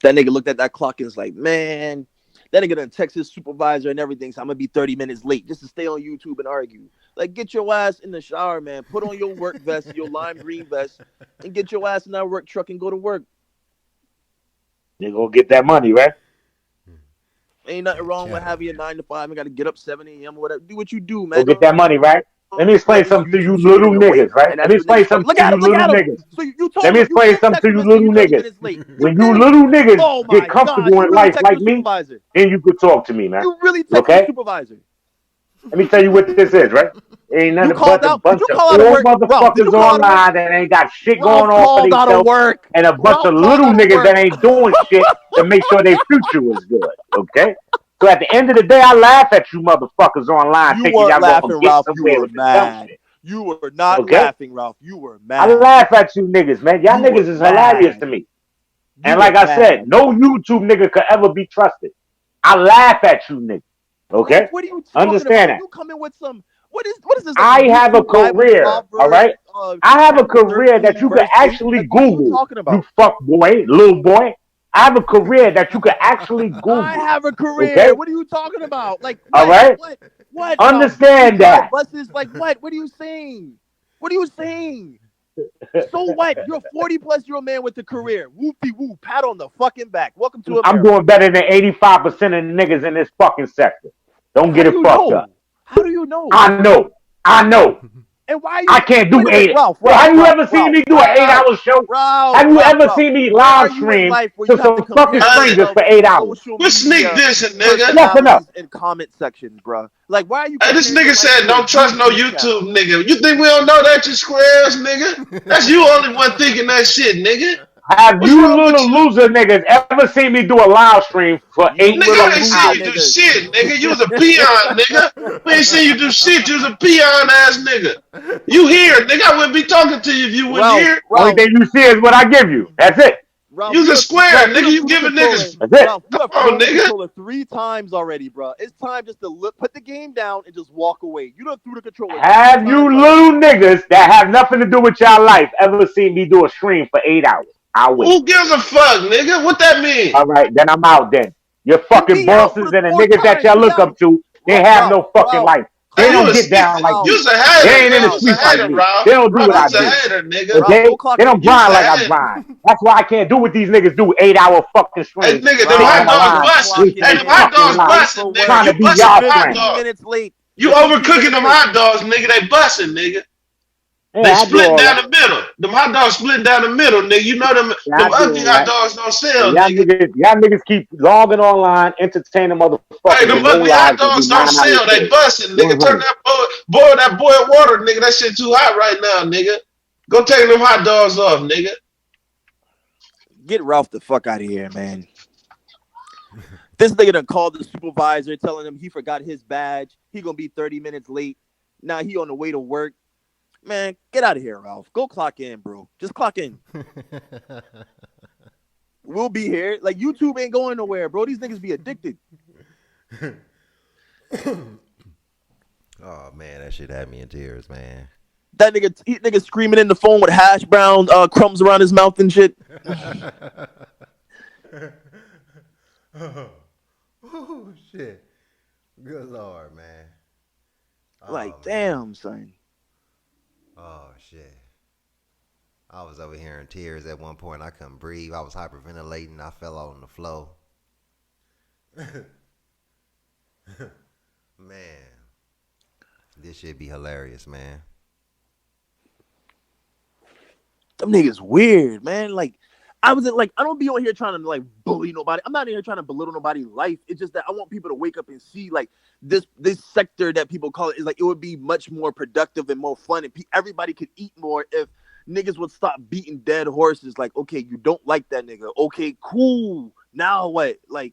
Speaker 8: That nigga looked at that clock and was like, man, that nigga done text his supervisor and everything, so I'm gonna be 30 minutes late just to stay on YouTube and argue. Like, get your ass in the shower, man. Put on your work vest, your lime green vest, and get your ass in that work truck and go to work.
Speaker 10: You gonna get that money, right?
Speaker 8: Ain't nothing wrong with having a 9 to 5 and gotta get up 7 a.m. or whatever. Do what you do, man.
Speaker 10: Go get that money, right? Let me explain something to you little niggas, right? Let me explain something to you little niggas.
Speaker 8: So you told
Speaker 10: Let me
Speaker 8: him,
Speaker 10: explain something to you little niggas. When you little niggas get comfortable in life like me, then you could talk to me, man.
Speaker 8: You really text
Speaker 10: Okay?
Speaker 8: your supervisor.
Speaker 10: Let me tell you what this is, right? Ain't nothing but a bunch of old motherfuckers online that ain't got shit going on for themselves, and a bunch of little niggas that ain't doing shit to make sure their future is good. Okay? So at the end of the day, I laugh at you motherfuckers online.
Speaker 8: You weren't laughing, Ralph. You were mad. You were not laughing, Ralph. You were mad.
Speaker 10: I laugh at you niggas, man. Y'all niggas is hilarious to me. And like I said, no YouTube nigga could ever be trusted. I laugh at you niggas. Okay?
Speaker 8: Like, what are you talking
Speaker 10: Understand
Speaker 8: about?
Speaker 10: that.
Speaker 8: You come in with some. What is this?
Speaker 10: I have a career, all right? I have a career that you could actually Google. You fuck boy, little boy. I have a career that you could actually Google.
Speaker 8: I have a career.
Speaker 10: Okay?
Speaker 8: What are you talking about? Like, what?
Speaker 10: All right?
Speaker 8: What?
Speaker 10: Understand that.
Speaker 8: Buses, like, what? What are you saying? What are you saying? So what? You're a 40-plus-year-old man with a career. Whoopie-whoop. Pat on the fucking back. Welcome to America.
Speaker 10: I'm doing better than 85% of the niggas in this fucking sector. Don't get it fucked up.
Speaker 8: How do you know?
Speaker 10: I know.
Speaker 8: And why are you?
Speaker 10: I can't do 8.
Speaker 8: Ralph,
Speaker 10: have you ever seen me do an 8-hour show? Have you ever seen me live stream to some fucking strangers for 8 hours?
Speaker 9: Quit sneak dissing, nigga.
Speaker 10: Yes enough.
Speaker 8: In comment sections, bro. Like, why are you?
Speaker 9: Hey, this nigga said don't trust no YouTube, nigga. You think we don't know that, you squares, nigga? That's you only one thinking that shit, nigga.
Speaker 10: Have you little loser niggas ever seen me do a live stream for 8
Speaker 9: nigga, I ain't seen you do shit, nigga. You was a peon, nigga. We ain't seen you do shit. You was a peon ass nigga. You here, nigga. I wouldn't be talking to you if you weren't here.
Speaker 10: Only thing you see is what I give you. That's it.
Speaker 8: Ralph,
Speaker 9: you was a square, nigga. You giving niggas.
Speaker 10: That's it.
Speaker 8: Ralph, you have thrown the controller 3 times already, bro. It's time just to put the game down and just walk away. You done threw the controller.
Speaker 10: Have you little niggas that have nothing to do with your life ever seen me do a stream for 8 hours? I wait.
Speaker 9: Who gives a fuck, nigga? What that mean?
Speaker 10: All right, then I'm out then. Your
Speaker 8: Put
Speaker 10: fucking
Speaker 8: me out for
Speaker 10: bosses
Speaker 8: the
Speaker 10: and the
Speaker 8: fourth
Speaker 10: niggas that
Speaker 8: time.
Speaker 10: y'all
Speaker 8: Put me
Speaker 10: look
Speaker 8: out.
Speaker 10: up to, they have no fucking
Speaker 8: Ralph,
Speaker 10: life. They
Speaker 9: Hey,
Speaker 8: clock
Speaker 9: you
Speaker 10: don't
Speaker 9: a
Speaker 8: in,
Speaker 10: get
Speaker 9: sneak.
Speaker 10: down like me.
Speaker 9: You's a
Speaker 10: They
Speaker 9: hater,
Speaker 10: ain't in the
Speaker 9: You's a
Speaker 10: streets like
Speaker 9: hater,
Speaker 10: me.
Speaker 9: Ralph.
Speaker 10: They don't do what
Speaker 9: Ralph,
Speaker 10: I
Speaker 9: you's a
Speaker 10: do.
Speaker 9: hater, nigga.
Speaker 8: Ralph,
Speaker 10: Okay?
Speaker 8: go clock
Speaker 10: They
Speaker 8: in.
Speaker 10: don't
Speaker 9: You's a
Speaker 10: grind like I
Speaker 9: hater.
Speaker 10: grind. That's why I can't do what these niggas do. 8-hour fucking
Speaker 9: Hey,
Speaker 10: streams,
Speaker 9: nigga, them
Speaker 10: sitting
Speaker 8: Ralph,
Speaker 10: on
Speaker 9: hot
Speaker 10: the
Speaker 9: dogs
Speaker 10: line,
Speaker 8: go
Speaker 9: busting.
Speaker 8: clock
Speaker 10: wasting
Speaker 9: Hey,
Speaker 10: their
Speaker 9: them hot
Speaker 8: in.
Speaker 10: fucking
Speaker 9: dogs
Speaker 10: life,
Speaker 8: Late
Speaker 9: busting,
Speaker 8: for
Speaker 9: nigga.
Speaker 8: work.
Speaker 10: trying to
Speaker 9: You
Speaker 10: be
Speaker 9: busting them
Speaker 10: y'all
Speaker 8: You're
Speaker 9: hot
Speaker 10: friend.
Speaker 8: 15
Speaker 9: dogs.
Speaker 8: minutes late.
Speaker 9: You
Speaker 8: You're 15
Speaker 9: overcooking
Speaker 8: minutes
Speaker 9: them
Speaker 8: late.
Speaker 9: hot dogs, nigga. They busting, nigga.
Speaker 10: Yeah,
Speaker 9: They
Speaker 10: I do
Speaker 9: split
Speaker 10: all
Speaker 9: down
Speaker 10: that.
Speaker 9: the middle. Them hot dogs splitting down the middle, nigga. You know
Speaker 10: Yeah, I
Speaker 9: them
Speaker 10: do
Speaker 9: ugly
Speaker 10: all
Speaker 9: hot
Speaker 10: that.
Speaker 9: dogs don't
Speaker 10: And
Speaker 9: sell, nigga.
Speaker 10: y'all niggas keep logging online, entertaining
Speaker 9: Hey,
Speaker 10: motherfuckers with
Speaker 9: them
Speaker 10: no
Speaker 9: ugly hot
Speaker 10: lives and do
Speaker 9: dogs don't
Speaker 10: 9 hours
Speaker 9: sell. They
Speaker 10: straight.
Speaker 9: busting,
Speaker 10: Doing
Speaker 9: nigga. Turn
Speaker 10: honey.
Speaker 9: that boil that boiled water, nigga. That shit too hot right now, nigga. Go take them hot dogs off, nigga.
Speaker 8: Get Ralph the fuck out of here, man. This nigga done called the supervisor telling him he forgot his badge. He gonna be 30 minutes late. Now he on the way to work. Man, get out of here, Ralph. Go clock in, bro. Just clock in. We'll be here. Like YouTube ain't going nowhere, bro. These niggas be addicted.
Speaker 4: Oh man, that shit had me in tears, man.
Speaker 8: That nigga screaming in the phone with hash brown crumbs around his mouth and shit.
Speaker 4: Oh shit. Good lord, man.
Speaker 8: Like,
Speaker 4: Oh,
Speaker 8: damn, son.
Speaker 4: oh shit. I was over here in tears at one point. I couldn't breathe. I was hyperventilating. I fell out on the floor. Man, this should be hilarious, man.
Speaker 8: Them niggas weird, man. Like, I don't be on here trying to like bully nobody. I'm not in here trying to belittle nobody's life. It's just that I want people to wake up and see like this sector that people call it is like it would be much more productive and more fun, and everybody could eat more if niggas would stop beating dead horses. Like, okay, you don't like that nigga. Okay, cool. Now what? Like,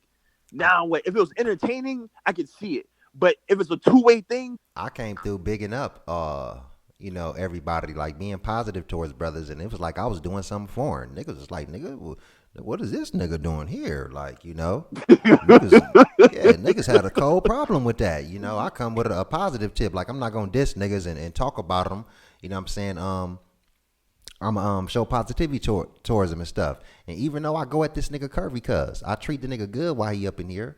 Speaker 8: now what? If it was entertaining, I could see it. But if it's a two-way thing,
Speaker 4: I came through bigging up, everybody, like being positive towards brothers, and it was like I was doing something foreign. Niggas was like, nigga, what is this nigga doing here? Like, niggas had a cold problem with that. I come with a positive tip. Like, I'm not gonna diss niggas and talk about them. You know what I'm saying? I'm show positivity towards him and stuff. And even though I go at this nigga curvy, cuz I treat the nigga good while he up in here.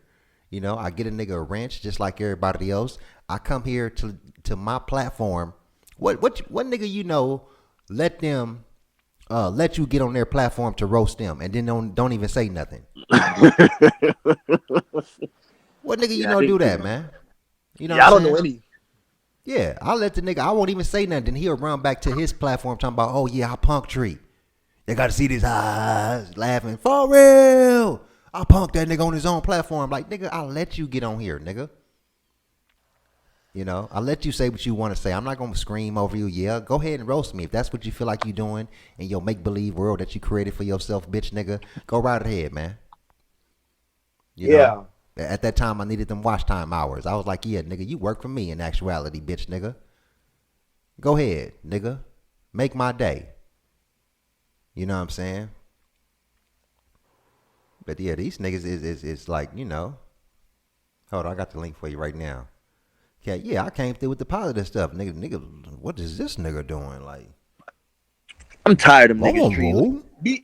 Speaker 4: I get a nigga a wrench just like everybody else. I come here to my platform. What nigga let them let you get on their platform to roast them and then don't even say nothing. What nigga do that, man?
Speaker 8: I don't know any.
Speaker 4: Yeah, I let the nigga. I won't even say nothing. Then he'll run back to his platform talking about, oh yeah, I punk Tree. They got to see these eyes laughing for real. I punked that nigga on his own platform. Like, nigga, I let you get on here, nigga. I let you say what you want to say. I'm not going to scream over you. Yeah, go ahead and roast me. If that's what you feel like you doing in your make-believe world that you created for yourself, bitch, nigga, go right ahead, man. At that time, I needed them watch time hours. I was like, yeah, nigga, you work for me in actuality, bitch, nigga. Go ahead, nigga. Make my day. You know what I'm saying? But yeah, these niggas is like, hold on, I got the link for you right now. Yeah, I came through with the positive stuff. Nigga, what is this nigga doing? Like,
Speaker 8: I'm tired of niggas. Like, be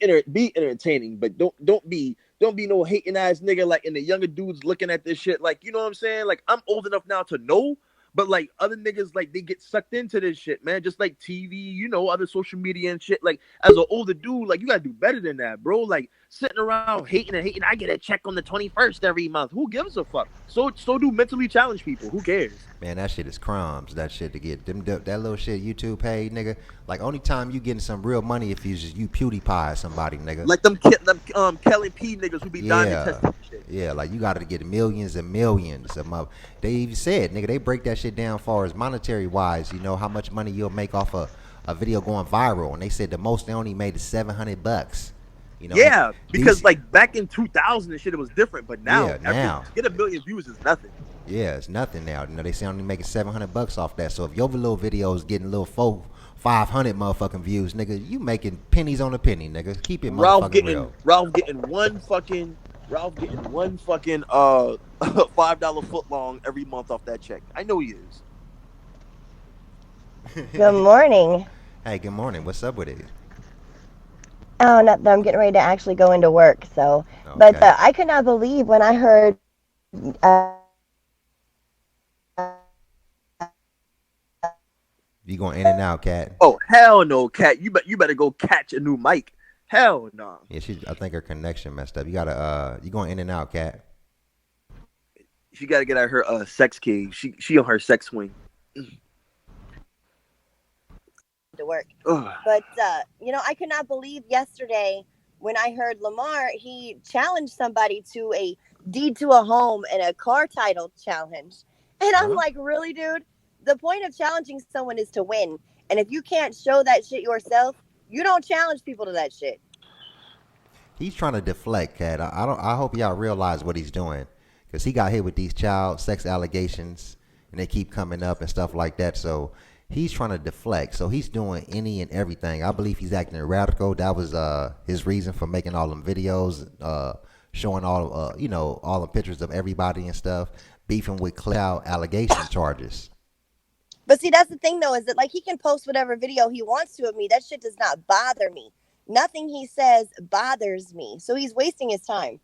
Speaker 8: entertaining, but don't be no hating ass nigga. Like, and the younger dudes looking at this shit. Like, you know what I'm saying? Like, I'm old enough now to know. But like other niggas, like they get sucked into this shit, man. Just like TV, other social media and shit. Like as an older dude, like you gotta do better than that, bro. Like sitting around hating and hating. I get a check on the 21st every month. Who gives a fuck? So do mentally challenged people. Who cares?
Speaker 4: Man, that shit is crumbs. That shit to get them that little shit YouTube paid, nigga. Like only time you getting some real money if you PewDiePie or somebody, nigga.
Speaker 8: Like them Kelly P niggas who be dying to test that shit.
Speaker 4: Yeah, like you got to get millions and millions of. They even said, nigga, they break that shit down far as monetary wise. How much money you'll make off a video going viral, and they said the most they only made is $700.
Speaker 8: Yeah, because like back in 2000 and shit, it was different. But now,
Speaker 4: now
Speaker 8: get a million views is nothing.
Speaker 4: Yeah, it's nothing now. They say only making $700 off that. So if your little video is getting a little 500 motherfucking views, nigga, you making pennies on a penny, nigga. Keep it motherfucking real.
Speaker 8: Ralph getting one fucking $5 foot long every month off that check. I know he is.
Speaker 12: Good morning.
Speaker 4: Hey, good morning. What's up with it?
Speaker 12: Oh, not that I'm getting ready to actually go into work. So, but
Speaker 4: Okay.
Speaker 12: I could not believe when I heard
Speaker 4: You going in and out, cat?
Speaker 8: Oh hell no, cat! You better go catch a new mic. Hell no.
Speaker 4: Yeah, I think her connection messed up. You gotta you going in and out, cat?
Speaker 8: She got to get out of her sex cave. She on her sex swing.
Speaker 12: to work.
Speaker 8: Ugh.
Speaker 12: But I could not believe yesterday when I heard Lamar, he challenged somebody to a deed to a home and a car title challenge. And I'm like, really, dude? The point of challenging someone is to win. And if you can't show that shit yourself, you don't challenge people to that shit.
Speaker 4: He's trying to deflect, cat. I don't. I hope y'all realize what he's doing, because he got hit with these child sex allegations, and they keep coming up and stuff like that. So he's trying to deflect. So he's doing any and everything. I believe he's acting radical. That was his reason for making all them videos, showing all all the pictures of everybody and stuff, beefing with cloud allegation charges.
Speaker 12: But see, that's the thing, though, is that like he can post whatever video he wants to of me. That shit does not bother me. Nothing he says bothers me. So he's wasting his time.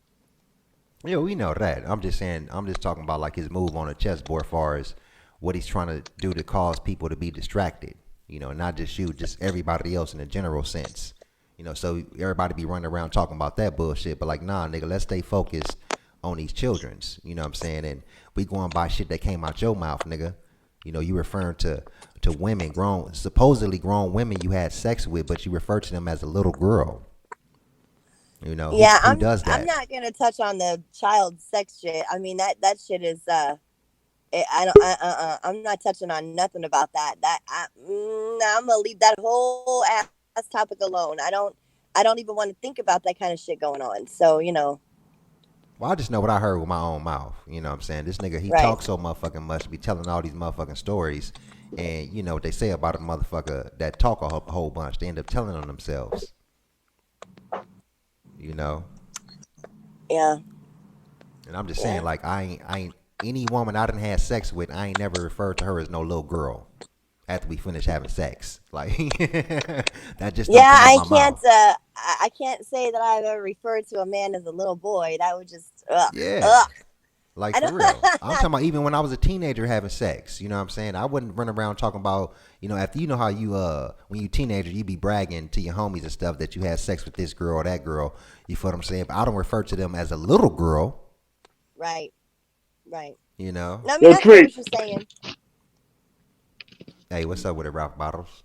Speaker 4: Yeah, we know that. I'm just saying. I'm just talking about like his move on the chessboard, as far as what he's trying to do to cause people to be distracted. Not just you, just everybody else in a general sense. So everybody be running around talking about that bullshit. But like, nah, nigga, let's stay focused on these children's. You know what I'm saying? And we going by shit that came out your mouth, nigga. You referring to women, supposedly grown women you had sex with, but you refer to them as a little girl.
Speaker 12: Yeah,
Speaker 4: who does that?
Speaker 12: I'm not gonna touch on the child sex shit. I mean that shit is I don't I'm not touching on nothing about that. I'm gonna leave that whole ass topic alone. I don't even want to think about that kind of shit going on. So
Speaker 4: Well, I just know what I heard with my own mouth. You know what I'm saying? This nigga, he
Speaker 12: Right.
Speaker 4: talks so motherfucking much, be telling all these motherfucking stories. And you know what they say about a motherfucker that talk a whole bunch, they end up telling on themselves.
Speaker 12: Yeah.
Speaker 4: And I'm just saying, like, I ain't any woman I done had sex with, I ain't never referred to her as no little girl after we finish having sex. Like that just don't
Speaker 12: Yeah,
Speaker 4: come
Speaker 12: I
Speaker 4: out my
Speaker 12: can't
Speaker 4: mouth.
Speaker 12: I can't say that I've ever referred to a man as a little boy. That would just
Speaker 4: Yeah.
Speaker 12: ugh.
Speaker 4: Like
Speaker 12: I
Speaker 4: for
Speaker 12: don't
Speaker 4: real. I'm talking about even when I was a teenager having sex. You know what I'm saying? I wouldn't run around talking about, after how you when you teenager you be bragging to your homies and stuff that you had sex with this girl or that girl. You feel what I'm saying? But I don't refer to them as a little girl.
Speaker 12: Right.
Speaker 4: You know?
Speaker 12: No, I mean
Speaker 9: Yo,
Speaker 12: I get
Speaker 9: Tree,
Speaker 12: what you're saying.
Speaker 4: Hey, what's up with it, Ralph Bottles?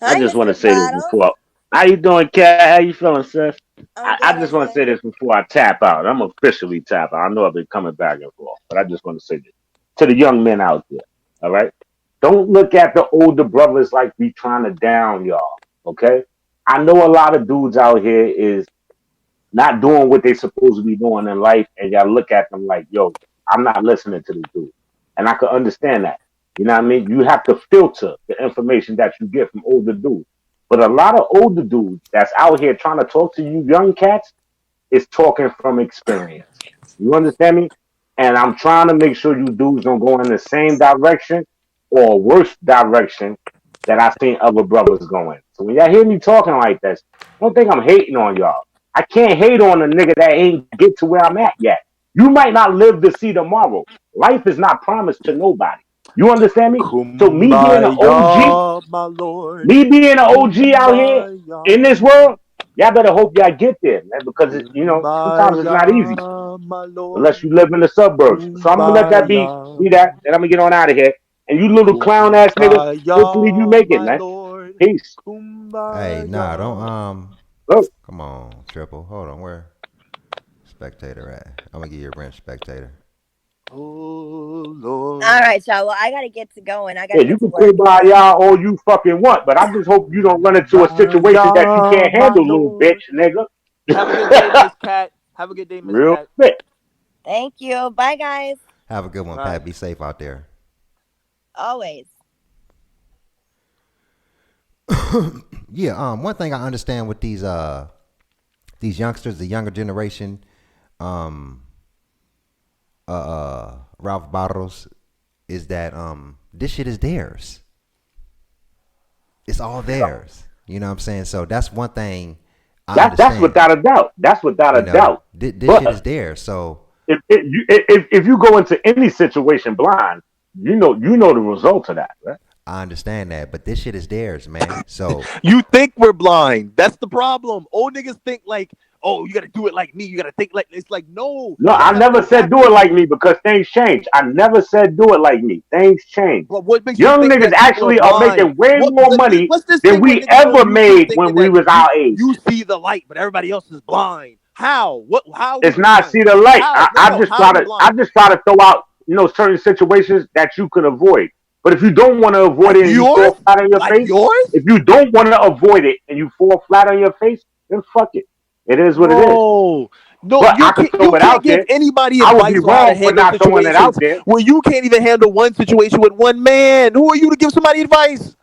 Speaker 9: I
Speaker 12: Hi,
Speaker 9: just want to
Speaker 12: Mr.
Speaker 9: say this
Speaker 12: Bottles.
Speaker 9: before. How you doing, Kat? How you feeling, sis?
Speaker 12: I'm
Speaker 9: I
Speaker 12: good,
Speaker 9: just want to
Speaker 12: AJ.
Speaker 9: say this before I tap out. I'm officially tap out. I know I've been coming back and forth, but I just want to say this to the young men out there. All right, don't look at the older brothers like we trying to down y'all. Okay, I know a lot of dudes out here is not doing what they supposed to be doing in life, and y'all look at them like, yo, I'm not listening to this dude. And I can understand that. You know what I mean? You have to filter the information that you get from older dudes. But a lot of older dudes that's out here trying to talk to you young cats is talking from experience. You understand me? And I'm trying to make sure you dudes don't go in the same direction or worse direction that I've seen other brothers go in. So when y'all hear me talking like this, don't think I'm hating on y'all. I can't hate on a nigga that ain't get to where I'm at yet. You might not live to see tomorrow. Life is not promised to nobody. You understand me? So
Speaker 8: Kumbaya, my lord.
Speaker 9: me being an OG out here in this
Speaker 8: Kumbaya.
Speaker 9: world, y'all better hope y'all get there, man, because sometimes it's not easy
Speaker 8: Kumbaya, my
Speaker 9: unless
Speaker 8: lord.
Speaker 9: you live in the suburbs. So I'm gonna let that
Speaker 8: Kumbaya.
Speaker 9: be that, and I'm gonna get on out of here. And you little clown ass niggas, hopefully you
Speaker 8: Kumbaya,
Speaker 9: make it,
Speaker 8: my
Speaker 9: man.
Speaker 8: lord.
Speaker 9: Peace.
Speaker 4: Hey, nah, don't
Speaker 8: Kumbaya.
Speaker 9: Oh,
Speaker 4: come on, triple. Hold on, where spectator at? I'm gonna give you a wrench, spectator.
Speaker 8: Oh,
Speaker 12: All
Speaker 8: Lord.
Speaker 12: right, y'all. Well, I gotta get to going. I
Speaker 9: yeah,
Speaker 12: gotta
Speaker 9: you
Speaker 12: get to
Speaker 9: can
Speaker 12: work.
Speaker 9: call by y'all all you fucking want, but I just hope you don't run into a situation that you
Speaker 8: Kumbaya,
Speaker 9: can't
Speaker 8: my
Speaker 9: handle, little bitch,
Speaker 8: lord.
Speaker 9: nigga.
Speaker 8: Have a good day, Miss Cat. Have a good day, Miss
Speaker 9: Real
Speaker 8: Cat.
Speaker 9: quick.
Speaker 12: Thank you. Bye, guys.
Speaker 4: Have a good one,
Speaker 8: Bye.
Speaker 4: Pat. Be safe out there.
Speaker 12: Always.
Speaker 4: Yeah, one thing I understand with these youngsters, the younger generation, um, Ralph Barros, is that this shit is theirs. It's all theirs. You know what I'm saying? So that's one thing I
Speaker 10: That's
Speaker 4: understand that.
Speaker 10: without a doubt. That's without
Speaker 4: You
Speaker 10: a
Speaker 4: know,
Speaker 10: doubt.
Speaker 4: this shit is
Speaker 10: But
Speaker 4: there. So
Speaker 10: if you go into any situation blind, you know the result of that, right?
Speaker 4: I understand that, but this shit is theirs, man. So
Speaker 8: You think we're blind. That's the problem. Old niggas think like, oh, you gotta do it like me. You gotta think like it's like no,
Speaker 10: No,
Speaker 8: you
Speaker 10: I
Speaker 8: gotta have
Speaker 10: never
Speaker 8: no
Speaker 10: said do it
Speaker 8: background.
Speaker 10: like me because things change. I never said do it like me. Things change.
Speaker 8: But what makes you
Speaker 10: Young
Speaker 8: think
Speaker 10: niggas
Speaker 8: that people are
Speaker 10: actually are
Speaker 8: blind?
Speaker 10: making way more money
Speaker 8: What's this
Speaker 10: than
Speaker 8: thing where
Speaker 10: we
Speaker 8: niggas on
Speaker 10: ever
Speaker 8: YouTube
Speaker 10: made when
Speaker 8: thinking
Speaker 10: we
Speaker 8: that
Speaker 10: was our
Speaker 8: you
Speaker 10: age.
Speaker 8: see the light, but everybody else is blind? How? What? How we
Speaker 10: It's not
Speaker 8: blind?
Speaker 10: see the light.
Speaker 8: How? No, no, no. How we
Speaker 10: I
Speaker 8: blind?
Speaker 10: just try to throw out certain situations that you could avoid. But if you don't want to avoid
Speaker 8: Like
Speaker 10: it and you
Speaker 8: yours?
Speaker 10: fall flat on your
Speaker 8: Like
Speaker 10: face,
Speaker 8: yours?
Speaker 10: if you don't want to avoid it and you fall flat on your face, then fuck it. It is what it is.
Speaker 8: Bro, no,
Speaker 10: But I could
Speaker 8: you
Speaker 10: throw it
Speaker 8: can't
Speaker 10: out
Speaker 8: give
Speaker 10: there.
Speaker 8: anybody
Speaker 10: I would be
Speaker 8: advice on how to
Speaker 10: wrong for
Speaker 8: handle
Speaker 10: not throwing it out
Speaker 8: situations
Speaker 10: there.
Speaker 8: when you can't even handle one situation with one man. Who are you to give somebody advice?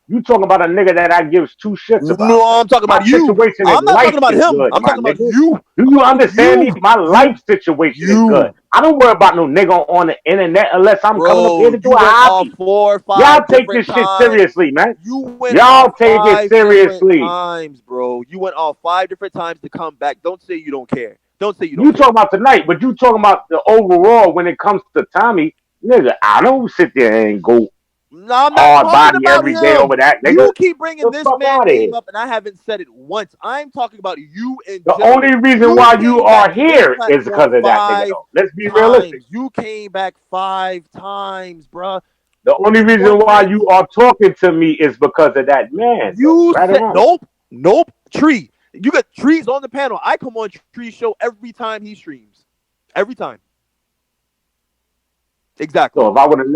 Speaker 10: You talking about a nigga that I gives two shits about.
Speaker 8: No, I'm talking
Speaker 10: My
Speaker 8: about you.
Speaker 10: situation is
Speaker 8: I'm not talking
Speaker 10: life
Speaker 8: about
Speaker 10: is
Speaker 8: him.
Speaker 10: good,
Speaker 8: I'm
Speaker 10: my
Speaker 8: talking about
Speaker 10: nigga.
Speaker 8: you.
Speaker 10: Do
Speaker 8: I'm
Speaker 10: you
Speaker 8: talking about
Speaker 10: understand me?
Speaker 8: you.
Speaker 10: My life situation is good.
Speaker 8: You.
Speaker 10: I don't worry about no nigga on the internet unless I'm coming up here
Speaker 8: Bro,
Speaker 10: to do
Speaker 8: you
Speaker 10: a
Speaker 8: went off
Speaker 10: hobby.
Speaker 8: 4 or 5
Speaker 10: Y'all take
Speaker 8: different
Speaker 10: this shit
Speaker 8: times.
Speaker 10: seriously, man.
Speaker 8: You went
Speaker 10: Y'all
Speaker 8: off
Speaker 10: take it
Speaker 8: 5 different
Speaker 10: seriously.
Speaker 8: times, bro. You went off 5 different times to come back. Don't say you don't care. Don't say you don't
Speaker 10: You
Speaker 8: care.
Speaker 10: talking about tonight, but you talking about the overall when it comes to Tommy, nigga. I don't sit there and go
Speaker 8: No, I'm not
Speaker 10: hard
Speaker 8: talking
Speaker 10: body
Speaker 8: about
Speaker 10: every day over
Speaker 8: him.
Speaker 10: that, nigga.
Speaker 8: You keep bringing
Speaker 10: The
Speaker 8: this
Speaker 10: fuck
Speaker 8: man
Speaker 10: out of here.
Speaker 8: name up, and I haven't said it once. I'm talking about you in
Speaker 10: The
Speaker 8: general.
Speaker 10: only reason
Speaker 8: You
Speaker 10: why you
Speaker 8: came back
Speaker 10: are
Speaker 8: to this
Speaker 10: here is
Speaker 8: platform
Speaker 10: because of that nigga,
Speaker 8: five
Speaker 10: though. Let's be realistic.
Speaker 8: times. You came back 5 times, bruh.
Speaker 10: The
Speaker 8: For
Speaker 10: only reason
Speaker 8: one
Speaker 10: why
Speaker 8: man.
Speaker 10: you are talking to me is because of that man, though.
Speaker 8: You
Speaker 10: Right or
Speaker 8: said
Speaker 10: wrong.
Speaker 8: nope, nope. Tree. You got Trees on the panel. I come on Tree's show every time he streams. Every time. Exactly.
Speaker 10: So if I would have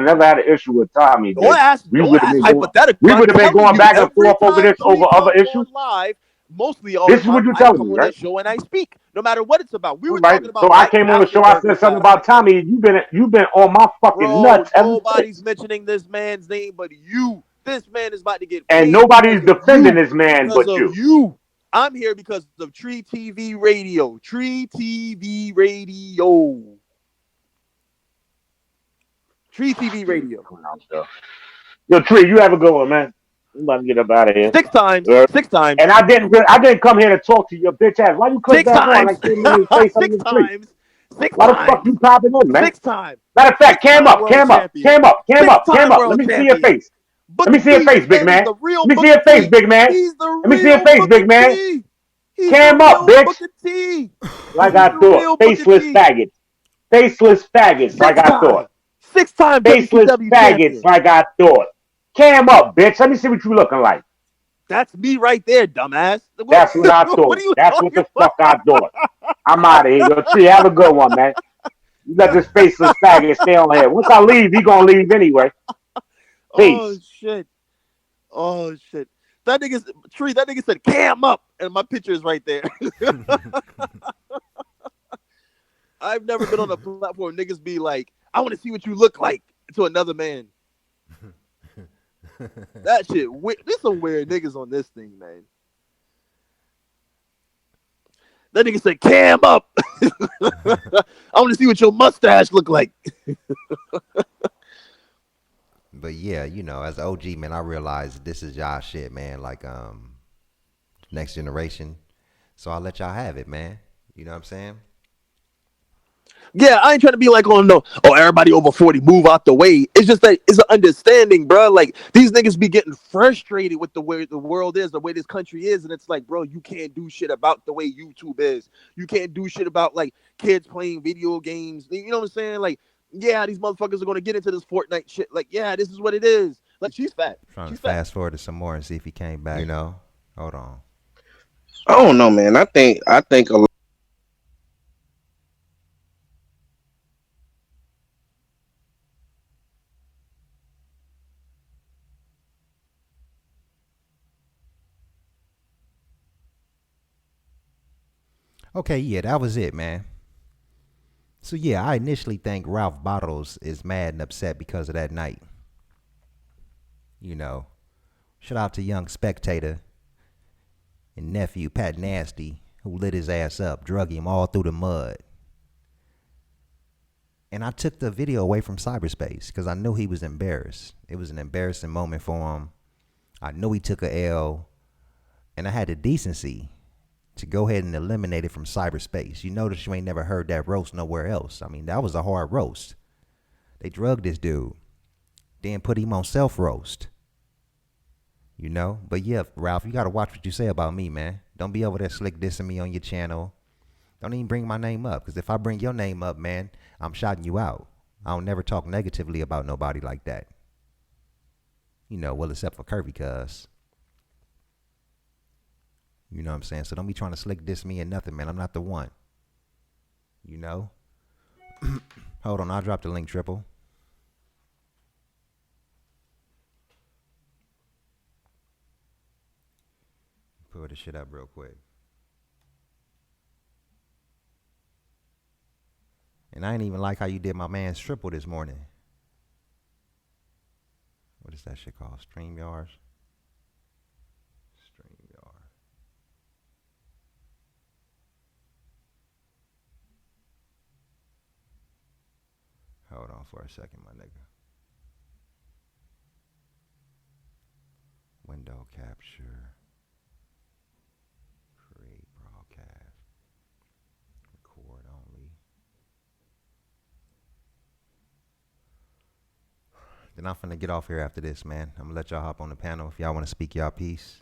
Speaker 10: never had an issue with Tommy,
Speaker 8: Don't
Speaker 10: then
Speaker 8: ask. Don't ask hypothetical.
Speaker 10: we
Speaker 8: I'm
Speaker 10: would have been
Speaker 8: telling
Speaker 10: going
Speaker 8: you,
Speaker 10: back and
Speaker 8: every
Speaker 10: forth over
Speaker 8: time
Speaker 10: this over
Speaker 8: Tree
Speaker 10: other
Speaker 8: comes on
Speaker 10: issues.
Speaker 8: live, mostly all the
Speaker 10: This is what
Speaker 8: time,
Speaker 10: you're
Speaker 8: I
Speaker 10: telling
Speaker 8: come
Speaker 10: me,
Speaker 8: on
Speaker 10: right?
Speaker 8: that show and I speak, no matter what it's about. We
Speaker 10: All
Speaker 8: were
Speaker 10: right.
Speaker 8: talking
Speaker 10: So
Speaker 8: about
Speaker 10: I
Speaker 8: White
Speaker 10: came on the
Speaker 8: Castle
Speaker 10: show. I said
Speaker 8: burgers
Speaker 10: something
Speaker 8: last
Speaker 10: about
Speaker 8: night,
Speaker 10: Tommy. You've been on my fucking
Speaker 8: bro.
Speaker 10: nuts ever
Speaker 8: Nobody's
Speaker 10: since.
Speaker 8: mentioning this man's name but you. This man is about to get
Speaker 10: And
Speaker 8: paid because
Speaker 10: nobody's
Speaker 8: of
Speaker 10: defending
Speaker 8: you.
Speaker 10: this man
Speaker 8: Because
Speaker 10: but
Speaker 8: of
Speaker 10: you.
Speaker 8: you. I'm here because of Tree TV Radio. Tree TV Radio. Tree TV Radio.
Speaker 10: Yo, Tree, you have a good one, man. I'm about to get up out of here.
Speaker 8: 6 times. 6 times.
Speaker 10: And I didn't come here to talk to your bitch ass. Why you click
Speaker 8: Six
Speaker 10: back on? I
Speaker 8: times.
Speaker 10: came in to say something
Speaker 8: Six
Speaker 10: to Tree.
Speaker 8: times. Six
Speaker 10: Why the fuck
Speaker 8: times.
Speaker 10: you popping in, man?
Speaker 8: 6 times.
Speaker 10: Matter of fact, cam
Speaker 8: 6 time
Speaker 10: up,
Speaker 8: world
Speaker 10: cam up,
Speaker 8: champion.
Speaker 10: cam up, cam
Speaker 8: Six
Speaker 10: up, cam
Speaker 8: time
Speaker 10: up. Let
Speaker 8: world
Speaker 10: me see your
Speaker 8: champion.
Speaker 10: face. Let me
Speaker 8: Booker
Speaker 10: see your
Speaker 8: T.
Speaker 10: face,
Speaker 8: This
Speaker 10: big
Speaker 8: man is
Speaker 10: man.
Speaker 8: the real
Speaker 10: Let me see
Speaker 8: Booker
Speaker 10: your face,
Speaker 8: T.
Speaker 10: big man.
Speaker 8: He's the
Speaker 10: Let me see your
Speaker 8: real
Speaker 10: face,
Speaker 8: Booker
Speaker 10: big man.
Speaker 8: T. He's the
Speaker 10: Cam up,
Speaker 8: real
Speaker 10: bitch.
Speaker 8: Booker T.
Speaker 10: Like
Speaker 8: He's
Speaker 10: I
Speaker 8: the
Speaker 10: thought.
Speaker 8: real Booker
Speaker 10: Faceless
Speaker 8: T.
Speaker 10: faggots. Faceless faggots, like
Speaker 8: Six
Speaker 10: I thought.
Speaker 8: time. 6 time
Speaker 10: Faceless
Speaker 8: WCW
Speaker 10: faggots,
Speaker 8: champion.
Speaker 10: like I thought. Cam up, bitch. Let me see what you looking like.
Speaker 8: That's me right there, dumbass.
Speaker 10: That's what I
Speaker 8: What are
Speaker 10: thought.
Speaker 8: you
Speaker 10: That's what
Speaker 8: talking
Speaker 10: the
Speaker 8: about?
Speaker 10: fuck I thought. I'm out of here. Yo, Tree, have a good one, man. You let this faceless faggot stay on here. Once I leave, he gonna leave anyway.
Speaker 8: Oh
Speaker 10: Peace.
Speaker 8: shit. Oh shit. That nigga Tree, that nigga said cam up and my picture is right there. I've never been on a platform niggas be like, I want to see what you look like to another man. That shit there's some weird niggas on this thing, man. That nigga said cam up. I want to see what your mustache look like.
Speaker 4: But yeah, as OG man, I realized this is y'all shit, man. Like next generation. So I'll let y'all have it, man. You know what I'm saying?
Speaker 8: Yeah, I ain't trying to be like, everybody over 40 move out the way. It's just that it's an understanding, bro. Like these niggas be getting frustrated with the way the world is, the way this country is, and it's like, bro, you can't do shit about the way YouTube is. You can't do shit about like kids playing video games. You know what I'm saying? Like, yeah, these motherfuckers are gonna get into this Fortnite shit. Like, yeah, this is what it is. Like, she's fat.
Speaker 4: Trying
Speaker 8: She's
Speaker 4: to
Speaker 8: fat.
Speaker 4: fast forward to some more and see if he came back. Hold on.
Speaker 9: I don't know, man. I think a lot.
Speaker 4: Okay, yeah, that was it, man. So yeah, I initially think Ralph Bottles is mad and upset because of that night. Shout out to young spectator and nephew Pat Nasty, who lit his ass up, drug him all through the mud. And I took the video away from cyberspace because I knew he was embarrassed. It was an embarrassing moment for him. I knew he took a L. And I had the decency to go ahead and eliminate it from cyberspace. You notice you ain't never heard that roast nowhere else. I mean, that was a hard roast. They drugged this dude, then put him on self roast. You know? But yeah, Ralph, you gotta watch what you say about me, man. Don't be over there slick dissing me on your channel. Don't even bring my name up. Because if I bring your name up, man, I'm shouting you out. I don't never talk negatively about nobody like that. You know, well, except for Kirby, cuz. You know what I'm saying? So don't be trying to slick diss me and nothing, man. I'm not the one. You know? Hold on, I'll drop the link, Triple. Put this shit up real quick. And I ain't even like how you did my man's triple this morning. What is that shit called? StreamYard? StreamYard. Hold on for a second, my nigga. Window capture. Create broadcast. Record only. Then I'm finna get off here after this, man. I'm gonna let y'all hop on the panel if y'all wanna speak y'all piece.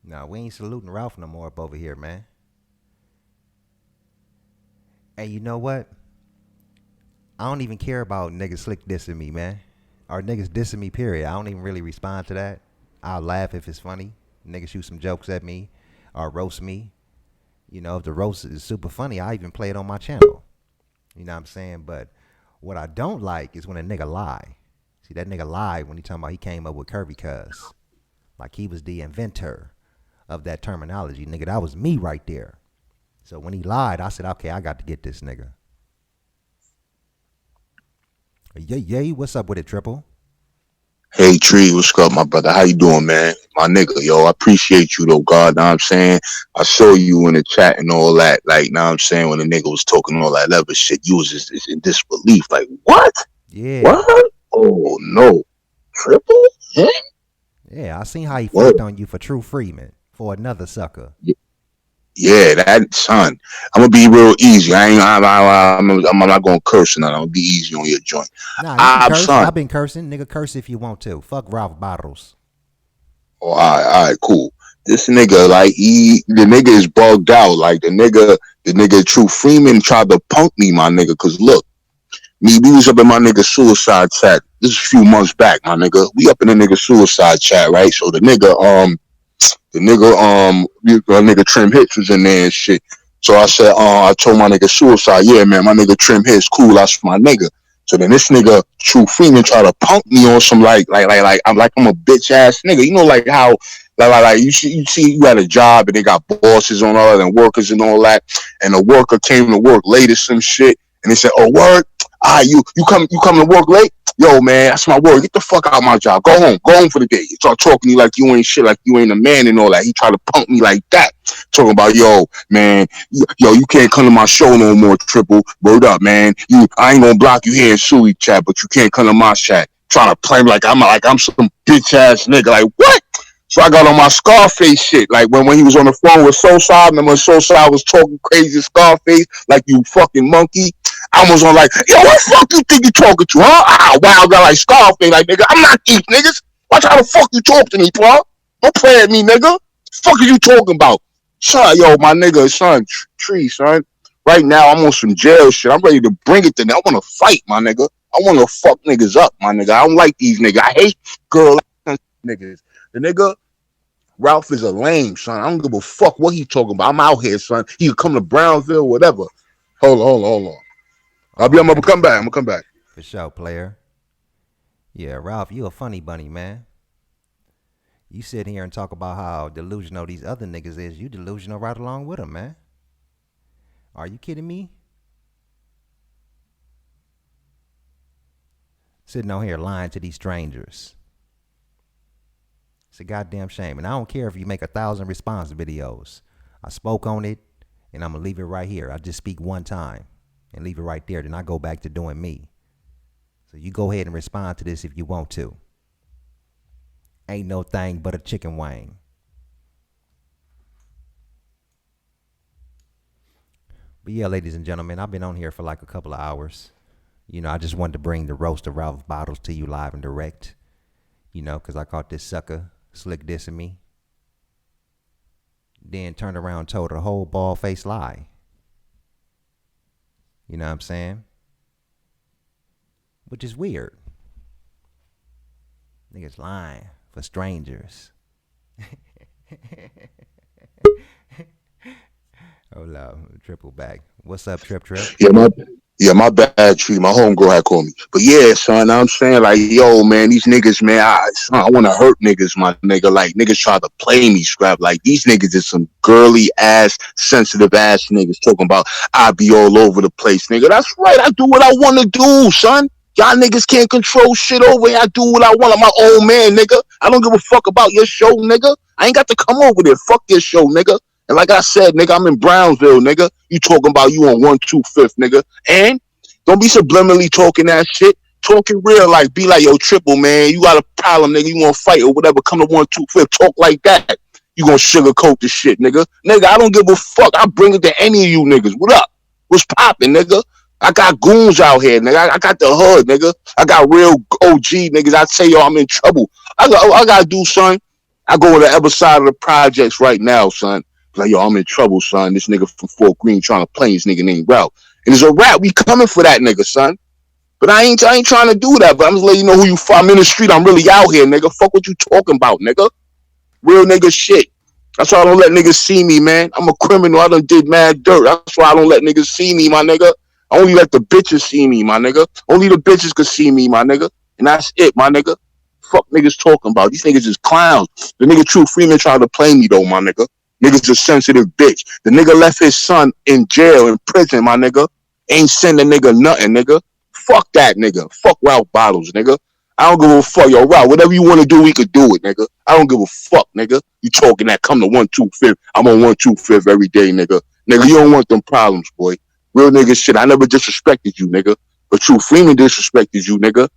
Speaker 4: Nah, we ain't saluting Ralph no more up over here, man. Hey, you know what? I don't even care about niggas slick dissing me, man. Or niggas dissing me, period. I don't even really respond to that. I'll laugh if it's funny. Niggas shoot some jokes at me or roast me. You know, if the roast is super funny, I even play it on my channel. You know what I'm saying? But what I don't like is when a nigga lie. See, that nigga lied when he talking about he came up with curvy cuz. Like he was the inventor of that terminology. Nigga, that was me right there. So when he lied, I said, okay, I got to get this nigga. Yay, what's up with it, Triple?
Speaker 13: Hey Tree, what's up, my brother? How you doing, man? My nigga, yo, I appreciate you though, God. Know what I'm saying? I saw you in the chat and all that. Like, know what I'm saying? When the nigga was talking all that other shit, you was just in disbelief. Like, what?
Speaker 4: Yeah.
Speaker 13: What? Oh no. Triple? Him?
Speaker 4: Yeah, I seen how he
Speaker 13: What?
Speaker 4: flipped on you for True Freeman for another sucker.
Speaker 13: Yeah, that son. I'm gonna be real easy. I'm not gonna curse or nothing. I'm gonna be easy on your joint.
Speaker 4: Nah, you can curse.
Speaker 13: Son.
Speaker 4: I've been cursing. Nigga, curse if you want to. Fuck Ralph Bottles.
Speaker 13: Oh, all right, cool. This nigga, like, the nigga is bugged out. Like, the nigga True Freeman tried to punk me, my nigga. Cause look, we was up in my nigga suicide chat. This is a few months back, my nigga. We up in the nigga suicide chat, right? So the nigga Trim Hits was in there and shit. So I said, I told my nigga Suicide, yeah, man, my nigga Trim Hits, cool, that's my nigga. So then this nigga True Freeman try to punk me on some I'm a bitch ass nigga. You know, like how you see you at a job and they got bosses on other than workers and all that, and a worker came to work late or some shit, and they said, oh word, you come to work late. Yo, man, that's my word. Get the fuck out of my job. Go home for the day. He start talking to you like you ain't shit, like you ain't a man and all that. He try to punk me like that. Talking about, yo, man, you can't come to my show no more, Triple. Word up, man. I ain't gonna block you here in Suey chat, but you can't come to my chat. Trying to play me like I'm some bitch ass nigga. Like, what? So I got on my Scarface shit. Like when he was on the phone with Sosa, remember when Sosa was talking crazy to Scarface, like you fucking monkey. I was on like, yo, what the fuck you think you talking to, huh? Wild guy like Scarface, like nigga, I'm not these niggas. Watch how the fuck you talk to me, bro. Don't play at me, nigga. What the fuck are you talking about? Son, yo, my nigga, son, Tree, son. Right now, I'm on some jail shit. I'm ready to bring it to them. I want to fight, my nigga. I want to fuck niggas up, my nigga. I don't like these niggas. I hate girl niggas. The nigga Ralph is a lame, son. I don't give a fuck what he talking about. I'm out here, son. He could come to Brownsville, whatever. Hold on. I'm gonna come back. I'm gonna come back.
Speaker 4: For sure, player. Yeah, Ralph, you a funny bunny, man. You sit here and talk about how delusional these other niggas is. You delusional right along with them, man. Are you kidding me? Sitting on here lying to these strangers. It's a goddamn shame. And I don't care if you make 1,000 response videos. I spoke on it, and I'm going to leave it right here. I just speak one time and leave it right there. Then I go back to doing me. So you go ahead and respond to this if you want to. Ain't no thing but a chicken wing. But yeah, ladies and gentlemen, I've been on here for like a couple of hours. You know, I just wanted to bring the roast of Ralph Bottles to you live and direct. You know, because I caught this sucker slick dissing me. Then turned around and told a whole bald-faced lie. You know what I'm saying? Which is weird. Niggas lying for strangers. Hold up, triple back. What's up, Trip?
Speaker 13: My bad, tree. My homegirl had called me. But yeah, son, I'm saying like, yo, man, these niggas, man, I want to hurt niggas, my nigga. Like niggas try to play me, scrap. Like these niggas is some girly ass, sensitive ass niggas talking about I be all over the place, nigga. That's right. I do what I want to do, son. Y'all niggas can't control shit over here. I do what I want. I'm my own man, nigga. I don't give a fuck about your show, nigga. I ain't got to come over there. Fuck your show, nigga. And like I said, nigga, I'm in Brownsville, nigga. You talking about you on 125th, nigga. And don't be subliminally talking that shit. Talking real, like, be like, yo, Triple, man, you got a problem, nigga. You want to fight or whatever. Come to 125th. Talk like that. You gonna sugarcoat the shit, nigga. Nigga, I don't give a fuck. I bring it to any of you niggas. What up? What's poppin', nigga? I got goons out here, nigga. I got the hood, nigga. I got real OG niggas. I tell y'all I'm in trouble. I gotta do, son. I go to the other side of the projects right now, son. Like, yo, I'm in trouble, son. This nigga from Fort Greene trying to play this nigga named Ralph. And it's a rap. We coming for that nigga, son. But I ain't trying to do that. But I'm just letting you know who you for. I'm in the street. I'm really out here, nigga. Fuck what you talking about, nigga. Real nigga shit. That's why I don't let niggas see me, man. I'm a criminal. I done did mad dirt. That's why I don't let niggas see me, my nigga. I only let the bitches see me, my nigga. Only the bitches could see me, my nigga. And that's it, my nigga. Fuck niggas talking about. These niggas is clowns. The nigga True Freeman tried to play me, though, my nigga. Niggas a sensitive bitch. The nigga left his son in jail, in prison, my nigga. Ain't send a nigga nothing, nigga. Fuck that nigga. Fuck Ralph Bottles, nigga. I don't give a fuck. Yo, Ralph, whatever you want to do, we could do it, nigga. I don't give a fuck, nigga. You talking that, come to 125th. I'm on 125th every day, nigga. Nigga, you don't want them problems, boy. Real nigga shit. I never disrespected you, nigga. But True Freeman disrespected you, nigga.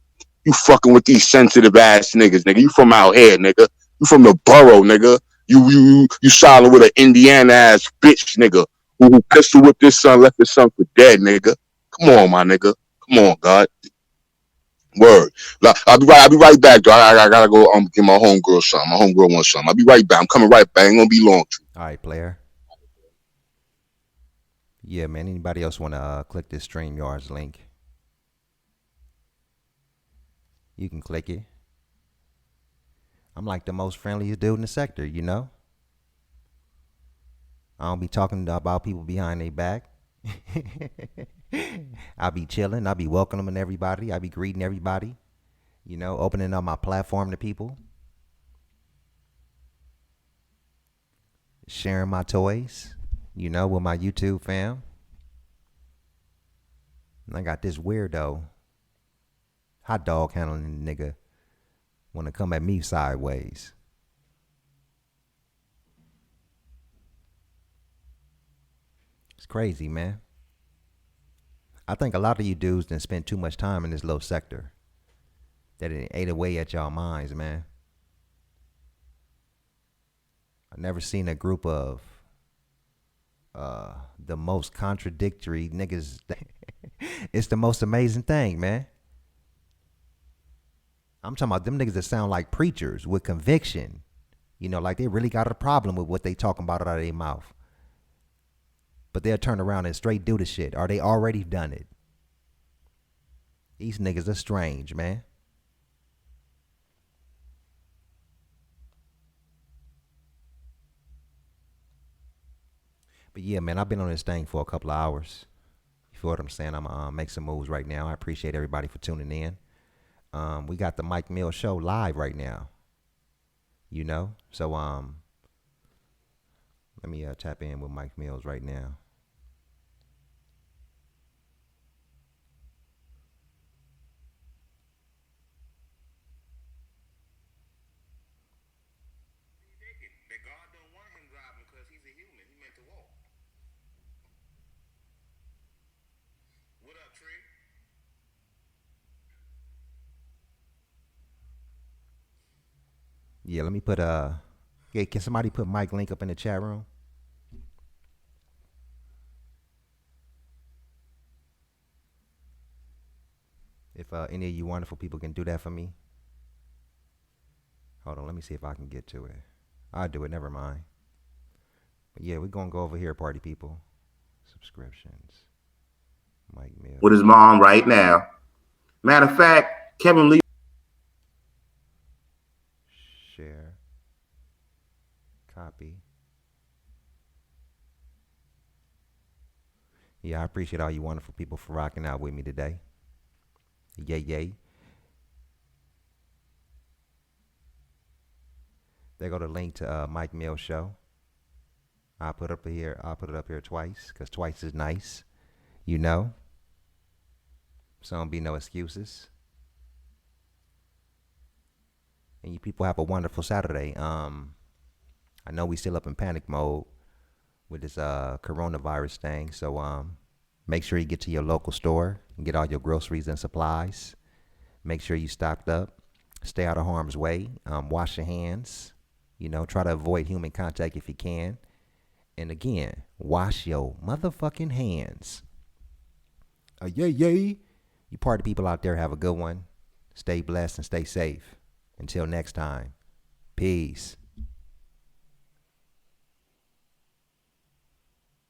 Speaker 13: You fucking with these sensitive ass niggas, nigga. You from out here, nigga. You from the borough, nigga. You solid with an Indiana ass bitch, nigga, who pistol whipped his son, left his son for dead, nigga. Come on, my nigga. Come on, God. Word. I'll be right back, though. I gotta go get my homegirl something. My homegirl wants something. I'll be right back. I'm coming right back. Ain't gonna be long.
Speaker 4: All right, player. Yeah, man. Anybody else want to click this StreamYards link? You can click it. I'm like the most friendliest dude in the sector, you know? I don't be talking about people behind their back. I be chilling. I be welcoming everybody. I be greeting everybody. You know, opening up my platform to people. Sharing my toys, you know, with my YouTube fam. And I got this weirdo hot dog handling nigga want to come at me sideways. It's crazy, man. I think a lot of you dudes done spent too much time in this little sector that it ate away at y'all minds, man. I've never seen a group of the most contradictory niggas. It's the most amazing thing, man. I'm talking about them niggas that sound like preachers with conviction. You know, like they really got a problem with what they talking about out of their mouth. But they'll turn around and straight do the shit. Or they already done it. These niggas are strange, man. But yeah, man, I've been on this thing for a couple of hours. You feel what I'm saying? I'm gonna make some moves right now. I appreciate everybody for tuning in. We got the Mike Mill Show live right now. You know? So let me tap in with Mike Mills right now.
Speaker 5: That God don't want him driving because he's a human. He meant to walk. What up, Trey?
Speaker 4: Yeah, let me put yeah, can somebody put Mike link up in the chat room? If any of you wonderful people can do that for me. Hold on, let me see if I can get to it. I'll do it, never mind. But yeah, we're gonna go over here, party people. Subscriptions. Mike Mills.
Speaker 5: With his mom right now. Matter of fact, Kevin Lee.
Speaker 4: Share. Copy. Yeah, I appreciate all you wonderful people for rocking out with me today. Yay, yay. There go the link to Mike Mills show. I'll put it up here twice, because twice is nice. You know. So don't be no excuses. And you people have a wonderful Saturday. I know we still up in panic mode with this coronavirus thing. So make sure you get to your local store and get all your groceries and supplies. Make sure you stocked up. Stay out of harm's way. Wash your hands. You know, try to avoid human contact if you can. And again, wash your motherfucking hands. Yay, yay. You party people out there, have a good one. Stay blessed and stay safe. Until next time, peace.